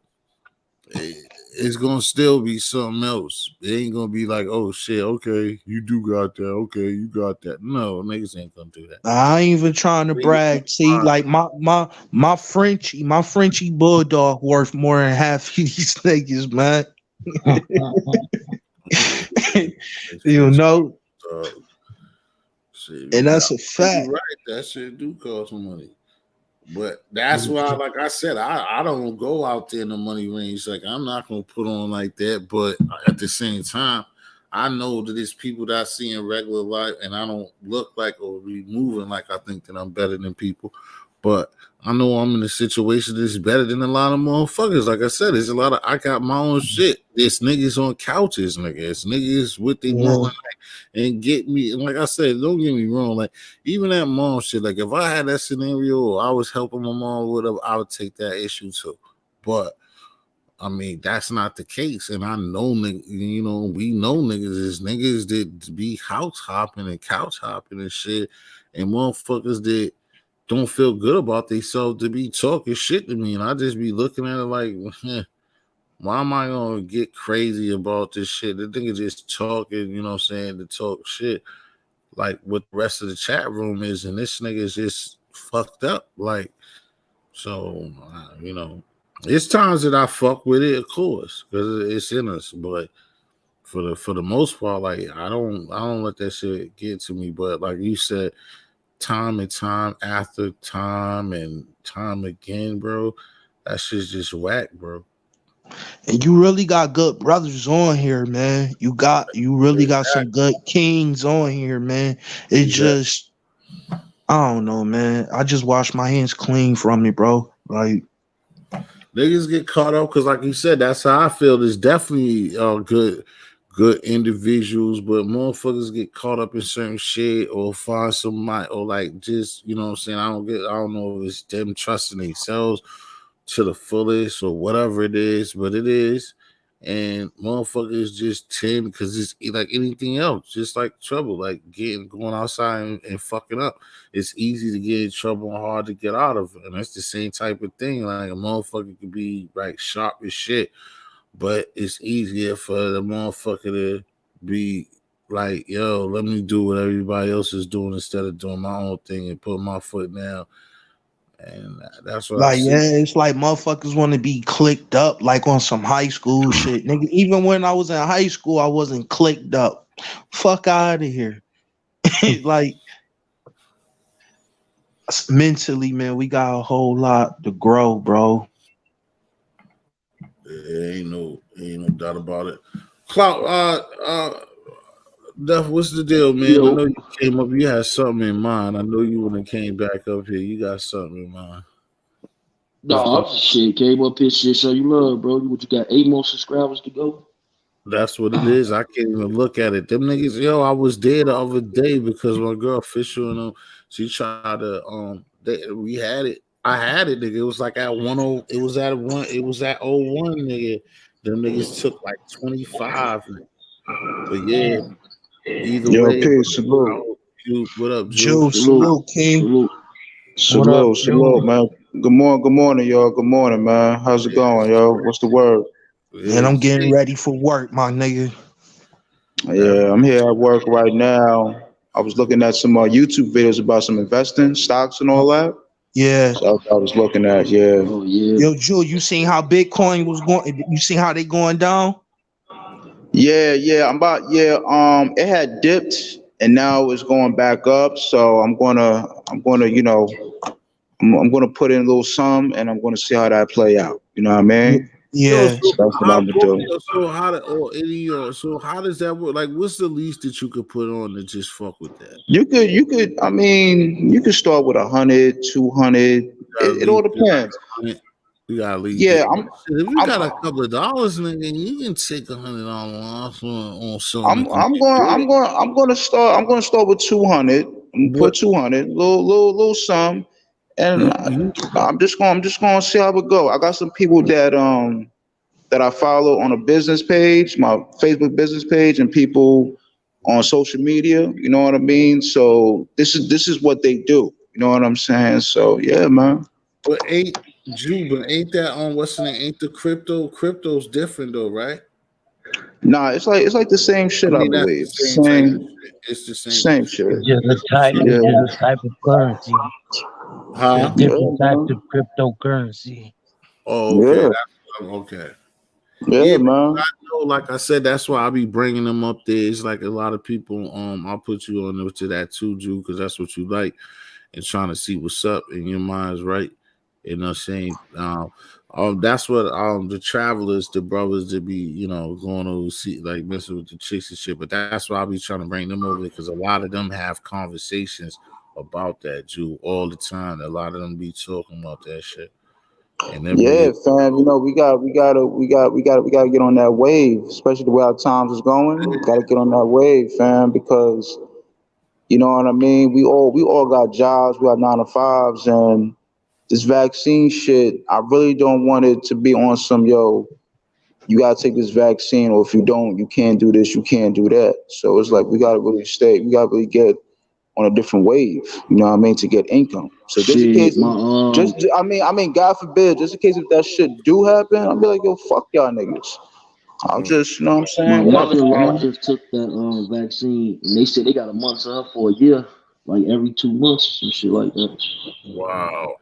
it's gonna still be something else. It ain't gonna be like, oh shit, okay, you do got that, okay, you got that. No, niggas ain't gonna do that. I ain't even trying to Niggas brag. See, like my Frenchie bulldog worth more than half of these niggas, man. You gonna- know, Shit, and yeah, that's a you're fact. right. That shit do cost money. But that's why, like I said, I don't go out there in the money range. Like I'm not gonna put on like that. But at the same time, I know that there's people that I see in regular life, and I don't look like or be moving like I think that I'm better than people. But I know I'm in a situation that's better than a lot of motherfuckers. Like I said, there's a lot of I got my own shit. There's niggas on couches, nigga. It's niggas with their Yeah. mom and get me. And like I said, don't get me wrong. Like even that mom shit. Like if I had that scenario, or I was helping my mom, or whatever, I would take that issue too. But I mean, that's not the case. And I know, we know niggas is niggas that be house hopping and couch hopping and shit, and motherfuckers that don't feel good about themselves to be talking shit to me. And I just be looking at it like, why am I gonna get crazy about this shit? The nigga just talking, you know what I'm saying, to talk shit like what the rest of the chat room is, and this nigga is just fucked up. Like, so, it's times that I fuck with it, of course, because it's in us. But for the most part, like I don't let that shit get to me. But like you said, time and time after time and time again, bro, that shit's just whack, bro. And you really got good brothers on here, man. You really got some Exactly. good kings on here, man. It Exactly. just I don't know, man. I just wash my hands clean from it, bro. Like, Niggas get caught up because, like you said, that's how I feel. There's definitely good individuals, but motherfuckers get caught up in certain shit or find somebody or like just you know what I'm saying. I don't know if it's them trusting themselves to the fullest or whatever it is, but it is. And motherfuckers just tend because it's like anything else, just like trouble, like going outside and fucking up. It's easy to get in trouble and hard to get out of. And that's the same type of thing. Like a motherfucker could be like sharp as shit, but it's easier for the motherfucker to be like, yo, let me do what everybody else is doing instead of doing my own thing and put my foot down. And that's what I see. yeah, it's like motherfuckers want to be clicked up like on some high school shit. Nigga, even when I was in high school, I wasn't clicked up. Fuck out of here. Like mentally, man, we got a whole lot to grow, bro. Ain't no doubt about it. Clout, Duff, what's the deal, man? I know you came up, you had something in mind. I know you when it came back up here, you got something in mind. No, I'm just shit. Came up here, shit. Show you love, bro. What you got? 8 more subscribers to go. That's what it is. I can't even look at it. Them niggas, yo, I was there the other day because my girl official and she tried to we had it. I had it, nigga. It was like at 10. It was at 01, nigga. Them niggas took like 25. But yeah, either Yo, way, bro, peace, salute. what up, Jew? Jew, Salute, salute, King. salute. What up, Salute, Jew? man. Good morning, y'all. Good morning, man. How's it going, yo? What's the word? Man, I'm getting Yeah, ready for work, my nigga. Yeah, I'm here at work right now. I was looking at some YouTube videos about some investing, stocks, and all that. Yeah. So I was looking at, yeah. Oh yeah. Yo, Jewel, you seen how Bitcoin was going? You seen how they going down? Yeah. It had dipped and now it's going back up. So I'm gonna put in a little sum and I'm gonna see how that play out. You know what I mean? Yo, Yeah. so So that's what how I'm gonna do. so how does that work? Like, what's the least that you could put on to just fuck with that? I mean, you could start with 100, 200. You gotta It all leave it like depends. 100. You gotta leave Yeah, it. Shit, if you got a couple of dollars, nigga, you can take $100 off on something that can get big. I'm gonna start with 200. I'm gonna But put 200, little sum, and mhm. I'm just gonna see how it go. I got some people that I follow on a business page, my Facebook business page, and people on social media. You know what I mean? So this is what they do. You know what I'm saying? So yeah, man. but ain't that on what's the name? Ain't the crypto? Crypto's different though, right? Nah, it's like the same I shit. I mean, that's the believe same type of same shit. It's the same type same of shit. shit. It's Yeah, just a type of currency. There's Huh? yeah, different types man. of cryptocurrency. Oh, okay. Yeah, Okay. yeah, Yeah, because man. I know, like I said, that's why I be bringing them up there. It's like a lot of people. I'll put you on there to that too, Jew, because that's what you like, and trying to see what's up in your mind's right. You know what I'm saying? That's what the travelers, the brothers that be, going to see like messing with the chicks and shit. But that's why I be trying to bring them over because a lot of them have conversations about that Jew all the time. A lot of them be talking about that shit, and them Yeah, niggas. fam. We gotta get on that wave, especially the way our times is going. Gotta get on that wave, fam, because you know what I mean. We all got jobs. We got 9 to 5s, and this vaccine shit. I really don't want it to be on some yo. You gotta take this vaccine, or if you don't, you can't do this. You can't do that. So it's like we gotta really stay. We gotta really get on a different wave. You know what I mean? To get income. So just in Shit, case, my God forbid, just in case if that shit do happen, I'll be like, yo, fuck y'all niggas. I'll Mm. just, you know what I'm my saying? Work, mother-in-law man. just took that vaccine, and they said they got a month up for a year, like every 2 months or some shit like that. Wow.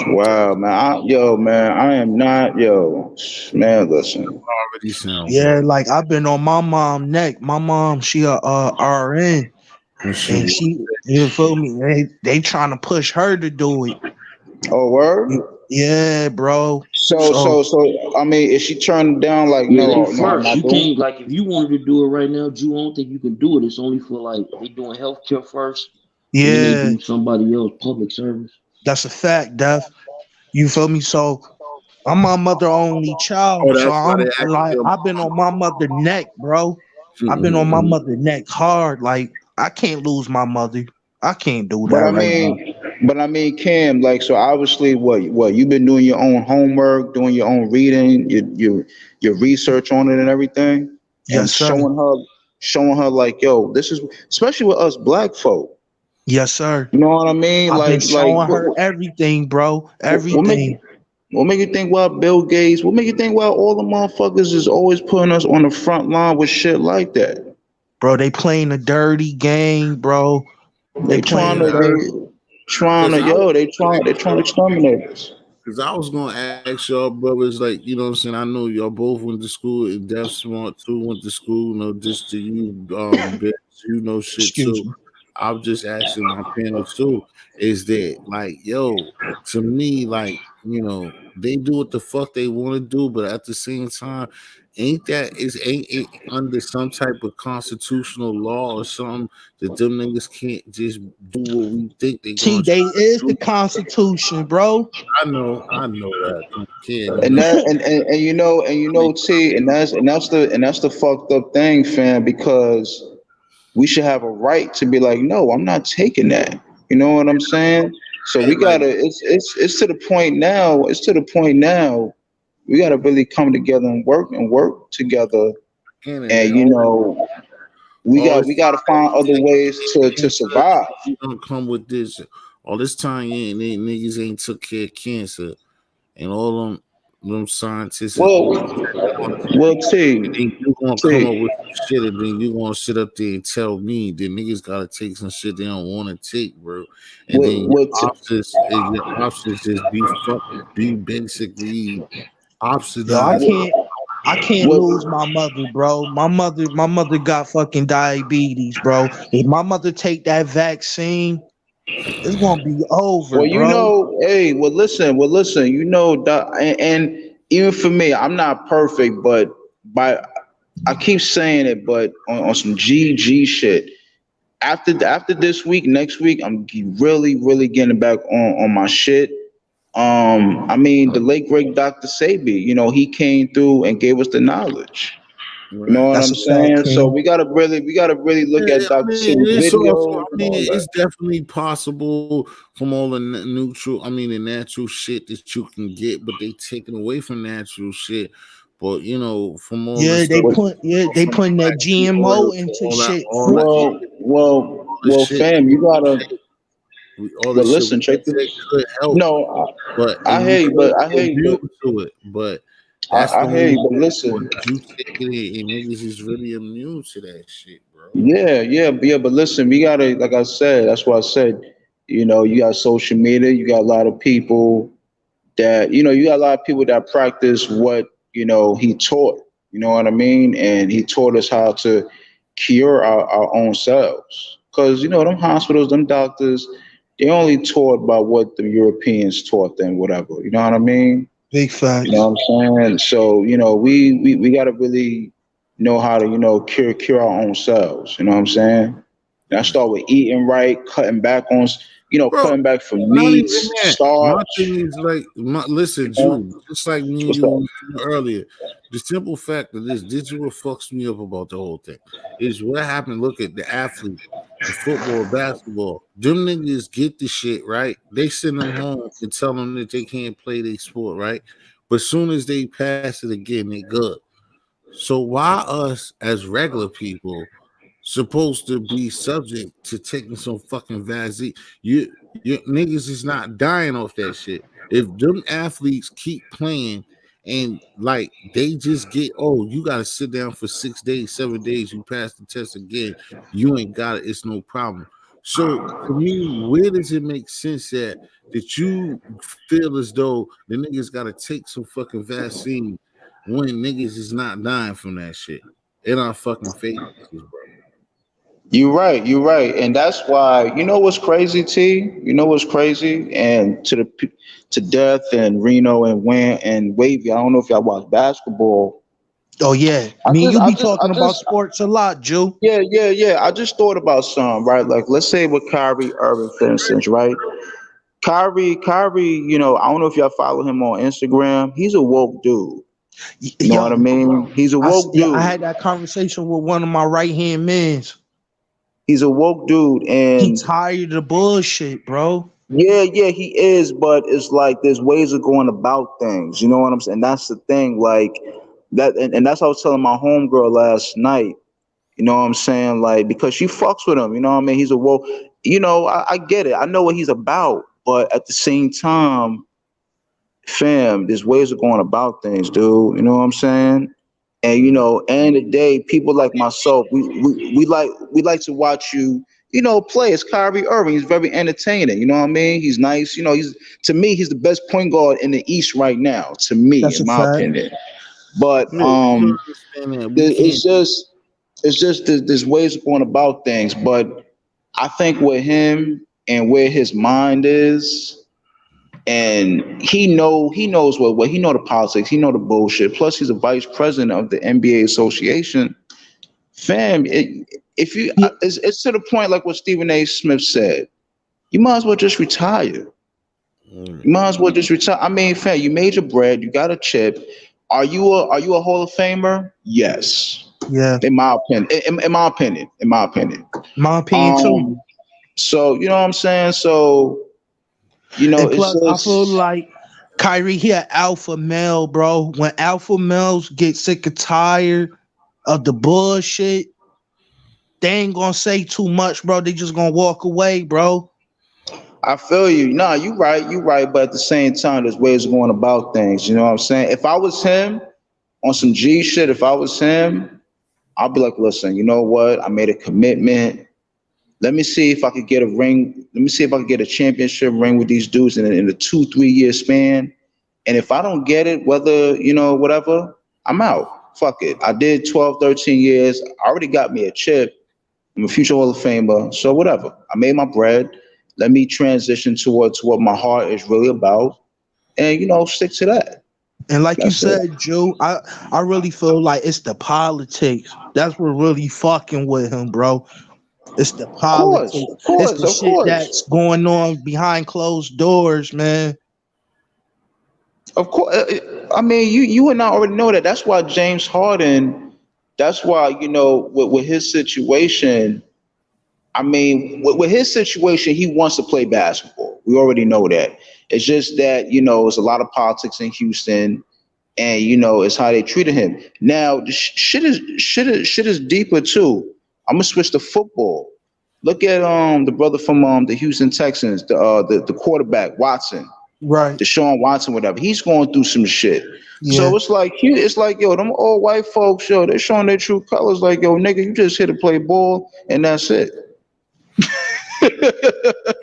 Wow, man. Man, I am not, man. Listen, Already sound Yeah, good. like I've been on my mom neck. My mom, she a RN, And shit. and she, you feel me? They trying to push her to do it. oh word. Yeah, bro. So, So so, so, I mean, is she turned down? Like, Yeah, they no, no, I'm first. not You doing. can't like if you wanted to do it right now, Drew. I don't think you can do it. It's only for like they doing healthcare first, and then they yeah, do somebody else public service. that's a fact, Def. You feel me? So I'm my mother only child. Oh, So that's why they I'm asked like your I've been on my mother neck, bro. I've been on my mom. mother neck hard. Like I can't lose my mother. I can't do But that I right now. mean, Kim, like, so obviously, what you've been doing your own homework, doing your own reading, your research on it and everything, and Yes, sir. showing her like, yo, this is especially with us black folk. Yes, sir. You know what I mean? I've been Like, showing her everything, bro. what make Everything. what make you think why Bill Gates? What make you think why all the motherfuckers is always putting us on the front line with shit like that? Bro, they playing a dirty game, bro. They They playing trying a to dirty. they trying to exterminate us. Cause I was gonna ask y'all brothers, like, you know what I'm saying? I know y'all both went to school and Def Smart too went to school, just to you, Bitch, shit Excuse too. me. I'm just asking my panel too, is that like, yo, to me, like, they do what the fuck they want to do, but at the same time, Ain't that is ain't it under some type of constitutional law or something that them niggas can't just do what we think they T, gonna try they is to the do? Constitution, bro. I know that. You can't And never. that and you know T, and that's the fucked up thing, fam, because we should have a right to be like, no, I'm not taking that. You know what I'm saying? So we Like gotta. It's to the point now. It's to the point now. We gotta really come together and work together. again, and And all this we gotta find other ways to cancer, survive. you gonna come with this all this time. Niggas ain't took care of cancer, and all them scientists is Well, always on it. well, And then you gonna come T, up with some shit, and then you gonna sit up there and tell me that niggas gotta take some shit they don't want to take, bro. And then your options just be basically Yo, I oxidized. can't. I can't what, lose my mother, bro. My mother got fucking diabetes, bro. If my mother take that vaccine, it's gonna be over, well, bro. hey, well, listen, and even for me, I'm not perfect, but by I keep saying it, but on some GG shit. After this week, next week, I'm really getting back on my shit. I mean, the late great Dr. Sabi, he came through and gave us the knowledge. You know Right. what That's I'm a fact, saying? So King. we gotta really look at I Dr. mean, Sabi's it's also. videos I and mean, all that. it's definitely possible from all the neutral. I mean, the natural shit that you can get, but they taking away from natural shit. But from all the Yeah, they stuff, What, put yeah they from putting that flaxseed oil GMO to into all that, shit. well, all the shit fam, you gotta. all the Well, shit we listen, check take this. could help, No, but I and you hear you, could but I be hear you, immune but to it. But that's the I hear only you, but thing. But listen. you taking it, and niggas is really immune to that shit, bro. Yeah, but listen, we gotta, like I said, that's what I said. You got social media, you got a lot of people you got a lot of people that practice what, he taught. You know what I mean? And he taught us how to cure our own selves. Because, them hospitals, them doctors, they only taught about what the Europeans taught them, whatever. You know what I mean? Big You know facts. what I'm saying? So, we gotta really know how to, cure our own selves. You know what I'm saying? And I Right. start with eating right, cutting back on, Bro, cutting back from not even meats, that. My starch. thing is like, You listen, know? Jude, just like me and What's you that? was doing earlier. The simple fact of this is what fucks me up about the whole thing. Is what happened. Look at the athlete, the football, basketball. Them niggas get the shit right. They send them home and tell them that they can't play their sport right. But soon as they pass it again, they good. So why us as regular people supposed to be subject to taking some fucking vaccine? You niggas is not dying off that shit. If them athletes keep playing and like they just get, oh, you gotta sit down for 6 days, 7 days, you pass the test again, you ain't got it, it's no problem. So to me, where does it make sense that you feel as though the niggas gotta take some fucking vaccine when niggas is not dying from that shit in our fucking faces, bro? You're right, and that's why what's crazy, T. You know what's crazy, and to death and Reno and Wavy. I don't know if y'all watch basketball. Oh yeah, me and you be talking about sports a lot, Jew. Yeah. I just thought about some, right? Like, let's say with Kyrie Irving, for instance, right? Kyrie, I don't know if y'all follow him on Instagram. He's a woke dude. You know what I Yo, mean? He's a woke yeah, I dude. had that conversation with one of my right hand mans. He's a woke dude, He and tired of the bullshit, bro. yeah, he is, but it's like there's ways of going about things. You know what I'm saying? That's the thing, like that, and that's what I was telling my homegirl last night. You know what I'm saying? Like, because she fucks with him. You know what I mean? He's a woke. I get it. I know what he's about, but at the same time, fam, there's ways of going about things, dude. You know what I'm saying? And end of the day, people like myself, we like to watch you, play. It's Kyrie Irving. He's very entertaining. You know what I mean? He's nice. To me, he's the best point guard in the East right now. To me, That's in a my fact. opinion. But Yeah, you can understand that. We it's can't. just there's ways of going about things. But I think with him and where his mind is, and he knows what he know the politics, he know the bullshit. Plus, he's a vice president of the NBA Association. Fam, if you, Yeah, it's to the point like what Stephen A. Smith said. You might as well just retire. Mm. You might as well just retire. I mean, fam, you made your bread. You got a chip. Are you a Hall of Famer? Yes, yeah. in my opinion. In my opinion. In my opinion. My opinion too. Um. So you know what I'm saying. So And it's plus, I feel just like Kyrie, he an alpha male, bro. When alpha males get sick and tired of the bullshit, they ain't gonna say too much, bro. They just gonna walk away, bro. I feel you. Nah, you right. You right. But at the same time, there's ways of going about things. You know what I'm saying? If I was him on some G shit, if I was him, I'll be like, listen, you know what? I made a commitment. Let me see if I could get a ring. Let me see if I could get a championship ring with these dudes in a 2 3 year span. And if I don't get it, whether, whatever, I'm out. Fuck it. I did 12, 13 years. I already got me a chip. I'm a future Hall of Famer. So whatever. I made my bread. Let me transition towards what my heart is really about. And, stick to that. And like you That's it. said, Joe, I really feel like it's the politics. That's what really fucking with him, bro. It's the Of course. politics. Of It's course. the Of shit course. that's going on behind closed doors, man. Of course, I mean, you and I already know that. That's why James Harden. That's why with his situation. I mean, with his situation, he wants to play basketball. We already know that. It's just that it's a lot of politics in Houston, and it's how they treated him. Now, the shit is deeper too. I'm gonna switch to football. Look at the brother from the Houston Texans, the quarterback Watson. Right. Deshaun Watson, whatever. He's going through some shit. Yeah. So it's like yo, them old white folks, yo, they're showing their true colors. Like yo, nigga, you just here to play ball, and that's it.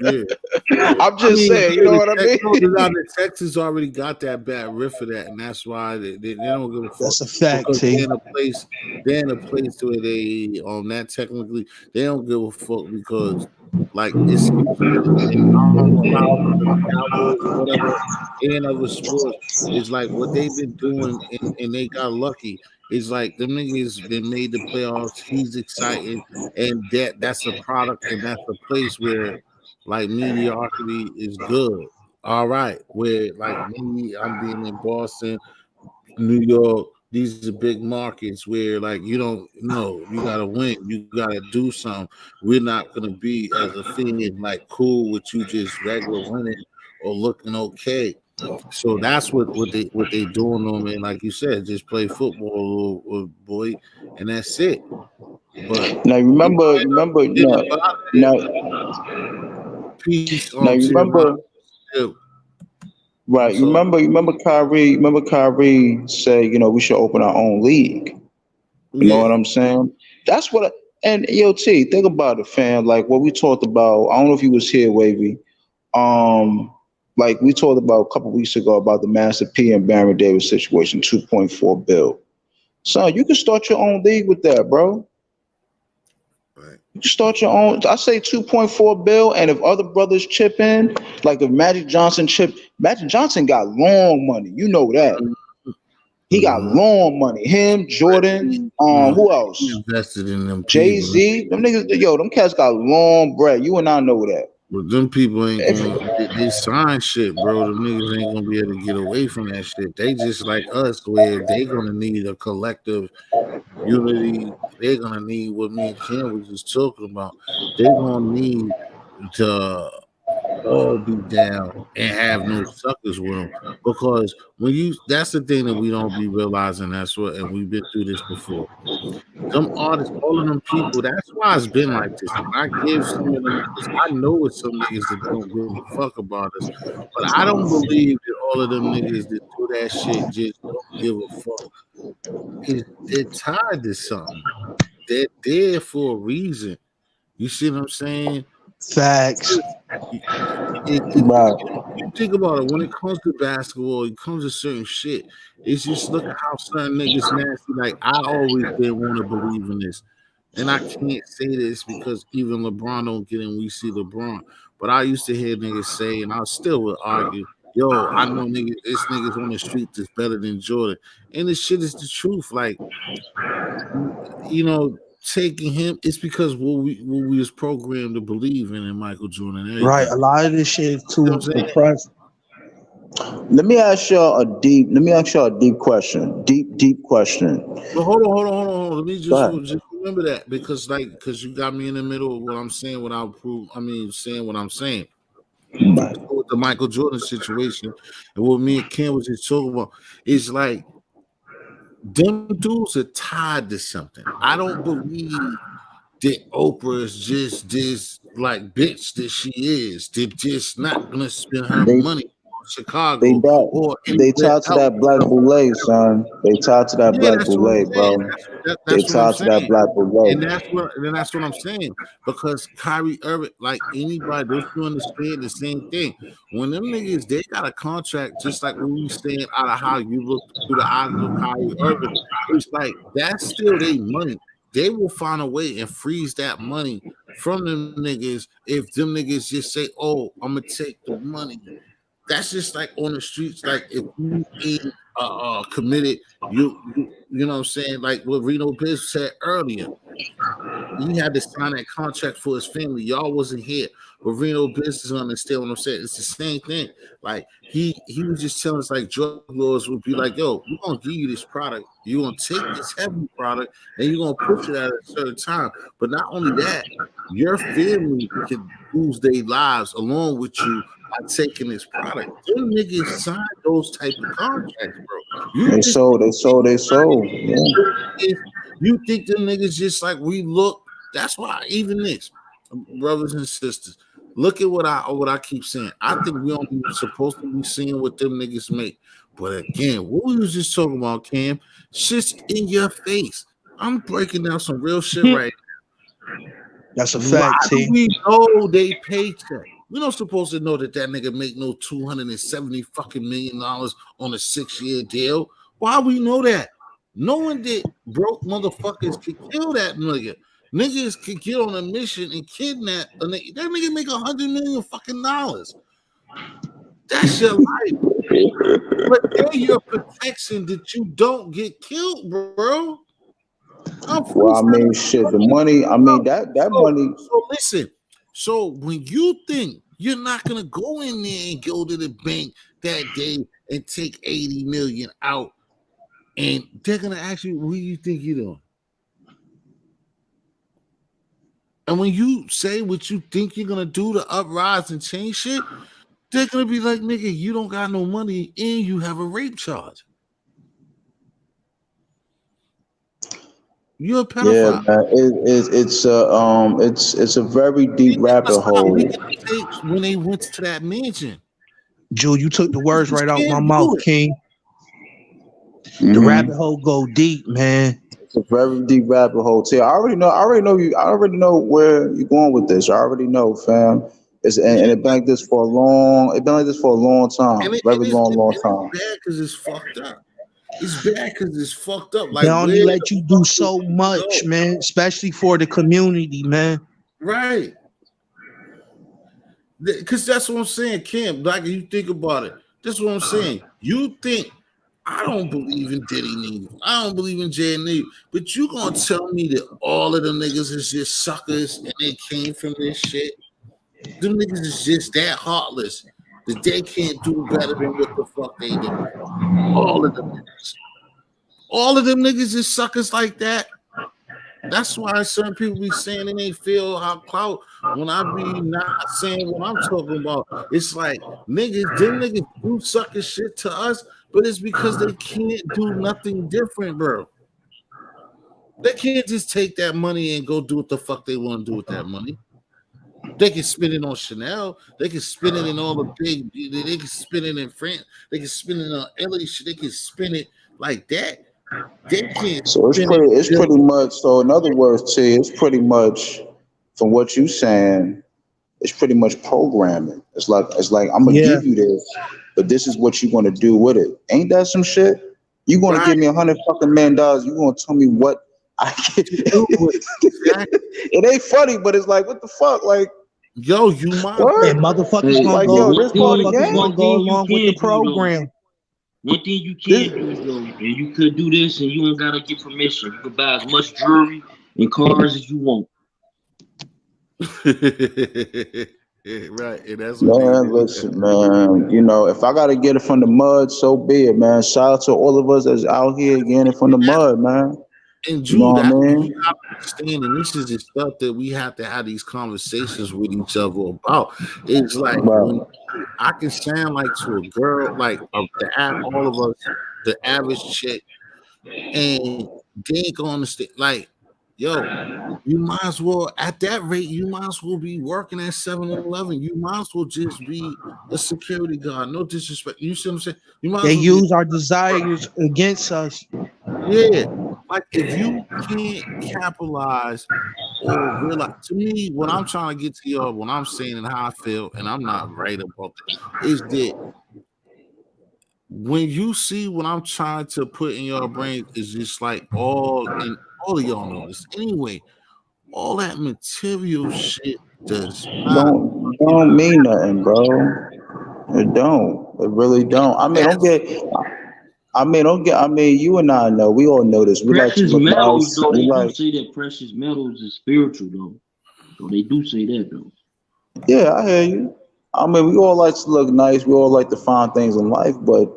Yeah. I'm I just mean, saying, you yeah, know what I mean? the Texans already got that bad riff for that, and that's why they don't give a fuck That's a fact, because T. they're in a place where they that technically they don't give a fuck because like it's Houston, and I don't know how because the Cowboys or whatever and other sports is like what they've been doing, and they got lucky. It's like the niggas been made the playoffs. He's exciting, and that's a product, and that's a place where like mediocrity is good. All right. Where like me, I'm being in Boston, New York, these are big markets where like you don't know, you gotta win, you gotta do something. We're not gonna be as a fan like cool with you just regular winning or looking okay. So that's what they doing on me. Like you said, just play football or boy, and that's it. But Now you you remember, might you up remember, getting no, up out of there. now, Peace now on you to your remember, line. right? What's up? You remember Kyrie say, we should open our own league. You know Yeah, what I'm saying? That's what. And yo, T, think about it, fam. Like what we talked about. I don't know if you was here, Wavy. Like we talked about a couple weeks ago about the Master P and Baron Davis situation, 2.4 bill. So you can start your own league with that, bro. right. You can start your own. I say 2.4 bill, and if other brothers chip in, like if Magic Johnson got long money. You know that. He got Mm-hmm. long money. Him, Jordan, who He else? invested in them Jay people, Z. Them niggas, yo, them cats got long bread. You and I know that. but them people ain't If going. They sign shit, bro. Them niggas ain't gonna be able to get away from that shit. They just like us, where they gonna need a collective unity. They're gonna need what me and Ken was just talking about. They're gonna need to all be down and have no suckers with them. Because when you, that's the thing that we don't be realizing. That's what, and we've been through this before. Them artists, all of them people, that's why it's been like this. And I give some of them niggas, I know it's some niggas that don't give a fuck about us, but I don't believe that all of them niggas that do that shit just don't give a fuck. They're tied to something. They're there for a reason. You see what I'm saying? Facts. right, You think about it when it comes to basketball, it comes to certain shit. It's just look at how certain niggas nasty. Like I always didn't want to believe in this, and I can't say this because even LeBron don't get in. We see LeBron, but I used to hear niggas say, and I still would argue. yo, I know niggas, this niggas on the street that's better than Jordan. And this shit is the truth. Like, you know, taking him, it's because what we was programmed to believe in Michael Jordan and Right. everybody. A lot of this shit is You know too what I'm saying? suppressed. Let me ask y'all a deep question. Deep question. But hold on. Let me Go just ahead. remember that because you got me in the middle of what I'm saying without proof. I mean, saying what I'm saying. Right. With the Michael Jordan situation and what me and Ken was just talking about, is like them dudes are tied to something. I don't believe that Oprah is just this like bitch that she is. They're just not gonna spend her They money on they Chicago that or they anywhere tied to else. that black boule, son. They tied to that Yeah, black that's what I'm boule, saying. bro. They That's what I'm tied to that saying. black boule. And that's what I'm saying. Because Kyrie Irving, like anybody, don't you understand the same thing? When them niggas, they got a contract, just like when we saying out of how you look through the eyes of Kyrie Irving, it's like that's still their money. They will find a way and freeze that money from them niggas if them niggas just say, "Oh, I'm gonna take the money." That's just like on the streets. Like if you ain't committed, you know what I'm saying. Like what Reno Bizz said earlier, he had to sign that contract for his family. Y'all wasn't here, but Reno Bizz is understand what I'm saying. It's the same thing. Like he was just telling us like drug lords would be like, "Yo, we're gonna give you this product. You're gonna take this heavy product and you're gonna push it at a certain time. But not only that, your family can lose their lives along with you by taking this product." Them niggas signed those type of contracts, bro. You They just sold. They sold. They sold. Yeah. you think them niggas just like we look? That's why even this, brothers and sisters, look at what I keep saying. I think we only supposed to be seeing what them niggas make. But again, what we was just talking about, Cam, shit's in your face. I'm breaking down some real shit right. That's a Why fact, do T. we know they paycheck? We don't supposed to know that nigga make no $270 fucking million on a 6-year deal. Why we know that? Knowing that broke motherfuckers could kill that nigga. Niggas could get on a mission and kidnap a nigga. That nigga make $100 million fucking dollars. That's your life. But they're your protection that you don't get killed, bro. I'm Well, I mean, freestyling. shit. The money. I mean, that So, money. so listen. So when you think you're not gonna go in there and go to the bank that day and take 80 million out, and they're gonna ask you, what do you think you're doing? And when you say what you think you're gonna do to uprise and change shit, they're gonna be like, nigga, you don't got no money and you have a rape charge. You're a Yeah, pedophile. man. It's a very deep They rabbit must stop hole. making the tapes when they went to that mansion. Jewel, you took the words You right out my can't mouth, do it. King. The rabbit Hmm. hole go deep, man. It's a very deep rabbit hole. Too. I already know. I already know where you're going with this. I already know, fam. And Yeah, it been like this for a long. It's been like this for a long time. and, it, Very long and it's time. bad because it's fucked up. It's bad because it's fucked up. They Like, only where let the you do fuck do so we much, go? man, especially for the community, man. Right. Because that's what I'm saying, Kim. Like, you think about it. That's what I'm saying. You think I don't believe in Diddy neither. I don't believe in Jay neither. But you gonna tell me that all of them niggas is just suckers and they came from this shit? Them niggas is just that heartless that they can't do better than what the fuck they doing. All of them niggas. All of them niggas is suckers like that. That's why certain people be saying they ain't feel how clout when I be not saying what I'm talking about. It's like niggas, them niggas do sucker shit to us, but it's because they can't do nothing different, bro. They can't just take that money and go do what the fuck they want to do with that money. They can spend it on Chanel. They can spend it in all the big. They can spend it in France. They can spend it on LA shit. They can spend it like that. They can't So it's spend it. pretty. It's pretty much. So in other words, T, it's pretty much from what you saying. It's pretty much programming. It's like I'm gonna Yeah. give you this, but this is what you're gonna do with it. Ain't that some shit? You gonna Right. give me $100 fucking million? You gonna tell me what I get? To do with exactly. It ain't funny, but it's like what the fuck? Like Yo, you might And What? motherfuckers Hey, gonna Like, but go. yo, this part of the Motherfuckers game. gonna one go thing you along with the can do though, program. one thing you This, can do though, and you could do this, and you don't gotta get permission. You can buy as much jewelry and cars as you want. right, and that's what they man, do. listen, man. You know, if I gotta get it from the mud, so be it, man. Shout out to all of us that's out here getting it from the mud, man. And You know Jude, what I that you mean? gotta understand, and this is the stuff that we have to have these conversations with each other about. It's like when Right. I can sound like to a girl, like all of us, the average chick, and they ain't gonna understand. Like, yo, you might as well at that rate, you might as well be working at 7-Eleven. You might as well just be a security guard. No disrespect. You see what I'm saying? You might They as well be use our desires against us. yeah. Like if you can't capitalize or realize to me, what I'm trying to get to y'all, what I'm saying and how I feel, and I'm not right about that, is that when you see what I'm trying to put in your brain is just like all of y'all know this anyway. All that material shit does not fucking Don't mean nothing, bro. It don't. It really don't. I mean, don't that's get. I mean, don't get. I mean, you and I know. We all know this. We like to Precious look metals, nice. though, We they do like. say that precious metals is spiritual, though. So they do say that, though. Yeah, I hear you. I mean, we all like to look nice. We all like to find things in life, but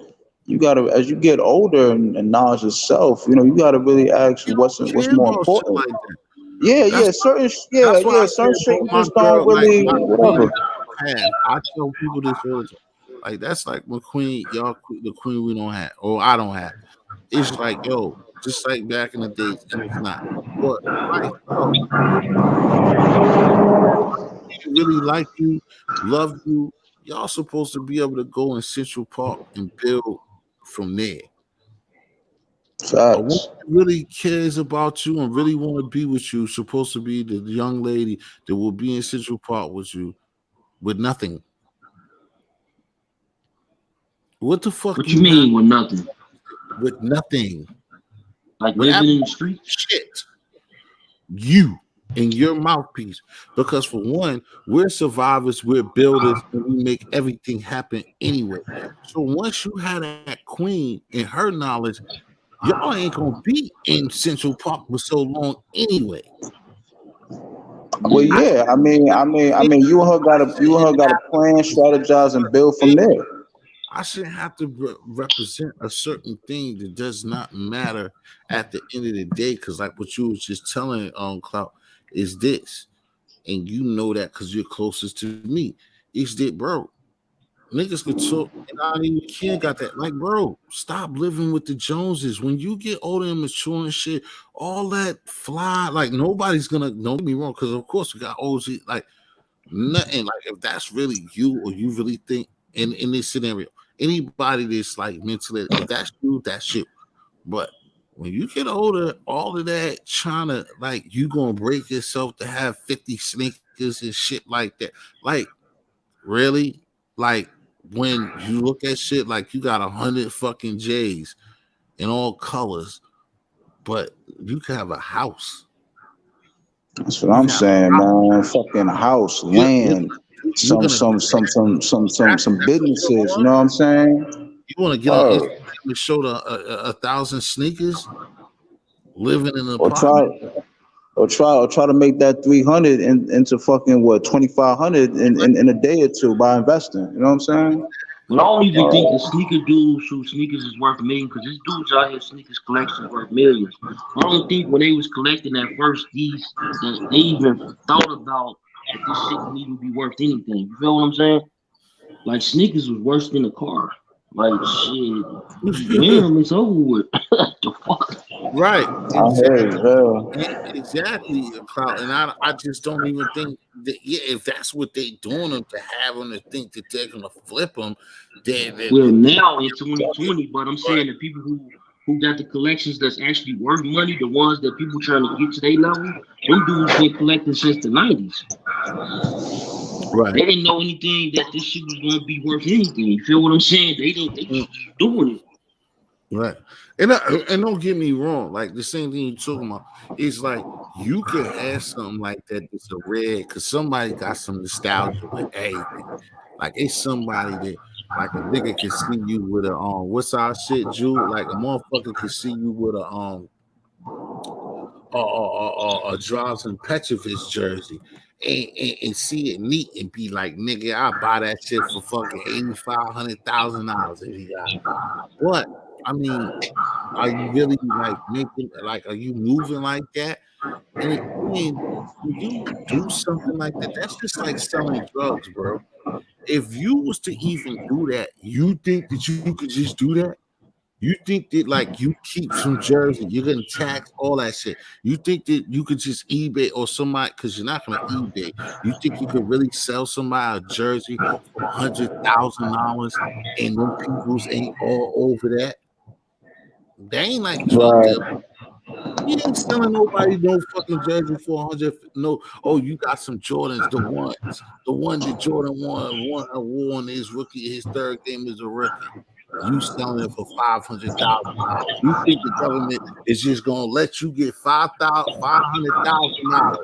you gotta, as you get older and knowledge yourself, you know, you gotta really ask you don't what's care more about shit important. like that. Yeah, That's yeah, That's why I certain care shit about you my just don't girl, like really, my queen whatever. that I don't have. I tell people this all the time. Like that's like my queen, the queen we don't have, or I don't have. It's like yo, just like back in the days, and it's not. But like yo, really like you, love you. Y'all supposed to be able to go in Central Park and build from there. A woman Facts. that really cares about you and really want to be with you supposed to be the young lady that will be in Central Park with you with nothing. What the fuck What you you have mean with nothing? with nothing? Like With living in the absolutely streets? shit. You and your mouthpiece. Because for one, we're survivors, we're builders, and we make everything happen anyway. So once you have that queen and her knowledge, y'all ain't gonna be in Central Park for so long anyway. Well, Yeah. I yeah. You and her gotta plan, strategize, and build from there. I shouldn't have to represent a certain thing that does not matter at the end of the day. Because like what you was just telling Clout is this, and you know that because you're closest to me. Is that bro? Niggas could talk, and I don't even care. Got that? Like, bro, stop living with the Joneses. When you get older and mature and shit, all that fly. Like nobody's gonna. Don't get me wrong, because of course we got OG. Like nothing. Like if that's really you, or you really think in this scenario, anybody that's like mentally, if that's you, that's you. But when you get older, all of that trying to like you gonna break yourself to have 50 sneakers and shit like that. Like really, like when you look at shit like you got 100 fucking J's in all colors, but you can have a house. That's what You I'm can have a saying, house. man. Fucking house, You're, land, you're gonna do that. some That's what you're businesses. You on. know what I'm saying? You want to get on Oh, Instagram and show a thousand sneakers, living in an or try, apartment. or try to make that 300 into fucking what 2,500 in a day or two by investing. You know what I'm saying? But I don't even think the sneaker dudes who sneakers is worth millions because this dudes out here sneakers collections worth millions. I don't think when they was collecting at first these that they even thought about that this shit can even be worth anything. You feel what I'm saying? Like sneakers was worse than a car. Like shit, you wear them, it's over with. The fuck? Right, I hear exactly. you. Hell. Exactly, Clout. And I just don't even think that, yeah, if that's what they doing them to have them to think that they're gonna flip them, Well, they now in fuck it. 2020, but I'm But saying the people who got the collections that's actually worth money, the ones that people trying to get to their level, them dudes been collecting since the 90s. right, They didn't know anything that this shit was gonna be worth anything. You feel what I'm saying? They didn't. They Mm, just doing it. Right. And don't get me wrong, like the same thing you're talking about. It's like you can have something like that that's a red because somebody got some nostalgia with everything. Like it's somebody that like a nigga can see you with a what's our shit, Jude? Like a motherfucker can see you with a Drazen Petrovich jersey and see it neat and be like, nigga, I buy that shit for fucking $8,500,000 if he got it. But I mean, are you really like making like are you moving like that? And again, when you do something like that, that's just like selling drugs, bro. If you was to even do that, you think that you could just do that? You think that like you keep some jersey, you're gonna tax all that shit. You think that you could just eBay or somebody because you're not gonna eBay. You think you could really sell somebody a jersey for $100,000 and them peoples ain't all over that? They ain't like drug Right. dealers. You ain't selling nobody no fucking jersey for 100. No, oh, you got some Jordans, the one that Jordan won a war on his rookie, his third game as a rookie. You selling it for $500,000. You think the government is just gonna let you get $500,000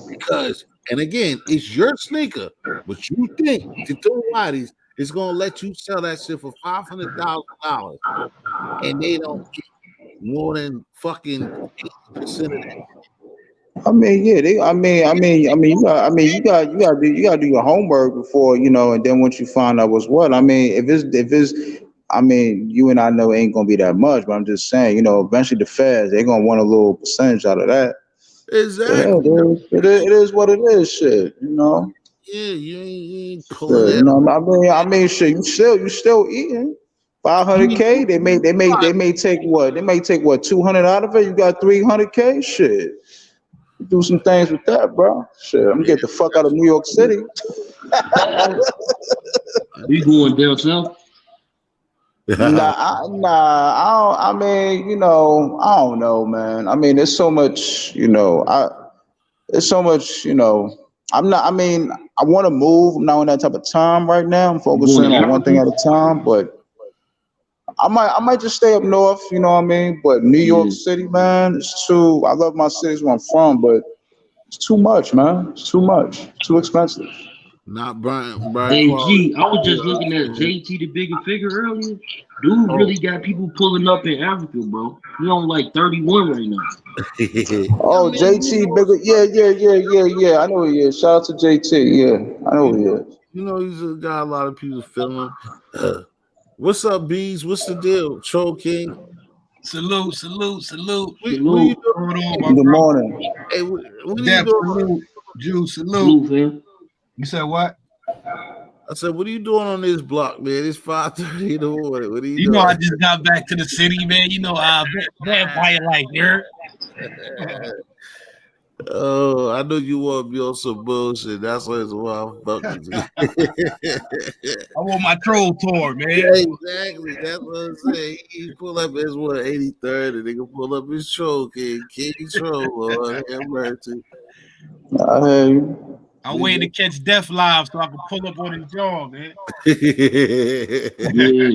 because, and again, it's your sneaker, but you think the two Whiteys is gonna let you sell that shit for $500,000 and they don't get more than fucking 80% of that. I mean, yeah, you got to do your homework before, and then once you find out what's what. I mean, I mean, you and I know it ain't gonna be that much, but I'm just saying, eventually the feds they're gonna want a little percentage out of that. So yeah, Exactly. it is what it is, shit. Yeah, you ain't pulling Shit, that off. I mean, shit, you still eating. You 500K, ain't they may take what? They may take what, 200 out of it. You got 300K, shit. Do some things with that, bro. Shit, I'm gonna yeah, get the fuck out of New York City. We going down south? I mean, I don't know, man. I mean, there's so much, there's so much, I'm not. I mean, I want to move. I'm not on that type of time right now. I'm You going focusing to on one thing Africa? at a time, but I might just stay up north. You know what I mean? But New York Yeah. City, man, it's too. I love my cities where I'm from, but it's too much, man. It's too much. Too expensive. not Brian Hey Quality. G, I was just looking at JT the bigger figure earlier. Dude Oh, really got people pulling up in Africa, bro. He on like 31 right now. I Oh, mean, you JT, know, bigger. Yeah. I know who he is. Shout out to JT. Yeah, I know who he is. he's got a lot of people feeling him. What's up, Bees? What's the deal, Troll King? Salute, salute, salute. What are you Salute. doing? Hold on, my Good bro. morning. Hey, what are you Def, doing? salute. Jew, salute. Salute, fam. You said what? I said, what are you doing on this block, man? It's 5:30 in the morning. What are you You know I doing? just got back to the city, man. You know vampire life here. Oh, I know you want to be on some bullshit. That's why I'm fucking with you. I want my troll tour, man. Exactly. That's what I'm saying. He pull up his 83rd and nigga pull up his troll King Troll, Lord have mercy. I hear you. I'm waiting to catch Def live so I can pull up on his jaw, man. Yeah.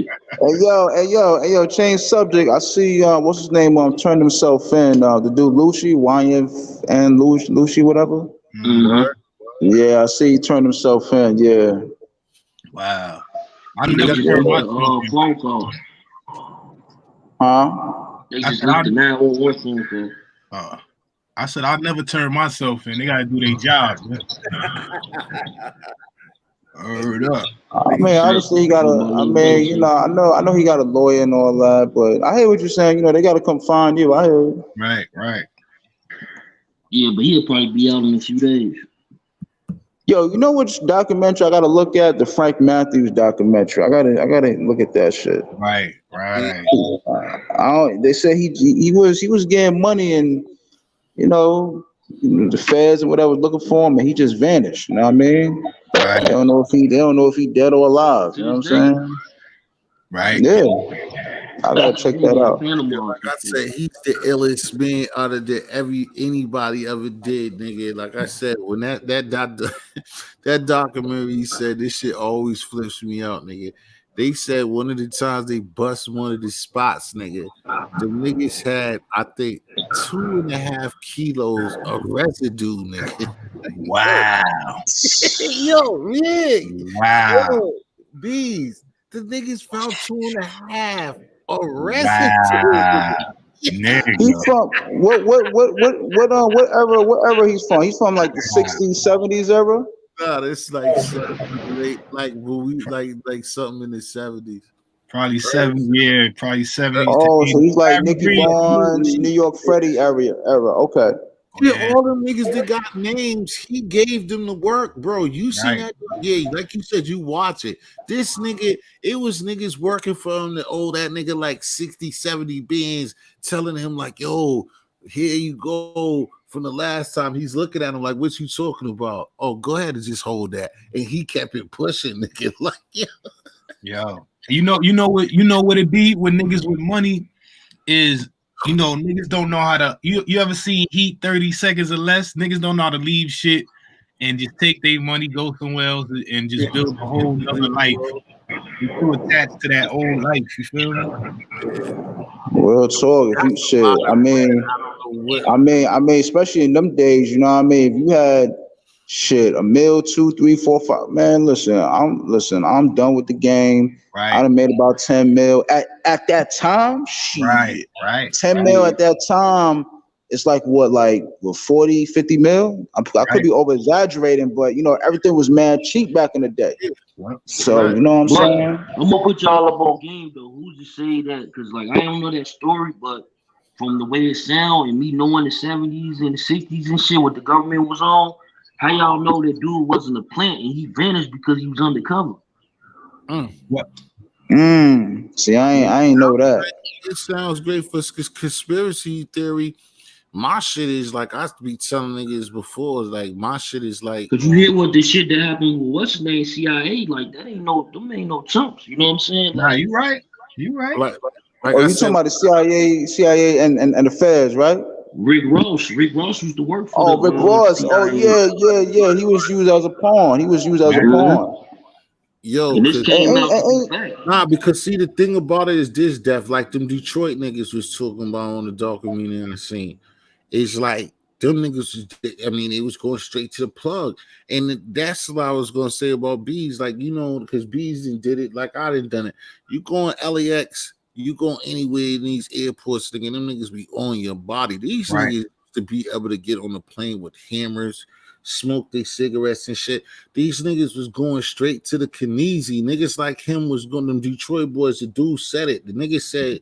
Change subject. I see. What's his name? Turned himself in. The dude Lucci, YF and Lucci, whatever. Mhm. Mm-hmm. Yeah, I see. He turned himself in. Yeah. Wow. I They never just turned took the myself in. phone call. Huh? They I just said took the 911 phone call. I said I'll never turn myself in. They gotta do their job, man. Heard up. I mean, obviously he got With my a. I little mean, bro, I know he got a lawyer and all that. But I hear what you're saying. They got to come find you. I hear you. Right. yeah, but he'll probably be out in a few days. Yo, you know which documentary I got to look at? The Frank Matthews documentary. I gotta look at that shit. Right. They said he was getting money and you know the feds and whatever was looking for him and he just vanished. You know what I mean? Right. They don't know if he dead or alive. You To know what this I'm day, saying? Right. Yeah, I gotta check he that in out. Panama. Like I said, he's the illest man out of that anybody ever did, nigga. Like I said, when that documentary said this shit always flips me out, nigga. They said one of the times they bust one of the spots, nigga. The niggas had, I think, 2.5 kilos of residue, nigga. Wow. Yo, yeah. Wow. Yo, Bizz, the niggas found 2.5 of residue. Wow. He's Nigga. from what era he's from? He's from like the 60s, 70s era. Nah, it's like 70s, like something in the 70s. Probably 70, yeah, probably 70s. Oh, so he's like Nicky Average. Barnes, New York Freddie era. Okay. Yeah, all them niggas that got names, he gave them the work, bro. You seen that? Yeah, like you said, you watch it. This nigga, it was niggas working for him that that nigga like 60, 70 bands telling him like, yo, here you go from the last time. He's looking at him like, what you talking about? Oh, go ahead and just hold that. And he kept it pushing, nigga. Like, Yo. You know what it be with niggas with money is, niggas don't know how to. You ever seen Heat 30 seconds or less? Niggas don't know how to leave shit and just take their money, go somewhere else, and just build a whole other life. You're too attached to that old life. You feel me? Real talk. If you shit, I mean, especially in them days, you know what I mean. If you had shit, a mil, 2, 3, 4, 5. Man, I'm done with the game. Right. I done made about 10 mil at that time. Shit. Right. 10 mil at that time. It's like what 40, 50 mil? I could be over exaggerating, but everything was mad cheap back in the day. So you know what I'm saying? I'm gonna put y'all up on game though. Who's to say that? Because I don't know that story, but from the way it sound and me knowing the 70s and the 60s and shit, what the government was on. How y'all know that dude wasn't a plant and he vanished because he was undercover? See, I ain't know that. It sounds great for conspiracy theory. My shit is like I be telling niggas before. Like my shit is like. Cause you hear what the shit that happened with what's his name CIA? Like that ain't no chumps. You know what I'm saying? Nah, you right. Like you talking about the CIA and the feds, right? Rick Ross used to work for. Rick Ross. CIA. Oh yeah. He was used as a pawn. Yo, and this came out because see the thing about it is this, Def, like them Detroit niggas was talking about on the documentary and the scene. It's like them niggas, it was going straight to the plug. And that's what I was gonna say about Bizz, like, because Bizz did it like I didn't done it. You go on LAX, you go anywhere in these airports, nigga, them niggas be on your body. These niggas to be able to get on the plane with hammers, smoke their cigarettes and shit. These niggas was going straight to the Kneesy. Niggas like him was going, them Detroit boys, the dude said it. The nigga said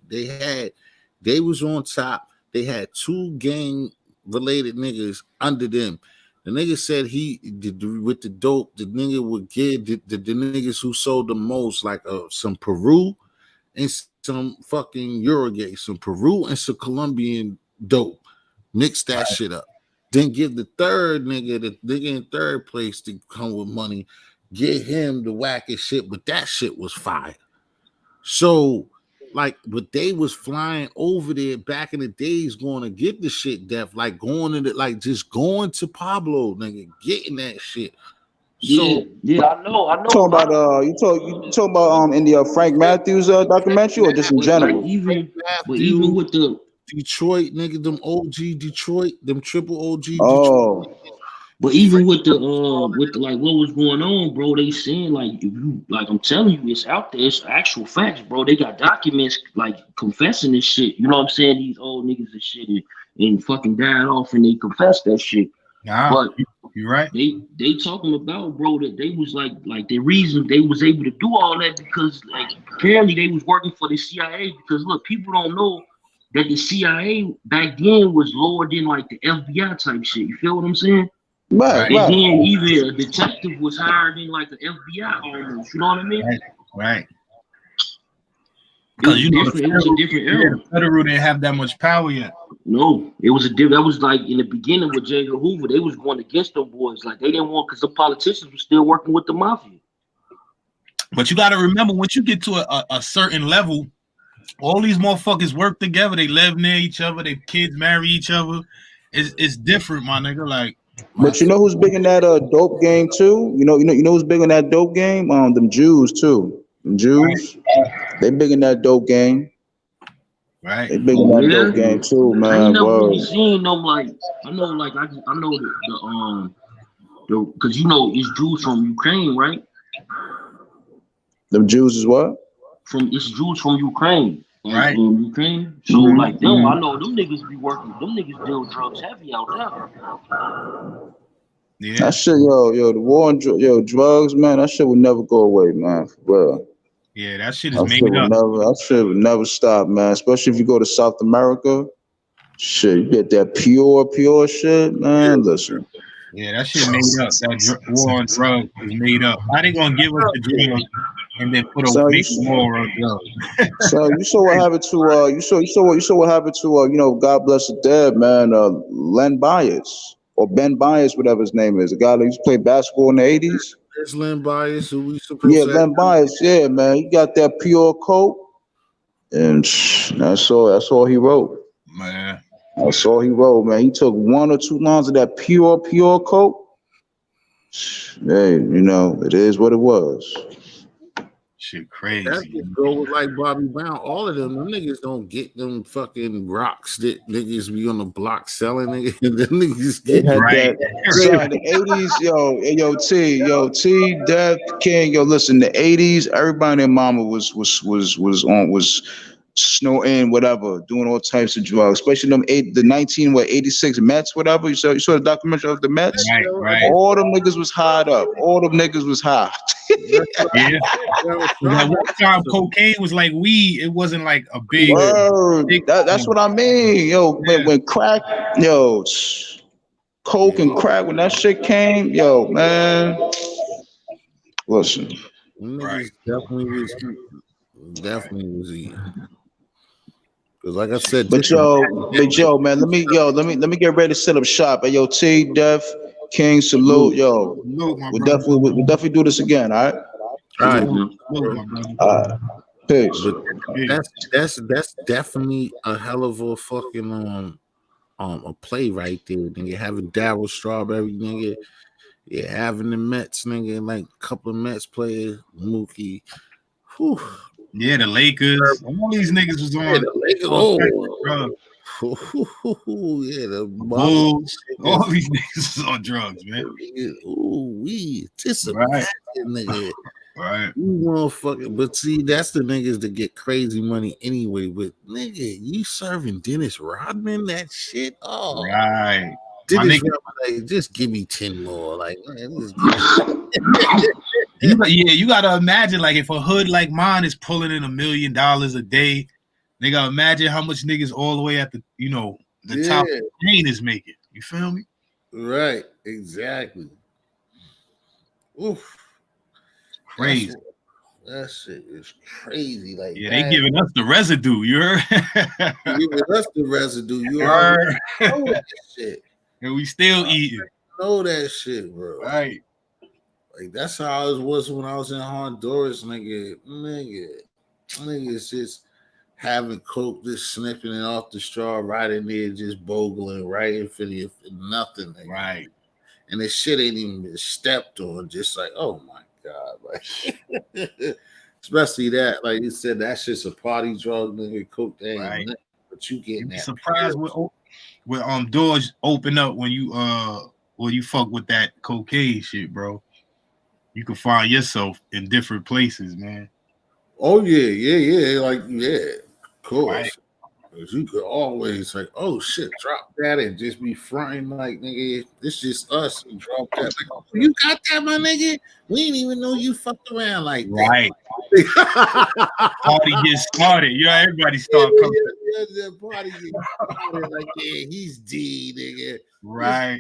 they was on top. They had 2 gang related niggas under them. The nigga said with the dope, the nigga would get the niggas who sold the most, like some Peru and some fucking Uruguay, some Peru and some Colombian dope. Mix that shit up. Then give the third nigga, the nigga in third place to come with money, get him the wackest shit, but that shit was fire. So, but they was flying over there back in the days going to get the shit, Def, like going into, like just going to Pablo, nigga, getting that shit. So, yeah, I know. Talking about you talking about in the Frank Matthews documentary or just in general? Even with the Detroit nigga, them OG Detroit, them triple OG Detroit. But even with the like what was going on, bro, they saying like if you I'm telling you, it's out there, it's actual facts, bro. They got documents like confessing this shit. You know what I'm saying? These old niggas and shit and fucking died off and they confessed that shit. Nah, but you're right. They talking about, bro, that they was like the reason they was able to do all that because like apparently they was working for the CIA because look, people don't know that the CIA back then was lower than like the FBI type shit. You feel what I'm saying? Right. And then even a detective was higher than like the FBI almost. You know what I mean? Right. Because it was a different era. The federal didn't have that much power yet. No, it was that was like in the beginning with J. Edgar Hoover, they was going against them boys. Like they didn't want because the politicians were still working with the mafia. But you got to remember, once you get to a certain level, all these motherfuckers work together. They live near each other. Their kids marry each other. It's different, my nigga. Like, but you know who's big in that dope game too? You know who's big in that dope game? Them Jews too. Jews, they big in that dope game. Right. They big in that dope game too, I ain't man. never Word. really seen them like. I know, like I know the because you know it's Jews from Ukraine, right? Them Jews is what? It's Jews from Ukraine. Right. Ukraine. So Mhm, like them, mhm. I know them niggas be working. Them niggas deal drugs heavy out there. Yeah. That shit, yo, the war on drugs, man. That shit will never go away, man. For real. Yeah, that shit is That shit made will up. never stop, man. Especially if you go to South America. Shit, you get that pure shit, man. Listen. Yeah, that shit made up. That war on drugs is made up. How they gonna give us the drugs and then So make a war on drugs? you saw what happened to you saw what happened to God bless the dead, man, Len Bias or Ben Bias, whatever his name is, the guy that used to play basketball in the 80s. It's Lynn Bias, who we Yeah, supposed to have. Len Bias, yeah, man. He got that pure coat, and that's all he wrote. Man, That's all he wrote, man. He took one or two lines of that pure coat. Hey, it is what it was. shit That crazy. just go with like Bobby Brown. All of them niggas don't get them fucking rocks that niggas be on the block selling. Niggas, them niggas They get had Right. that son, the 80s, T, Def, King, listen, the 80s, everybody and their mama was snorting, whatever, doing all types of drugs, especially the 86 Mets, whatever. You saw the documentary of the Mets? Right, right. All them niggas was high up. All them niggas was high. that's what I Yeah. said, yo. That one time cocaine was like weed. It wasn't like a big. Word. big That's what I mean. Yeah. When crack, coke and crack, when that shit came, man, listen. Them Right. niggas definitely was eating. Because like I said, But man, let me get ready to set up shop. Hey, T, Def, King, salute, Salute, my We'll brother. definitely do this again, all right? all right, Salute, my brother. All right. Peace. but that's definitely a hell of a fucking a play right there. Nigga having Darryl Strawberry, nigga. Yeah, having the Mets, nigga, like a couple of Mets players, Mookie. Whew. Yeah, the Lakers. All these niggas was Yeah, on the Lakers. all types of drugs. Yeah, the Bulls. All these niggas was on drugs, man. Ooh, just Right. imagine, nigga. Right. You motherfucker, but see, that's the niggas that get crazy money anyway. But nigga, you serving Dennis Rodman that shit? Oh, Right. My Dennis nigga, Rodman, like, just give me 10 more. Like, man, just give me. you gotta imagine, like, if a hood like mine is pulling in $1 million a day, nigga, imagine how much niggas all the way at the top of the chain is making. You feel me? Right, exactly. Oof. Crazy. That shit is crazy. Like, Yeah, they giving us the residue. You heard? giving us the residue. You already know that shit. And we still eating. Know that shit, bro. Right. Like, that's how it was when I was in Honduras, nigga. Niggas just having coke, just sniffing it off the straw right in there, just bogling right in for nothing. Nigga. Right. And this shit ain't even been stepped on. Just like, oh my God. Like, especially that, like you said, that's just a party drug, nigga. Coke, ain't Right. nothing, but you getting that. Surprised with doors open up when you fuck with that cocaine shit, bro. You can find yourself in different places, man. Oh yeah. Like, yeah, of course. Right. Cause you could always like, oh shit, drop that and just be fronting like, nigga, this just us and drop that. Like, oh, you got that, my nigga? We didn't even know you fucked around like Right. that. Party gets started. Everybody start coming. Yeah, party gets started like, yeah, he's D, nigga. Right.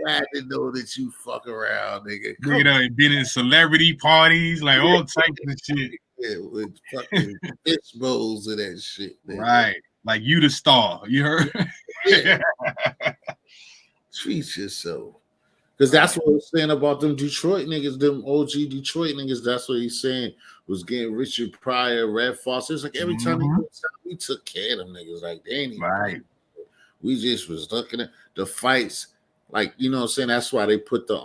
Glad to know that you fuck around, nigga. Nigga done been in celebrity parties, like all types of shit. Yeah, with fucking fish bowls and that shit. Nigga. Right. Like you the star. You heard? Yeah. Treat yourself. Because that's what I was saying about them Detroit niggas, them OG Detroit niggas. That's what he's saying was getting Richard Pryor, Red Foster. It's like every time we took care of them niggas. Like, they ain't even right. We just was looking at the fights. Like, you know what I'm saying? That's why they put the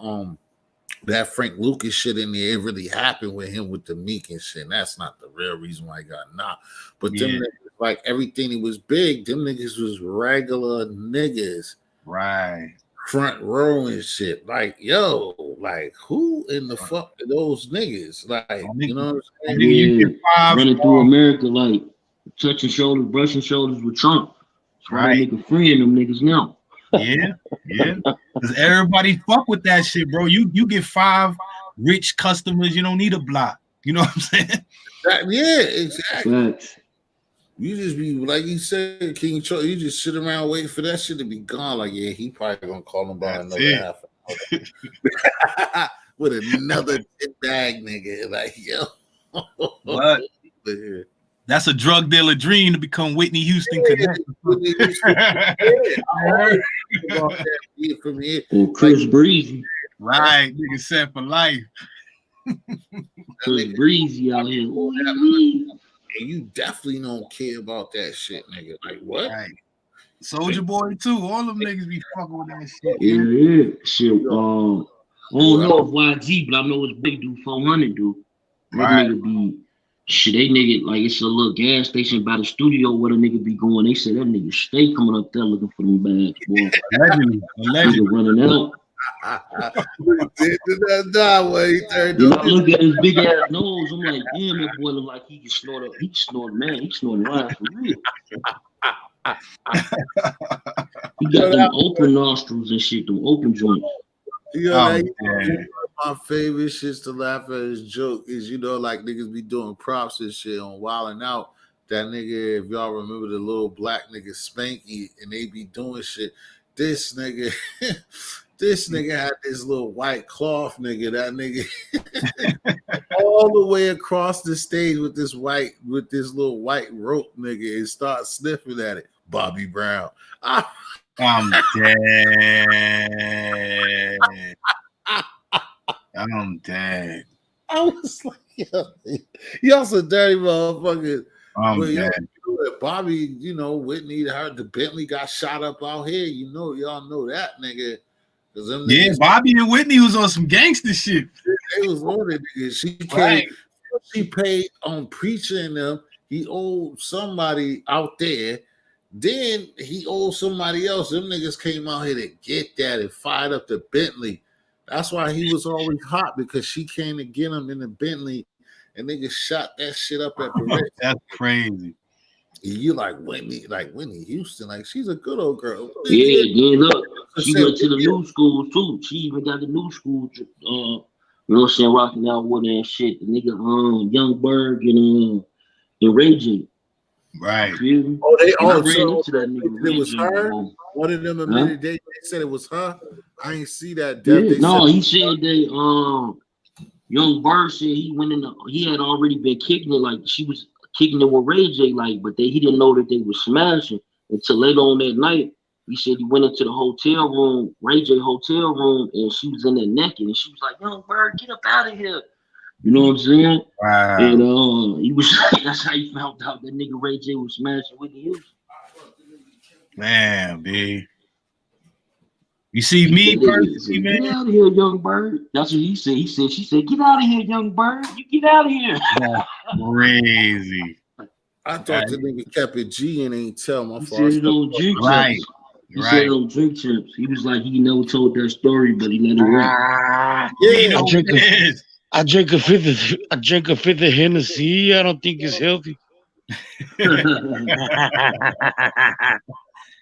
that Frank Lucas shit in there, it really happened with him with the Meek and shit. And that's not the real reason why he got knocked. But them niggas, like everything that was big, them niggas was regular niggas. Right. Front row and shit. Like, yo, like who in the fuck are those niggas? Like, you know what I'm saying? Yeah, running through America, like touching shoulders, brushing shoulders with Trump. That's why they make a friend them niggas now. Yeah. Because everybody fuck with that shit, bro. You get 5 rich customers, you don't need a block. You know what I'm saying? Yeah, exactly. Facts. You just be like you said, King Charles. You just sit around waiting for that shit to be gone. Like, yeah, he probably gonna call him by another half hour with another bag, nigga. Like, yo, what? That's a drug dealer dream to become Whitney Houston. Or Chris Breezy. Right, nigga set for life. Chris Breezy out here. And you definitely don't care about that shit, nigga. Like, what? Right. Soldier Boy too. All them niggas be fucking with that shit. Yeah. Shit. I don't know if YG, but I know it's big dude 400 dude. That nigga be shit. They nigga like it's a little gas station by the studio where the nigga be going. They said that nigga stay coming up there looking for them bags, boy. Allegedly. Running out. You know, I look at his big ass nose. I'm like, damn, that boy look like he can snort up. He can snort, man. He snorting lines for real. He got them open nostrils and shit, them open joints. My favorite shit to laugh at his joke is, you know, like niggas be doing props and shit on Wildin' Out. That nigga, if y'all remember the little black nigga Spanky, and they be doing shit. This nigga had this little white cloth nigga. That nigga all the way across the stage with this little white rope nigga and start sniffing at it. Bobby Brown. I'm dead. I'm dead. I was like, y'all some dirty motherfuckers. I'm dead. Bobby, you know, Whitney, the Bentley got shot up out here. You know, y'all know that nigga. Yeah, Bobby and Whitney was on some gangster shit. They was on it, nigga. She paid on preaching them. He owed somebody out there. Then he owed somebody else. Them niggas came out here to get that and fired up the Bentley. That's why he was always hot, because she came to get him in the Bentley, and niggas shot that shit up at the Ritz. That's crazy. You like Whitney Houston, like she's a good old girl. Yeah, look, she went to the new school too. She even got the new school, you know what I'm saying, rocking out with her and shit. The nigga, Young Berg and Ray J. Right. Oh, they all ran into that nigga. It was her. One of them admitted they said it was her. I ain't see that. He said they Young Berg said he had already been kicking it, like she was kicking it with Ray J, like, but he didn't know that they were smashing until later on that night. He said he went into the hotel room, Ray J hotel room, and she was in there naked, and she was like, "Young Bird, get up out of here." You know what I'm saying? Wow. And he was that's how he found out that nigga Ray J was smashing Whitney Houston. Man, B. You see me personally, man. Get out of here, Young Bird. That's what he said. She said, "Get out of here, Young Bird. You get out of here." Crazy. I thought the nigga kept it G and ain't tell my father. He said don't drink chips. He said don't drink chips. He was like, he never told that story, but he let it rap. Yeah, I drink a fifth of Hennessy. I don't think it's healthy.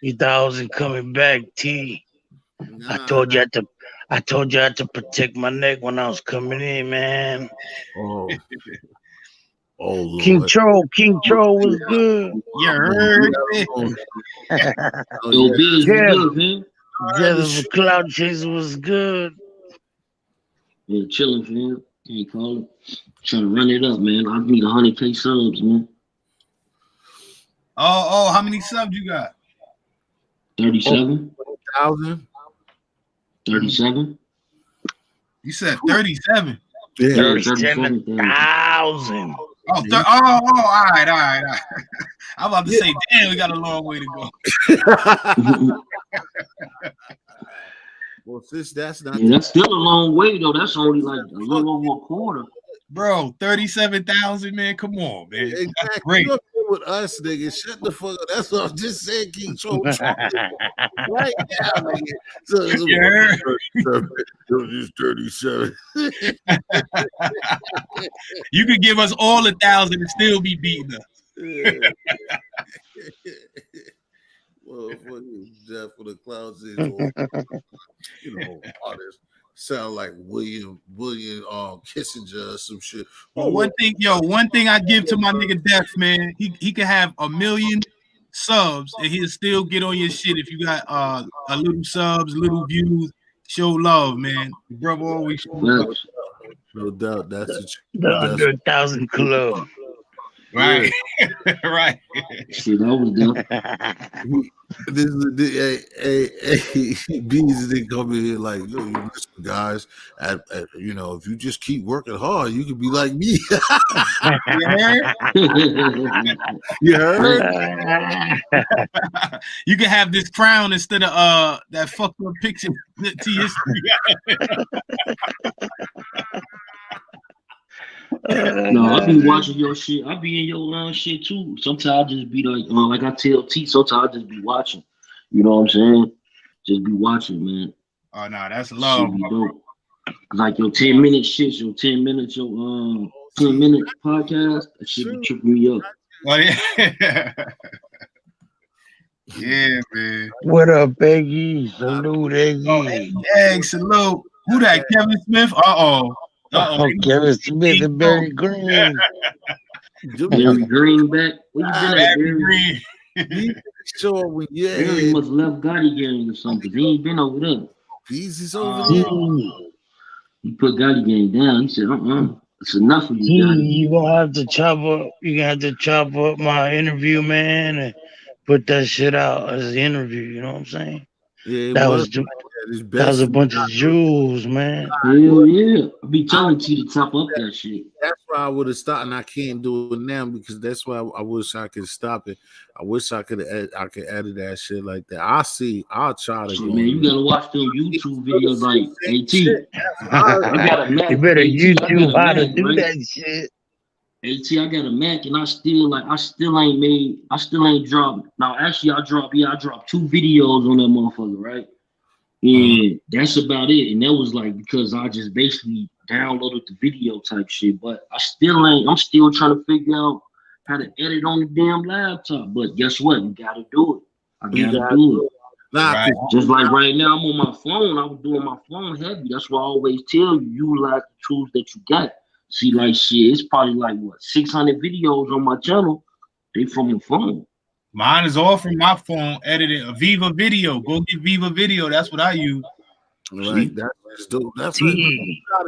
You thought I wasn't coming back, T. I told you I had to protect my neck when I was coming in, man. Oh, Lord. King Troll was good. You heard it. Jeff the Cloud Chaser was good. Yeah, chilling, man. Can't call it. Trying to run it up, man. I need 100K subs, man. Oh, how many subs you got? 37. 1,000. 37. You said 37. Yeah, 37,000. All right. I'm about to say, damn, we got a long way to go. Well, since that's not Yeah, that's still a long way though. That's only like a little over a quarter. Bro, 37,000, man. Come on, man. That's exactly great. you up here with us, nigga. Shut the fuck up. That's what I'm just saying. Keep Trump right now, nigga. So, Yeah. it's 37. You could give us all 1,000 and still be beating us. Yeah. Well, fucking Jeff for the clouds is all, artists sound like William Kissinger or some shit. But one thing I give to my nigga Def, man, he can have 1 million subs and he'll still get on your shit if you got a little subs, little views. Show love, man. Brother always show love. No doubt, that's the 100,000 club. Right, right. Shit, I was done. This is Bizz didn't come in here like, you listen, guys. If you just keep working hard, you can be like me. You heard? You can have this crown instead of that fucked up picture to your No, I be watching your shit. I be in your shit too. Sometimes I just be like I tell T. Sometimes I just be watching. You know what I'm saying? Just be watching, man. Oh no, that's love. Shit be dope. Like your 10-minute shit, your 10 minutes, your 10-minute podcast. That shit be tripping me up. Oh yeah. Yeah, man. What up, Eggy? Salute, Eggy. Hey, salute. Who that? Kevin Smith? Uh-oh. Kevin Smith and Barry Green. Barry Green back. Where you been at, Barry Green? Sure, when Barry must left Gotti Gang or something. He ain't been over there. Bizz is over there. He put Gotti Gang down. He said, it's enough of you, Gotti. You gonna have to chop up my interview, man, and put that shit out as an interview. You know what I'm saying? Yeah, that was a bunch of jewels, man. Hell yeah. I be telling T to top up that shit. That's why I would have stopped, and I can't do it now because that's why I wish I could stop it. I wish I could edit that shit like that. I'll try to. Shit, man, you gotta watch them YouTube videos like AT. I got a Mac. You better YouTube how to do that shit. AT, I got a Mac and I still ain't dropped. Now actually I dropped 2 videos on that motherfucker, right? And that's about it. And that was like because I just basically downloaded the video type shit. But I'm still trying to figure out how to edit on the damn laptop. But guess what? You gotta do it. I gotta do it. Right. Just like right now, I'm on my phone. I was doing my phone heavy. That's why I always tell you, utilize the tools that you got. See, like shit, it's probably like 600 videos on my channel. They from your phone. Mine is all from my phone, edited. Viva Video. Go get Viva Video. That's what I use. Right. That's dope. That's what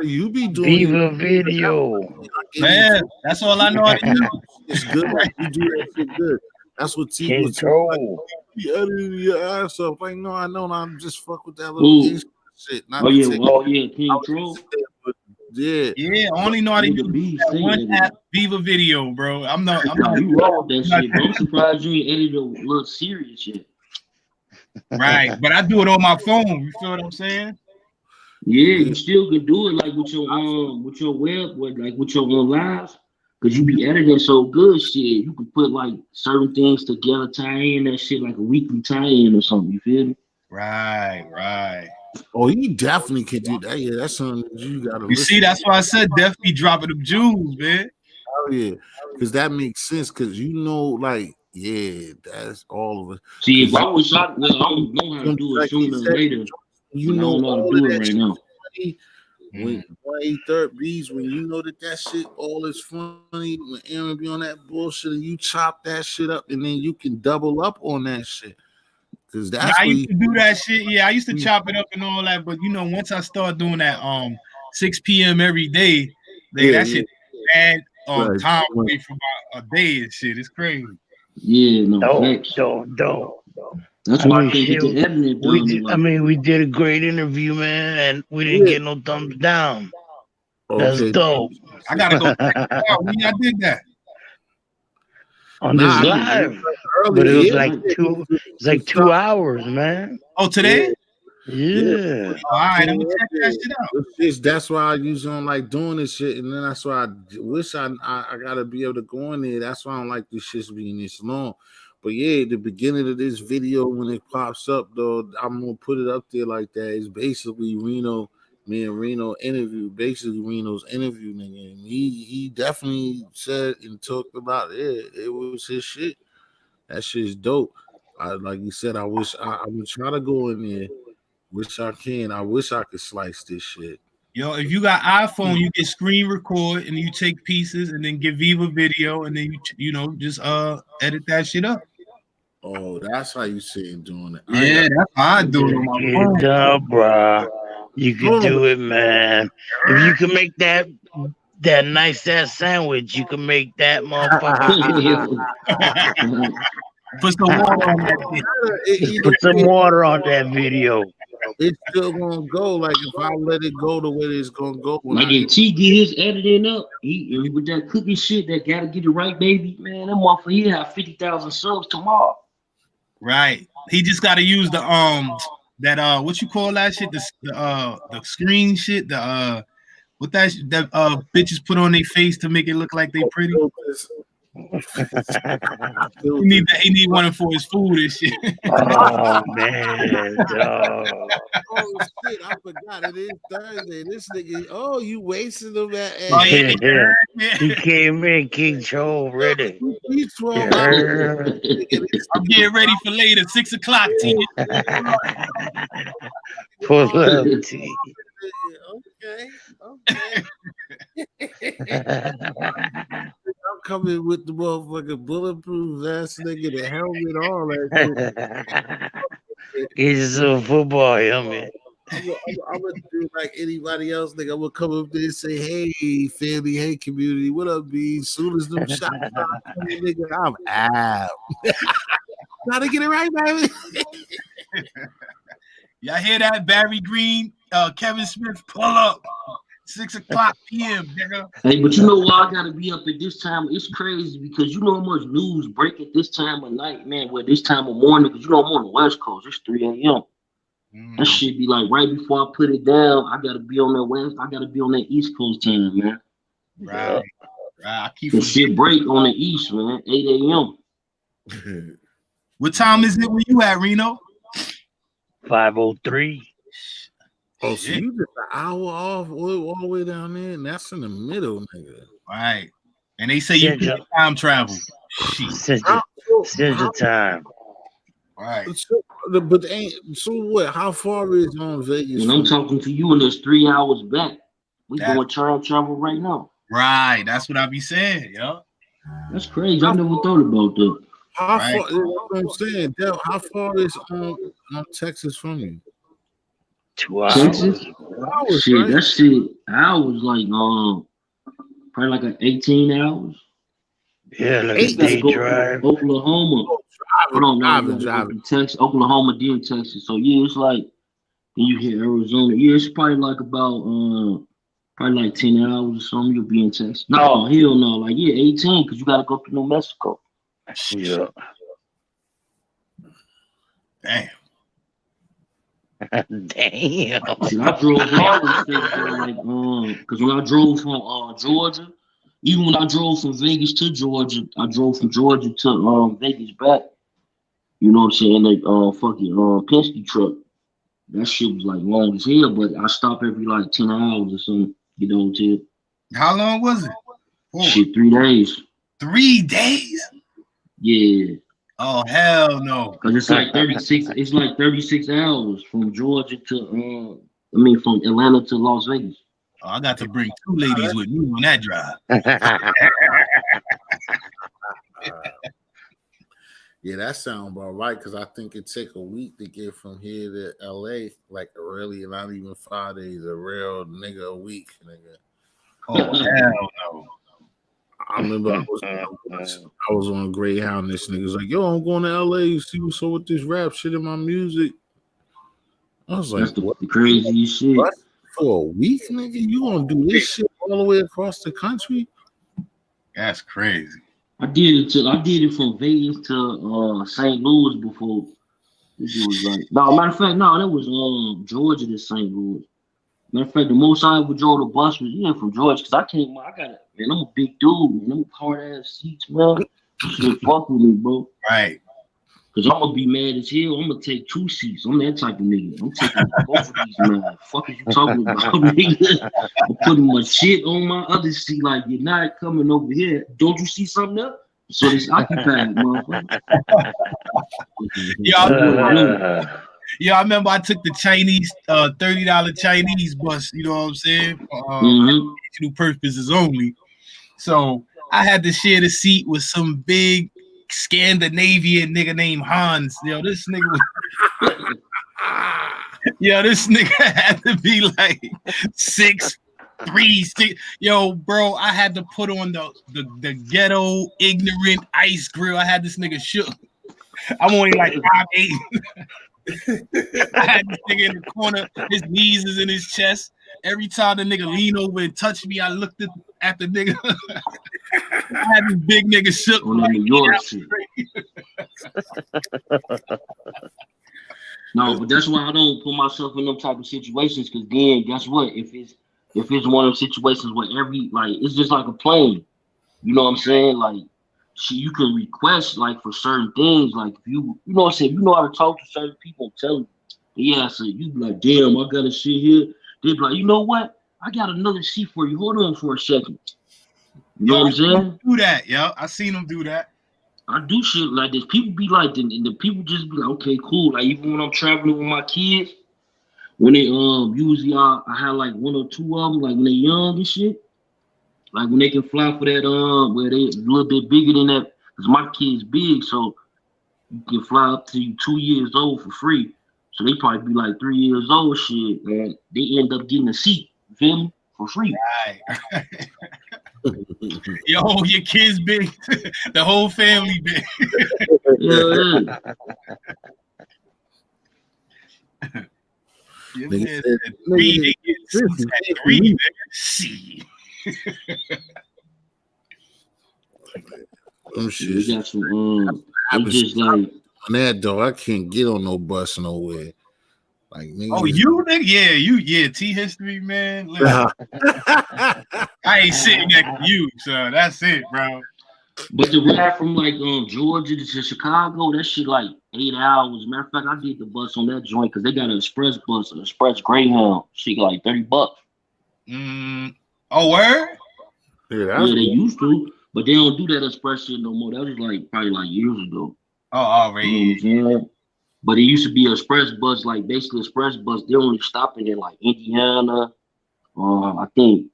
you be doing. Viva Video. Man, that's all I know how to do. It's good. You do that shit good. That's what T was you editing your ass off. Like, no, I know. I'm just fuck with that little shit. King Troll. Yeah. Yeah, I only know how to use that one app, Viva Video, bro. I'm not. You wrong with that shit, bro. I'm surprised you ain't edited a little serious shit. Right, but I do it on my phone. You feel what I'm saying? Yeah, you still can do it like with your web, with your lives, because you be editing so good, shit. You can put like certain things together, tie in that shit like a weekly tie-in or something. You feel me? Right. Oh, you definitely can do that. Yeah, that's something you gotta. You see, that's why I said Def be dropping them jewels, man. Oh yeah, because that makes sense. Because like, yeah, that's all of it. See, if I was shot, I don't know how to do it sooner or later. You know how to do it right now. When 1/3 Bizz, when you know that shit all is funny, when Aaron be on that bullshit and you chop that shit up, and then you can double up on that shit. Cause that's I used to do that shit. Yeah, I used to chop it up and all that. But once I start doing that 6 p.m. every day, that shit bad time away from a day and shit. It's crazy. Yeah, no. Don't. That's why I can't get the editing done. We did a great interview, man, and we didn't get no thumbs down. That's dope. I gotta go check it out. When I did that. On this live, but it was like 2 hours, man. Oh, today? Yeah. All right, I'm gonna check that shit out. That's why I usually don't like doing this shit, and then that's why I wish I gotta be able to go in there. That's why I don't like this shit being this long. But yeah, the beginning of this video when it pops up though, I'm gonna put it up there like that. It's basically Reno, me and Reno interview, basically Reno's interview, nigga. And he definitely said and talked about it. It was his shit. That shit's dope. Like you said, I wish I'm gonna try to go in there. Wish I can. I wish I could slice this shit. Yo, if you got iPhone, you can screen record and you take pieces and then give Viva video and then you know just edit that shit up. Oh, that's how you see him doing it. Yeah, that's how I do it on my Get phone. it done, bro. You can do it, man. If you can make that nice ass sandwich, you can make that motherfucker. Put some water on that. Put some water on that video. It's still gonna go. Like if I let it go the way it's gonna go. Like if T get his editing up, he with that cooking shit that gotta get it right, baby. Man, that motherfucker he have 50,000 subs tomorrow. Right. He just gotta use the that what you call that shit? The screen shit, what that bitches put on their face to make it look like they pretty. He need one for his food and shit. Oh man, dog. Oh shit, I forgot it is Thursday. This nigga, oh, you wasting them at He came in King Joe ready. He's 12 Yeah. hours. I'm getting ready for later, 6 o'clock. Pull up, T. Okay. I'm coming with the motherfucking bulletproof ass nigga, the helmet, all that shit. He's a football helmet. I'm gonna do like anybody else, nigga. I'm gonna come up there and say, "Hey, family, hey, community, what up, B?" Soon as them shots start coming, nigga, I'm out. Gotta get it right, baby. Y'all hear that? Barry Green, Kevin Smith, pull up. 6 o'clock p.m., nigga. Hey, but you know why I gotta be up at this time? It's crazy because you know how much news break at this time of night, man. Well, this time of morning, because you know I'm on the West Coast. It's 3 a.m. That shit be like right before I put it down. I gotta be on that West. I gotta be on that East Coast time, man. Right. I keep the shit break on the East, man. 8 a.m. What time is it when you at, Reno? 5:03. Oh, so you just an hour off all the way down there, and that's in the middle, nigga. Right. And they say you can time travel. Central time. Right. So what? How far is on Vegas? And I'm talking to you, and it's 3 hours back. We doing time travel right now. Right. That's what I be saying, yo. That's crazy. I never thought about that. How far? That's what I'm saying. Del, how far is on Texas from you? 2 hours. Texas? Shit, right? That shit, hours like probably like an 18 hours. Yeah, like a day drive. Oklahoma. Driving. Texas, Oklahoma, then Texas. So yeah, it's like then you hit Arizona. Yeah, it's probably like about probably like 10 hours or something. You'll be in Texas. No, hell no. Like 18 because you gotta go to New Mexico. Yeah. Damn. Damn. See, I drove all the states like because when I drove from Georgia, even when I drove from Vegas to Georgia, I drove from Georgia to Vegas back. You know what I'm saying? Like fucking Penske truck. That shit was like long as hell, but I stopped every like 10 hours or something. You know what I'm saying? How long was it? Shit, 3 days. 3 days? Yeah. Oh hell no! Because it's like 36. It's like 36 hours from Georgia to from Atlanta to Las Vegas. Oh, I got to bring 2 ladies with me on that drive. Yeah, that sounds about right because I think it take a week to get from here to LA, like really not even 5 days. A real nigga a week, nigga. Oh hell no! I remember I was on Greyhound. This nigga's like, "Yo, I'm going to LA. You see what's up with this rap shit in my music?" I was like, "That's the craziest shit." What? For a week, nigga? You gonna do this shit all the way across the country? That's crazy. I did it from Vegas to St. Louis before. This shit was like, no, matter of fact, no, that was Georgia to St. Louis. Matter of fact, the most I ever drove the bus was from Georgia, because I got it, man. I'm a big dude, man. I'm hard ass seats, man. Shit, fuck with me, bro. Right. Because I'm gonna be mad as hell. I'm gonna take 2 seats. I'm that type of nigga. I'm taking both of these, man. Fuck is you talking about, nigga? I'm putting my shit on my other seat. Like, you're not coming over here. Don't you see something up? So this occupied, motherfucker. Yeah, I remember I took the Chinese $30 Chinese bus, you know what I'm saying? Educational purposes only. So I had to share the seat with some big Scandinavian nigga named Hans. Yo, this nigga this nigga had to be like 6'3". Yo, bro, I had to put on the ghetto ignorant ice grill. I had this nigga shook. I'm only like 5'8". I had this nigga in the corner, his knees is in his chest. Every time the nigga leaned over and touched me, I looked at the nigga. I had this big nigga shook. On the New York shit. No, but that's why I don't put myself in them type of situations, because then guess what? If it's one of those situations where it's just like a plane. You know what I'm saying? Like, you can request like for certain things, like if you know what I'm saying, you know how to talk to certain people, tell them, yeah, so you be like, damn, I got a shit here. They be like, you know what? I got another seat for you. Hold on for a second. You know what I'm saying? Do that, yo. I seen them do that. I do shit like this. People be like, and the people just be like, okay, cool. Like even when I'm traveling with my kids, when they usually I have like 1 or 2 of them, like when they young and shit. Like when they can fly for that, where they a little bit bigger than that, because my kid's big, so you can fly up to 2 years old for free. So they probably be like 3 years old, shit, and they end up getting a seat, you feel me, for free. Right. Yo, your kid's big, the whole family big. Yeah. Three, see. We got some just like on that though, I can't get on no bus nowhere. Like niggas. You nigga, yeah, T history, man. I ain't sitting next to you, so that's it, bro. But the ride from like Georgia to Chicago, that shit like 8 hours. Matter of fact, I did the bus on that joint because they got an express bus, an express Greyhound. Shit like $30. Oh, word? Yeah, they used to, but they don't do that express shit no more. That was like probably like years ago. Oh, already. You know what I'm saying? But it used to be an express bus, like basically express bus. They only stopping in like Indiana, I think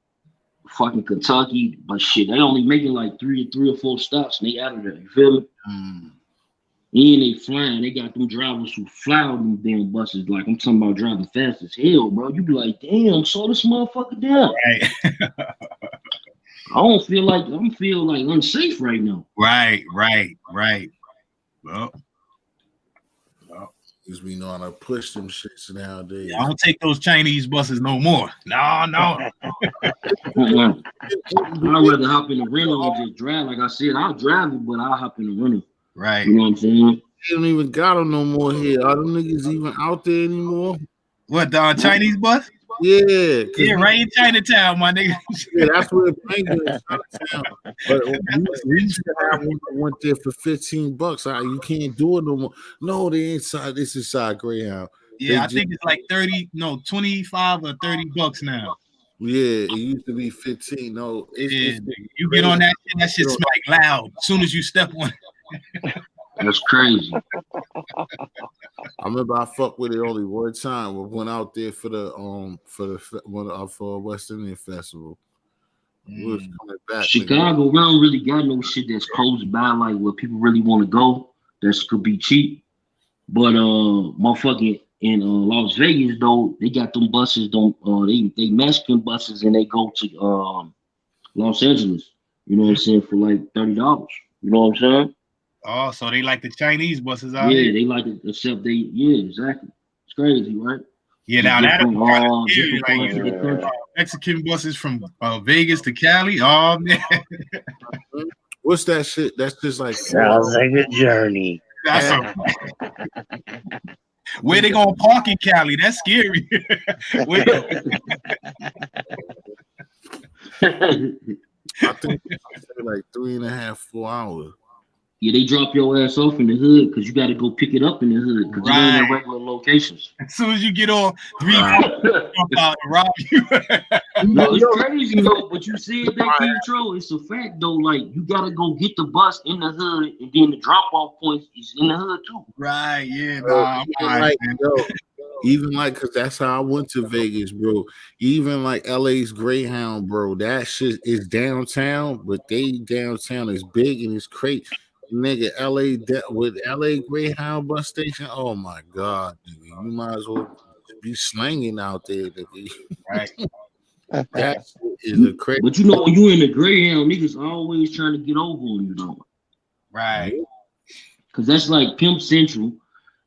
fucking Kentucky, but shit, they only making like three or four stops and they out of there. You feel me? And they flying. They got them drivers who fly on them damn buses. Like I'm talking about driving fast as hell, bro. You be like, damn, slow this motherfucker down. Right. I feel like unsafe right now. Right. Well, because we know how to push them shits nowadays. I don't take those Chinese buses no more. No. I'd rather hop in the Reno and just drive. Like I said, I'll drive it, but I'll hop in the Reno. Right. You know what I'm saying? They don't even got them no more here. Are them niggas even out there anymore? What, the Chinese bus? Yeah. Yeah, right in Chinatown, my nigga. Yeah, that's where it's playing in Chinatown. But we used to have one that went there for $15. You can't do it no more. No, they inside. This is inside Greyhound. Yeah, I think it's like 25 or $30 now. Yeah, it used to be 15. No, you get on that shit, that shit smack loud as soon as you step on it. That's crazy. I remember I fucked with it only one time. We went out there for West Indian Festival. We was coming back. Chicago, we don't really got no shit that's close by, like where people really want to go. That could be cheap. But motherfucking in Las Vegas though, they got them buses. They Mexican buses and they go to Los Angeles. You know what I'm saying, for like $30. You know what I'm saying? Oh, so they like the Chinese buses out here? Yeah, they like it, except exactly. It's crazy, right? Yeah, now that Mexican buses from Vegas to Cali. Oh man, what's that shit? That's just like sounds like a journey. That's Where they gonna park in Cali? That's scary. I think like 3.5, 4 hours. Yeah, they drop your ass off in the hood because you got to go pick it up in the hood because it ain't in regular locations. As soon as you get on 3 jump out and rob you. No, it's crazy though, but you said that control. It's a fact though. Like you gotta go get the bus in the hood, and then the drop off point is in the hood too. Right? Yeah. Even like, cause that's how I went to Vegas, bro. Even like LA's Greyhound, bro. That shit is downtown, but they downtown is big and it's crazy. Nigga, with LA Greyhound bus station. Oh my god, nigga. You might as well be slanging out there, nigga. Right. That is a crazy. But you know, when you in the Greyhound, niggas always trying to get over on you though. Right. Cause that's like Pimp Central.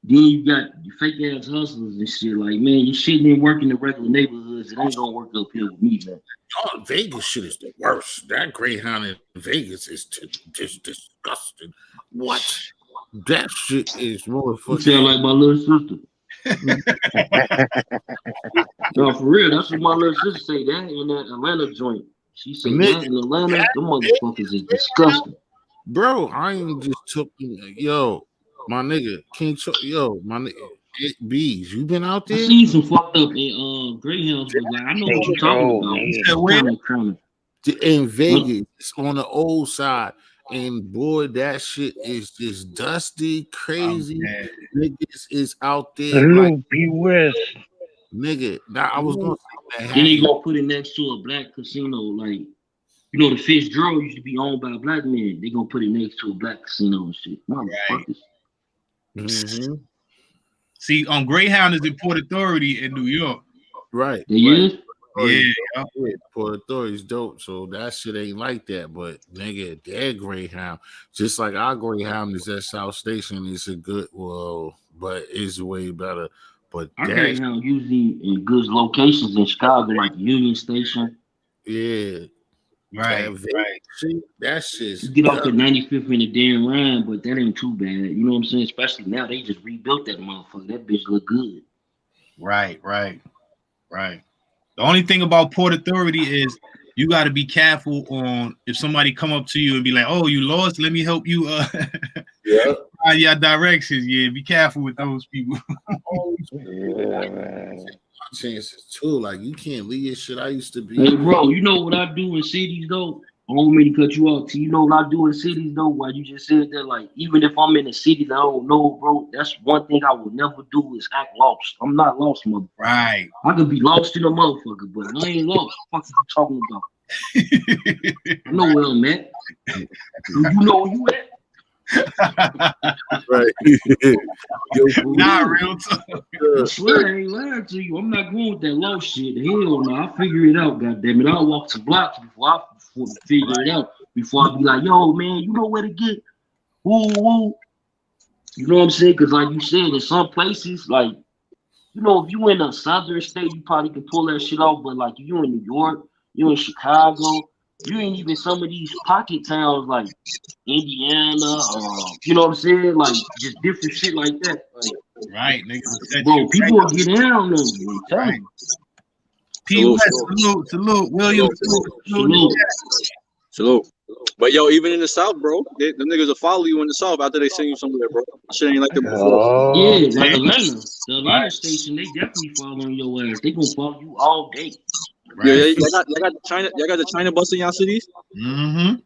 Then you got fake ass hustlers and shit. Like, man, your shit didn't work in the regular neighborhoods. It ain't gonna work up here with me, man. Oh, Vegas shit is the worst. That Greyhound in Vegas is just disgusting. What? That shit is motherfucking. You sound like my little sister. No, for real. That's what my little sister say. That in that Atlanta joint. She said that in Atlanta, them motherfuckers is disgusting. Bro, I ain't just took yo, my nigga, my nigga, Bizz, you been out there? I seen some fucked up in Greyhounds, but like I know what you're talking about. In Vegas, it's on the old side. And boy, that shit is just dusty, crazy. Niggas is out there. Like, nigga, now I was gonna say that. Then they gonna put it next to a black casino, like you know the Fish Drill used to be owned by a black man. They gonna put it next to a black casino and shit. Motherfuckers. Mm-hmm. See, Greyhound is in Port Authority in New York. Right. Yeah. Port Authority's dope, so that shit ain't like that. But nigga, their Greyhound, just like our Greyhound is at South Station, it's a good, but it's way better. But our Greyhound usually in good locations in Chicago, like Union Station. Yeah. Right. That shit's you get off the 95th in the damn Rhine, but that ain't too bad. You know what I'm saying? Especially now they just rebuilt that motherfucker. That bitch look good. Right. The only thing about Port Authority is you got to be careful on if somebody come up to you and be like, "Oh, you lost? Let me help you." Find your directions. Yeah, be careful with those people. Chances too, like you can't leave your shit. I used to be. Hey, bro, you know what I do in cities though? I don't mean to cut you off. You know what I do in cities though? Why you just said that? Like, even if I'm in a city that I don't know, bro, that's one thing I would never do is act lost. I'm not lost, mother. Right. I could be lost in a motherfucker, but I ain't lost. What the fuck are you talking about? I know where I'm at. Do you know where you at? Right. Not real talk. I swear I ain't lying to you. I'm not going with that low shit. Hell no, I'll figure it out, goddammit. I'll walk some blocks before I figure it out. Before I be like, yo, man, you know where to get. Woo. You know what I'm saying? Because like you said, in some places, like, you know, if you in a southern state, you probably can pull that shit off. But like you in New York, you in Chicago, you ain't even some of these pocket towns like Indiana, you know what I'm saying? Like just different shit like that. Like, right, nigga. Bro, people will get down on you. Right. P. West, salute, William, salute. But yo, even in the South, bro, the niggas will follow you in the South after they send you somewhere, bro. Shit ain't like that before. Yeah, like Atlanta. The Atlanta station, they definitely following your ass. They gonna follow you all day. Right. Yeah, y'all got the China bus in y'all cities? Mm-hmm.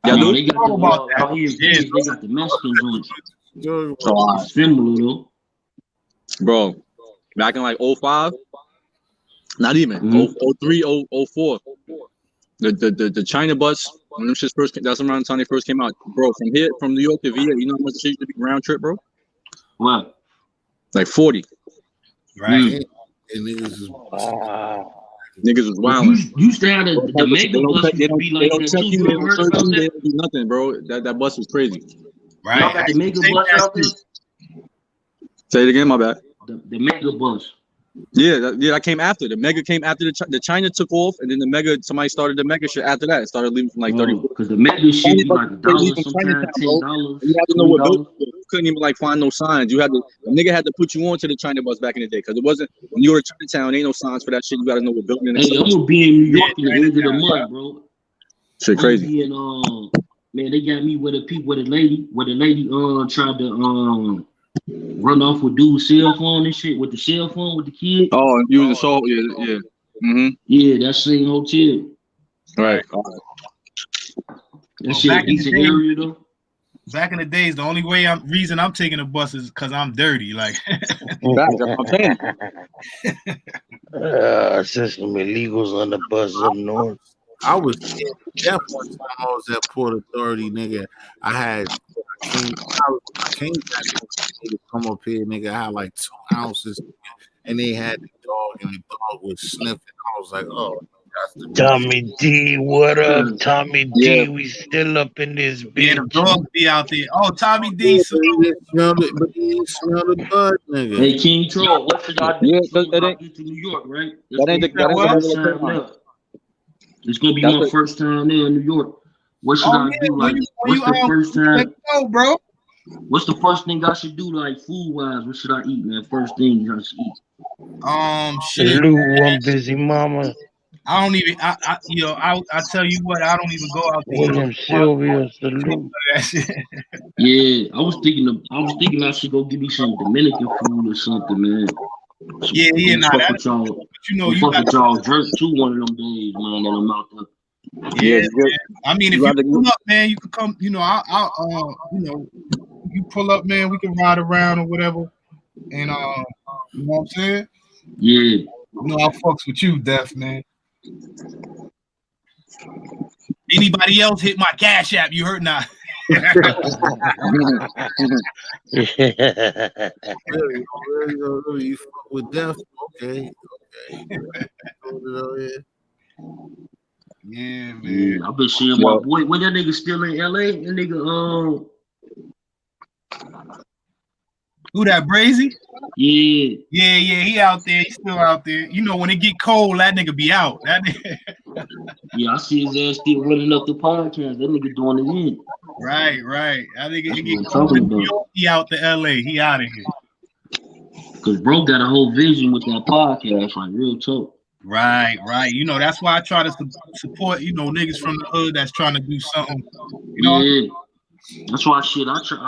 Yeah, they got the out here, they got the Mexican joints. Similar though. Bro, back in like 05, not even 03, 04. The China bus, when them shits first came, that's around the time they first came out. Bro, from New York to VA, you know how much shit used to be round trip, bro? What? Like 40. Right. And niggas was wild. Used to have the mega bus used to be like that too. You ever heard about that? Nothing, bro. That bus was crazy. Right. Y'all got the mega bus out there? Say it again, my bad. The mega bus. Yeah, that came after. The mega came after the China took off, and then the mega, somebody started the mega shit after that. It started leaving from like 30. Because the mega shit be like $1, sometimes $10. You have to know what building. couldn't even like find no signs. You had to a nigga had to put you on to the China bus back in the day because it wasn't when you were in Chinatown. Ain't no signs for that shit. You gotta know what building. Hey, I'm gonna be in New York in the end of the month, bro. Shit, crazy. Be in, man, they got me with the lady tried to run off with dude's cell phone and shit with the cell phone with the kid. Oh, you was a soul, yeah. Mm-hmm. Yeah, that same hotel. Right. That shit decent area though. Back in the days, the only reason I'm taking a bus is because I'm dirty. Like, system illegals on the bus up north. I was scared to death one time I was at Port Authority, nigga. I came back to come up here, nigga. I had like 2 ounces, and they had the dog, and the dog was sniffing. I was like, oh. Tommy D, what up, Tommy D? We still up in this bitch. Yeah, the dogs be out there. Oh, Tommy D. But he didn't smell the bud, nigga. Hey, King Troll, what should I do? Yeah, when I get to New York, right? It's gonna be my first time there in New York. What should I do? Like, what's the first time? Let's go, bro. What's the first thing I should do, like food wise? What should I eat, man? First thing I should eat. Shit. Salute, one busy mama. I don't even. I tell you what. I don't even go out there. William Sylvia, salute. Yeah, I was thinking I should go give me some Dominican food or something, man. Yeah. Nah, that's, y'all. But you know, you got y'all jerk too one of them days, man. And I'm out there. Yeah, I mean, if you pull up, man, you could come. You know, I'll you pull up, man. We can ride around or whatever. And you know what I'm saying? Yeah. You know, I fucks with you, Def, man. Anybody else hit my Cash App? You heard now? Really, you fuck with Def? Okay. Yeah, man. Yeah, I've been seeing my boy. When that nigga still in LA, that nigga Who that, Brazy? Yeah, he out there. He's still out there. You know, when it get cold, that nigga be out. That nigga. Yeah, I see his ass still running up the podcast. That nigga doing it in. Right. I think it get cold in New York. He out to LA. He out of here. Cause bro got a whole vision with that podcast, like real talk. Right. You know, that's why I try to support, you know, niggas from the hood that's trying to do something. You know. Yeah. That's why I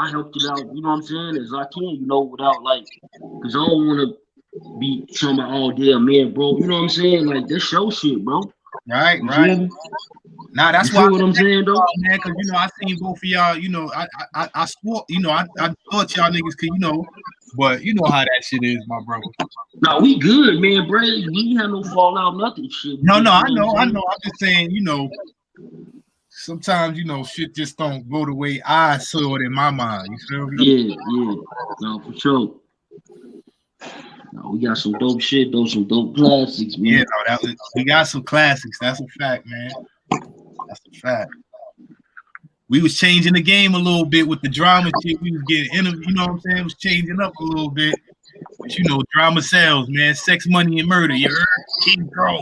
helped it out, you know what I'm saying, as I can, you know, without like, cause I don't want to be talking about all damn man, bro. You know what I'm saying? Like that's show shit, bro. Right. Nah, that's why what I'm saying, though, man. Cause you know, I seen both of y'all. You know, I swore, you know, I thought y'all niggas could, you know, but you know how that shit is, my brother. No, we good, man, bro. We ain't have no fallout, nothing, shit. No, I know. I'm just saying, you know. Sometimes, you know, shit just don't go the way I saw it in my mind. You feel me? Yeah. No, for sure. No, we got some dope shit, though, some dope classics, man. Yeah, no, we got some classics. That's a fact, man. That's a fact. We was changing the game a little bit with the drama shit. We was getting interviewed, you know what I'm saying? It was changing up a little bit. But, you know, drama sells, man. Sex, money, and murder. You heard? King Crow.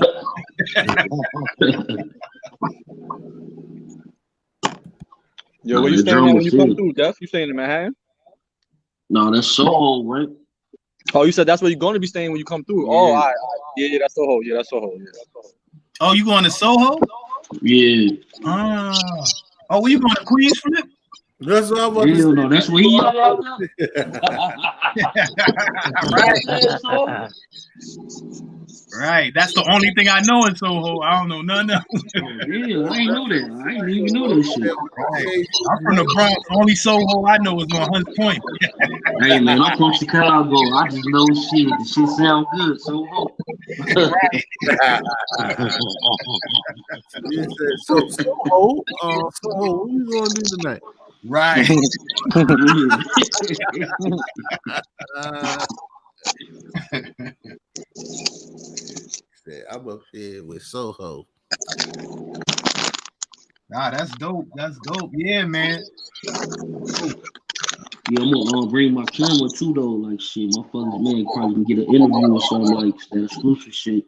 Yo, where you staying when you come through, Def? You staying in Manhattan? No, that's Soho, right? Oh, you said that's where you're going to be staying when you come through. Yeah. Oh, all right. Yeah, that's Soho. Yeah. Oh, you going to Soho? Yeah. Oh, were you going to Queens Flip? That's what I was saying. No, that's where he out Right. That's the only thing I know in Soho. I don't know none else. Yeah, I ain't know that. I ain't even know that shit. Right. I'm from the Bronx. Only Soho I know is on Hunts Point. Hey, man, I'm from Chicago. I just know shit. The shit sound good. Soho. Right. Soho, what you going to do tonight? Right. I'm up here with Soho. Nah, that's dope. Yeah, man. Yeah, I'm gonna bring my camera too, though. Like shit, my fucking man probably can get an interview or something like that exclusive shit.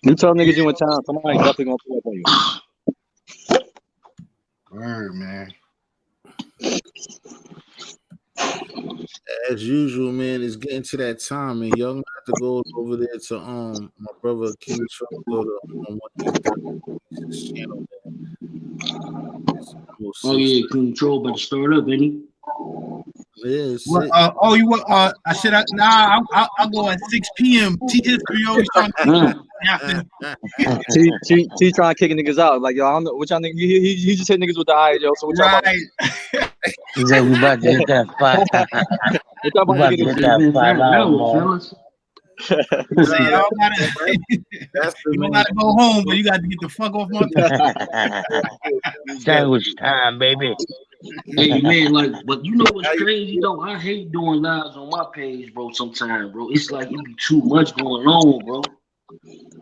You tell niggas you in town, somebody definitely gonna pull up on you. Word, man. As usual, man, it's getting to that time, man. Y'all gonna have to go over there to my brother King Trouble on one of these his channel, man. Oh yeah, control better start up, ain't he? Yeah, What, oh, you want? I should. I'll go at 6 p.m. T history always trying to. T trying to kick niggas out. Like, yo, I don't know what y'all niggas. He just hit niggas with the eye, yo. So what y'all about? He said we about to hit that $5. What y'all about to get that $5 You don't gotta go home, but you got to get the fuck off my sandwich time, baby. Hey man, like, but you know what's crazy though? I hate doing lives on my page, bro. Sometimes, bro, it's like it be too much going on, bro.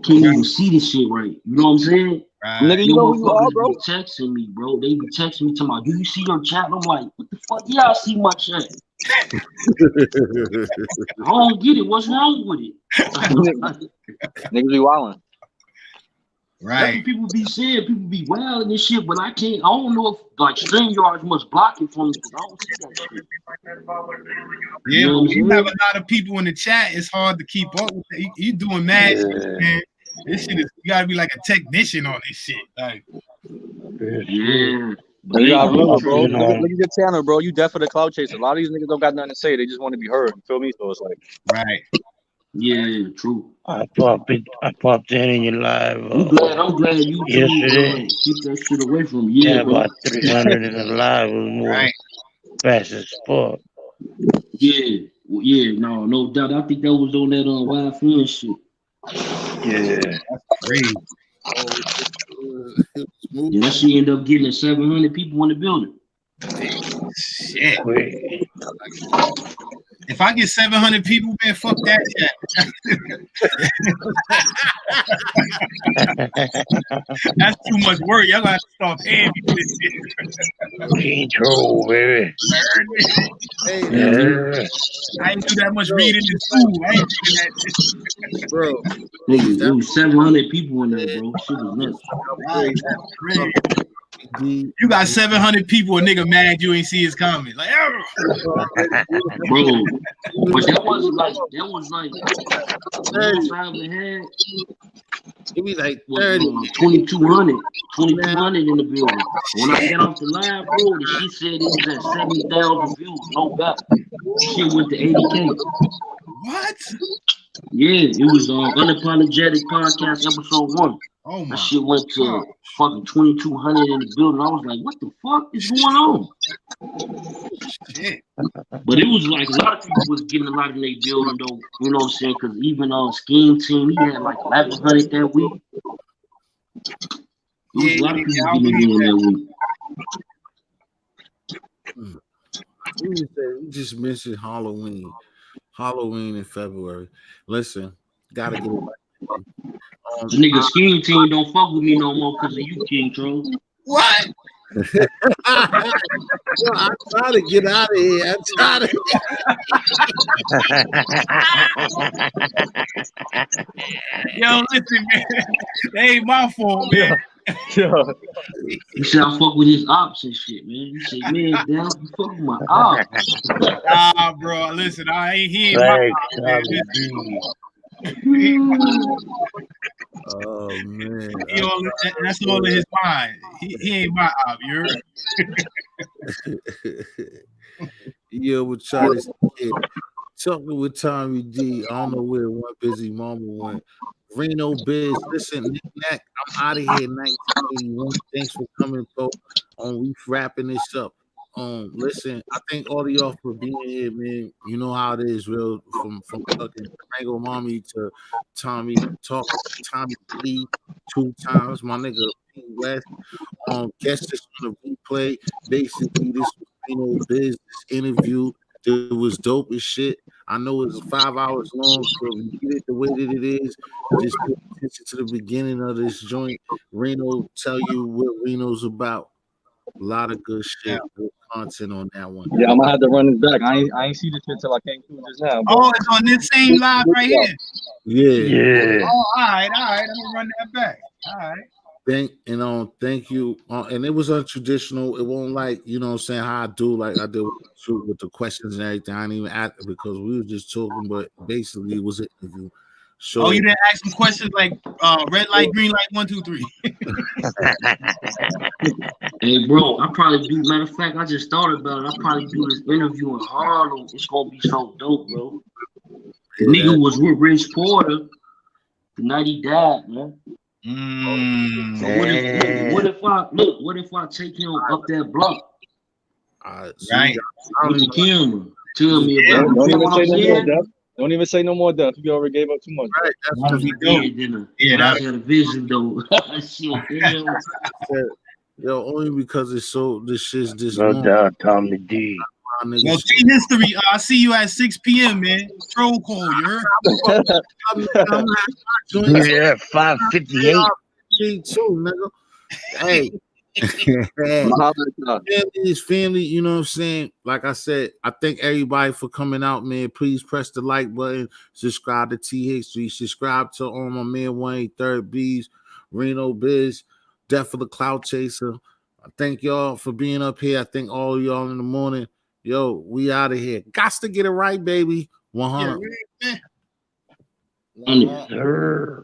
Can't even see this shit right. You know what I'm saying? Right. Nigga, you know who you are, bro. Be texting me, bro. They be texting me, talking about, do you see your chat? I'm like, what the fuck? Yeah, I see my chat. I don't get it. What's wrong with it? Niggas be wilding. Right. That's what people be saying. People be wilding and shit, but I can't. I don't know if like StreamYard must block it from me because I don't see that shit. Yeah, you know but you have a lot of people in the chat. It's hard to keep up with. You doing mad shit, man. This shit is. You gotta be like a technician on this shit. Like, yeah. But you gotta remember, bro. Look at your channel, bro. You deaf for the cloud chaser. A lot of these niggas don't got nothing to say. They just want to be heard. You feel me? So it's like, right. Yeah, true. I popped in your live. I'm glad you yesterday. Keep that shit away from you. Yeah, about 300 in the live was more right. fast as fuck. Yeah, no doubt. I think that was on that Wild Friend shit. Yeah, that's crazy. Yeah, that shit ended up getting 700 people in the building. Shit. If I get 700 people, man, fuck that shit. That's too much work. Y'all gotta start paying me for this shit. Control, baby. Hey, I ain't do that much reading in school. I ain't reading that shit. Bro. Nigga, there was 700 people in there, bro. Shit was nuts. Right, that's crazy. You got 700 people, a nigga mad you ain't see his comment. Like, bro, but that was like 35 it be like 30. 2,200 in the building. When I got off the line, bro, the shit said it was at 70,000 views. No doubt. Shit went to 80K. What? Yeah, it was Unapologetic Podcast episode 1. Oh my! That shit went to fucking 2,200 in the building. I was like, what the fuck is going on? Shit. But it was like a lot of people was getting a lot in their building though. You know what I'm saying? Because even on Scheme Team, he had like 1,100 that week. There was a lot of people getting in that week. We just mentioned Halloween in February. Listen, gotta get it right. The nigga Scheme Team don't fuck with me no more because of you, King Troll. What? Yo, I'm trying to get out of here. I'm trying to. Yo, listen, man. That ain't my fault, man. You said I fuck with his ops and shit, man. You say, man, damn, you fuck with my ops. Nah, bro. Listen, he ain't my ops, man. Oh man, that's all in his mind. He ain't my op, you heard? Yo, we're trying to talking with Tommy D. I don't know where one busy mama went. Reno Bizz, listen, Nick, I'm out of here. 1981. Thanks for coming, bro. We wrapping this up. Listen, I thank all of y'all for being here, man. You know how it is, real. From fucking Rango Mommy to Tommy Lee 2 times, my nigga P West. Guess this on the replay. Basically, this was Reno Bizz. This interview, it was dope as shit. I know it's 5 hours long, so if you get it the way that it is, just pay attention to the beginning of this joint. Reno tell you what Reno's about. A lot of good shit, good content on that one. Yeah, I'm gonna have to run this back. I ain't see this shit till I came through just now. Bro. Oh, it's on this same live right here. Yeah. Oh, all right. I'm gonna run that back. All right. Thank you. And it was untraditional. It won't like, you know what I'm saying, how I do, like I did with the questions and everything. I didn't even ask because we were just talking, but basically it was an interview. So Oh, you didn't ask some questions like red light, green light, 1, 2, 3. Hey, bro, I probably do. Matter of fact, I just thought about it. I probably do this interview in Harlem. It's gonna be so dope, bro. The nigga was with Rich Porter the night he died, man. So what if I take him up that block Right. with the camera? Tell me Yeah. about it. Don't You know even what say I'm no more, saying? Def. Don't even say no more, Def. You already gave up too much. right, that's That'd what be good, then. Yeah, I had a vision though. Shit, damn. I said. Yo, only because it's so this shit's this No long. doubt, Tommy D. My nigga Well, shit. T history. I see you at 6 p.m., man. Troll call, you heard? I'm not doing Be there at 5:58. too, nigga. Hey, family is family, you know what I'm saying? Like I said, I thank everybody for coming out, man. Please press the like button, subscribe to T History, subscribe to my man 183rd Bizz, Reno Bizz, Death for the Cloud Chaser. I thank y'all for being up here. I thank all of y'all in the morning. Yo, we out of here. Gots to get it right, baby. 100. Yeah, man. Honey. Sir.